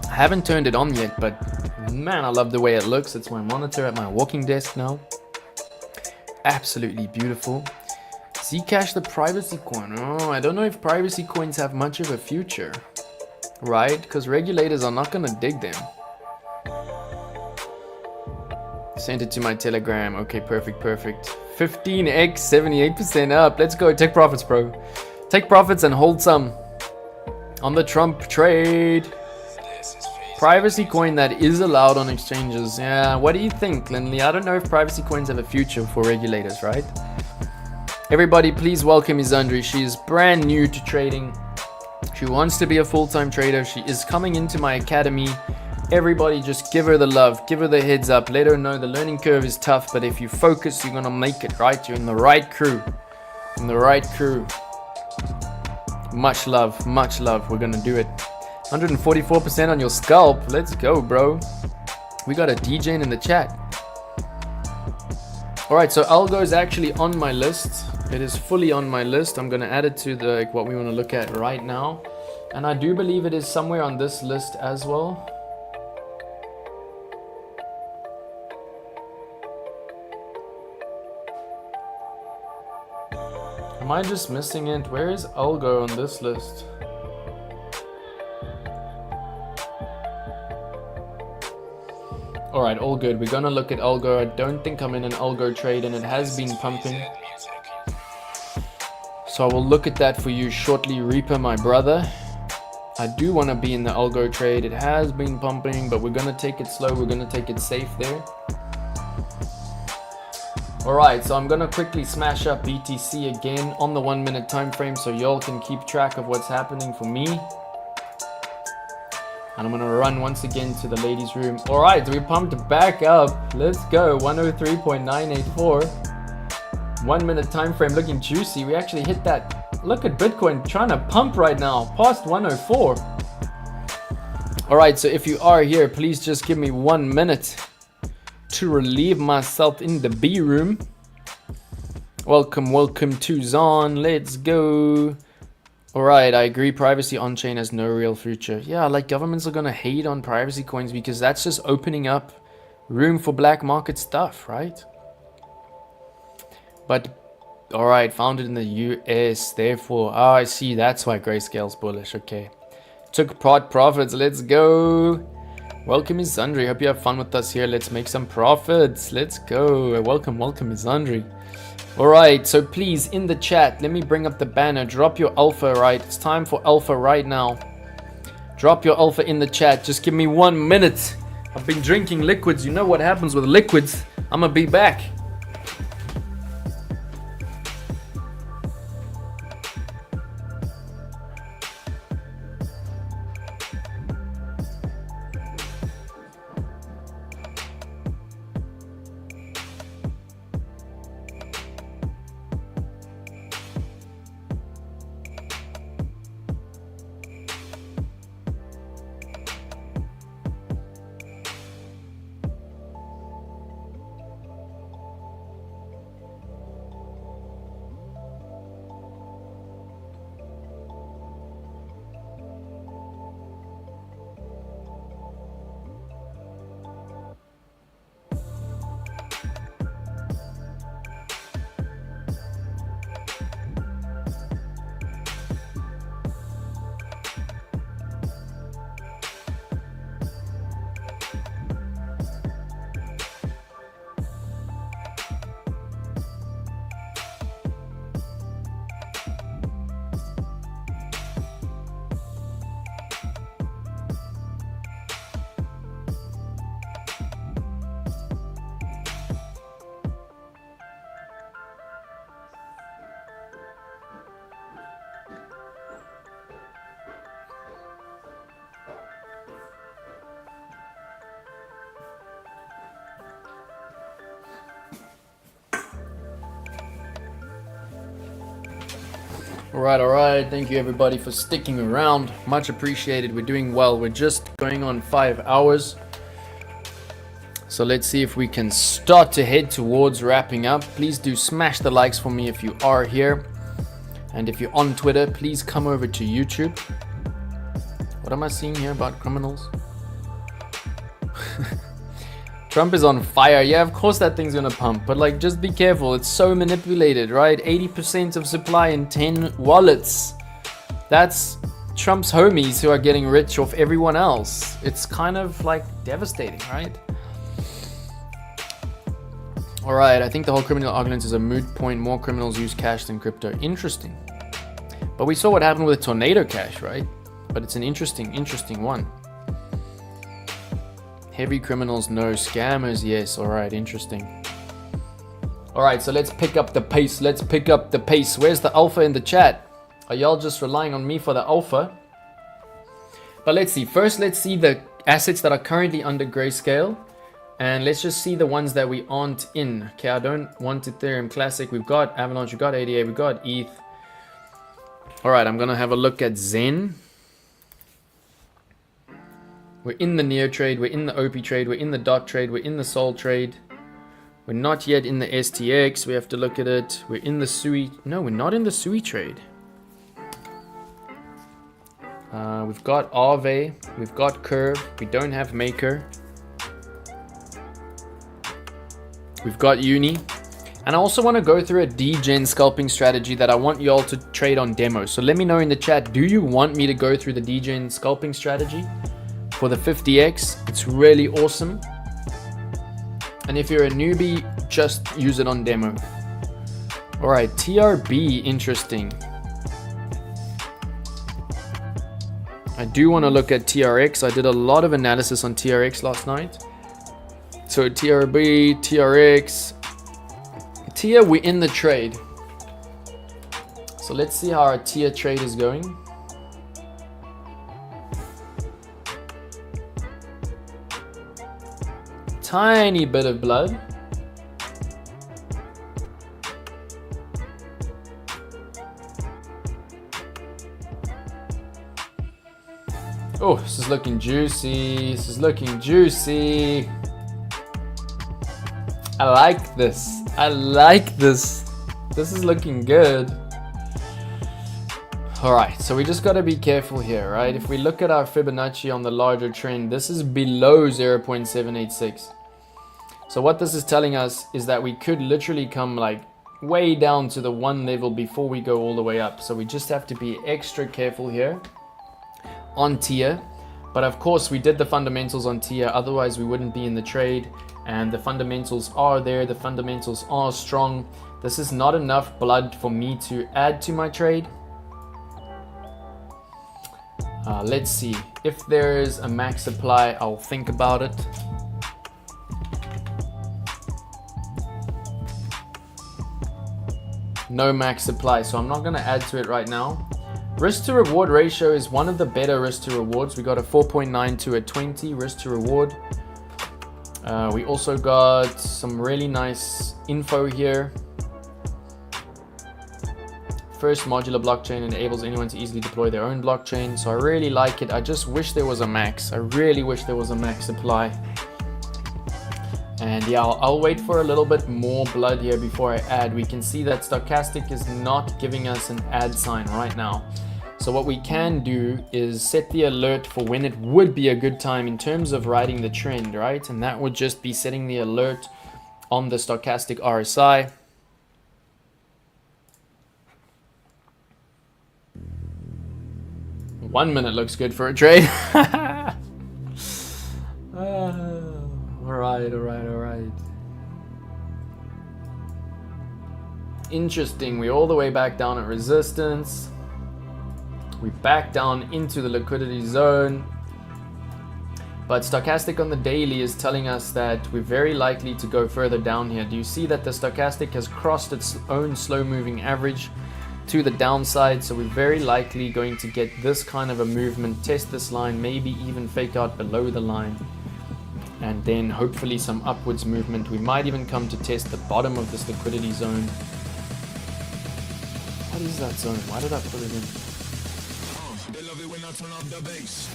I haven't turned it on yet, but man, I love the way it looks. It's my monitor at my walking desk now. Absolutely beautiful. Zcash, the privacy coin. Oh, I don't know if privacy coins have much of a future, right? Because regulators are not gonna dig them. Sent it to my Telegram. Okay, perfect. 15x, 78% up. Let's go. Take profits, bro. Take profits and hold some on the Trump trade. Privacy coin that is allowed on exchanges. Yeah, what do you think, Lindley? I don't know if privacy coins have a future for regulators, right? Everybody, please welcome Izandri. She is brand new to trading. She wants to be a full-time trader. She is coming into my academy. Everybody just give her the love, give her the heads up, let her know the learning curve is tough, but if you focus, you're gonna make it, right? You're in the right crew. Much love, we're gonna do it. 144% on your scalp. Let's go, bro. We got a DJ in the chat. Alright, so Algo is actually on my list. It is fully on my list. I'm gonna add it to the what we want to look at right now. And I do believe it is somewhere on this list as well. Am I just missing it? Where is Algo on this list? Alright, all good. We're gonna look at Algo. I don't think I'm in an Algo trade and it has been pumping. So I will look at that for you shortly, Reaper, my brother. I do want to be in the Algo trade. It has been pumping, but we're gonna take it slow. We're gonna take it safe there. Alright, so I'm gonna quickly smash up BTC again on the 1 minute time frame so y'all can keep track of what's happening for me. And I'm gonna run once again to the ladies' room. Alright, we pumped back up. Let's go. 103.984. 1 minute time frame looking juicy. We actually hit that. Look at Bitcoin trying to pump right now. Past 104. Alright, so if you are here, please just give me 1 minute to relieve myself in the B room. Welcome to Zon. Let's go. Alright, I agree. Privacy on-chain has no real future. Yeah, like governments are gonna hate on privacy coins because that's just opening up room for black market stuff, right? But, alright, founded in the US, therefore, oh, I see, that's why Grayscale's bullish, okay. Took part profits, let's go. Welcome, Izandri. Hope you have fun with us here. Let's make some profits. Let's go. Welcome, Izandri. Alright, so please, in the chat, let me bring up the banner. Drop your alpha, right? It's time for alpha right now. Drop your alpha in the chat. Just give me 1 minute. I've been drinking liquids. You know what happens with liquids. I'm gonna be back. Alright, thank you everybody for sticking around, much appreciated. We're doing well, we're just going on 5 hours, so let's see if we can start to head towards wrapping up. Please do smash the likes for me if you are here. And if you're on Twitter, please come over to YouTube. What am I seeing here about criminals? Trump is on fire. Yeah, of course that thing's gonna pump, but like, just be careful. It's so manipulated, right? 80% of supply in 10 wallets. That's Trump's homies who are getting rich off everyone else. It's kind of like devastating, right? All right, I think the whole criminal argument is a moot point. More criminals use cash than crypto. Interesting. But we saw what happened with Tornado Cash, right? But it's an interesting one. Heavy criminals, no. Scammers, yes. All right, interesting. All right, so let's pick up the pace. Let's pick up the pace. Where's the alpha in the chat? Are y'all just relying on me for the alpha? But let's see. First, let's see the assets that are currently under grayscale. And let's just see the ones that we aren't in. Okay, I don't want Ethereum Classic. We've got Avalanche, we've got ADA, we've got ETH. All right, I'm going to have a look at Zen. We're in the Neo trade, we're in the OP trade, we're in the DOT trade, we're in the Sol trade. We're not yet in the STX, we have to look at it. We're in the Sui. No, we're not in the Sui trade. We've got Aave, we've got Curve, we don't have Maker. We've got Uni. And I also want to go through a degen scalping strategy that I want you all to trade on demo. So let me know in the chat, do you want me to go through the degen scalping strategy for the 50x? It's really awesome. And if you're a newbie, just use it on demo. All right, TRB, interesting. I do want to look at TRX. I did a lot of analysis on TRX last night. So TRB, TRX, TIA, we're in the trade. So let's see how our TIA trade is going. Tiny bit of blood. Oh, this is looking juicy. This is looking juicy. I like this. I like this. This is looking good. All right, so we just got to be careful here, right? If we look at our Fibonacci on the larger trend, this is below 0.786. So what this is telling us is that we could literally come like way down to the one level before we go all the way up. So we just have to be extra careful here on TIA. But of course, we did the fundamentals on TIA, otherwise we wouldn't be in the trade. And the fundamentals are there, the fundamentals are strong. This is not enough blood for me to add to my trade. Let's see. If there is a max supply, I'll think about it. No max supply, so I'm not going to add to it right now. Risk to reward ratio is one of the better risk to rewards. We got a 4.9 to a 20 risk to reward. We also got some really nice info here. First, modular blockchain enables anyone to easily deploy their own blockchain. So I really like it. I just wish there was a max. I really wish there was a max supply. And yeah, I'll wait for a little bit more blood here before I add. We can see that Stochastic is not giving us an add sign right now. So what we can do is set the alert for when it would be a good time in terms of riding the trend, right? And that would just be setting the alert on the Stochastic RSI. One minute looks good for a trade. All right. Interesting, we're all the way back down at resistance. We back down into the liquidity zone. But Stochastic on the daily is telling us that we're very likely to go further down here. Do you see that the Stochastic has crossed its own slow moving average to the downside? So we're very likely going to get this kind of a movement, test this line, maybe even fake out below the line. And then hopefully some upwards movement. We might even come to test the bottom of this liquidity zone. What is that zone? Why did I put it in? They love it when I turn up the bass.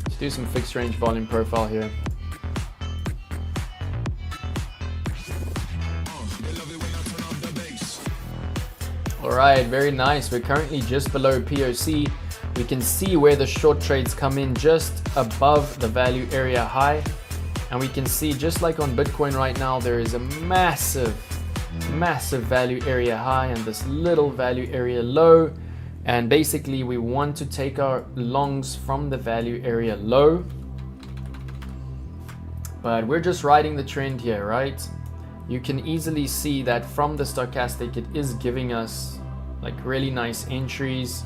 Let's do some fixed range volume profile here. All right, very nice. We're currently just below POC. We can see where the short trades come in just above the value area high. And we can see, just like on Bitcoin right now, there is a massive value area high and this little value area low. And basically we want to take our longs from the value area low. But we're just riding the trend here, right? You can easily see that from the stochastic, it is giving us like really nice entries.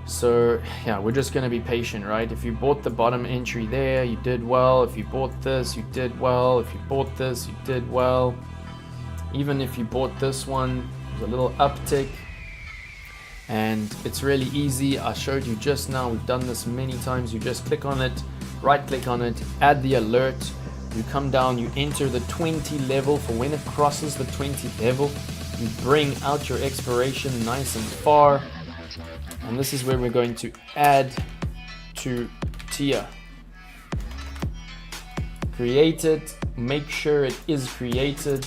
So yeah, we're just going to be patient, right? If you bought the bottom entry there, you did well. If you bought this, you did well. If you bought this, you did well. Even if you bought this one, there's a little uptick. And it's really easy. I showed you just now. We've done this many times. You just click on it, right click on it, add the alert. You come down, you enter the 20 level. For when it crosses the 20 level, you bring out your expiration nice and far. And this is where we're going to add to tier. Create it, make sure it is created.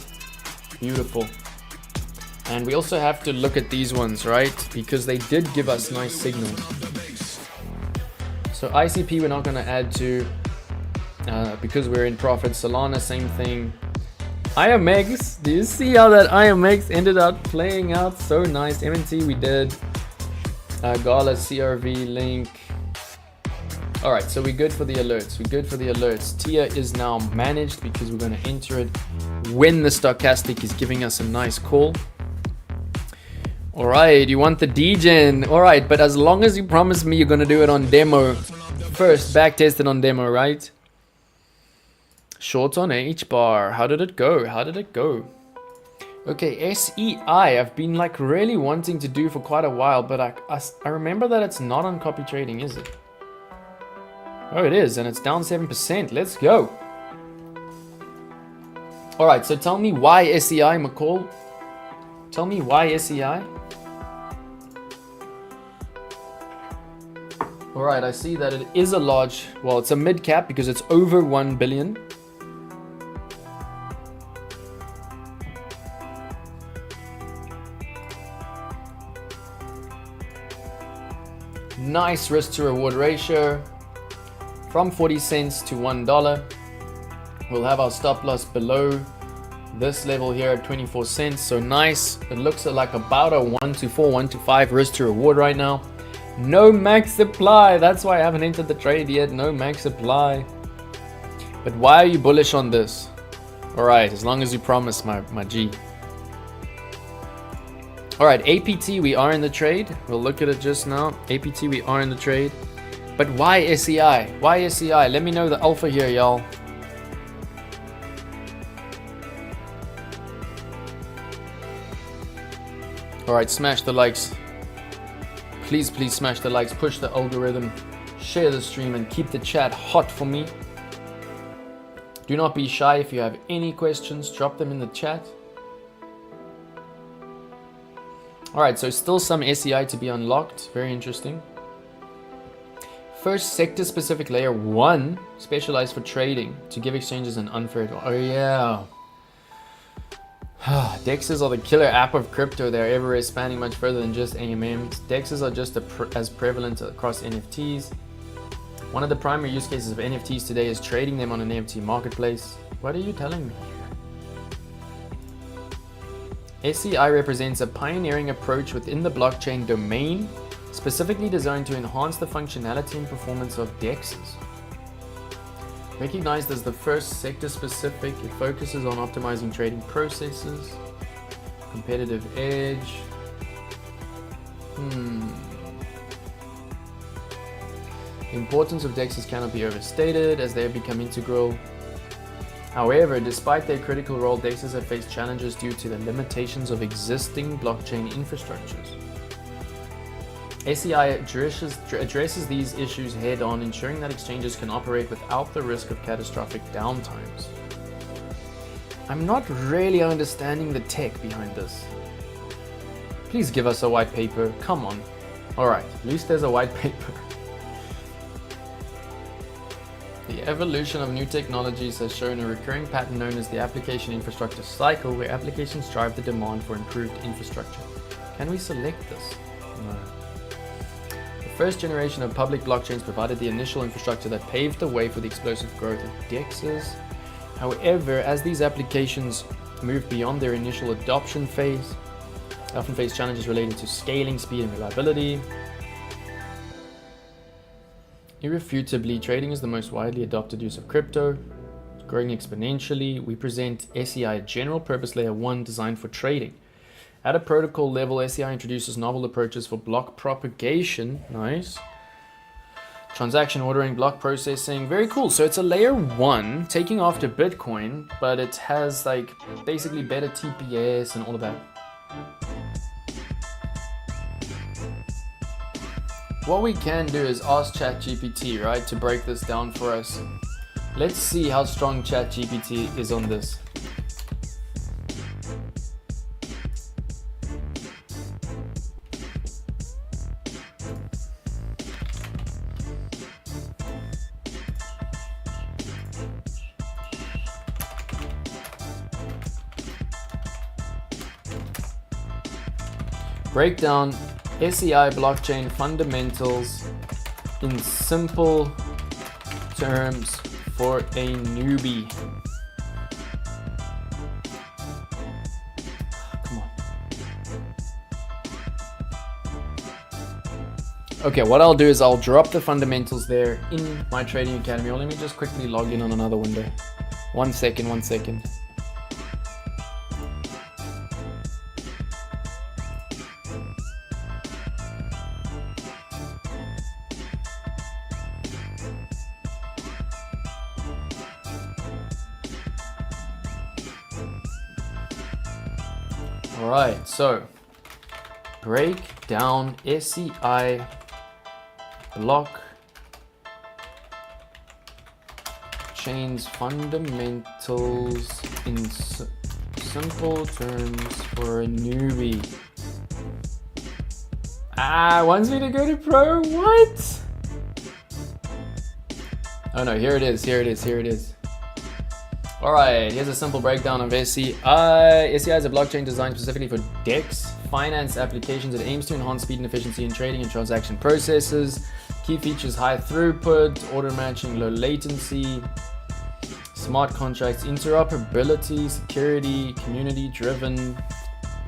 Beautiful. And we also have to look at these ones, right? Because they did give us nice signals. So ICP we're not going to add to because we're in profit. Solana, same thing. IMX, do you see how that IMX ended up playing out so nice? MNT we did. GALA, CRV, link. All right, so we're good for the alerts. We're good for the alerts. TIA is now managed because we're going to enter it when the stochastic is giving us a nice call. All right, you want the degen. All right, but as long as you promise me you're going to do it on demo first, back tested on demo, right? Shorts on HBAR. How did it go? How did it go? Okay, SEI, I've been like really wanting to do for quite a while, but I remember that it's not on copy trading, is it? Oh, it is, and it's down 7%. Let's go. All right, so tell me why SEI, McCall. Tell me why SEI. All right, I see that it is a large, well, it's a mid cap because it's over 1 billion. Nice risk to reward ratio from 40 cents to $1. We'll have our stop loss below this level here at 24 cents. So nice. It looks like about a 1 to 4, 1 to 5 risk to reward right now. No max supply. That's why I haven't entered the trade yet. No max supply. But why are you bullish on this? All right, as long as you promise, my G. All right, APT, we are in the trade. We'll look at it just now. APT, we are in the trade. But why SEI? Why SEI? Let me know the alpha here, y'all. All right, smash the likes. Please, please smash the likes. Push the algorithm. Share the stream and keep the chat hot for me. Do not be shy. If you have any questions, drop them in the chat. All right, so still some SEI to be unlocked. Very interesting. First, sector-specific layer 1, specialized for trading to give exchanges an unfair. Oh yeah. DEXs are the killer app of crypto. They're everywhere, spanning much further than just AMMs. DEXs are just as prevalent across NFTs. One of the primary use cases of NFTs today is trading them on an NFT marketplace. What are you telling me? SEI represents a pioneering approach within the blockchain domain, specifically designed to enhance the functionality and performance of DEXs. Recognized as the first sector-specific, it focuses on optimizing trading processes, competitive edge. The importance of DEXs cannot be overstated as they have become integral. However, despite their critical role, DEXs have faced challenges due to the limitations of existing blockchain infrastructures. SEI addresses these issues head-on, ensuring that exchanges can operate without the risk of catastrophic downtimes. I'm not really understanding the tech behind this. Please give us a white paper. Come on. Alright, at least there's a white paper. The evolution of new technologies has shown a recurring pattern known as the application infrastructure cycle, where applications drive the demand for improved infrastructure. Can we select this? No. The first generation of public blockchains provided the initial infrastructure that paved the way for the explosive growth of DEXs. However, as these applications move beyond their initial adoption phase, they often face challenges related to scaling, speed, and reliability. Irrefutably, trading is the most widely adopted use of crypto, growing exponentially. We present SEI, a general purpose layer 1 designed for trading. At a protocol level, SEI introduces novel approaches for block propagation. Nice. Transaction ordering, block processing. Very cool. So it's a layer 1 taking after Bitcoin, but it has like basically better TPS and all of that. What we can do is ask ChatGPT, right, to break this down for us. Let's see how strong ChatGPT is on this. Break down SEI blockchain fundamentals in simple terms for a newbie. Come on. Okay, what I'll do is I'll drop the fundamentals there in my trading academy. Or let me just quickly log in on another window. One second. Alright, so break down SEI block chains fundamentals in simple terms for a newbie. Wants me to go to pro? What? Oh no, here it is. Alright, here's a simple breakdown of SEI. SEI is a blockchain designed specifically for DEX finance applications. It aims to enhance speed and efficiency in trading and transaction processes. Key features: high throughput, order matching, low latency, smart contracts, interoperability, security, community driven.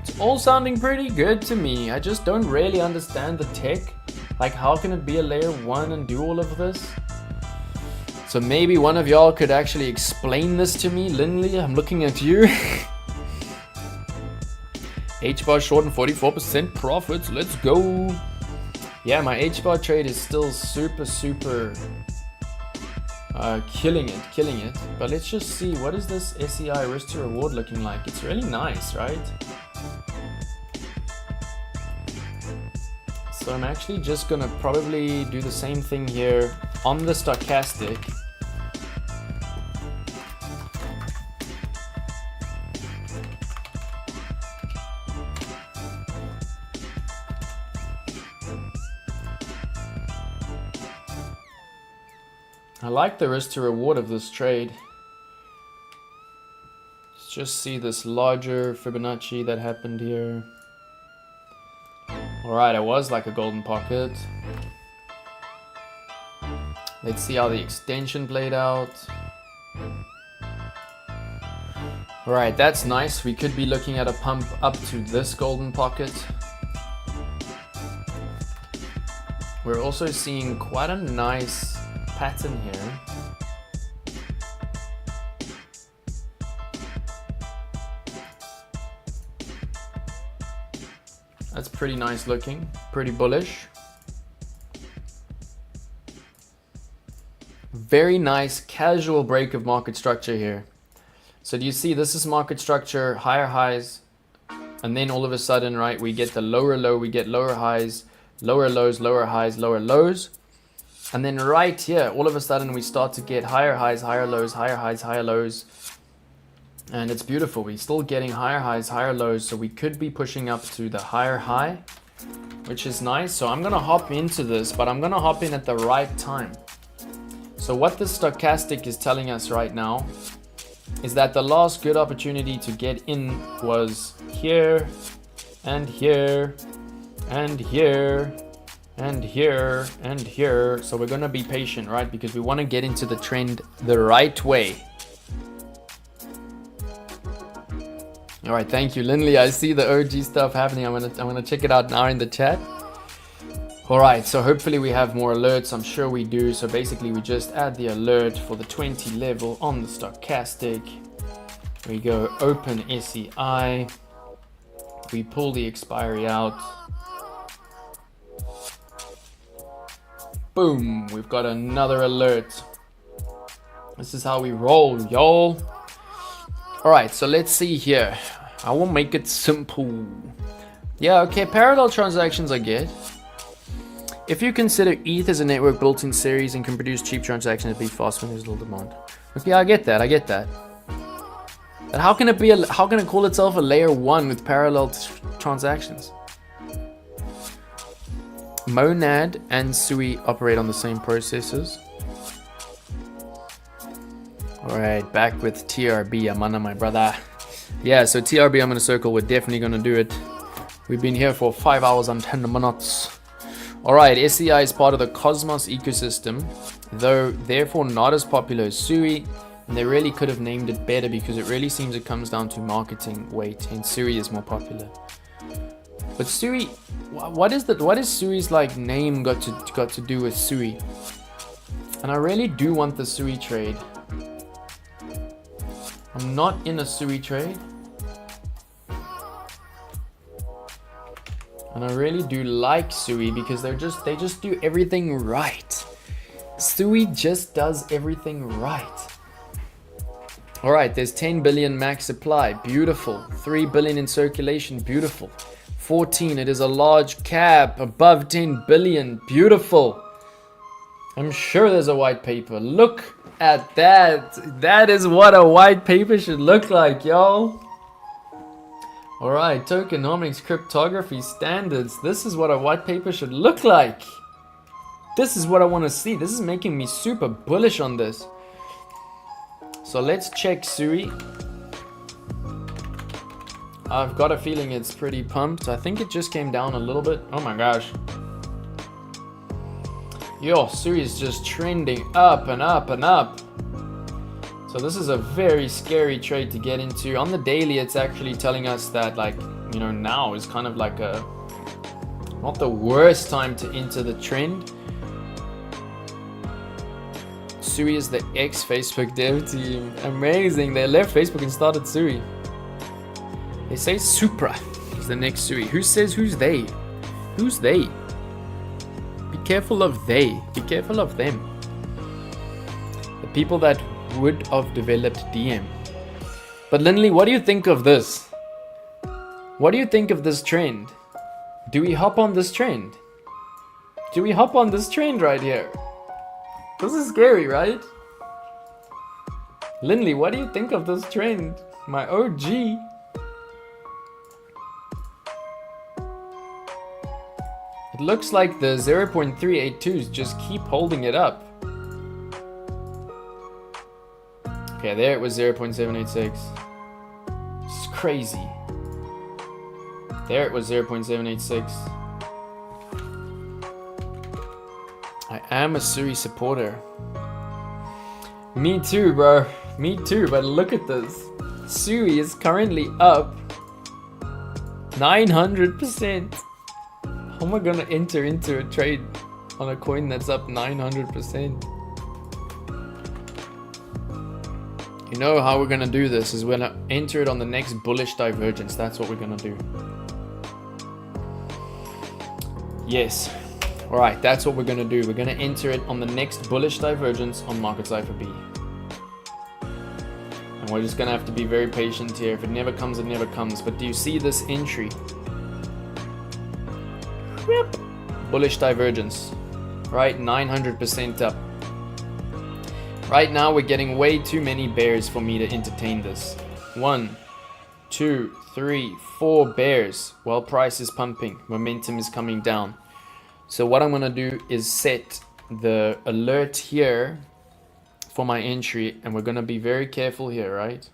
It's all sounding pretty good to me. I just don't really understand the tech. Like, how can it be a layer 1 and do all of this? So maybe one of y'all could actually explain this to me. Lindley, I'm looking at you. HBAR short and 44% profits. Let's go. Yeah, my HBAR trade is still super killing it. But let's just see, what is this SEI risk to reward looking like? It's really nice, right? So I'm actually just gonna probably do the same thing here on the stochastic. I like the risk to reward of this trade. Let's just see this larger Fibonacci that happened here. Alright, it was like a golden pocket. Let's see how the extension played out. Alright, that's nice. We could be looking at a pump up to this golden pocket. We're also seeing quite a nice pattern here. That's pretty nice looking, pretty bullish. Very nice casual break of market structure here. So do you see, this is market structure, higher highs, and then all of a sudden, right, we get the lower low, we get lower highs, lower lows, lower highs, lower lows. And then right here, all of a sudden we start to get higher highs, higher lows, higher highs, higher lows. And it's beautiful. We're still getting higher highs, higher lows. So we could be pushing up to the higher high, which is nice. So I'm going to hop into this, but I'm going to hop in at the right time. So what the stochastic is telling us right now is that the last good opportunity to get in was here and here, and here, and here, and here. So we're gonna be patient, right? Because we want to get into the trend the right way. All right, thank you, Lindley. I see the OG stuff happening. I'm gonna check it out now in the chat. All right, so hopefully we have more alerts. I'm sure we do. So basically, we just add the alert for the 20 level on the stochastic. We go open SEI. We pull the expiry out. Boom, we've got another alert. This is how we roll, y'all. All right, so let's see here. I will make it simple. Yeah, okay, parallel transactions I get. If you consider ETH as a network built in series and can produce cheap transactions at be fast when there's little demand. Okay, I get that, I get that. But how can it be how can it call itself a layer 1 with parallel transactions? Monad and Sui operate on the same processes. Alright, back with TRB, Amana, my brother. Yeah, so TRB, I'm gonna circle, we're definitely gonna do it. We've been here for 5 hours and 10 minutes. Alright, SEI is part of the Cosmos ecosystem, though therefore not as popular as Sui, and they really could have named it better because it really seems it comes down to marketing weight, and Sui is more popular. But Sui, what is Sui's like name got to do with Sui? And I really do want the Sui trade. I'm not in a Sui trade. And I really do like Sui because they just do everything right. Sui just does everything right. All right, there's 10 billion max supply, beautiful. 3 billion in circulation, beautiful. 14, it is a large cap, above 10 billion, beautiful. I'm sure there's a white paper. Look at that. That is what a white paper should look like, y'all. All right, tokenomics, cryptography standards. This is what a white paper should look like. This is what I want to see. This is making me super bullish on this. So let's check Sui. I've got a feeling it's pretty pumped. I think it just came down a little bit. Oh my gosh. Yo, Sui is just trending up and up and up. So this is a very scary trade to get into. On the daily, it's actually telling us that, like, you know, now is kind of like not the worst time to enter the trend. Sui is the ex-Facebook dev team. Amazing. They left Facebook and started Sui. They say Supra is the next Sui. Who says who's they? Who's they? Be careful of they. Be careful of them. The people that would have developed DM. But Lindley, what do you think of this? What do you think of this trend? Do we hop on this trend? Do we hop on this trend right here? This is scary, right? Lindley, what do you think of this trend? My OG. It looks like the 0.382s just keep holding it up. Okay, there it was 0.786. It's crazy. There it was 0.786. I am a Sui supporter. Me too, bro. Me too, but look at this. Sui is currently up 900%. How am I gonna enter into a trade on a coin that's up 900%? You know how we're gonna do this is we're gonna enter it on the next bullish divergence. That's what we're gonna do. Yes. Alright, that's what we're gonna do. We're gonna enter it on the next bullish divergence on Market Cypher B. And we're just gonna have to be very patient here. If it never comes, it never comes. But do you see this entry? Yep. Bullish divergence. Right, 900% up. Right now, we're getting way too many bears for me to entertain this. 1, 2, 3, 4 bears. While price is pumping, momentum is coming down. So what I'm gonna do is set the alert here for my entry, and we're gonna be very careful here, right?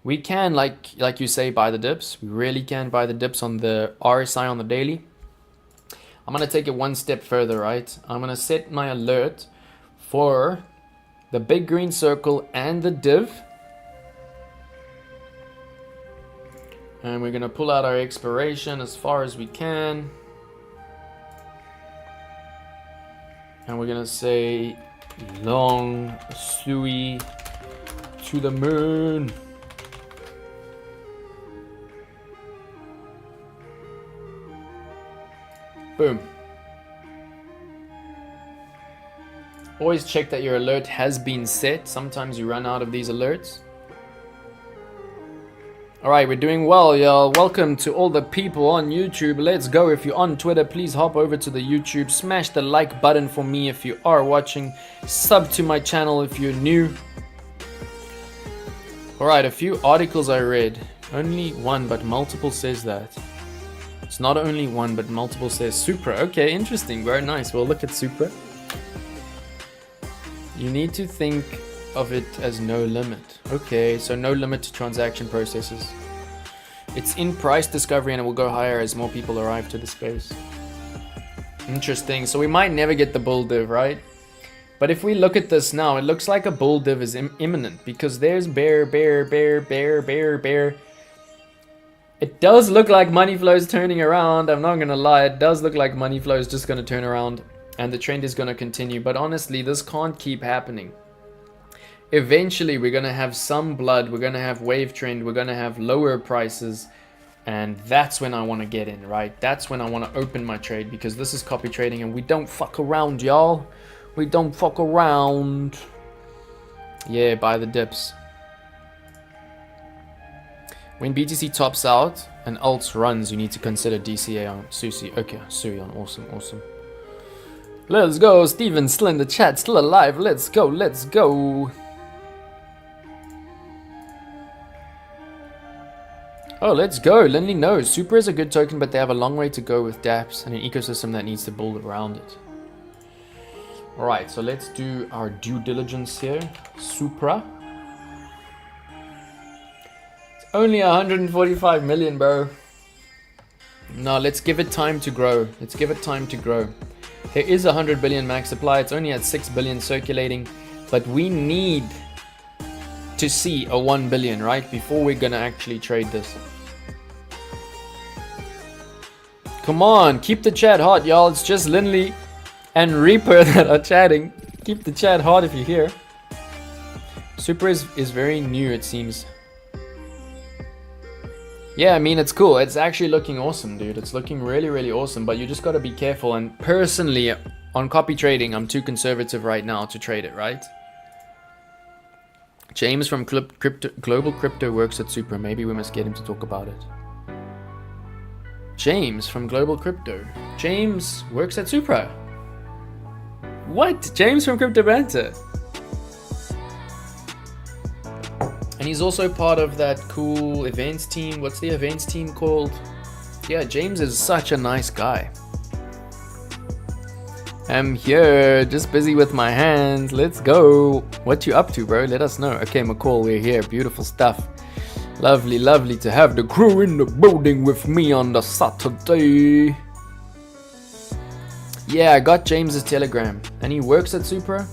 We can, like you say, buy the dips. We really can buy the dips on the RSI on the daily. I'm going to take it one step further, right? I'm going to set my alert for the big green circle and the div. And we're going to pull out our expiration as far as we can. And we're going to say long Sui to the moon. Boom. Always check that your alert has been set. Sometimes you run out of these alerts. Alright, we're doing well, y'all. Welcome to all the people on YouTube. Let's go. If you're on Twitter, please hop over to the YouTube. Smash the like button for me if you are watching. Sub to my channel if you're new. Alright, a few articles I read. Only one, but multiple says that. It's not only one, but multiple says Supra. Okay, interesting. Very nice. We'll look at Supra. You need to think of it as no limit. Okay, so no limit to transaction processes. It's in price discovery and it will go higher as more people arrive to the space. Interesting. So we might never get the bull div, right? But if we look at this now, it looks like a bull div is imminent because there's bear, bear, bear, bear, bear, bear. It does look like money flow is turning around. I'm not going to lie. It does look like money flow is just going to turn around and the trend is going to continue. But honestly, this can't keep happening. Eventually, we're going to have some blood. We're going to have wave trend. We're going to have lower prices. And that's when I want to get in, right? That's when I want to open my trade because this is copy trading and we don't fuck around, y'all. We don't fuck around. Yeah, buy the dips. When BTC tops out and alts runs, you need to consider DCA on Susi. Okay, Sui on. Awesome, awesome. Let's go. Steven still in the chat, still alive. Let's go, let's go. Oh, let's go. Lindley knows. Super is a good token, but they have a long way to go with dApps and an ecosystem that needs to build around it. Alright, so let's do our due diligence here. Supra. Only 145 million, bro. No, let's give it time to grow. Let's give it time to grow. There is 100 billion max supply. It's only at 6 billion circulating. But we need to see a 1 billion, right? Before we're going to actually trade this. Come on, keep the chat hot, y'all. It's just Lindley and Reaper that are chatting. Keep the chat hot if you're here. Super is very new, it seems. Yeah, I mean, it's cool. It's actually looking awesome, dude. It's looking really, really awesome. But you just got to be careful. And personally, on copy trading, I'm too conservative right now to trade it, right? James from Global Crypto works at Supra. Maybe we must get him to talk about it. James from Global Crypto. James works at Supra. What? James from Crypto Banter. And he's also part of that cool events team. What's the events team called? Yeah, James is such a nice guy. I'm here, just busy with my hands. Let's go. What you up to, bro? Let us know. Okay, McCall, we're here. Beautiful stuff. Lovely, lovely to have the crew in the building with me on the Saturday. Yeah, I got James's Telegram. And he works at Supra?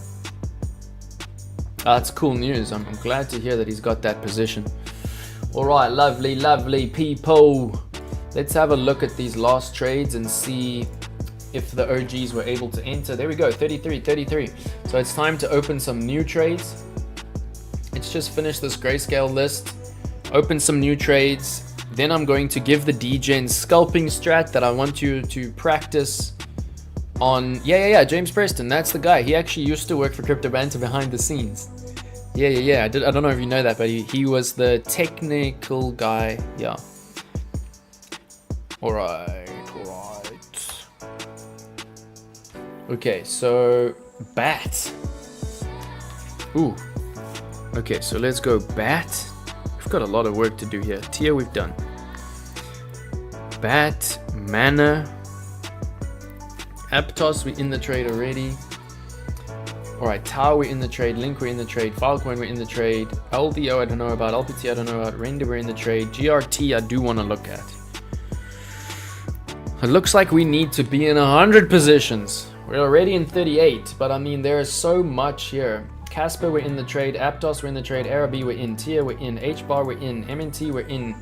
That's cool news. I'm glad to hear that he's got that position. Alright, lovely, lovely people. Let's have a look at these last trades and see if the OGs were able to enter. There we go, 33. So it's time to open some new trades. Let's just finish this grayscale list, open some new trades. Then I'm going to give the DGen scalping strat that I want you to practice on. Yeah, James Preston, that's the guy. He actually used to work for Crypto Banter behind the scenes. Yeah. I don't know if you know that, but he was the technical guy. Yeah. Alright. Okay, so BAT. Ooh. Okay, so let's go BAT. We've got a lot of work to do here. Tier we've done. BAT, Mana, Aptos, we in the trade already. All right, Tau, we're in the trade. Link, we're in the trade. Filecoin, we're in the trade. LDO, I don't know about. LPT, I don't know about. Render, we're in the trade. GRT, I do want to look at. It looks like we need to be in 100 positions. We're already in 38, but I mean, there is so much here. Casper, we're in the trade. Aptos, we're in the trade. AERO, we're in. TIA, we're in. HBAR, we're in. MNT, we're in.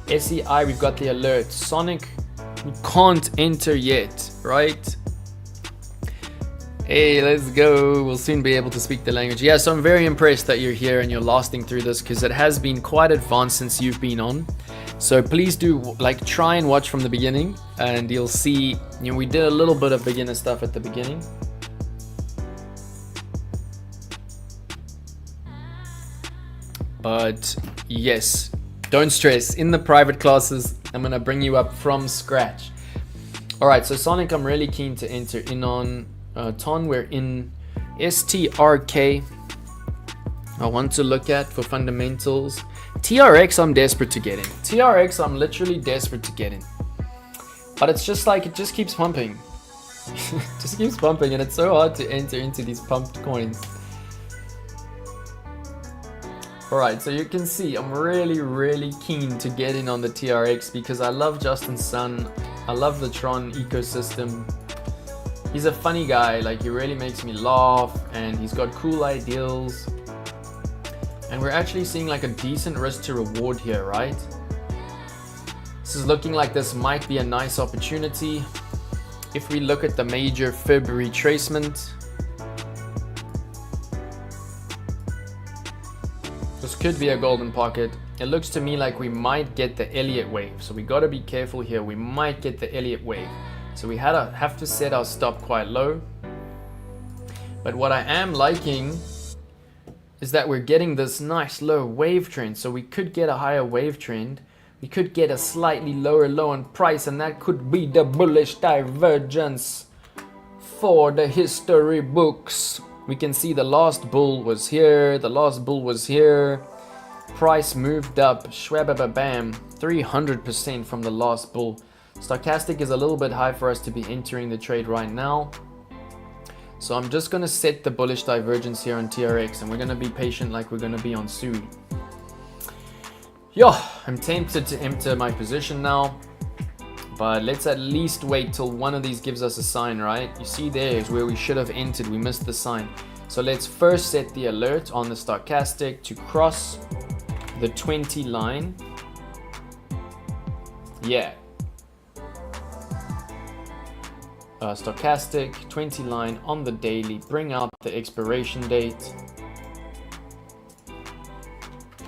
SEI, we've got the alert. Sonic, we can't enter yet, right? Hey, let's go. We'll soon be able to speak the language. Yeah, so I'm very impressed that you're here and you're lasting through this, because it has been quite advanced since you've been on. So please do like try and watch from the beginning, and you'll see, you know, we did a little bit of beginner stuff at the beginning. But yes, don't stress. In the private classes, I'm gonna bring you up from scratch. All right, so Sonic, I'm really keen to enter in on. Ton, we're in. STRK, I want to look at for fundamentals. TRX, I'm desperate to get in. TRX, I'm literally desperate to get in. But it's just like, it just keeps pumping. It just keeps pumping, and it's so hard to enter into these pumped coins. Alright, so you can see I'm really keen to get in on the TRX, because I love Justin Sun. I love the Tron ecosystem. He's a funny guy, like he really makes me laugh, and he's got cool ideals. And we're actually seeing like a decent risk to reward here, right? This is looking like this might be a nice opportunity. If we look at the major Fib retracement, this could be a golden pocket. It looks to me like we might get the Elliott wave, so we got to be careful here. We might get the Elliott wave. So we have to set our stop quite low. But what I am liking is that we're getting this nice low wave trend. So we could get a higher wave trend. We could get a slightly lower low on price, and that could be the bullish divergence for the history books. We can see the last bull was here. The last bull was here. Price moved up. Shwabababam. 300% from the last bull. Stochastic is a little bit high for us to be entering the trade right now. So I'm just going to set the bullish divergence here on TRX, and we're going to be patient like we're going to be on SUI. Yo, I'm tempted to enter my position now, but let's at least wait till one of these gives us a sign, right? You see, there is where we should have entered. We missed the sign. So let's first set the alert on the stochastic to cross the 20 line. Yeah. Stochastic 20 line on the daily, bring out the expiration date.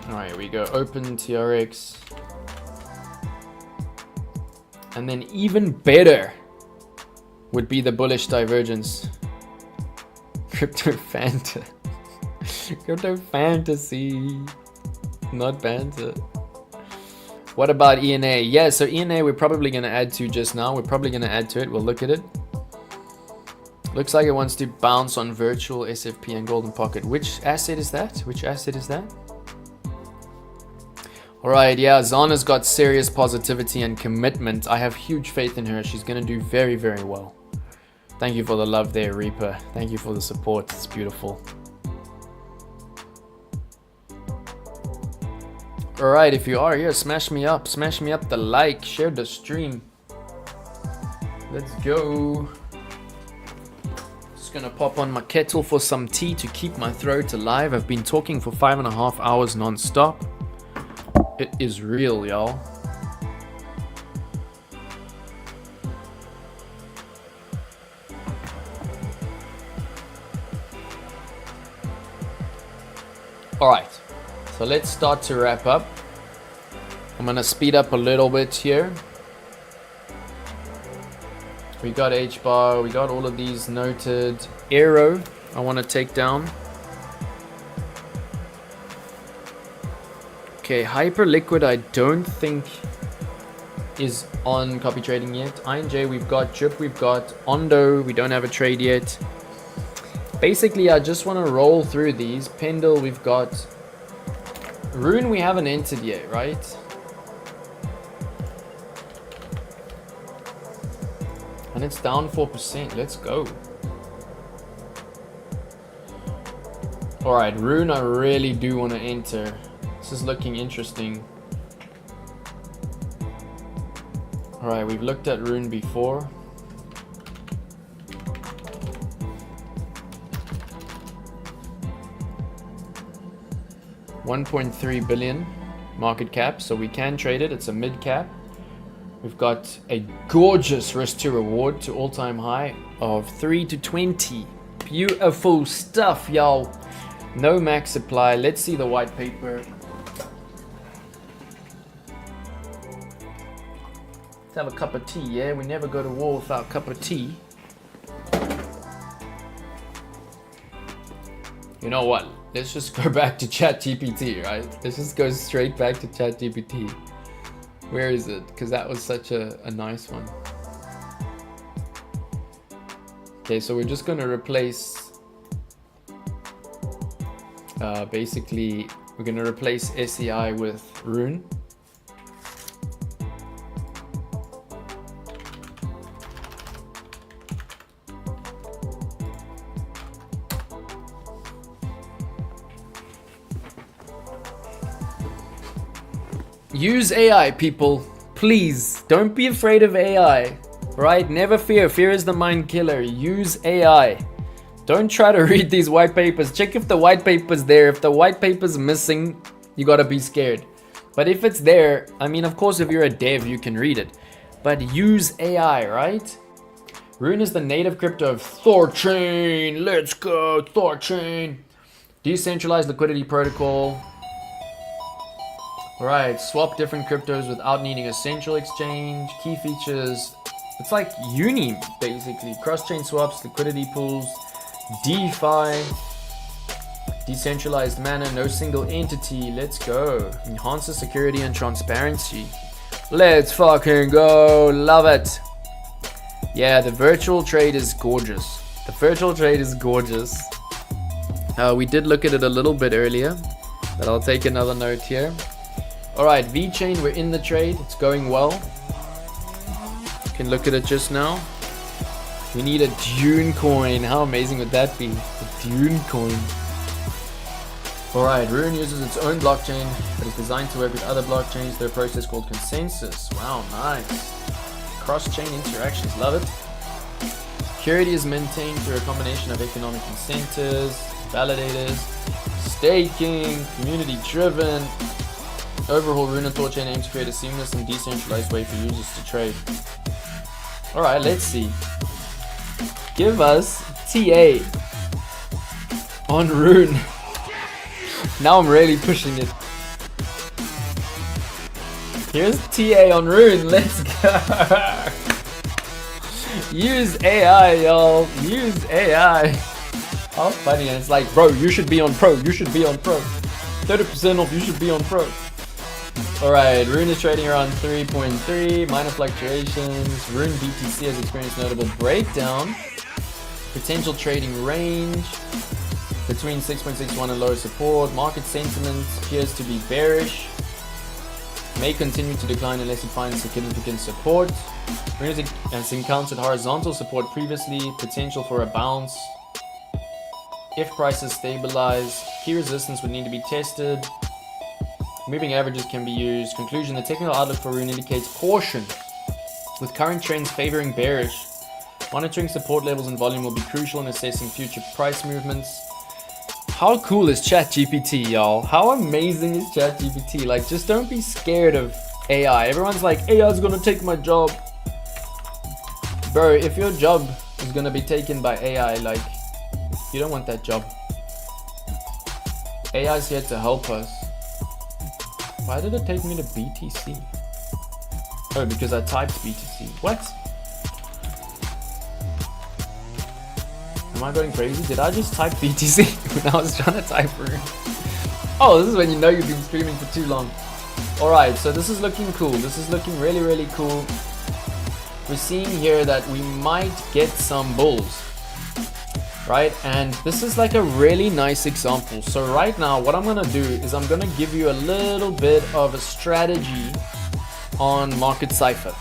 All right, here we go, open TRX. And then even better would be the bullish divergence. Crypto Fanta. Crypto Fantasy, not Fanta. What about ENA? Yeah, so ENA we're probably going to add to just now. We're probably going to add to it. We'll look at it. Looks like it wants to bounce on virtual SFP and golden pocket. Which asset is that? Which asset is that? All right, yeah, Zana's got serious positivity and commitment. I have huge faith in her. She's going to do very well. Thank you for the love there, Reaper. Thank you for the support. It's beautiful. All right, if you are here, smash me up the like, share the stream. Let's go. Just gonna pop on my kettle for some tea to keep my throat alive. I've been talking for 5.5 hours non-stop. It is real, y'all. All right. So let's start to wrap up. I'm gonna speed up a little bit here. We got HBAR, we got all of these noted. AERO, I want to take down. Okay, Hyperliquid I don't think is on copy trading yet. INJ we've got, Drip we've got, Ondo we don't have a trade yet. Basically I just want to roll through these. Pendle we've got. Rune we haven't entered yet, right? And it's down 4%. Let's go. Alright, Rune I really do want to enter. This is looking interesting. Alright, we've looked at Rune before. $1.3 billion market cap, so we can trade it. It's a mid cap. We've got a gorgeous risk to reward to all-time high of 3 to 20. Beautiful stuff, y'all. No max supply. Let's see the white paper. Let's have a cup of tea, yeah? We never go to war without a cup of tea. You know what? Let's just go back to ChatGPT, right? Let's just go straight back to ChatGPT. Where is it? Because that was such a nice one. Okay, so we're just going to replace... basically, we're going to replace SEI with Rune. Use AI, people. Please, don't be afraid of AI. Right? Never fear. Fear is the mind killer. Use AI. Don't try to read these white papers. Check if the white paper's there. If the white paper's missing, you gotta be scared. But if it's there, I mean, of course, if you're a dev, you can read it. But use AI, right? Rune is the native crypto of Thorchain. Let's go, Thorchain. Decentralized liquidity protocol. Alright, swap different cryptos without needing a central exchange. Key features. It's like Uni, basically. Cross-chain swaps, liquidity pools, DeFi, decentralized manner, no single entity. Let's go. Enhances security and transparency. Let's fucking go. Love it. Yeah, the virtual trade is gorgeous. The virtual trade is gorgeous. We did look at it a little bit earlier, but I'll take another note here. Alright, VeChain, we're in the trade. It's going well. You can look at it just now. We need a Dune coin. How amazing would that be? A Dune coin. Alright, Rune uses its own blockchain, but is designed to work with other blockchains through a process called consensus. Wow, nice. Cross-chain interactions, love it. Security is maintained through a combination of economic incentives, validators, staking, community-driven. Overall, Rune and Thorchain aim to create a seamless and decentralized way for users to trade. Alright, let's see. Give us TA on Rune. Now I'm really pushing it. Here's TA on Rune. Let's go. Use AI, y'all. Use AI. How funny. And it's like, bro, you should be on Pro. You should be on Pro. 30% off. You should be on Pro. Alright, Rune is trading around 3.3, minor fluctuations. Rune BTC has experienced notable breakdown. Potential trading range between 6.61 and lower support. Market sentiment appears to be bearish. May continue to decline unless it finds significant support. Rune has encountered horizontal support previously. Potential for a bounce. If prices stabilize, key resistance would need to be tested. Moving averages can be used. Conclusion, the technical outlook for Rune indicates caution, with current trends favoring bearish. Monitoring support levels and volume will be crucial in assessing future price movements. How cool is ChatGPT, y'all? How amazing is ChatGPT? Like, just don't be scared of AI. Everyone's like, AI is gonna take my job. Bro, if your job is gonna be taken by AI, like, you don't want that job. AI is here to help us. Why did it take me to BTC? Oh, because I typed BTC. What? Am I going crazy? Did I just type BTC when I was trying to type Rune? Oh, this is when you know you've been streaming for too long. Alright, so this is looking cool. This is looking really, really cool. We're seeing here that we might get some bulls. Right, and this is like a really nice example. So right now what I'm gonna do is I'm gonna give you a little bit of a strategy on Market Cypher.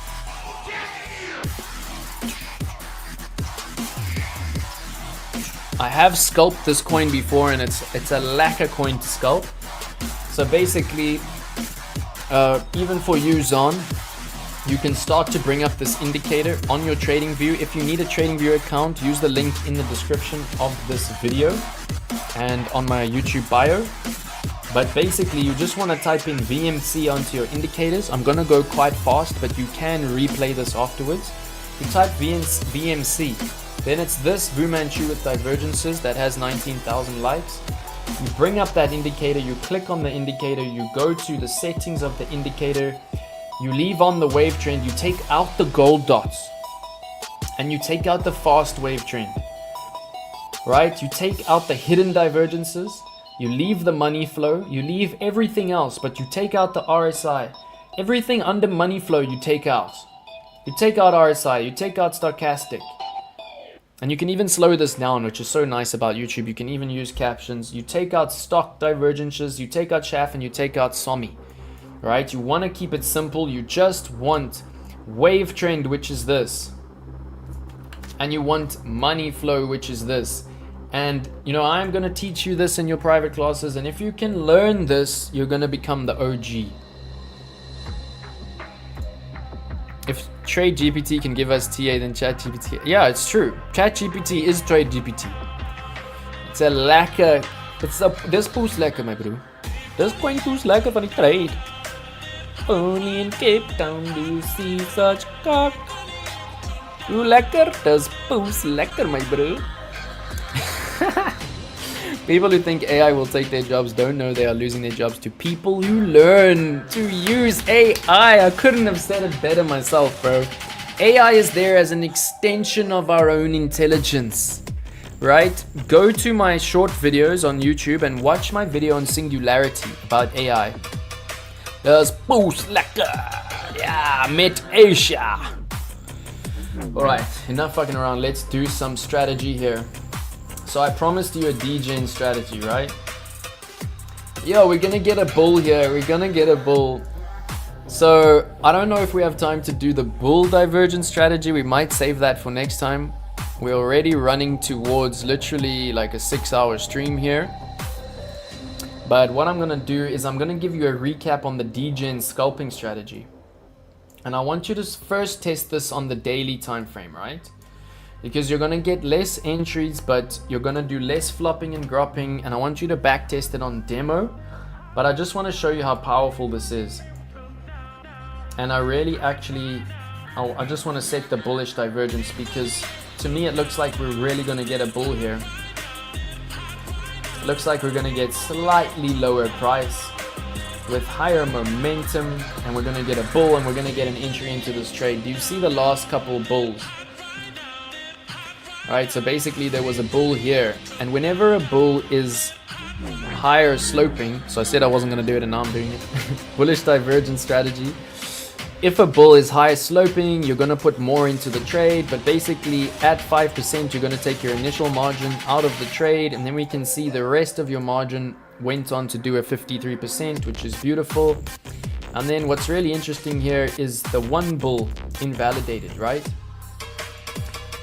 I have sculpted this coin before, and it's a lacquer coin to sculpt. So basically, even for you, Zon, you can start to bring up this indicator on your TradingView. If you need a TradingView account, use the link in the description of this video and on my YouTube bio. But basically, you just want to type in VMC onto your indicators. I'm going to go quite fast, but you can replay this afterwards. You type VMC, then it's this Fu Manchu with divergences that has 19,000 likes. You bring up that indicator, you click on the indicator, you go to the settings of the indicator, you leave on the wave trend, you take out the gold dots, and you take out the fast wave trend, right? You take out the hidden divergences, you leave the money flow, you leave everything else, but you take out the RSI. Everything under money flow you take out. You take out RSI, you take out stochastic. And you can even slow this down, which is so nice about YouTube. You can even use captions. You take out stock divergences, you take out chaff, and you take out SOMI. Right? You want to keep it simple. You just want wave trend, which is this. And you want money flow, which is this. And you know, I'm going to teach you this in your private classes. And if you can learn this, you're going to become the OG. If TradeGPT can give us TA, then ChatGPT. Yeah, it's true. ChatGPT is TradeGPT. It's a lacquer. Dis poes lekker, my bro. Dis coin poes lekker van die trade. Only in Cape Town do you see such cock. Hoe lekker? Dis poes lekker, my bro. People who think AI will take their jobs don't know they are losing their jobs to people who learn to use AI. I couldn't have said it better myself, bro. AI is there as an extension of our own intelligence, right? Go to my short videos on YouTube and watch my video on Singularity about AI. There's boost lekker. Yeah, met Asia. Alright, enough fucking around. Let's do some strategy here. So I promised you a DGen strategy, right? Yo, we're gonna get a bull here. We're gonna get a bull. So I don't know if we have time to do the bull divergence strategy. We might save that for next time. We're already running towards literally like a 6-hour stream here. But what I'm gonna do is I'm gonna give you a recap on the DGen scalping strategy. And I want you to first test this on the daily time frame, right? Because you're gonna get less entries, but you're gonna do less flopping and gropping, and I want you to back test it on demo. But I just want to show you how powerful this is. And I really actually, I just want to set the bullish divergence, because to me it looks like we're really gonna get a bull here. It looks like we're gonna get slightly lower price with higher momentum, and we're gonna get a bull, and we're gonna get an entry into this trade. Do you see the last couple bulls? Alright, so basically there was a bull here, and whenever a bull is higher sloping, so I said I wasn't going to do it and now I'm doing it, bullish divergence strategy. If a bull is higher sloping, you're going to put more into the trade, but basically at 5% you're going to take your initial margin out of the trade, and then we can see the rest of your margin went on to do a 53%, which is beautiful. And then what's really interesting here is the one bull invalidated, right?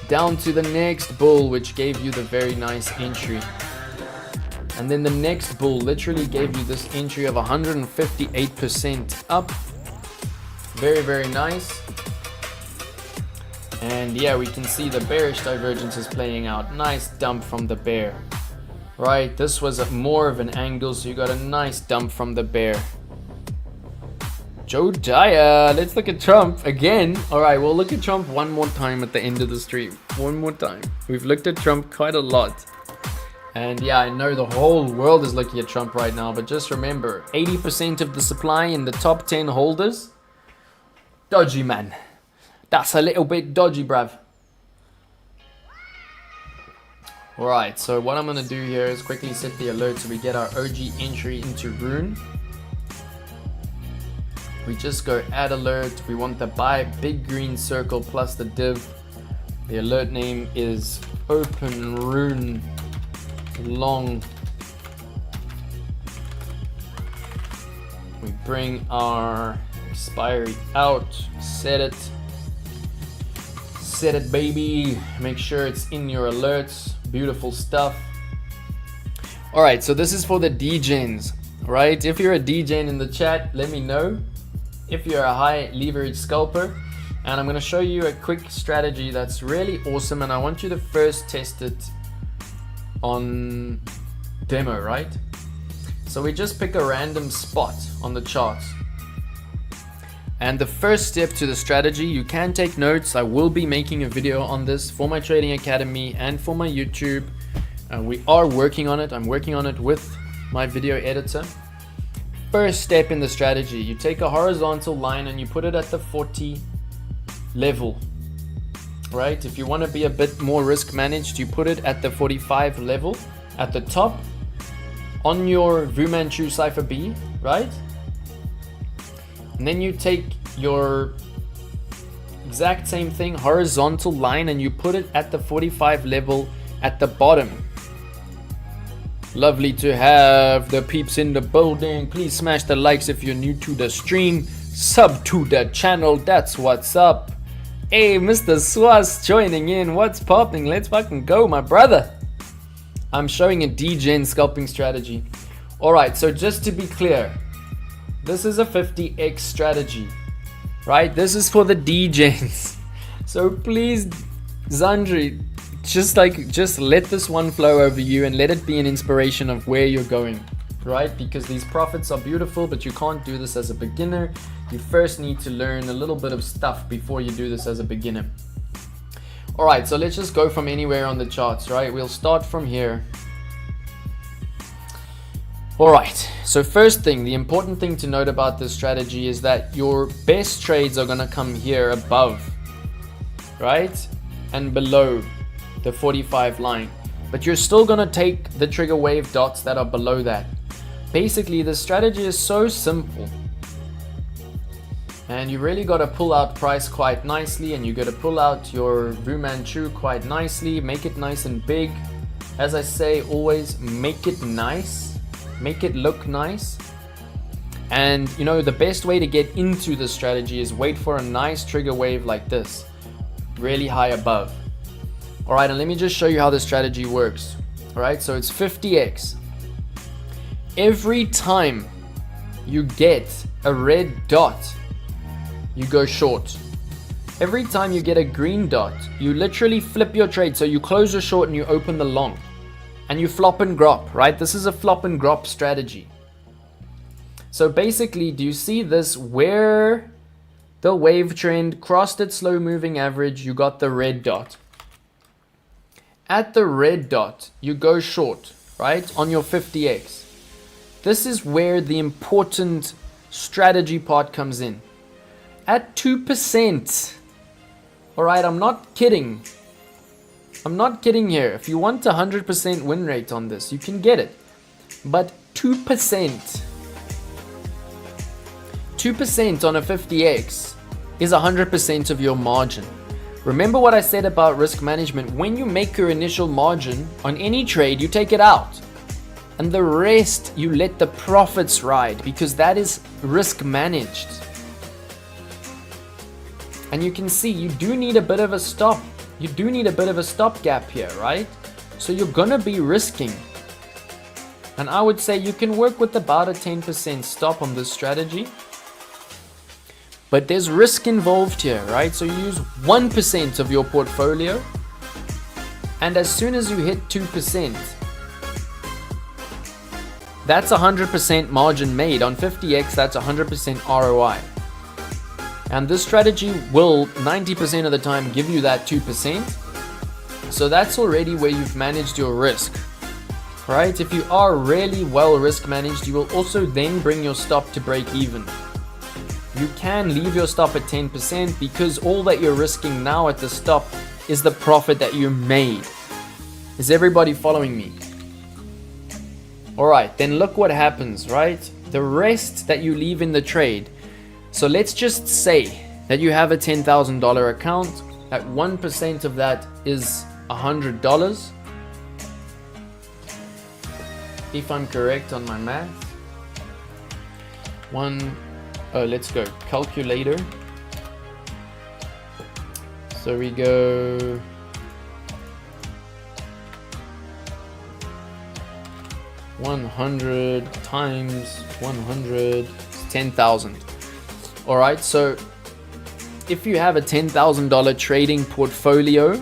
Down to the next bull, which gave you the very nice entry. And then the next bull literally gave you this entry of 158% up. Very, very nice. And yeah, we can see the bearish divergence is playing out. Nice dump from the bear. Right, this was more of an angle, so you got a nice dump from the bear. Joe Dyer, let's look at Trump again. Alright, we'll look at Trump one more time at the end of the stream. One more time. We've looked at Trump quite a lot. And yeah, I know the whole world is looking at Trump right now, but just remember, 80% of the supply in the top 10 holders, dodgy, man. That's a little bit dodgy, bruv. Alright, so what I'm going to do here is quickly set the alert so we get our OG entry into Rune. We just go add alert. We want the buy big green circle plus the div. The alert name is open rune long. We bring our expiry out, set it baby. Make sure it's in your alerts. Beautiful stuff. All right, so this is for the degens, right? If you're a degen in the chat, let me know. If you're a high leverage scalper, and I'm going to show you a quick strategy that's really awesome, and I want you to first test it on demo, right? So we just pick a random spot on the charts. And the first step to the strategy, you can take notes. I will be making a video on this for my trading academy and for my YouTube. We are working on it. I'm working on it with my video editor. First step in the strategy, you take a horizontal line and you put it at the 40 level, right? If you want to be a bit more risk managed, you put it at the 45 level at the top on your Fu Manchu Cypher B, right? And then you take your exact same thing, horizontal line, and you put it at the 45 level at the bottom. Lovely to have the peeps in the building. Please smash the likes if you're new to the stream. Sub to the channel, that's what's up. Hey, Mr. Swas joining in. What's popping? Let's fucking go, my brother. I'm showing a degen scalping strategy. Alright, so just to be clear, this is a 50x strategy, right? This is for the degens. So please, Zandri, just let this one flow over you and let it be an inspiration of where you're going, right? Because these profits are beautiful, but you can't do this as a beginner. You first need to learn a little bit of stuff before you do this as a beginner. All right, so let's just go from anywhere on the charts, right? We'll start from here. All right, so first thing, the important thing to note about this strategy is that your best trades are gonna come here above, right? And below the 45 line, but you're still gonna take the trigger wave dots that are below that. Basically, the strategy is so simple, and you really got to pull out price quite nicely, and you got to pull out your Fu Manchu quite nicely, make it nice and big. As I say, always make it nice, make it look nice. And you know, the best way to get into the strategy is wait for a nice trigger wave like this, really high above. All right, and let me just show you how the strategy works. All right, so it's 50x. Every time you get a red dot, you go short. Every time you get a green dot, you literally flip your trade. So you close your short and you open the long, and you flop and grop, right? This is a flop and grop strategy. So basically, do you see this? Where the wave trend crossed its slow moving average, you got the red dot. At the red dot, you go short, right, on your 50x. This is where the important strategy part comes in. At 2%, all right, I'm not kidding. I'm not kidding here. If you want a 100% win rate on this, you can get it. But 2%, 2% on a 50x is 100% of your margin. Remember what I said about risk management. When you make your initial margin on any trade, you take it out. And the rest, you let the profits ride, because that is risk managed. And you can see you do need a bit of a stop. You do need a bit of a stop gap here, right? So you're gonna be risking. And I would say you can work with about a 10% stop on this strategy. But there's risk involved here, right? So you use 1% of your portfolio, and as soon as you hit 2%, that's 100% margin made. On 50x, that's 100% ROI. And this strategy will 90% of the time give you that 2%. So that's already where you've managed your risk, right? If you are really well risk managed, you will also then bring your stop to break even. You can leave your stop at 10% because all that you're risking now at the stop is the profit that you made. Is everybody following me? All right, then look what happens, right? The rest that you leave in the trade. So let's just say that you have a $10,000 account. At 1% of that is $100. If I'm correct on my math. Let's go calculator. So we go 100 times 100 is 10,000. All right, so if you have a $10,000 trading portfolio,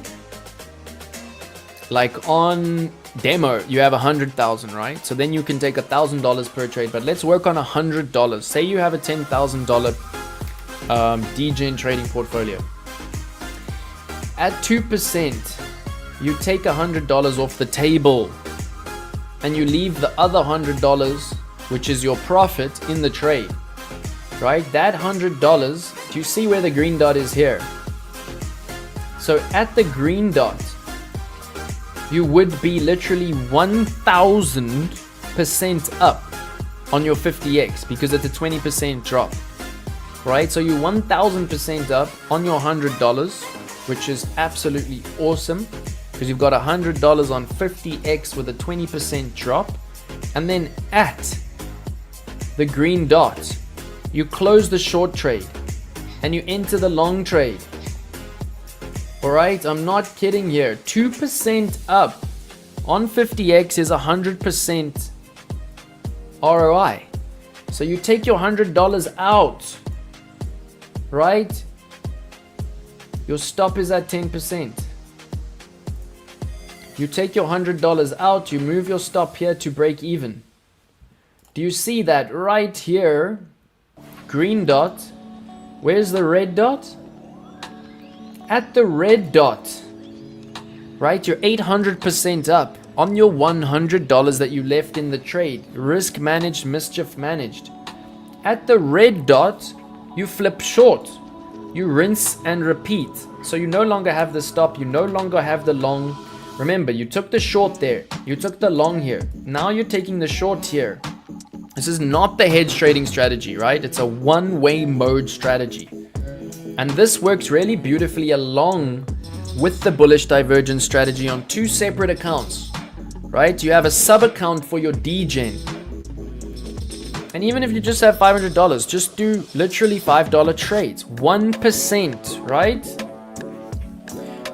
like on demo, you have 100,000, right? So then you can take $1,000 per trade, but let's work on $100. Say you have a $10,000 DGen trading portfolio. At 2%, you take $100 off the table and you leave the other $100, which is your profit, in the trade, right? That $100, do you see where the green dot is here? So at the green dot, you would be literally 1,000% up on your 50x because it's a 20% drop, right? So you 1,000% up on your $100, which is absolutely awesome because you've got $100 on 50x with a 20% drop. And then at the green dot, you close the short trade and you enter the long trade. All right, I'm not kidding here. 2% up on 50x is 100% ROI. So you take your $100 out, right? Your stop is at 10%. You take your $100 out, you move your stop here to break even. Do you see that right here? Green dot. Where's the red dot? At the red dot, right? You're 800% up on your $100 that you left in the trade. Risk managed, mischief managed. At the red dot, you flip short. You rinse and repeat. So you no longer have the stop. You no longer have the long. Remember, you took the short there. You took the long here. Now you're taking the short here. This is not the hedge trading strategy, right? It's a one-way mode strategy. And this works really beautifully along with the bullish divergence strategy on two separate accounts, right? You have a sub account for your DGen. And even if you just have $500, just do literally $5 trades, 1%, right?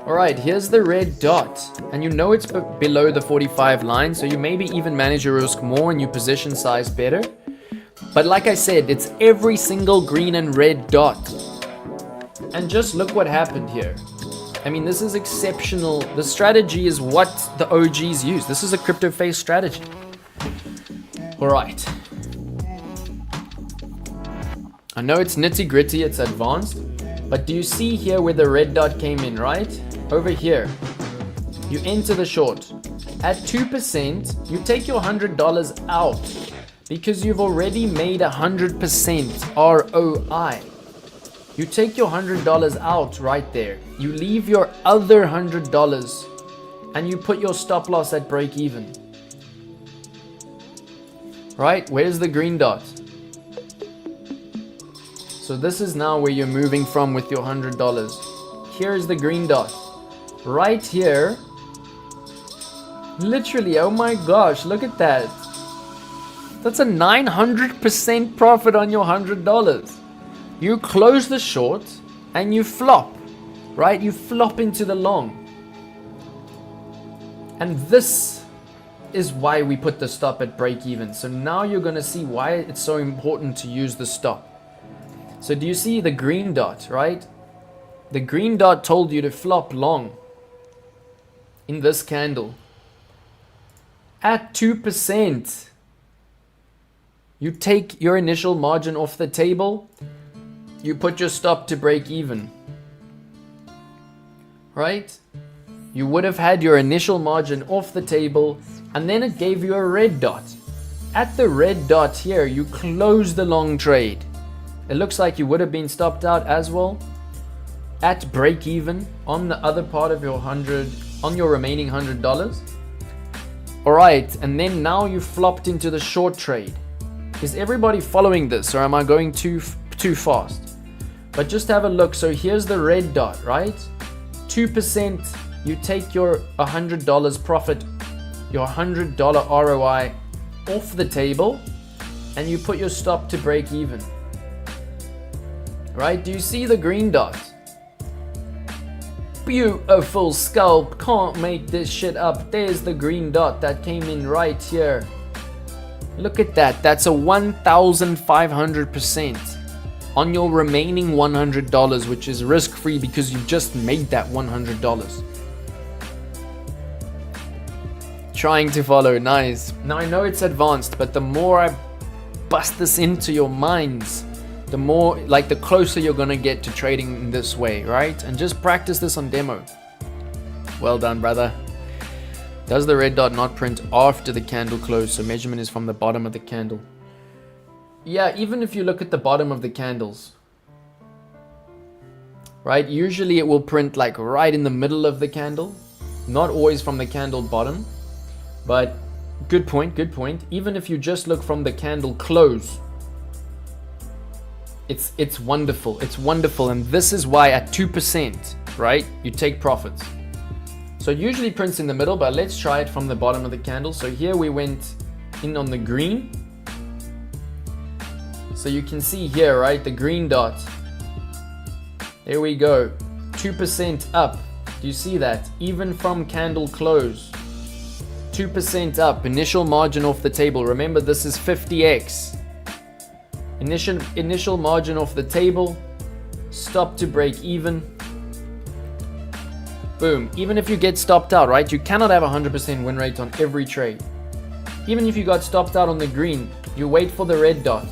All right, here's the red dot, and you know it's below the 45 line, so you maybe even manage your risk more and you position size better. But like I said, it's every single green and red dot. And just look what happened here. I mean, this is exceptional. The strategy is what the OGs use. This is a crypto face strategy. All right. I know it's nitty gritty, it's advanced, but do you see here where the red dot came in, right? Over here, you enter the short. At 2%, you take your $100 out because you've already made 100% ROI. You take your $100 out right there. You leave your other $100 and you put your stop loss at break even. Right? Where's the green dot? So this is now where you're moving from with your $100. Here's the green dot. Right here. Literally, oh my gosh, look at that. That's a 900% profit on your $100. You close the short and you flop, right? You flop into the long. And this is why we put the stop at break even. So now you're going to see why it's so important to use the stop. So do you see the green dot, right? The green dot told you to flop long in this candle. At 2%, you take your initial margin off the table. You put your stop to break even, right? You would have had your initial margin off the table and then it gave you a red dot. At the red dot here, you close the long trade. It looks like you would have been stopped out as well at break even on the other part of your 100, on your remaining $100. All right, and then now you flopped into the short trade. Is everybody following this, or am I going too fast? But just have a look. So here's the red dot, right? 2%, you take your $100 profit, your $100 ROI off the table, and you put your stop to break even. Right? Do you see the green dot? Beautiful scalp. Can't make this shit up. There's the green dot that came in right here. Look at that. That's a 1,500% on your remaining $100, which is risk-free because you just made that $100. Trying to follow, nice. Now I know it's advanced, but the more I bust this into your minds, the more, like, the closer you're gonna get to trading in this way, right? And just practice this on demo. Well done, brother. Does the red dot not print after the candle close? So measurement is from the bottom of the candle. Yeah, even if you look at the bottom of the candles, right? Usually it will print like right in the middle of the candle, not always from the candle bottom. But good point, good point. Even if you just look from the candle close, it's wonderful. It's wonderful. And this is why at 2%, right, you take profits. So it usually prints in the middle, but let's try it from the bottom of the candle. So here we went in on the green. So you can see here, right, the green dot. There we go. 2% up. Do you see that? Even from candle close. 2% up. Initial margin off the table. Remember, this is 50x. Initial margin off the table. Stop to break even. Boom. Even if you get stopped out, right? You cannot have 100% win rate on every trade. Even if you got stopped out on the green, you wait for the red dot.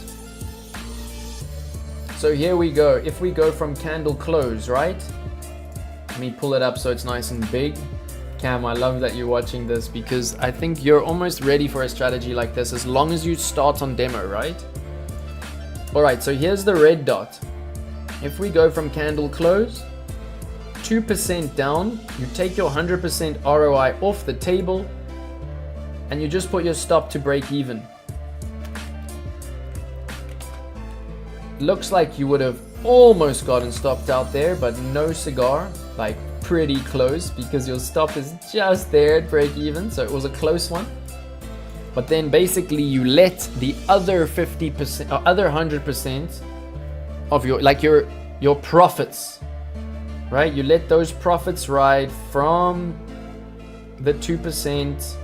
So here we go. If we go from candle close, right? Let me pull it up so it's nice and big. Cam, I love that you're watching this because I think you're almost ready for a strategy like this as long as you start on demo, right? Alright, so here's the red dot. If we go from candle close, 2% down, you take your 100% ROI off the table and you just put your stop to break even. Looks like you would have almost gotten stopped out there, but no cigar, like pretty close because your stop is just there at break even, so it was a close one. But then basically you let the other 50% or other 100% of your, like your profits, right? You let those profits ride from the 2%,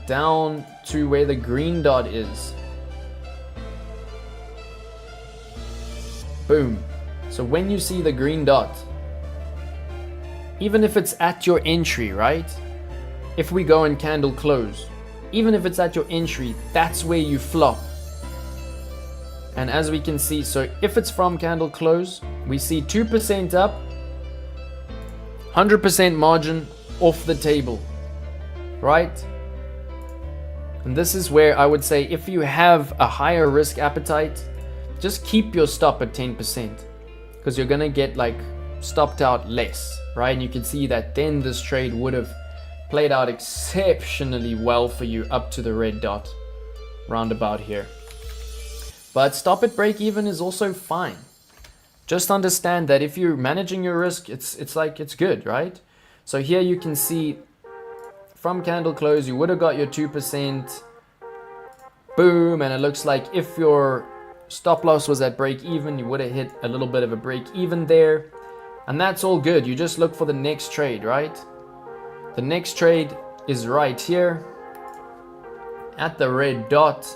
down to where the green dot is. Boom. So when you see the green dot, even if it's at your entry, right? If we go in candle close, even if it's at your entry, that's where you flop. And as we can see, so if it's from candle close, we see 2% up, 100% margin off the table, right? And this is where I would say if you have a higher risk appetite, just keep your stop at 10% because you're gonna get like stopped out less, right? And you can see that then this trade would have played out exceptionally well for you up to the red dot roundabout here. But stop at break even is also fine. Just understand that if you're managing your risk, it's like it's good, right? So here you can see from candle close, you would have got your 2%. Boom, and it looks like if your stop loss was at break even, you would have hit a little bit of a break even there. And that's all good. You just look for the next trade, right? The next trade is right here at the red dot.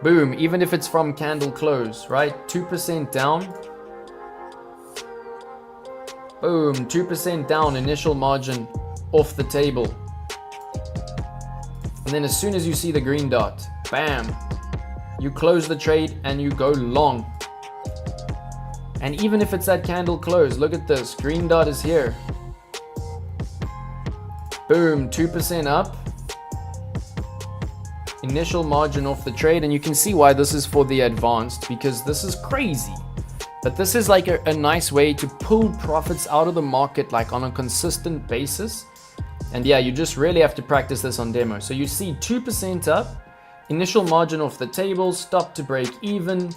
Boom, even if it's from candle close, right? 2% down. Boom, 2% down, initial margin off the table. And then as soon as you see the green dot, bam, you close the trade and you go long. And even if it's at candle close, look at this, green dot is here. Boom, 2% up. Initial margin off the trade, and you can see why this is for the advanced, because this is crazy. But this is like a nice way to pull profits out of the market like on a consistent basis. And yeah, you just really have to practice this on demo. So you see 2% up, initial margin off the table, stop to break even.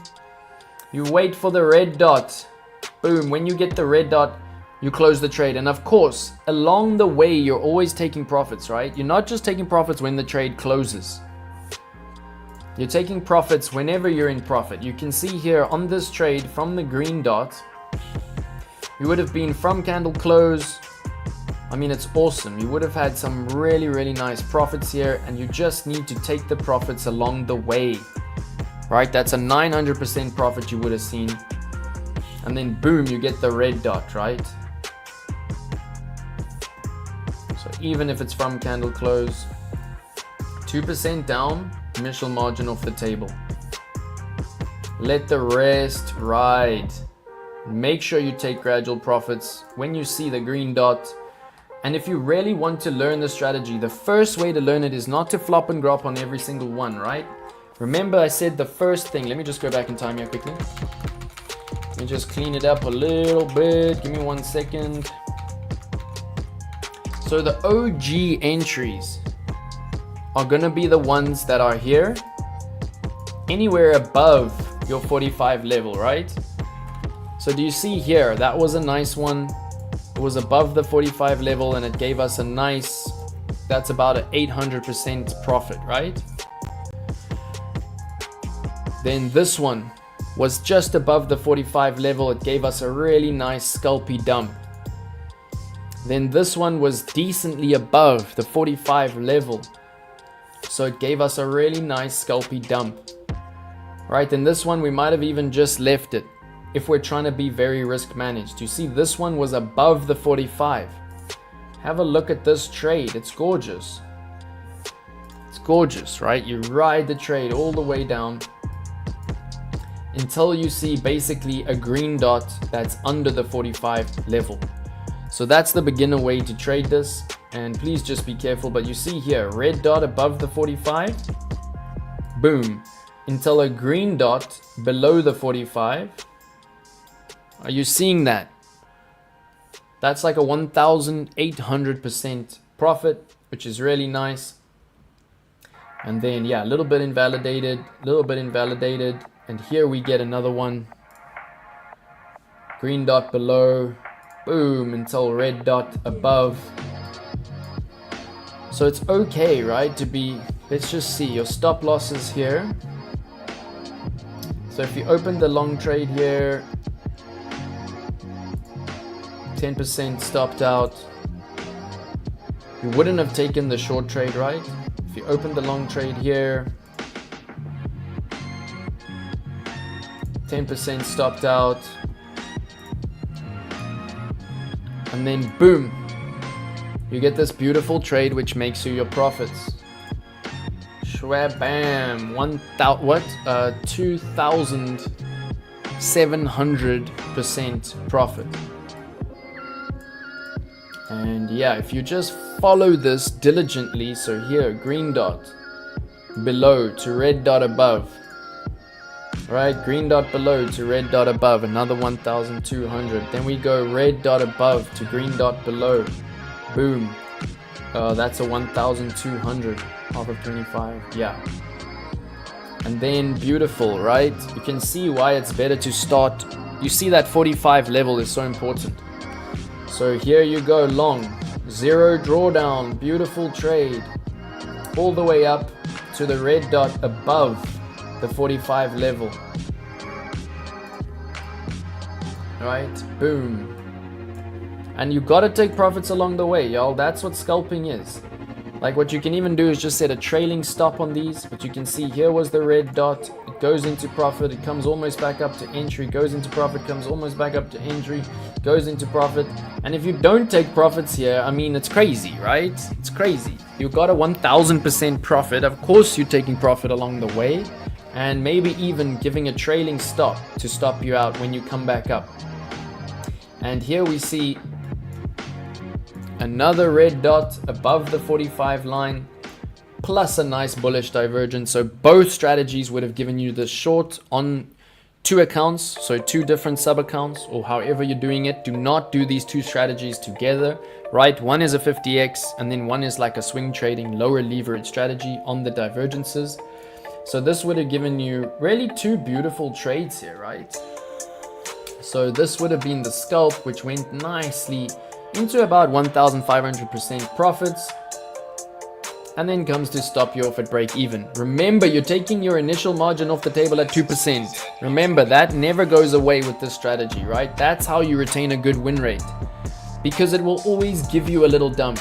You wait for the red dot. Boom, when you get the red dot, you close the trade. And of course, along the way, you're always taking profits, right? You're not just taking profits when the trade closes. You're taking profits whenever you're in profit. You can see here on this trade from the green dot, you would have been from candle close I mean, it's awesome. You would have had some really, really nice profits here, and you just need to take the profits along the way, right? That's a 900% profit you would have seen. And then boom, you get the red dot, right? So even if it's from candle close, 2% down, initial margin off the table. Let the rest ride. Make sure you take gradual profits when you see the green dot. And if you really want to learn the strategy, the first way to learn it is not to flop and grop on every single one, right? Remember I said the first thing, let me just go back in time here quickly. Let me just clean it up a little bit. Give me 1 second. So the OG entries are gonna be the ones that are here, anywhere above your 45 level, right? So do you see here, that was a nice one. It was above the 45 level and it gave us a nice, that's about an 800% profit, right? Then this one was just above the 45 level. It gave us a really nice scalpy dump. Then this one was decently above the 45 level. So it gave us a really nice scalpy dump. Right, and this one we might have even just left it if we're trying to be very risk managed. You see, this one was above the 45. Have a look at this trade. It's gorgeous. It's gorgeous, right? You ride the trade all the way down until you see basically a green dot that's under the 45 level. So that's the beginner way to trade this. And please just be careful. But you see here, red dot above the 45. Boom. Until a green dot below the 45. Are you seeing that? That's like a 1,800% profit, which is really nice. And then, yeah, a little bit invalidated, and here we get another one. Green dot below, boom, until red dot above. So it's okay, right, to be, let's just see, your stop losses here. So if you open the long trade here, 10% stopped out, you wouldn't have taken the short trade, right? If you open the long trade here, 10% stopped out, and then boom, you get this beautiful trade which makes you your profits. Bam, 2,700% profit. And yeah, if you just follow this diligently, so here, green dot below to red dot above, right? Green dot below to red dot above, another 1,200. Then we go red dot above to green dot below, boom. That's a 1,200 off of 25, yeah. And then beautiful, right? You can see why it's better to start. You see that 45 level is so important. So here you go, long, zero drawdown, beautiful trade, all the way up to the red dot above the 45 level. Right, boom. And you gotta take profits along the way, y'all. That's what scalping is. Like, what you can even do is just set a trailing stop on these. But you can see here was the red dot. It goes into profit. It comes almost back up to entry. Goes into profit. Comes almost back up to entry. Goes into profit. And if you don't take profits here, I mean, it's crazy, right? It's crazy. You got a 1,000% profit. Of course, you're taking profit along the way. And maybe even giving a trailing stop to stop you out when you come back up. And here we see another red dot above the 45 line, plus a nice bullish divergence. So both strategies would have given you the short on two accounts, so two different sub accounts, or however you're doing it. Do not do these two strategies together, right? One is a 50x and then one is like a swing trading lower leverage strategy on the divergences. So this would have given you really two beautiful trades here, right? So this would have been the scalp, which went nicely into about 1,500% profits, and then comes to stop you off at break even. Remember, you're taking your initial margin off the table at 2%. Remember, that never goes away with this strategy, right? That's how you retain a good win rate. because it will always give you a little dump,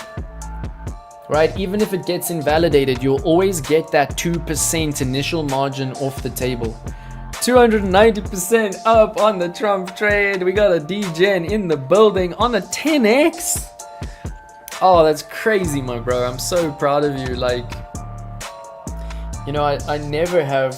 right? Even if it gets invalidated, you'll always get that 2% initial margin off the table. 290% up on the Trump trade. We got a DGen in the building on a 10x. Oh, that's crazy, my bro. I'm so proud of you. Like, you know, I never have,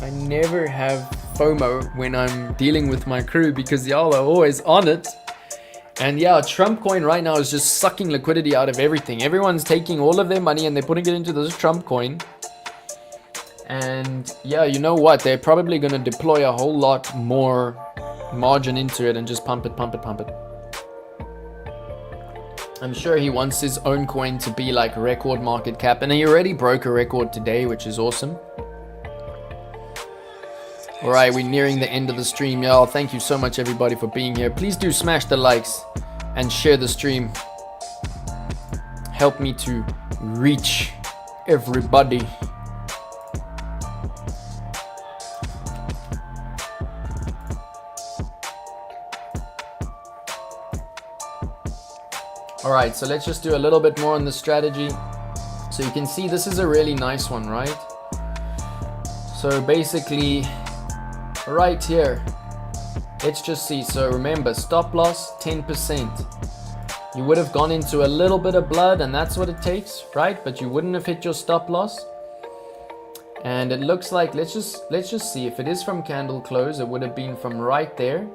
I never have FOMO when I'm dealing with my crew because y'all are always on it. And yeah, Trump coin right now is just sucking liquidity out of everything. Everyone's taking all of their money and they're putting it into this Trump coin. And yeah, you know what? They're probably going to deploy a whole lot more margin into it and just pump it. I'm sure he wants his own coin to be like record market cap. And he already broke a record today, which is awesome. Alright, we're nearing the end of the stream, y'all. Thank you so much, everybody, for being here. Please do smash the likes and share the stream. Help me to reach everybody. Alright, so let's just do a little bit more on the strategy. So you can see this is a really nice one, right? So basically, right here, let's just see. So remember, stop loss 10%. You would have gone into a little bit of blood, and that's what it takes, right? But you wouldn't have hit your stop loss. And it looks like, let's just see. If it is from candle close, it would have been from right there.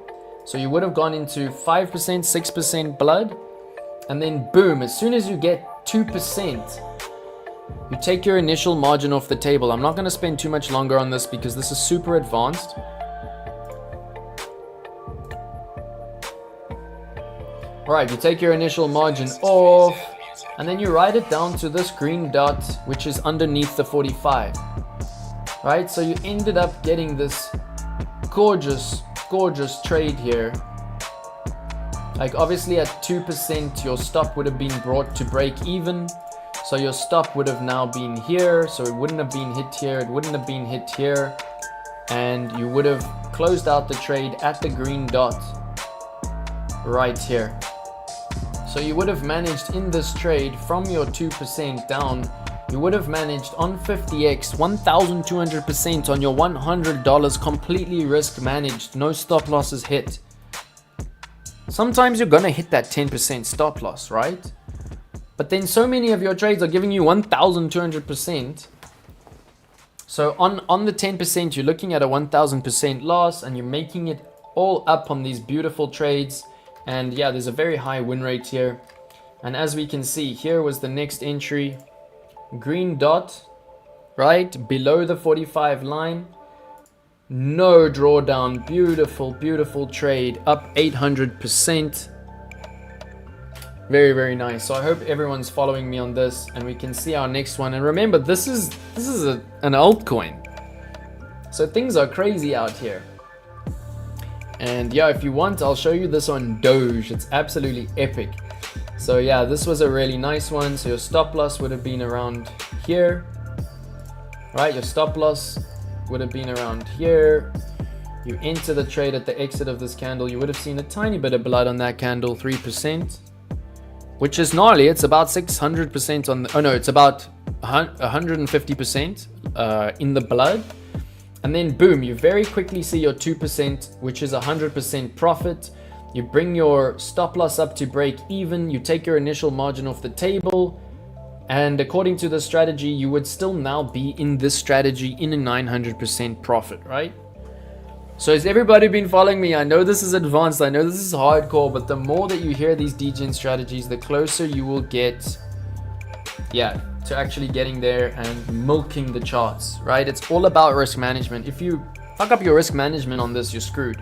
So you would have gone into 5%, 6% blood, and then boom, as soon as you get 2%, you take your initial margin off the table. I'm not going to spend too much longer on this because this is super advanced. Alright, you take your initial margin off, and then you write it down to this green dot, which is underneath the 45. Right, so you ended up getting this gorgeous trade here. Like, obviously at 2%, your stop would have been brought to break even. So your stop would have now been here. So it wouldn't have been hit here. It wouldn't have been hit here. And you would have closed out the trade at the green dot right here. So you would have managed in this trade from your 2% down. You would have managed on 50x, 1,200% on your $100 completely risk managed. No stop losses hit. Sometimes you're gonna hit that 10% stop loss, right? But then so many of your trades are giving you 1,200%. So on the 10%, you're looking at a 1,000% loss, and you're making it all up on these beautiful trades. And yeah, there's a very high win rate here. And as we can see, here was the next entry. Green dot, right? Below the 45 line. No drawdown. Beautiful trade. Up 800%. Very, very nice. So I hope everyone's following me on this, and we can see our next one. And remember, this is an altcoin. So things are crazy out here. And yeah, if you want, I'll show you this on Doge. It's absolutely epic. So yeah, this was a really nice one. So your stop loss would have been around here. Right, your stop loss would have been around here. You enter the trade at the exit of this candle. You would have seen a tiny bit of blood on that candle, 3%. Which is gnarly. It's about 600% on the, oh no, it's about 150% in the blood. And then boom, you very quickly see your 2%, which is 100% profit. You bring your stop loss up to break even. You take your initial margin off the table. And according to the strategy, you would still now be in this strategy in a 900% profit, right? So has everybody been following me? I know this is advanced, I know this is hardcore, but the more that you hear these degen strategies, the closer you will get, yeah, to actually getting there and milking the charts, right? It's all about risk management. If you fuck up your risk management on this, you're screwed.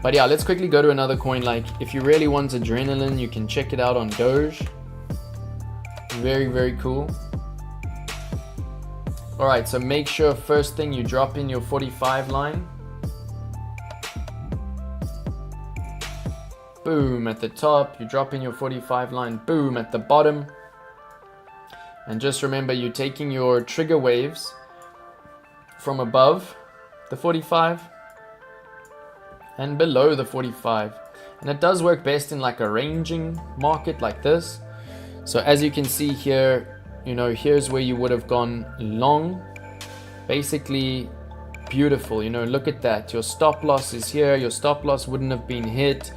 But yeah, let's quickly go to another coin. Like, if you really want adrenaline, you can check it out on Doge. Very, very cool. All right, so make sure first thing you drop in your 45 line. Boom at the top. You drop in your 45 line. Boom at the bottom. And just remember, you're taking your trigger waves from above the 45 and below the 45. And it does work best in like a ranging market like this. So as you can see here, you know, here's where you would have gone long. Basically, beautiful, you know, look at that. Your stop loss is here. Your stop loss wouldn't have been hit.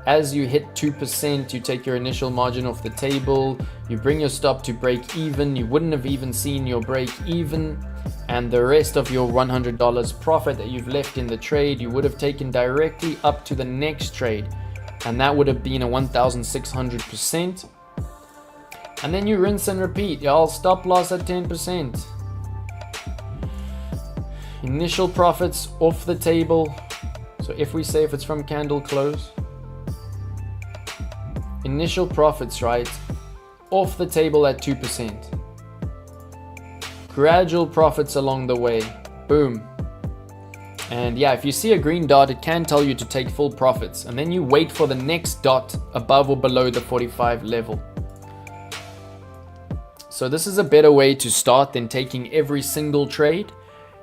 As you hit 2%, you take your initial margin off the table. You bring your stop to break even. You wouldn't have even seen your break even. And the rest of your $100 profit that you've left in the trade, you would have taken directly up to the next trade. And that would have been a 1,600%. And then you rinse and repeat, y'all. Stop loss at 10%. Initial profits off the table. So if we say if it's from candle close, initial profits, right, off the table at 2%. Gradual profits along the way. Boom. And yeah, if you see a green dot, it can tell you to take full profits. And then you wait for the next dot above or below the 45 level. So this is a better way to start than taking every single trade.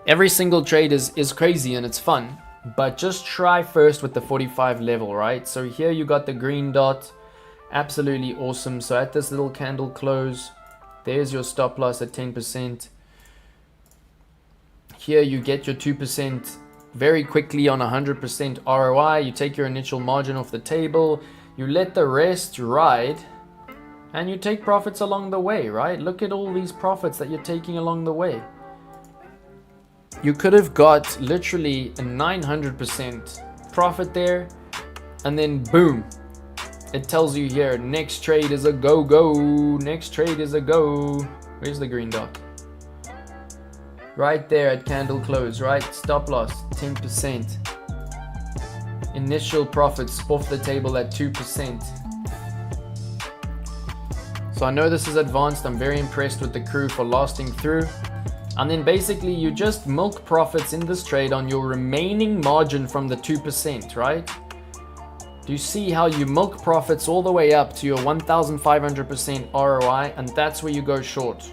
Every single trade is crazy and it's fun. But just try first with the 45 level, right? So here you got the green dot. Absolutely awesome. So at this little candle close, there's your stop loss at 10%. Here you get your 2% very quickly on 100% ROI. You take your initial margin off the table, you let the rest ride, and you take profits along the way, right? Look at all these profits that you're taking along the way. You could have got literally a 900% profit there, and then boom, it tells you here, next trade is a go. Next trade is a go. Where's the green dot? Right there at candle close, right? Stop loss, 10%. Initial profits off the table at 2%. So I know this is advanced. I'm very impressed with the crew for lasting through. And then basically you just milk profits in this trade on your remaining margin from the 2%, right? Do you see how you milk profits all the way up to your 1,500% ROI? And that's where you go short.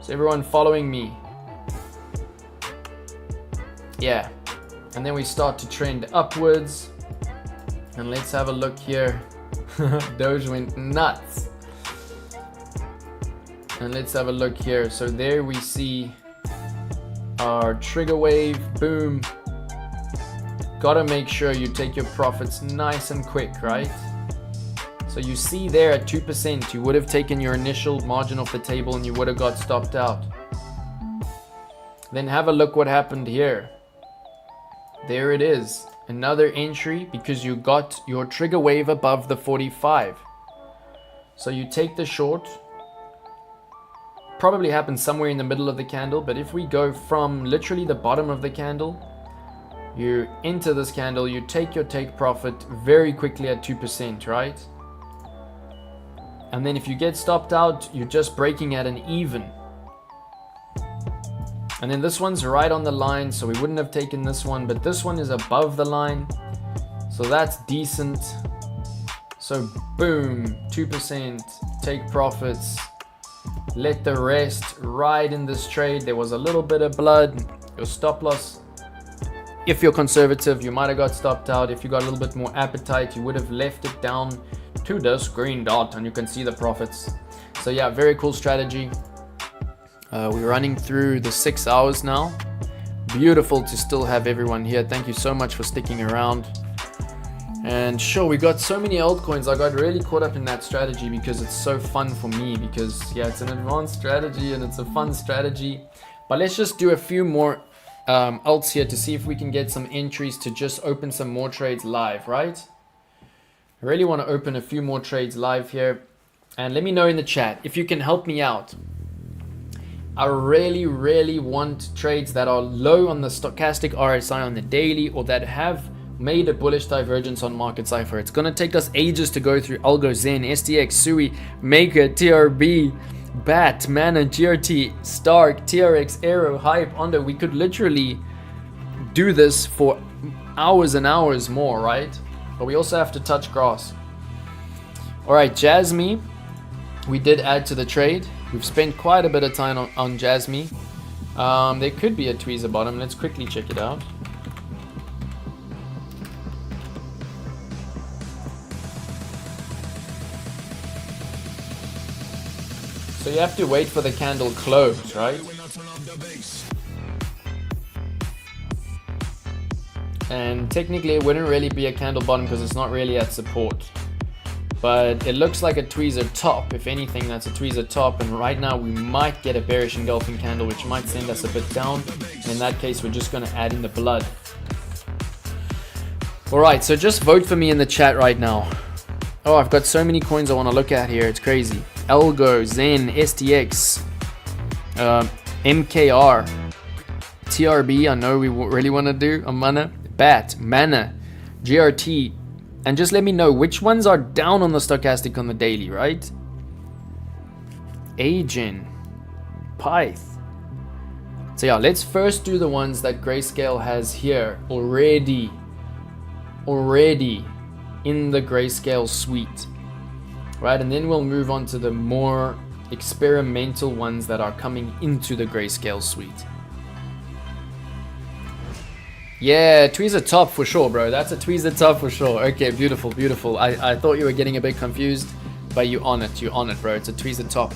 So everyone following me? Yeah. And then we start to trend upwards. And let's have a look here. Doge went nuts. And let's have a look here. So there we see our trigger wave. Boom. Gotta make sure you take your profits nice and quick, right? So you see there at 2%, you would have taken your initial margin off the table and you would have got stopped out. Then have a look what happened here. There it is. Another entry because you got your trigger wave above the 45. So you take the short. Probably happens somewhere in the middle of the candle, but if we go from literally the bottom of the candle, you enter this candle, you take your take profit very quickly at 2%, right? And then if you get stopped out, you're just breaking at an even. And then this one's right on the line, so we wouldn't have taken this one, but this one is above the line. So that's decent. So boom, 2%, take profits. Let the rest ride in this trade. There was a little bit of blood. Your stop loss, if you're conservative, you might have got stopped out. If you got a little bit more appetite, you would have left it down to this green dot and you can see the profits. So yeah, very cool strategy. We're running through the 6 hours now. Beautiful to still have everyone here. Thank you so much for sticking around. And sure, we got so many altcoins. I got really caught up in that strategy because it's so fun for me, because yeah, it's an advanced strategy and it's a fun strategy. But let's just do a few more alts here to see if we can get some entries to just open some more trades live, right? I really want to open a few more trades live here. And let me know in the chat if you can help me out. I really want trades that are low on the stochastic RSI on the daily, or that have made a bullish divergence on Market Cypher. It's going to take us ages to go through Algo, Zen, STX, Sui, Maker, TRB, BAT, Mana, GRT, Stark, TRX, AERO, Hype, Ondo. We could literally do this for hours and hours more, right? But we also have to touch grass. Alright, Jasmine, we did add to the trade. We've spent quite a bit of time on Jasmine. There could be a tweezer bottom. Let's quickly check it out. So you have to wait for the candle close, right? And technically it wouldn't really be a candle bottom because it's not really at support. But it looks like a tweezer top. If anything, that's a tweezer top. And right now we might get a bearish engulfing candle, which might send us a bit down. And in that case, we're just going to add in the blood. Alright, so just vote for me in the chat right now. Oh, I've got so many coins I want to look at here. It's crazy. Algo, Zen, STX, MKR, TRB, I know we really want to do, Amana, BAT, Mana, GRT, and just let me know which ones are down on the stochastic on the daily, right? Agen, Pyth. So yeah, let's first do the ones that Grayscale has here already in the Grayscale suite. Right, and then we'll move on to the more experimental ones that are coming into the Grayscale suite. Yeah, tweezer top for sure, bro. That's a tweezer top for sure. Okay, beautiful, beautiful. I thought you were getting a bit confused, but you're on it, bro. It's a tweezer top.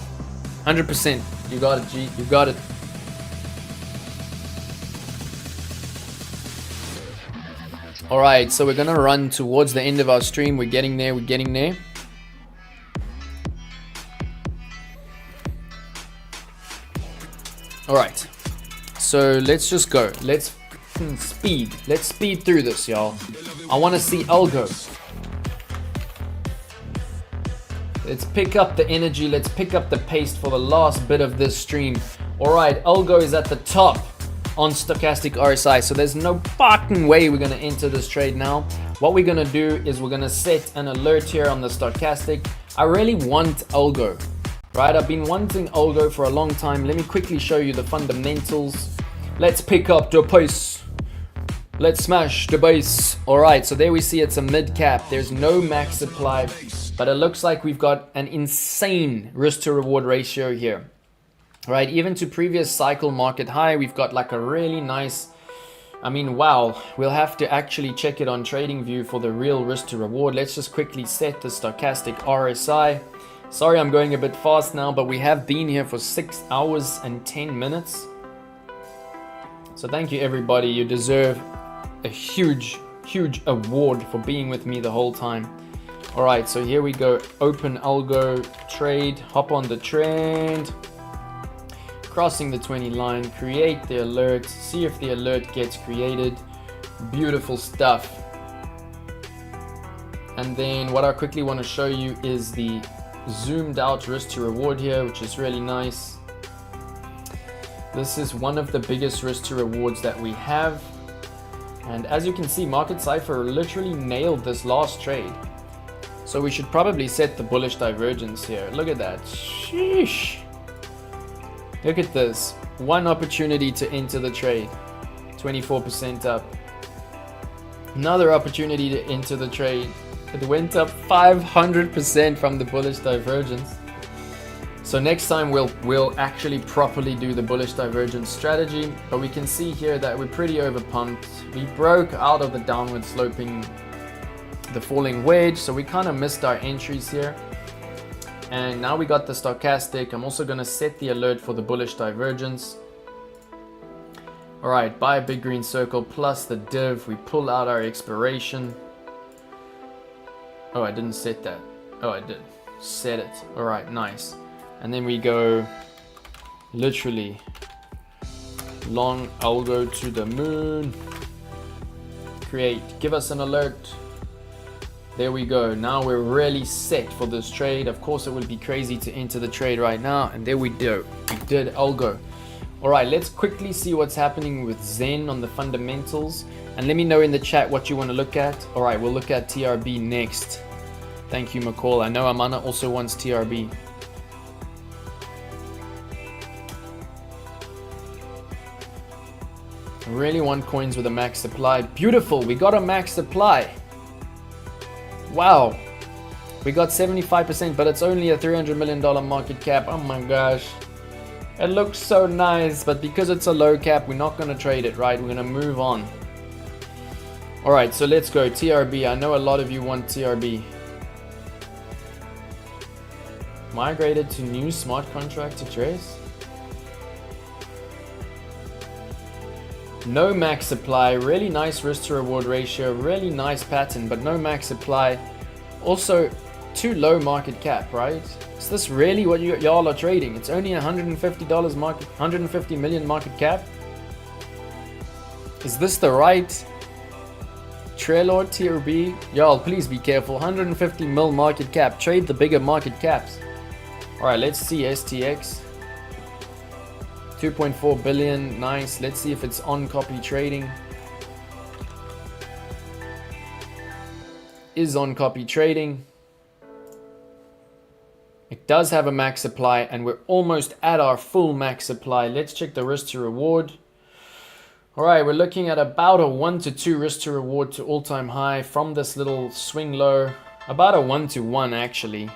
100%. You got it, G. You got it. Alright, so we're gonna run towards the end of our stream. We're getting there, we're getting there. Alright, so let's just go. Let's speed through this, y'all. I want to see Algo. Let's pick up the energy, let's pick up the pace for the last bit of this stream. Alright, Algo is at the top on stochastic RSI, so there's no fucking way we're going to enter this trade now. What we're going to do is we're going to set an alert here on the stochastic. I really want Algo. Right, I've been wanting Algo for a long time. Let me quickly show you the fundamentals. Let's pick up the pace. Let's smash the base. Alright, so there we see it's a mid cap. There's no max supply, but it looks like we've got an insane risk to reward ratio here. Right, even to previous cycle market high, we've got like a really nice, I mean, wow. We'll have to actually check it on TradingView for the real risk to reward. Let's just quickly set the stochastic RSI. Sorry, I'm going a bit fast now, but we have been here for 6 hours and 10 minutes. So thank you, everybody. You deserve a huge award for being with me the whole time. All right, so here we go. Open Algo, trade, hop on the trend, crossing the 20 line, create the alert, see if the alert gets created. Beautiful stuff. And then what I quickly want to show you is the zoomed out risk to reward here, which is really nice. This is one of the biggest risk to rewards that we have, and as you can see, Market Cypher literally nailed this last trade, so we should probably set the bullish divergence here. Look at that. Sheesh. Look at this, one opportunity to enter the trade, 24% up. Another opportunity to enter the trade. It went up 500% from the bullish divergence. So next time we'll actually properly do the bullish divergence strategy. But we can see here that we're pretty overpumped. We broke out of the downward sloping, the falling wedge. So we kind of missed our entries here. And now we got the stochastic. I'm also going to set the alert for the bullish divergence. All right, buy a big green circle plus the div. We pull out our expiration. Oh, I didn't set that. Oh, I did. Set it. All right, nice. And then we go literally long Algo to the moon. Create. Give us an alert. There we go. Now we're really set for this trade. Of course, it would be crazy to enter the trade right now. And there we go. We did Algo. All right, let's quickly see what's happening with Zen on the fundamentals. And let me know in the chat what you want to look at. All right, we'll look at TRB next. Thank you, McCall. I know Amana also wants TRB. I really want coins with a max supply. Beautiful, we got a max supply. Wow. We got 75%, but it's only a $300 million market cap. Oh my gosh. It looks so nice, but because it's a low cap, we're not going to trade it, right? We're going to move on. Alright, so let's go. TRB. I know a lot of you want TRB. Migrated to new smart contract address. No max supply. Really nice risk to reward ratio. Really nice pattern, but no max supply. Also, too low market cap, right? Is this really what y'all are trading? It's only $150 market, 150 million market cap. Is this the right trail or tier B? Y'all, please be careful. 150 mil market cap. Trade the bigger market caps. All right, let's see STX. 2.4 billion. Nice. Let's see if it's on copy trading. Is on copy trading. It does have a max supply, and we're almost at our full max supply. Let's check the risk to reward. All right, we're looking at about a 1 to 2 risk to reward to all-time high from this little swing low. About a 1 to 1 actually.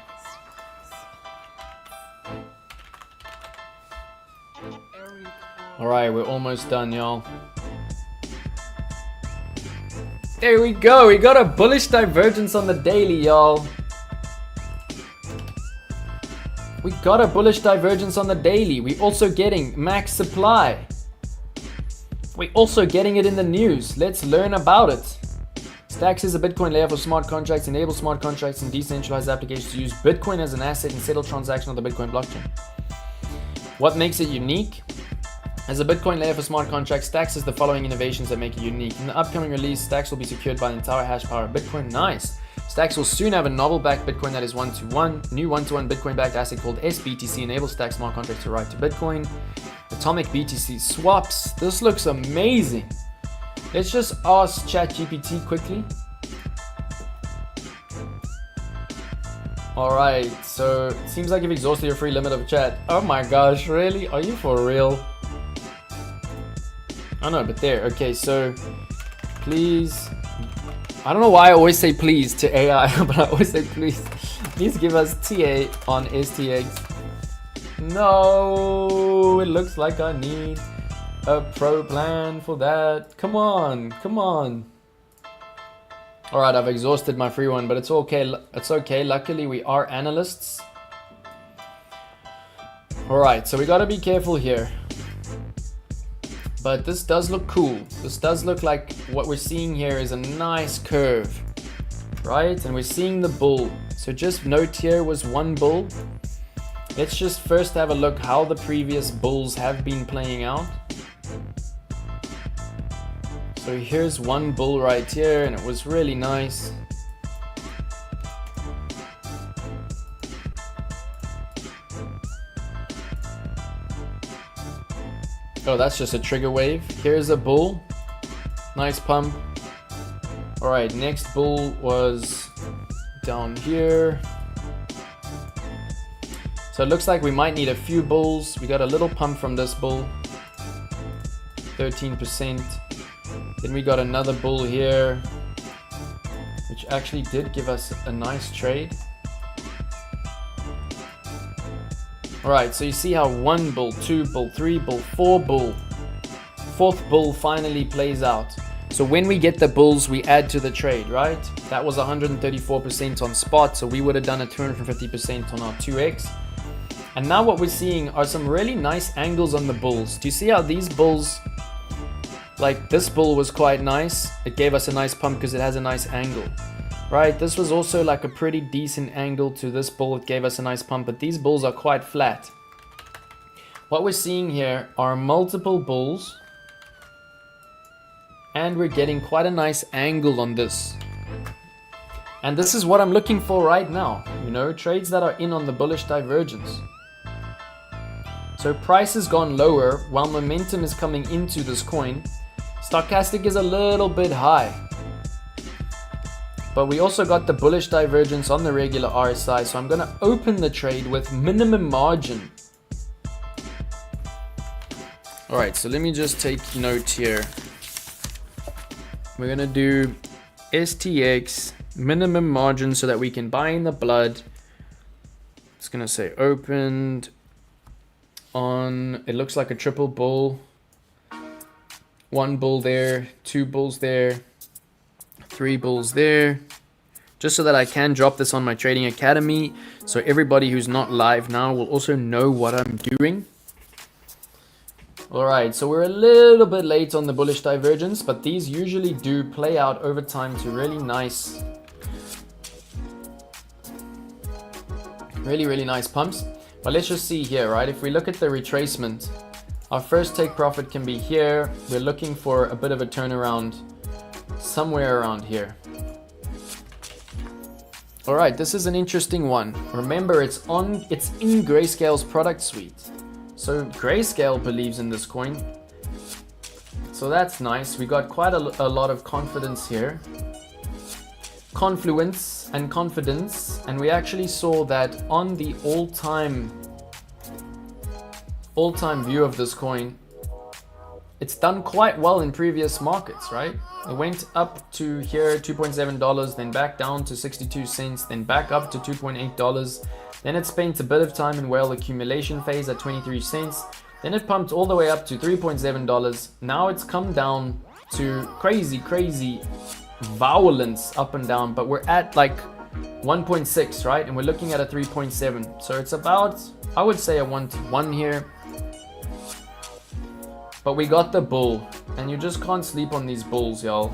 All right, we're almost done, y'all. There we go. We got a bullish divergence on the daily, y'all. We got a bullish divergence on the daily. We also getting max supply. We also getting it in the news. Let's learn about it. Stacks is a Bitcoin layer for smart contracts, enable smart contracts and decentralized applications to use Bitcoin as an asset and settle transactions on the Bitcoin blockchain. What makes it unique? As a Bitcoin layer for smart contracts, Stacks has the following innovations that make it unique. In the upcoming release, Stacks will be secured by the entire hash power of Bitcoin. Nice. Stacks will soon have a novel backed Bitcoin that is 1-to-1. New 1-to-1 Bitcoin backed asset called SBTC enables Stacks smart contracts to write to Bitcoin. Atomic BTC swaps. This looks amazing. Let's just ask ChatGPT quickly. Alright, so it seems like you've exhausted your free limit of chat. Oh my gosh, really? Are you for real? Oh no, but there. Okay, so please. I don't know why I always say please to AI, but I always say please. Please give us TA on STX. No, it looks like I need a pro plan for that. Come on, come on. All right, I've exhausted my free one, but it's okay. It's okay. Luckily, we are analysts. All right, so we got to be careful here. But this does look cool. This does look like what we're seeing here is a nice curve, right? And we're seeing the bull. So just note here was one bull. Let's just first have a look how the previous bulls have been playing out. So here's one bull right here, and it was really nice. Oh, that's just a trigger wave. Here's a bull. Nice pump. All right, next bull was down here. So it looks like we might need a few bulls. We got a little pump from this bull. 13%. Then we got another bull here, which actually did give us a nice trade. Alright, so you see how one bull, two bull, three bull, four bull, fourth bull finally plays out. So when we get the bulls, we add to the trade, right? That was 134% on spot, so we would have done a 250% on our 2x. And now what we're seeing are some really nice angles on the bulls. Do you see how these bulls, like this bull was quite nice. It gave us a nice pump because it has a nice angle. Right, this was also like a pretty decent angle to this bull. It gave us a nice pump, but these bulls are quite flat. What we're seeing here are multiple bulls, and we're getting quite a nice angle on this. And this is what I'm looking for right now, you know, trades that are in on the bullish divergence. So price has gone lower while momentum is coming into this coin. Stochastic is a little bit high. But we also got the bullish divergence on the regular RSI, so I'm going to open the trade with minimum margin. Alright, so let me just take note here. We're going to do STX minimum margin so that we can buy in the blood. It's going to say opened on, it looks like a triple bull. One bull there, two bulls there, three bulls there. Just so that I can drop this on my trading academy, so everybody who's not live now will also know what I'm doing. All right, so we're a little bit late on the bullish divergence, but these usually do play out over time to really nice pumps. But let's just see here, right? If we look at the retracement, our first take profit can be here. We're looking for a bit of a turnaround somewhere around here. All right, this is an interesting one. Remember, it's in Grayscale's product suite. So Grayscale believes in this coin. So that's nice. We got quite a lot of confidence here. Confluence and confidence. And we actually saw that on the all-time view of this coin, it's done quite well in previous markets, right? It went up to here, $2.7, then back down to 62 cents, then back up to $2.8. Then it spent a bit of time in whale accumulation phase at 23 cents. Then it pumped all the way up to $3.7. Now it's come down to crazy violence up and down, but we're at like 1.6, right? And we're looking at a 3.7. So it's about, I would say, a 1-to-1 here. But we got the bull, and you just can't sleep on these bulls, y'all.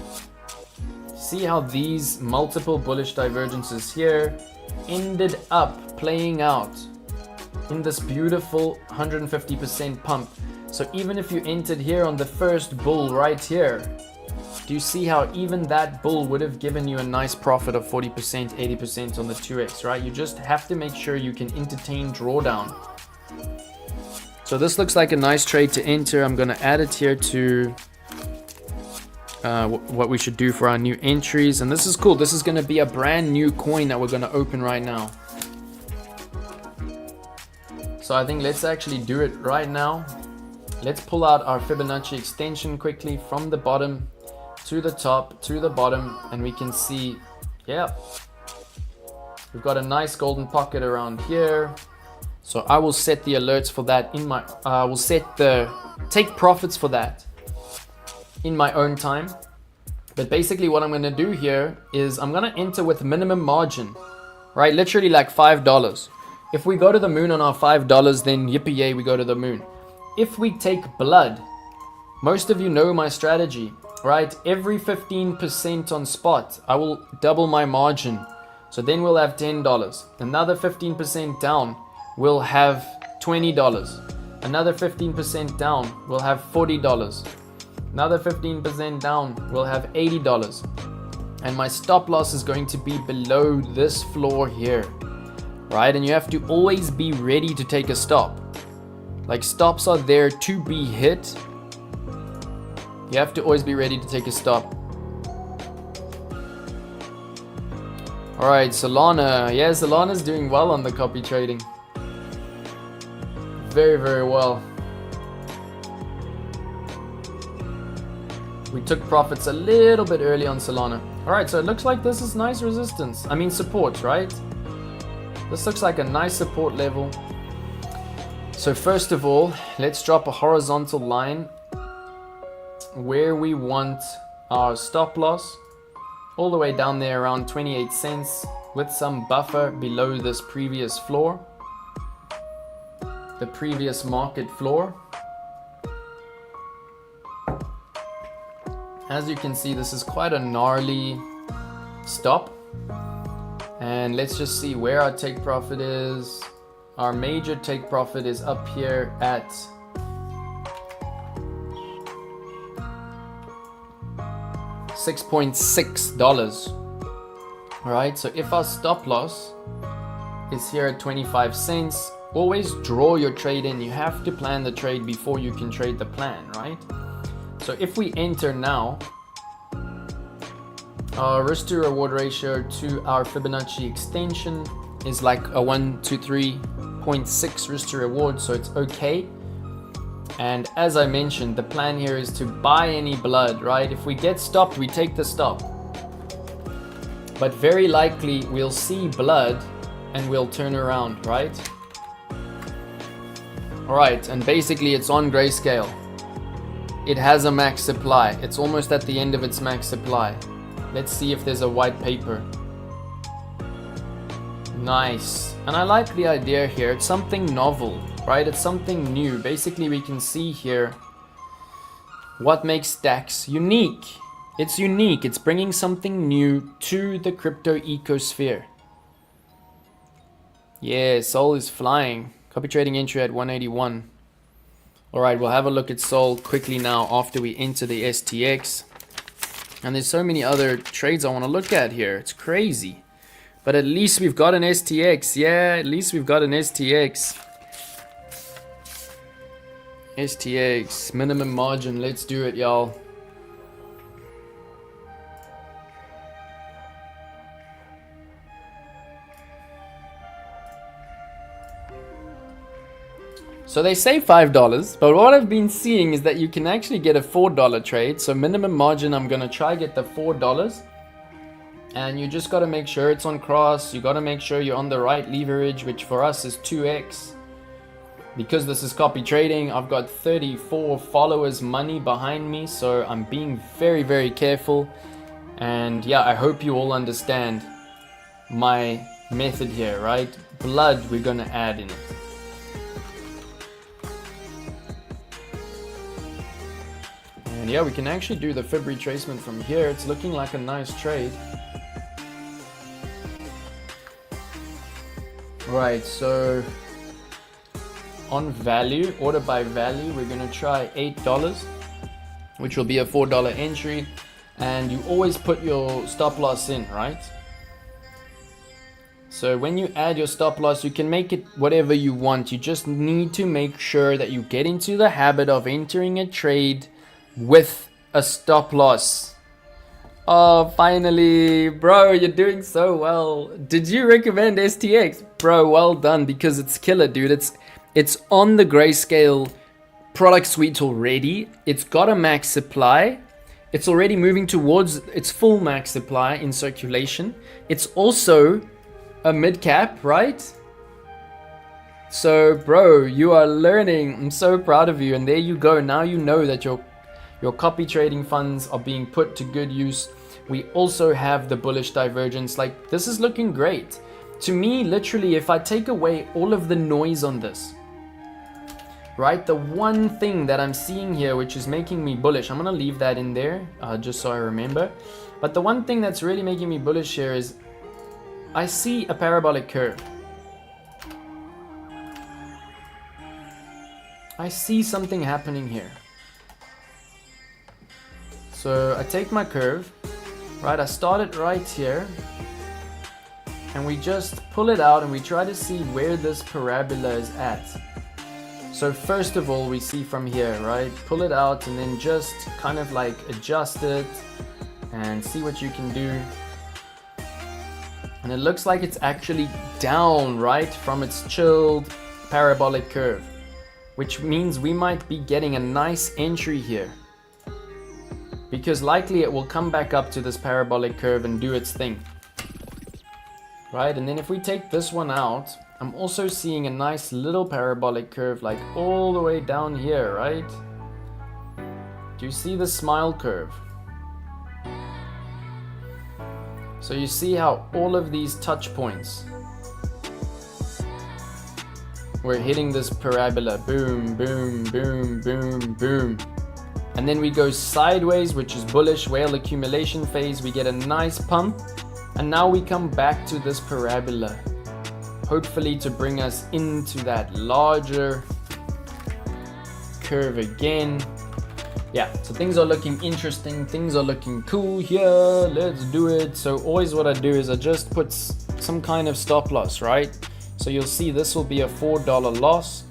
See how these multiple bullish divergences here ended up playing out in this beautiful 150% pump. So even if you entered here on the first bull right here, do you see how even that bull would have given you a nice profit of 40%, 80% on the 2x, right? You just have to make sure you can entertain drawdown. So this looks like a nice trade to enter. I'm going to add it here to what we should do for our new entries. And this is cool. This is going to be a brand new coin that we're going to open right now. So I think let's actually do it right now. Let's pull out our Fibonacci extension quickly from the bottom to the top to the bottom. And we can see, yeah, we've got a nice golden pocket around here. So I will set the alerts for that in my, I will set the take profits for that in my own time. But basically what I'm going to do here is I'm going to enter with minimum margin, right? Literally like $5. If we go to the moon on our $5, then yippee yay, we go to the moon. If we take blood, most of you know my strategy, right? Every 15% on spot, I will double my margin. So then we'll have $10. Another 15% down, we'll have $20. Another 15% down, we'll have $40. Another 15% down, we'll have $80. And my stop loss is going to be below this floor here, right? And you have to always be ready to take a stop. Like, stops are there to be hit. You have to always be ready to take a stop. All right, Solana. Yeah, Solana's doing well on the copy trading. Very, very well. We took profits a little bit early on Solana. All right, so it looks like this is nice resistance. I mean support, right? This looks like a nice support level. So first of all, let's drop a horizontal line where we want our stop loss all the way down there around 28 cents with some buffer below this previous floor, the previous market floor. As you can see, this is quite a gnarly stop. And let's just see where our take profit is. Our major take profit is up here at $6.6. All right, so if our stop loss is here at 25 cents, always draw your trade in. You have to plan the trade before you can trade the plan, right? So if we enter now, our risk to reward ratio to our Fibonacci extension is like a 123.6 risk to reward, so it's okay. And as I mentioned, the plan here is to buy any blood, right? If we get stopped, we take the stop. But very likely we'll see blood and we'll turn around, right? Alright, and basically it's on grayscale. It has a max supply. It's almost at the end of its max supply. Let's see if there's a white paper. Nice. And I like the idea here. It's something novel, right? It's something new. Basically, we can see here what makes stacks unique. It's unique. It's bringing something new to the crypto ecosphere. Yeah, Sol is flying. Copy trading entry at 181. Alright, we'll have a look at Sol quickly now after we enter the STX. And there's so many other trades I want to look at here. It's crazy. But at least we've got an STX. Yeah, at least we've got an STX. STX, minimum margin. Let's do it, y'all. So they say $5, but what I've been seeing is that you can actually get a $4 trade. So minimum margin, I'm going to try get the $4. And you just got to make sure it's on cross. You got to make sure you're on the right leverage, which for us is 2x. Because this is copy trading, I've got 34 followers money behind me. So I'm being very, very careful. And yeah, I hope you all understand my method here, right? Blood we're going to add in it. And yeah, we can actually do the fib retracement from here. It's looking like a nice trade. Right, so on value, order by value, we're going to try $8, which will be a $4 entry. And you always put your stop loss in, right? So when you add your stop loss, you can make it whatever you want. You just need to make sure that you get into the habit of entering a trade with a stop loss. Oh, finally, bro, you're doing so well. Did you recommend STX? Bro, well done, because it's killer, dude. It's on the grayscale product suite already. It's got a max supply. It's already moving towards its full max supply in circulation. It's also a mid cap, right? So, bro, you are learning. I'm so proud of you. And there you go. Now you know that your copy trading funds are being put to good use. We also have the bullish divergence. Like, this is looking great. To me, literally, if I take away all of the noise on this, right, the one thing that I'm seeing here which is making me bullish, I'm gonna leave that in there just so I remember. But the one thing that's really making me bullish here is I see a parabolic curve. I see something happening here. So I take my curve, right, I start it right here, and we just pull it out and we try to see where this parabola is at. So first of all, we see from here, right, pull it out and then just kind of like adjust it and see what you can do. And it looks like it's actually down, right, from its chilled parabolic curve, which means we might be getting a nice entry here, because likely it will come back up to this parabolic curve and do its thing, right? And then if we take this one out, I'm also seeing a nice little parabolic curve, like all the way down here, right? Do you see the smile curve? So you see how all of these touch points, we're hitting this parabola, boom, boom, boom, boom, boom. And then we go sideways, which is bullish whale accumulation phase. We get a nice pump, and now we come back to this parabola, hopefully to bring us into that larger curve again. Yeah, so things are looking interesting, things are looking cool here. Let's do it. So always what I do is I just put some kind of stop loss, right? So you'll see this will be a $4 loss.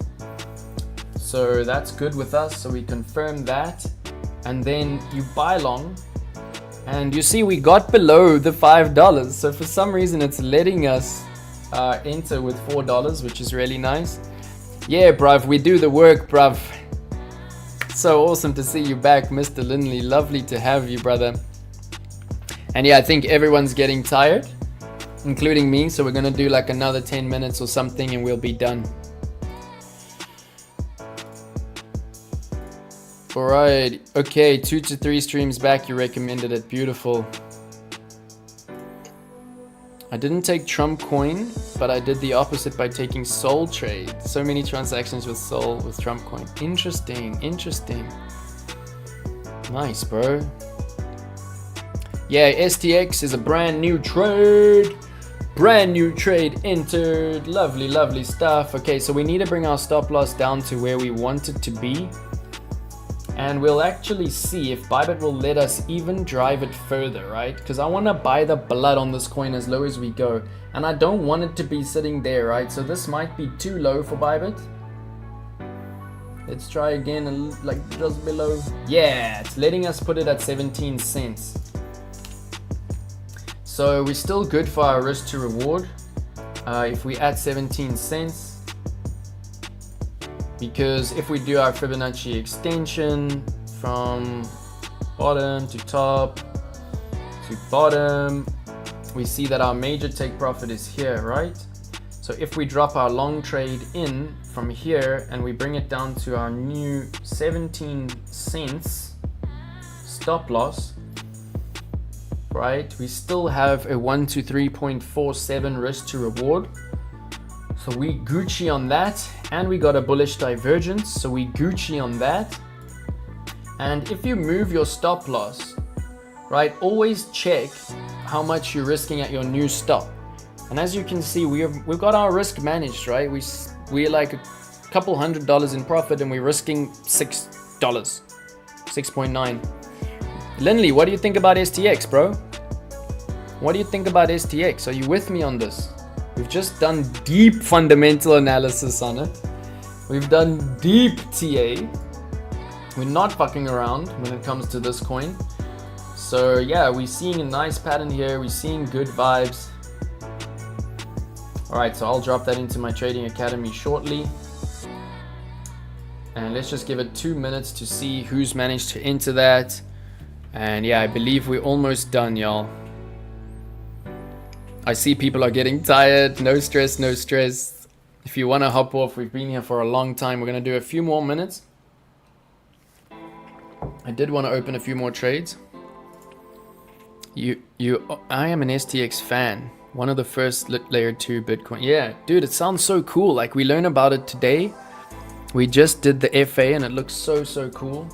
So that's good with us, so we confirm that. And then you buy long, and you see we got below the $5. So for some reason it's letting us enter with $4, which is really nice. Yeah, bruv, we do the work, bruv. So awesome to see you back, Mr. Lindley. Lovely to have you, brother. And yeah, I think everyone's getting tired, including me. So we're gonna do like another 10 minutes or something and we'll be done. Alright, okay, 2 to 3 streams back you recommended it. Beautiful. I didn't take Trump coin, but I did the opposite by taking Sol trade. So many transactions with Sol with Trump coin. Interesting, interesting. Nice, bro. Yeah, STX is a brand new trade. Brand new trade entered. Lovely, lovely stuff. Okay, so we need to bring our stop loss down to where we want it to be. And we'll actually see if Bybit will let us even drive it further, right? Because I want to buy the blood on this coin as low as we go. And I don't want it to be sitting there, right? So this might be too low for Bybit. Let's try again, like just below. Yeah, it's letting us put it at 17 cents. So we're still good for our risk to reward. If we add 17 cents. Because if we do our Fibonacci extension from bottom to top to bottom, we see that our major take profit is here, right? So if we drop our long trade in from here and we bring it down to our new 17 cents stop loss, right? We still have a 1 to 3.47 risk to reward. So we Gucci on that, and we got a bullish divergence, so we Gucci on that. And if you move your stop loss, right, always check how much you're risking at your new stop. And as you can see, we've got our risk managed, right? We're like a couple $100 in profit, and we're risking $6, 6.9. Lindley, what do you think about STX, bro? What do you think about STX? Are you with me on this? We've just done deep fundamental analysis on it. We've done deep TA. We're not fucking around when it comes to this coin. So yeah, we're seeing a nice pattern here. We're seeing good vibes. All right, so I'll drop that into my trading academy shortly. And let's just give it 2 minutes to see who's managed to enter that. And yeah, I believe we're almost done, y'all. I see people are getting tired. No stress, no stress. If you want to hop off, we've been here for a long time. We're going to do a few more minutes. I did want to open a few more trades. I am an STX fan. One of the first layer 2 Bitcoin. Yeah, dude, it sounds so cool. Like we learned about it today. We just did the FA and it looks so cool.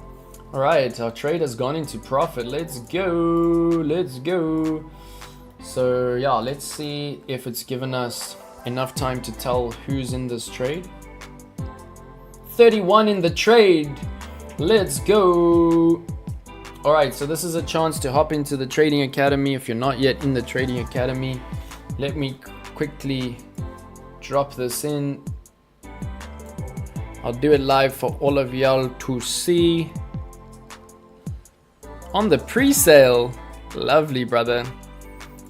All right, our trade has gone into profit. Let's go. Let's go. So yeah, let's see if it's given us enough time to tell who's in this trade. 31 in the trade. Let's go. All right, so this is a chance to hop into the trading academy. If you're not yet in the trading academy, let me quickly drop this in. I'll do it live for all of y'all to see. On the pre-sale. Lovely, brother.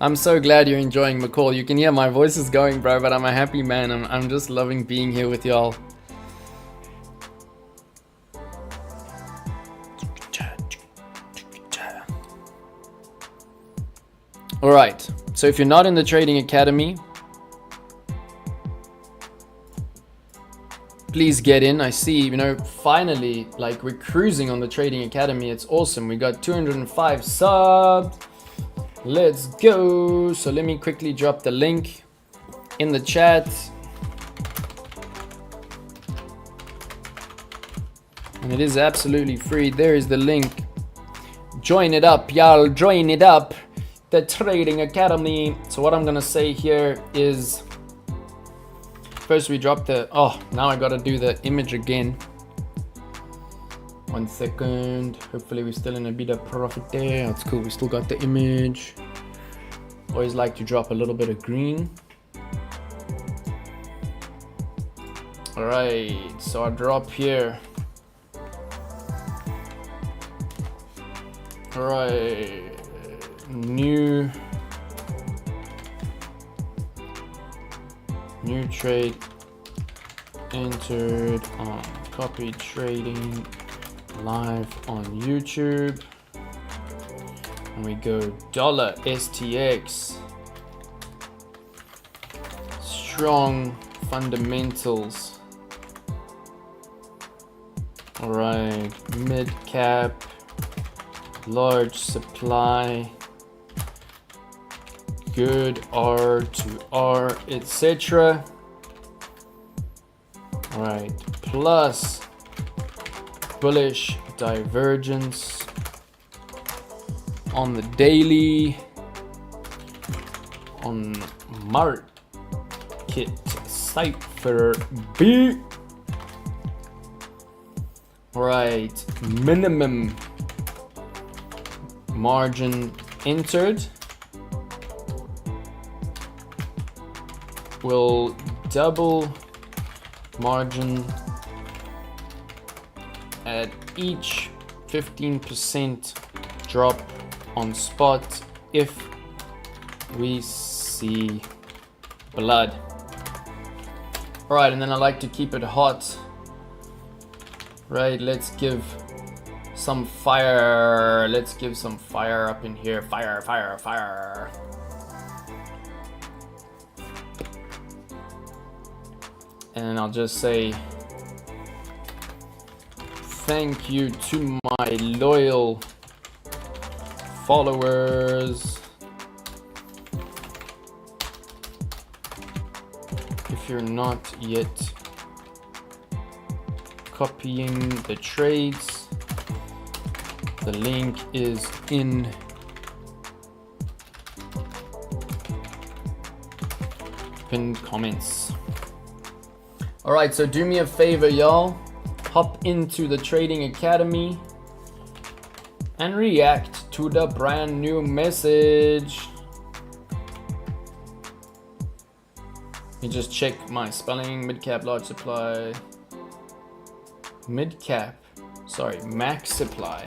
I'm so glad you're enjoying McCall. You can hear my voice is going, bro, but I'm a happy man. I'm just loving being here with y'all. All right, so if you're not in the trading academy, please get in. I see, you know, finally, like we're cruising on the trading academy. It's awesome. We got 205 subs. Let's go. So let me quickly drop the link in the chat. And it is absolutely free. There is the link. Join it up, y'all. Join it up. The Trading Academy. So what I'm gonna say here is, first we drop the, oh, now I gotta do the image again. 1 second. Hopefully we're still in a bit of profit there. That's cool. We still got the image. Always like to drop a little bit of green. All right, so I drop here. All right, new trade entered on copy trading live on YouTube, and we go dollar STX, strong fundamentals. All right, mid cap, large supply, good R to R, etc. All right, plus bullish divergence on the daily, on market cipher B. All right, minimum margin entered will double margin at each 15% drop on spot if we see blood. All right, and then I like to keep it hot. Right, let's give some fire. Let's give some fire up in here. Fire, fire, fire. And I'll just say thank you to my loyal followers. If you're not yet copying the trades, the link is in pinned comments. All right, so do me a favor, y'all. Hop into the Trading Academy and react to the brand new message. Let me just check my spelling. Mid-cap, large supply. Mid-cap, sorry, max supply.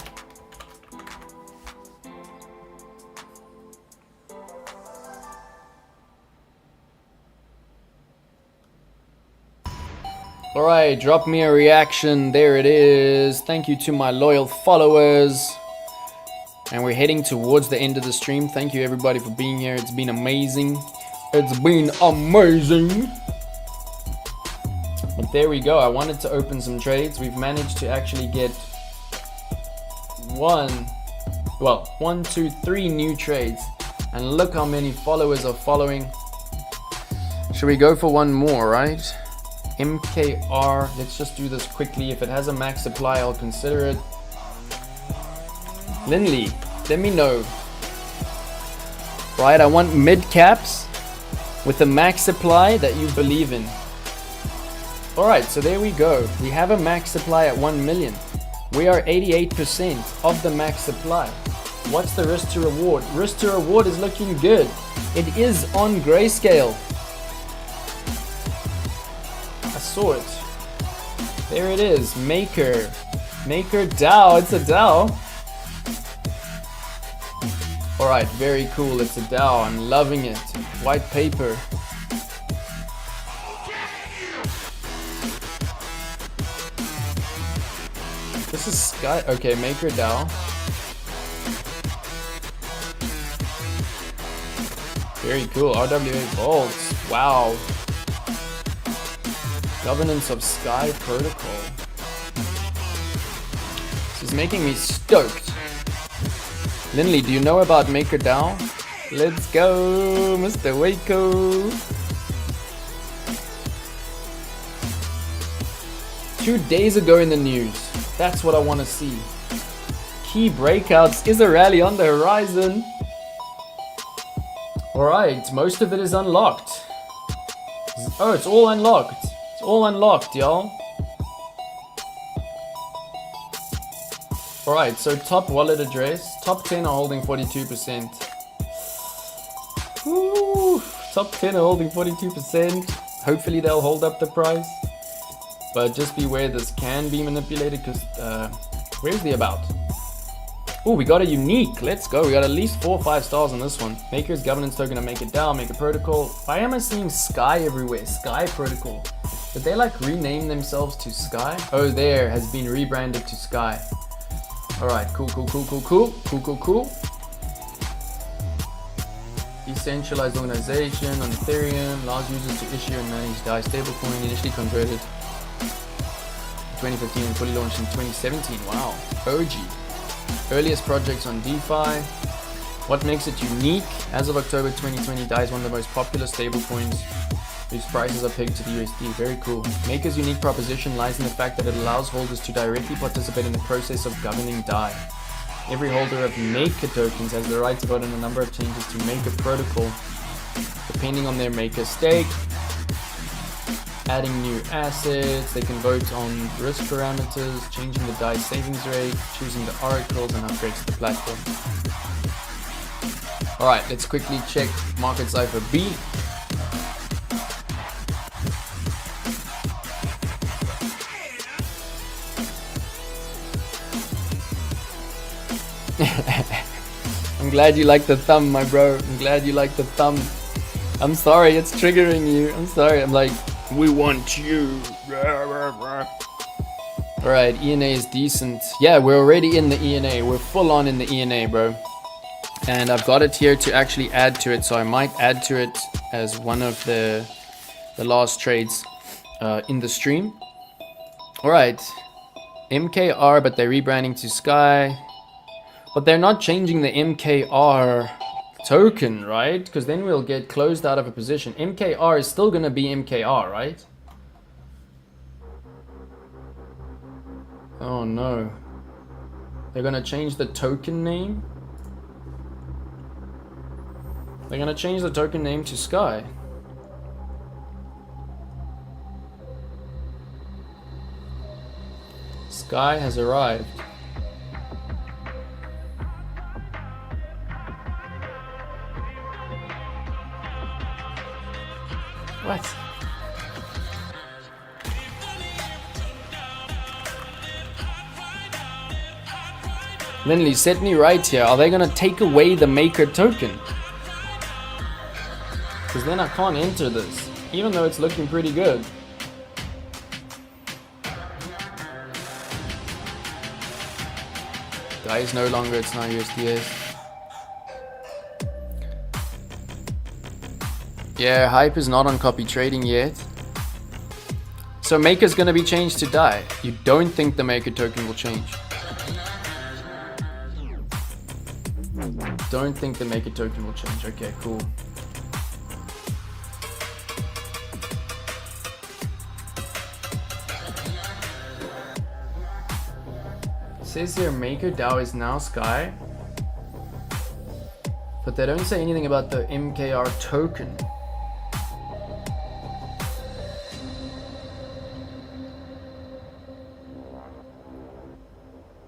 All right, drop me a reaction. There it is. Thank you to my loyal followers. And we're heading towards the end of the stream. Thank you everybody for being here. It's been amazing. It's been amazing. But there we go. I wanted to open some trades. We've managed to actually get 1, 2, 3 new trades. And look how many followers are following. Should we go for one more, right? MKR, let's just do this quickly. If it has a max supply, I'll consider it. Lindley, let me know. Right, I want mid caps with a max supply that you believe in. All right, so there we go. We have a max supply at 1 million. We are 88% of the max supply. What's the risk to reward? Risk to reward is looking good. It is on grayscale. I saw it. There it is. Maker DAO. It's a DAO. All right, very cool. It's a DAO. I'm loving it. White paper. This is Sky. Okay, Maker DAO. Very cool. RWA Vaults. Wow. Governance of Sky Protocol. This is making me stoked. Lindley, do you know about Maker DAO? Let's go, Mr. WACO. 2 days ago in the news. That's what I want to see. Key breakouts. Is a rally on the horizon? Alright, most of it is unlocked. Oh, it's all unlocked. It's all unlocked, y'all. Alright, so top wallet address. Top 10 are holding 42%. Woo, top 10 are holding 42%. Hopefully they'll hold up the price. But just beware, this can be manipulated because where's the about? Oh, we got a unique. Let's go. We got at least 4 or 5 stars on this one. Maker's governance token to make it down, make a protocol. Why am I seeing Sky everywhere? Sky Protocol. Did they like rename themselves to Sky? Oh, there has been rebranded to Sky. All right, cool. Decentralized organization on Ethereum allows users to issue and manage DAI stablecoin initially converted. 2015 and fully launched in 2017. Wow, OG. Earliest projects on DeFi. What makes it unique? As of October 2020, DAI is one of the most popular stablecoins whose prices are pegged to the USD. Very cool. Maker's unique proposition lies in the fact that it allows holders to directly participate in the process of governing DAI. Every holder of Maker tokens has the right to vote on a number of changes to Maker protocol, depending on their Maker stake. Adding new assets, they can vote on risk parameters, changing the DAI savings rate, choosing the oracles, and upgrades to the platform. Alright, let's quickly check Market Cipher B. I'm glad you like the thumb, my bro. I'm glad you like the thumb. I'm sorry, it's triggering you. I'm sorry. I'm like, we want you. Alright, ENA is decent. Yeah, we're already in the ENA. We're full on in the ENA, bro. And I've got it here to actually add to it, so I might add to it as one of the last trades in the stream. Alright, MKR, but they're rebranding to Sky. But they're not changing the MKR token, right? Because then we'll get closed out of a position. MKR is still going to be MKR, right? Oh no. They're going to change the token name? They're going to change the token name to Sky. Sky has arrived. What? Lindley, set me right here. Are they going to take away the Maker token? Because then I can't enter this, even though it's looking pretty good. DAI is no longer, it's not USDS. Yeah, hype is not on copy trading yet. So Maker's gonna be changed to DAI. You don't think the Maker token will change? Don't think the Maker token will change. Okay, cool. It says here Maker DAO is now Sky. But they don't say anything about the MKR token.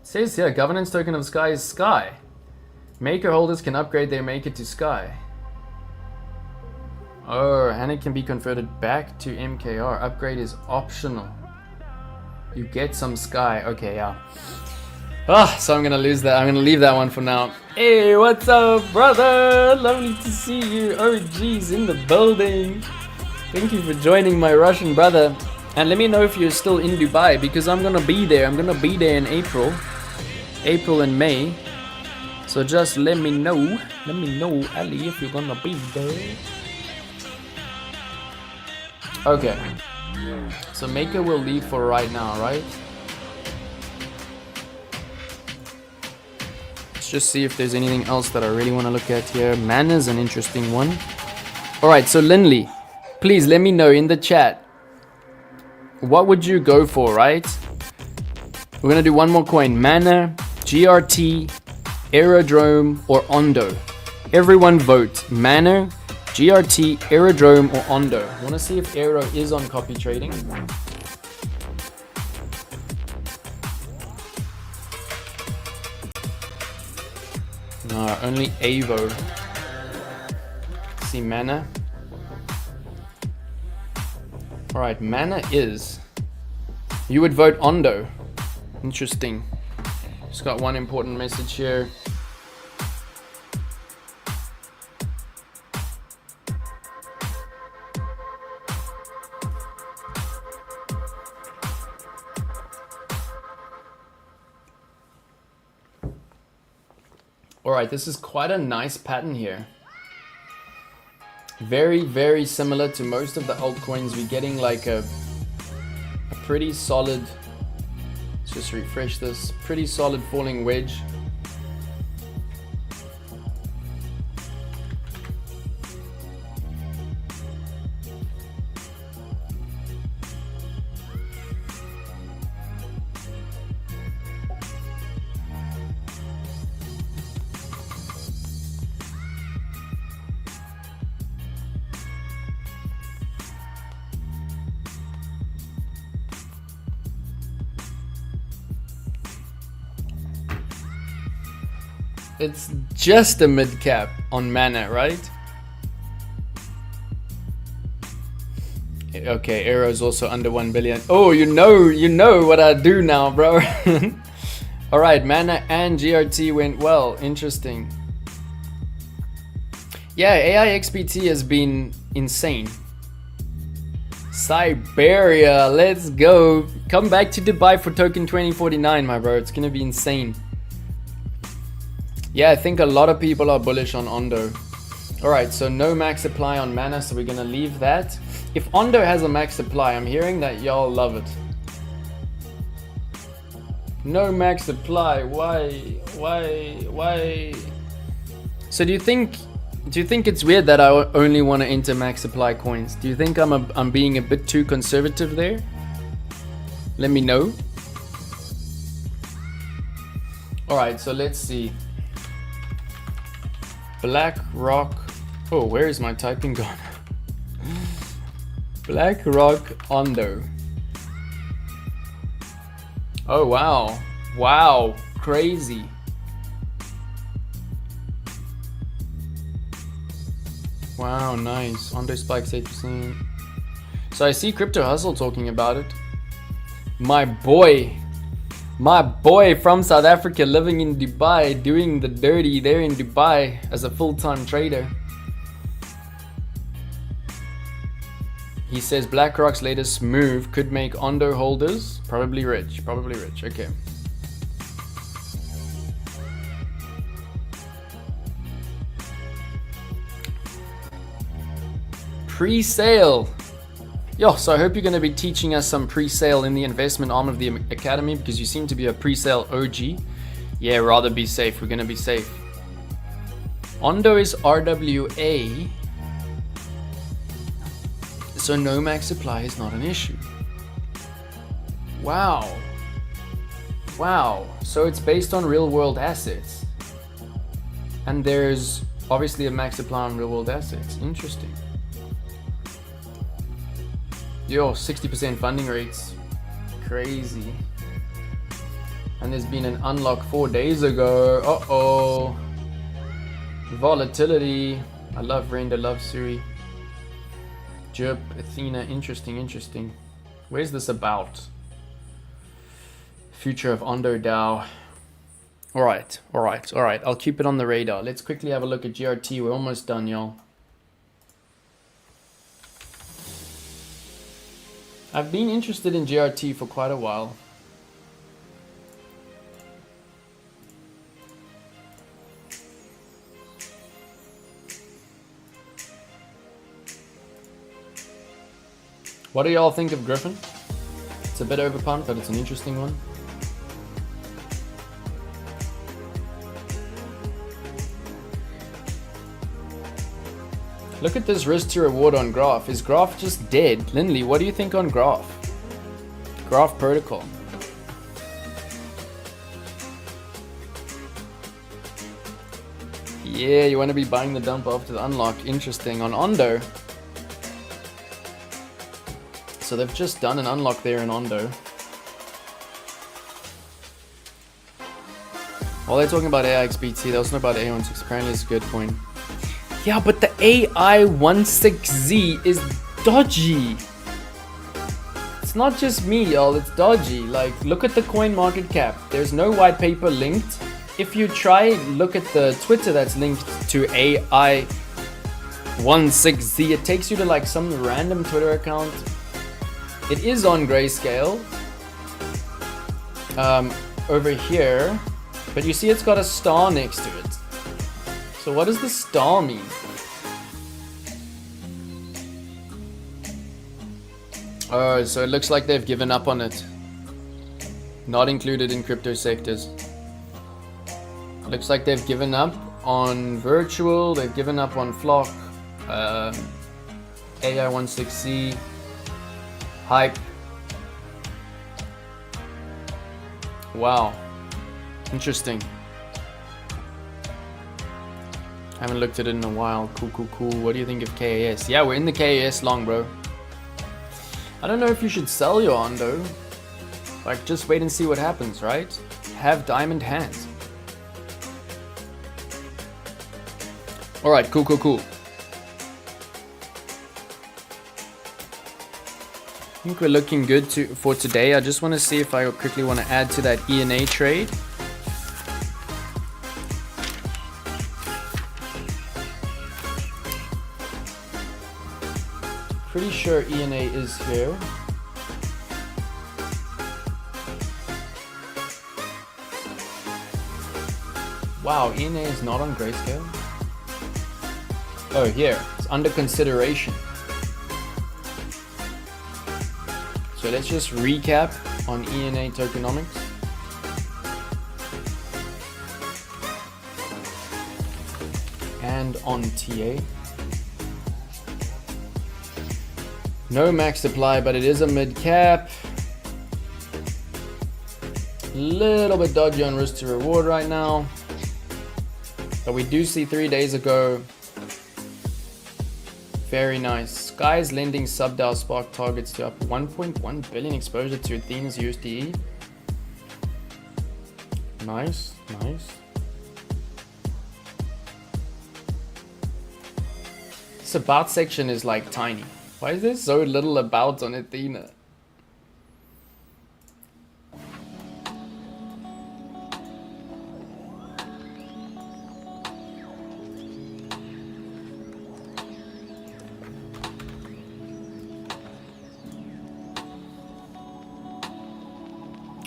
It says here, governance token of Sky is Sky. Maker holders can upgrade their Maker to Sky. Oh, and it can be converted back to MKR. Upgrade is optional. You get some Sky. Okay, yeah. So I'm gonna lose that. I'm gonna leave that one for now. Hey, what's up, brother? Lovely to see you. OG's in the building. Thank you for joining my Russian brother. And let me know if you're still in Dubai, because I'm gonna be there. I'm gonna be there in April and May. So just let me know, Ali, if you're gonna be there. Okay. So Maker will leave for right now, right? Let's just see if there's anything else that I really want to look at here. Mana's an interesting one. Alright, so Lindley, please let me know in the chat. What would you go for, right? We're gonna do one more coin. Mana, GRT, Aerodrome, or Ondo. Everyone vote. Mana, GRT, Aerodrome, or Ondo. Want to see if AERO is on copy trading? No, only AVO. See Mana. Alright, Mana is. You would vote Ondo. Interesting. Just got one important message here. Alright, this is quite a nice pattern here. Very, very similar to most of the altcoins. We're getting like a pretty solid Let's just refresh this. Pretty solid falling wedge. It's just a mid cap on mana, right? Okay, AERO is also under 1 billion. Oh, you know what I do now, bro. All right, mana and GRT went well. Interesting. Yeah, AI XBT has been insane. Siberia, let's go. Come back to Dubai for token 2049, my bro. It's gonna be insane. Yeah, I think a lot of people are bullish on Ondo. Alright, so no max supply on mana, so we're gonna leave that. If Ondo has a max supply, I'm hearing that y'all love it. No max supply, why? So do you think it's weird that I only want to enter max supply coins? Do you think I'm being a bit too conservative there? Let me know. Alright, so let's see. BlackRock. Oh, where is my typing gone? BlackRock Ondo. Oh wow. Wow. Crazy. Wow, nice. Ondo spikes 8%. So I see Crypto Hustle talking about it. My boy from South Africa living in Dubai, doing the dirty there in Dubai as a full-time trader. He says BlackRock's latest move could make Ondo holders probably rich. Okay. Pre-sale. Yo, so I hope you're going to be teaching us some pre-sale in the investment arm of the academy, because you seem to be a pre-sale OG. Yeah, rather be safe. We're going to be safe. Ondo is RWA, so no max supply is not an issue. Wow. So it's based on real world assets, and there's obviously a max supply on real world assets. Interesting. Yo, 60% funding rates. Crazy. And there's been an unlock 4 days ago. Uh-oh. Volatility. I love Render, love Suri. Jip, Athena. Interesting. Where's this about? Future of Ondo DAO. Alright. I'll keep it on the radar. Let's quickly have a look at GRT. We're almost done, y'all. I've been interested in GRT for quite a while. What do y'all think of Griffin? It's a bit overpumped, but it's an interesting one. Look at this risk to reward on Graph. Is Graph just dead? Lindley, what do you think on Graph? Graph protocol. Yeah, you want to be buying the dump after the unlock. Interesting. On Ondo. So they've just done an unlock there in Ondo. While they're talking about AIXBT, they also know about A16. Apparently it's a good coin. Yeah, but the AI16Z is dodgy. It's not just me, y'all. It's dodgy. Like, look at the coin market cap. There's no white paper linked. If you try look at the Twitter that's linked to AI16Z, it takes you to like some random Twitter account. It is on grayscale over here, but you see it's got a star next to it. So what does the star mean? Oh, so it looks like they've given up on it. Not included in crypto sectors. Looks like they've given up on virtual, they've given up on Flock, AI16C, Hype. Wow, interesting. Haven't looked at it in a while. Cool. What do you think of KAS? Yeah, we're in the KAS long, bro. I don't know if you should sell your on though. Like, just wait and see what happens, right? Have diamond hands. All right, cool. I think we're looking good for today. I just want to see if I quickly want to add to that ENA trade. Pretty sure ENA is here. Wow, ENA is not on grayscale. Oh, here, it's under consideration. So let's just recap on ENA tokenomics. And on TA. No max supply, but it is a mid cap. Little bit dodgy on risk to reward right now. But we do see 3 days ago. Very nice. Sky's lending sub-DAO Spark targets to up 1.1 billion exposure to Athena's USDE. Nice. This about section is like tiny. Why is there so little about on Athena?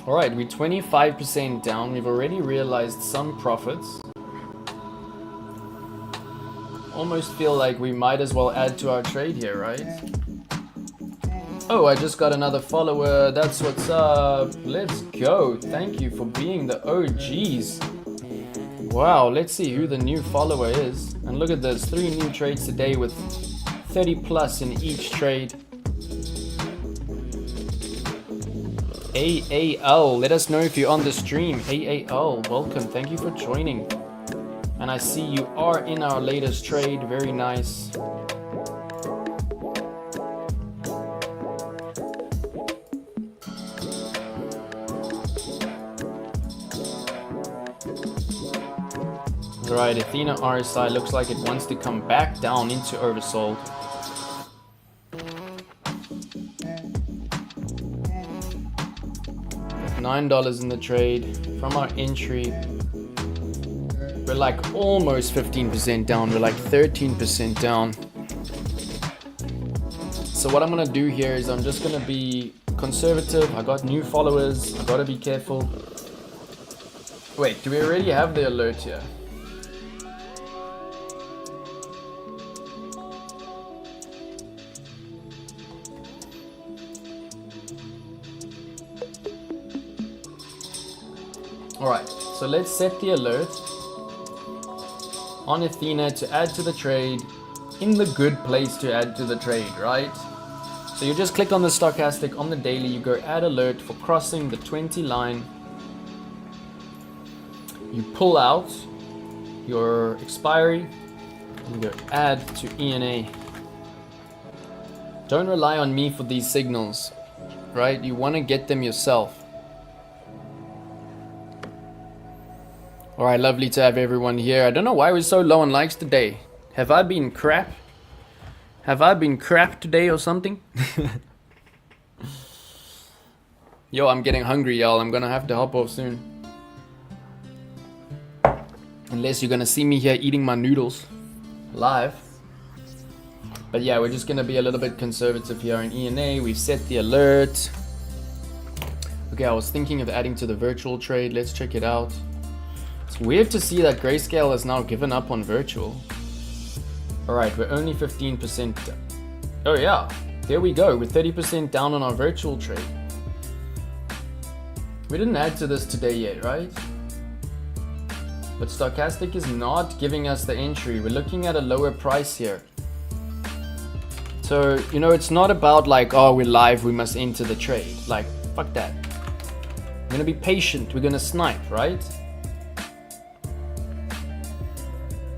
Alright, we're 25% down. We've already realized some profits. Almost feel like we might as well add to our trade here, right? Oh, I just got another follower. That's what's up. Let's go. Thank you for being the OGs. Wow, let's see who the new follower is. And look at this, 3 new trades today with 30 plus in each trade. AAL, let us know if you're on the stream. AAL, welcome. Thank you for joining. And I see you are in our latest trade. Very nice. Right, Athena RSI looks like it wants to come back down into oversold. $9 in the trade from our entry. We're like almost 15% down. We're like 13% down. So what I'm gonna do here is I'm just gonna be conservative. I got new followers. I gotta be careful. Wait, do we already have the alert here? Alright, so let's set the alert on Athena to add to the trade in the good place to add to the trade, right? So you just click on the stochastic on the daily, you go add alert for crossing the 20 line. You pull out your expiry and go add to ENA. Don't rely on me for these signals, right? You want to get them yourself. Alright, lovely to have everyone here. I don't know why we're so low on likes today. Have I been crap? Have I been crap today or something? Yo, I'm getting hungry, y'all. I'm gonna have to hop off soon. Unless you're gonna see me here eating my noodles live. But yeah, we're just gonna be a little bit conservative here in ENA. We've set the alert. Okay, I was thinking of adding to the virtual trade. Let's check it out. It's weird to see that Grayscale has now given up on virtual. Alright, we're only 15%. Oh yeah, there we go. We're 30% down on our virtual trade. We didn't add to this today yet, right? But stochastic is not giving us the entry. We're looking at a lower price here. So, you know, it's not about like, oh, we're live, we must enter the trade. Like, fuck that. We're gonna be patient, we're gonna snipe, right?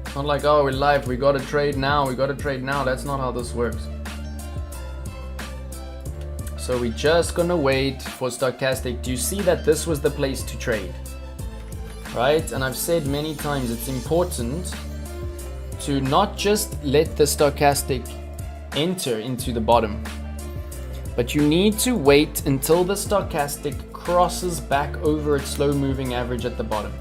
It's not like, oh, we're live, we gotta trade now, we gotta trade now. That's not how this works. So we're just gonna wait for stochastic. Do you see that this was the place to trade? Right? And I've said many times it's important to not just let the stochastic enter into the bottom, but you need to wait until the stochastic crosses back over its slow moving average at the bottom.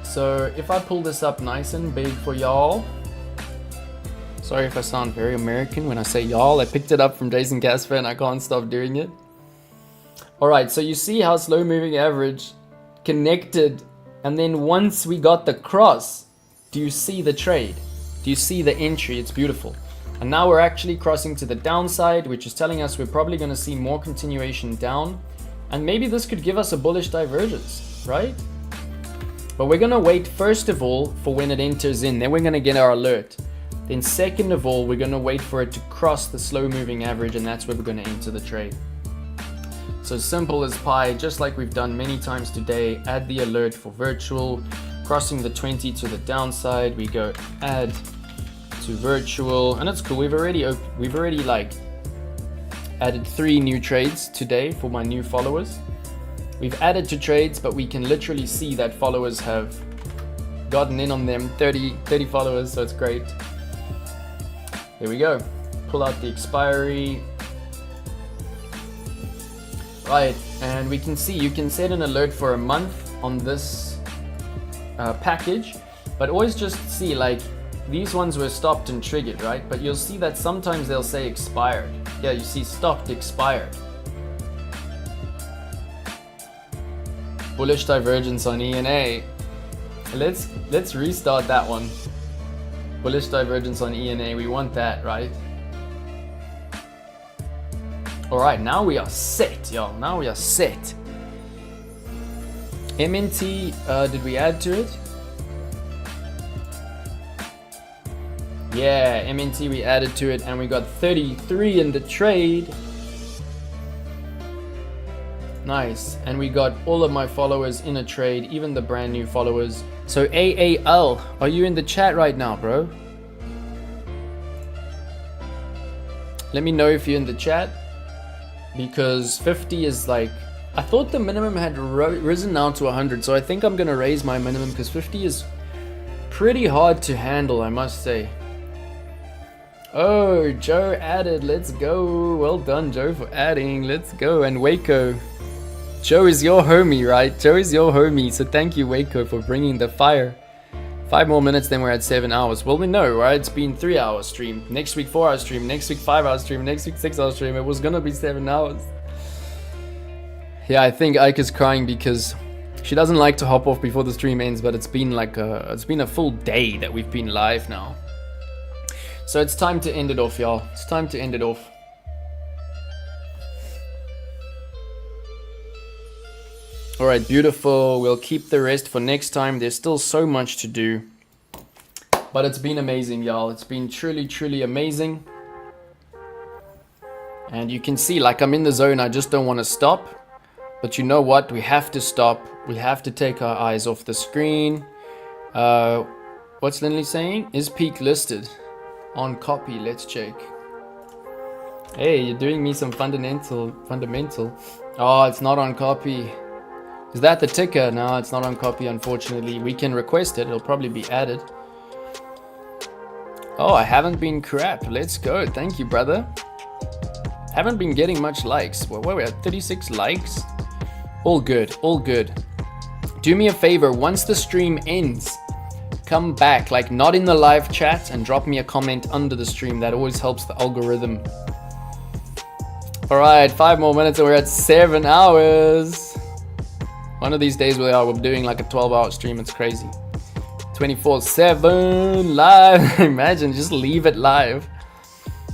So if I pull this up nice and big for y'all, sorry if I sound very American when I say y'all, I picked it up from Jason Casper and I can't stop doing it. Alright, so you see how slow moving average connected, and then once we got the cross, do you see the trade? Do you see the entry? It's beautiful. And now we're actually crossing to the downside, which is telling us we're probably going to see more continuation down, and maybe this could give us a bullish divergence, right? But we're going to wait first of all for when it enters in, then we're going to get our alert. Then second of all, we're going to wait for it to cross the slow moving average, and that's where we're going to enter the trade. So simple as pie, just like we've done many times today. Add the alert for virtual, crossing the 20 to the downside. We go add to virtual, and it's cool. We've already like added 3 new trades today for my new followers. We've added to trades, but we can literally see that followers have gotten in on them. 30 followers, so it's great. There we go. Pull out the expiry. Right, and we can see you can set an alert for a month on this package, but always just see, like, these ones were stopped and triggered, right? But you'll see that sometimes they'll say expired. Yeah, you see stopped, expired. Bullish divergence on ENA. Let's restart that one. Bullish divergence on ENA, we want that, right? Alright, now we are set, y'all. Now we are set. MNT, did we add to it? Yeah, MNT we added to it, and we got 33 in the trade. Nice. And we got all of my followers in a trade, even the brand new followers. So AAL, are you in the chat right now, bro? Let me know if you're in the chat, because 50 is like, I thought the minimum had risen now to 100, so I think I'm gonna raise my minimum, because 50 is pretty hard to handle, I must say. Oh, Joe added, let's go. Well done, Joe, for adding. Let's go. And WACO, Joe is your homie, right? Joe is your homie, so thank you, WACO, for bringing the fire. 5 more minutes, then we're at 7 hours. Well, we know, right? It's been 3 hours stream. Next week 4 hours stream. Next week 5 hours stream. Next week 6 hours stream. It was gonna be 7 hours. Yeah, I think Ike is crying because she doesn't like to hop off before the stream ends, but it's been like it's been a full day that we've been live now. So it's time to end it off, y'all. It's time to end it off. Alright, beautiful. We'll keep the rest for next time. There's still so much to do. But it's been amazing, y'all. It's been truly, truly amazing. And you can see, like, I'm in the zone. I just don't want to stop. But you know what? We have to stop. We have to take our eyes off the screen. What's Lindley saying? Is peak listed? On copy, let's check. Hey, you're doing me some fundamental. Oh, it's not on copy. Is that the ticker? No, it's not on copy, unfortunately. We can request it. It'll probably be added. Oh, I haven't been crap. Let's go. Thank you, brother. Haven't been getting much likes. Well, we're at 36 likes. All good. All good. Do me a favor. Once the stream ends, come back, like not in the live chat, and drop me a comment under the stream. That always helps the algorithm. All right, 5 more minutes and we're at 7 hours. One of these days we're doing like a 12-hour stream. It's crazy. 24/7 live. Imagine, just leave it live.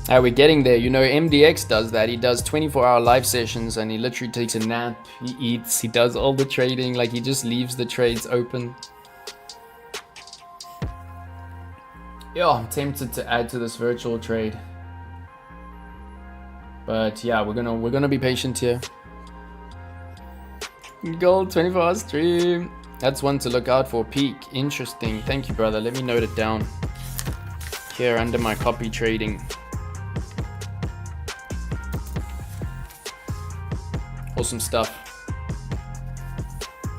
We're getting there. You know, MDX does that. He does 24-hour live sessions and he literally takes a nap, he eats, he does all the trading, like he just leaves the trades open. Yeah, I'm tempted to add to this virtual trade. But yeah, we're gonna be patient here. Gold 24-hour stream. That's one to look out for. Peak. Interesting. Thank you, brother. Let me note it down here under my copy trading. Awesome stuff.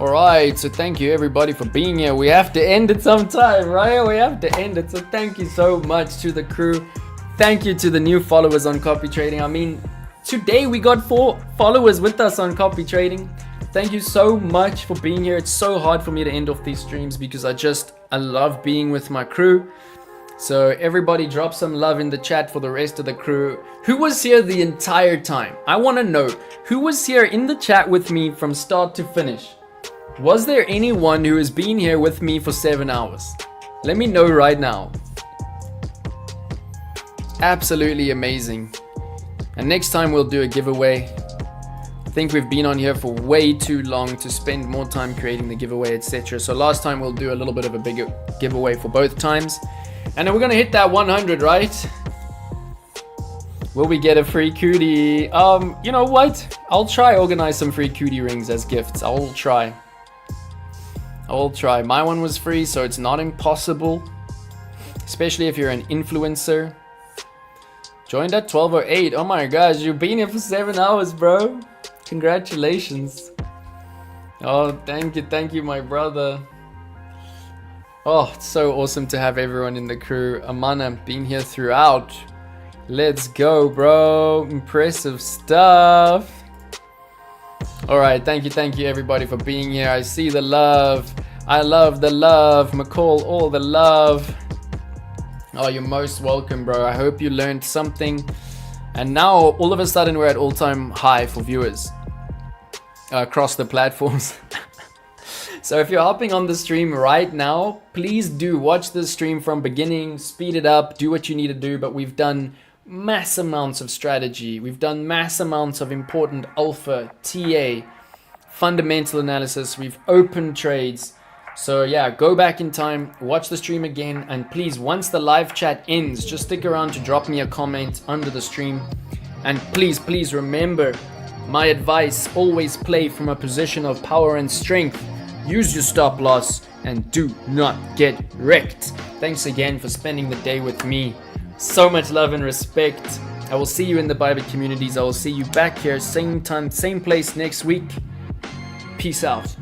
Alright, so thank you everybody for being here. We have to end it sometime, right? We have to end it. So thank you so much to the crew. Thank you to the new followers on copy trading. I mean, today we got 4 followers with us on copy trading. Thank you so much for being here. It's so hard for me to end off these streams because I love being with my crew. So everybody drop some love in the chat for the rest of the crew. Who was here the entire time? I want to know who was here in the chat with me from start to finish. Was there anyone who has been here with me for 7 hours? Let me know right now. Absolutely amazing. And next time we'll do a giveaway. I think we've been on here for way too long to spend more time creating the giveaway, etc. So last time we'll do a little bit of a bigger giveaway for both times. And then we're gonna hit that 100, right? Will we get a free cootie? You know what? I'll try organize some free cootie rings as gifts. I'll try. My one was free, so it's not impossible. Especially if you're an influencer. Joined at 12:08. Oh my gosh, you've been here for 7 hours, bro. Congratulations. Oh, thank you, my brother. Oh, it's so awesome to have everyone in the crew. Amana been here throughout. Let's go, bro. Impressive stuff. Alright, thank you everybody for being here. I see the love. I love the love. McCall, all the love. Oh, you're most welcome, bro. I hope you learned something. And now, all of a sudden, we're at all-time high for viewers across the platforms. So if you're hopping on the stream right now, please do watch the stream from beginning, speed it up, do what you need to do. But we've done mass amounts of strategy. We've done mass amounts of important alpha, TA, fundamental analysis. We've opened trades. So yeah, go back in time, watch the stream again. And please, once the live chat ends, just stick around to drop me a comment under the stream. And please remember my advice, always play from a position of power and strength. Use your stop loss and do not get wrecked. Thanks again for spending the day with me. So much love and respect. I will see you in the Bybit communities. I will see you back here, same time, same place next week. Peace out.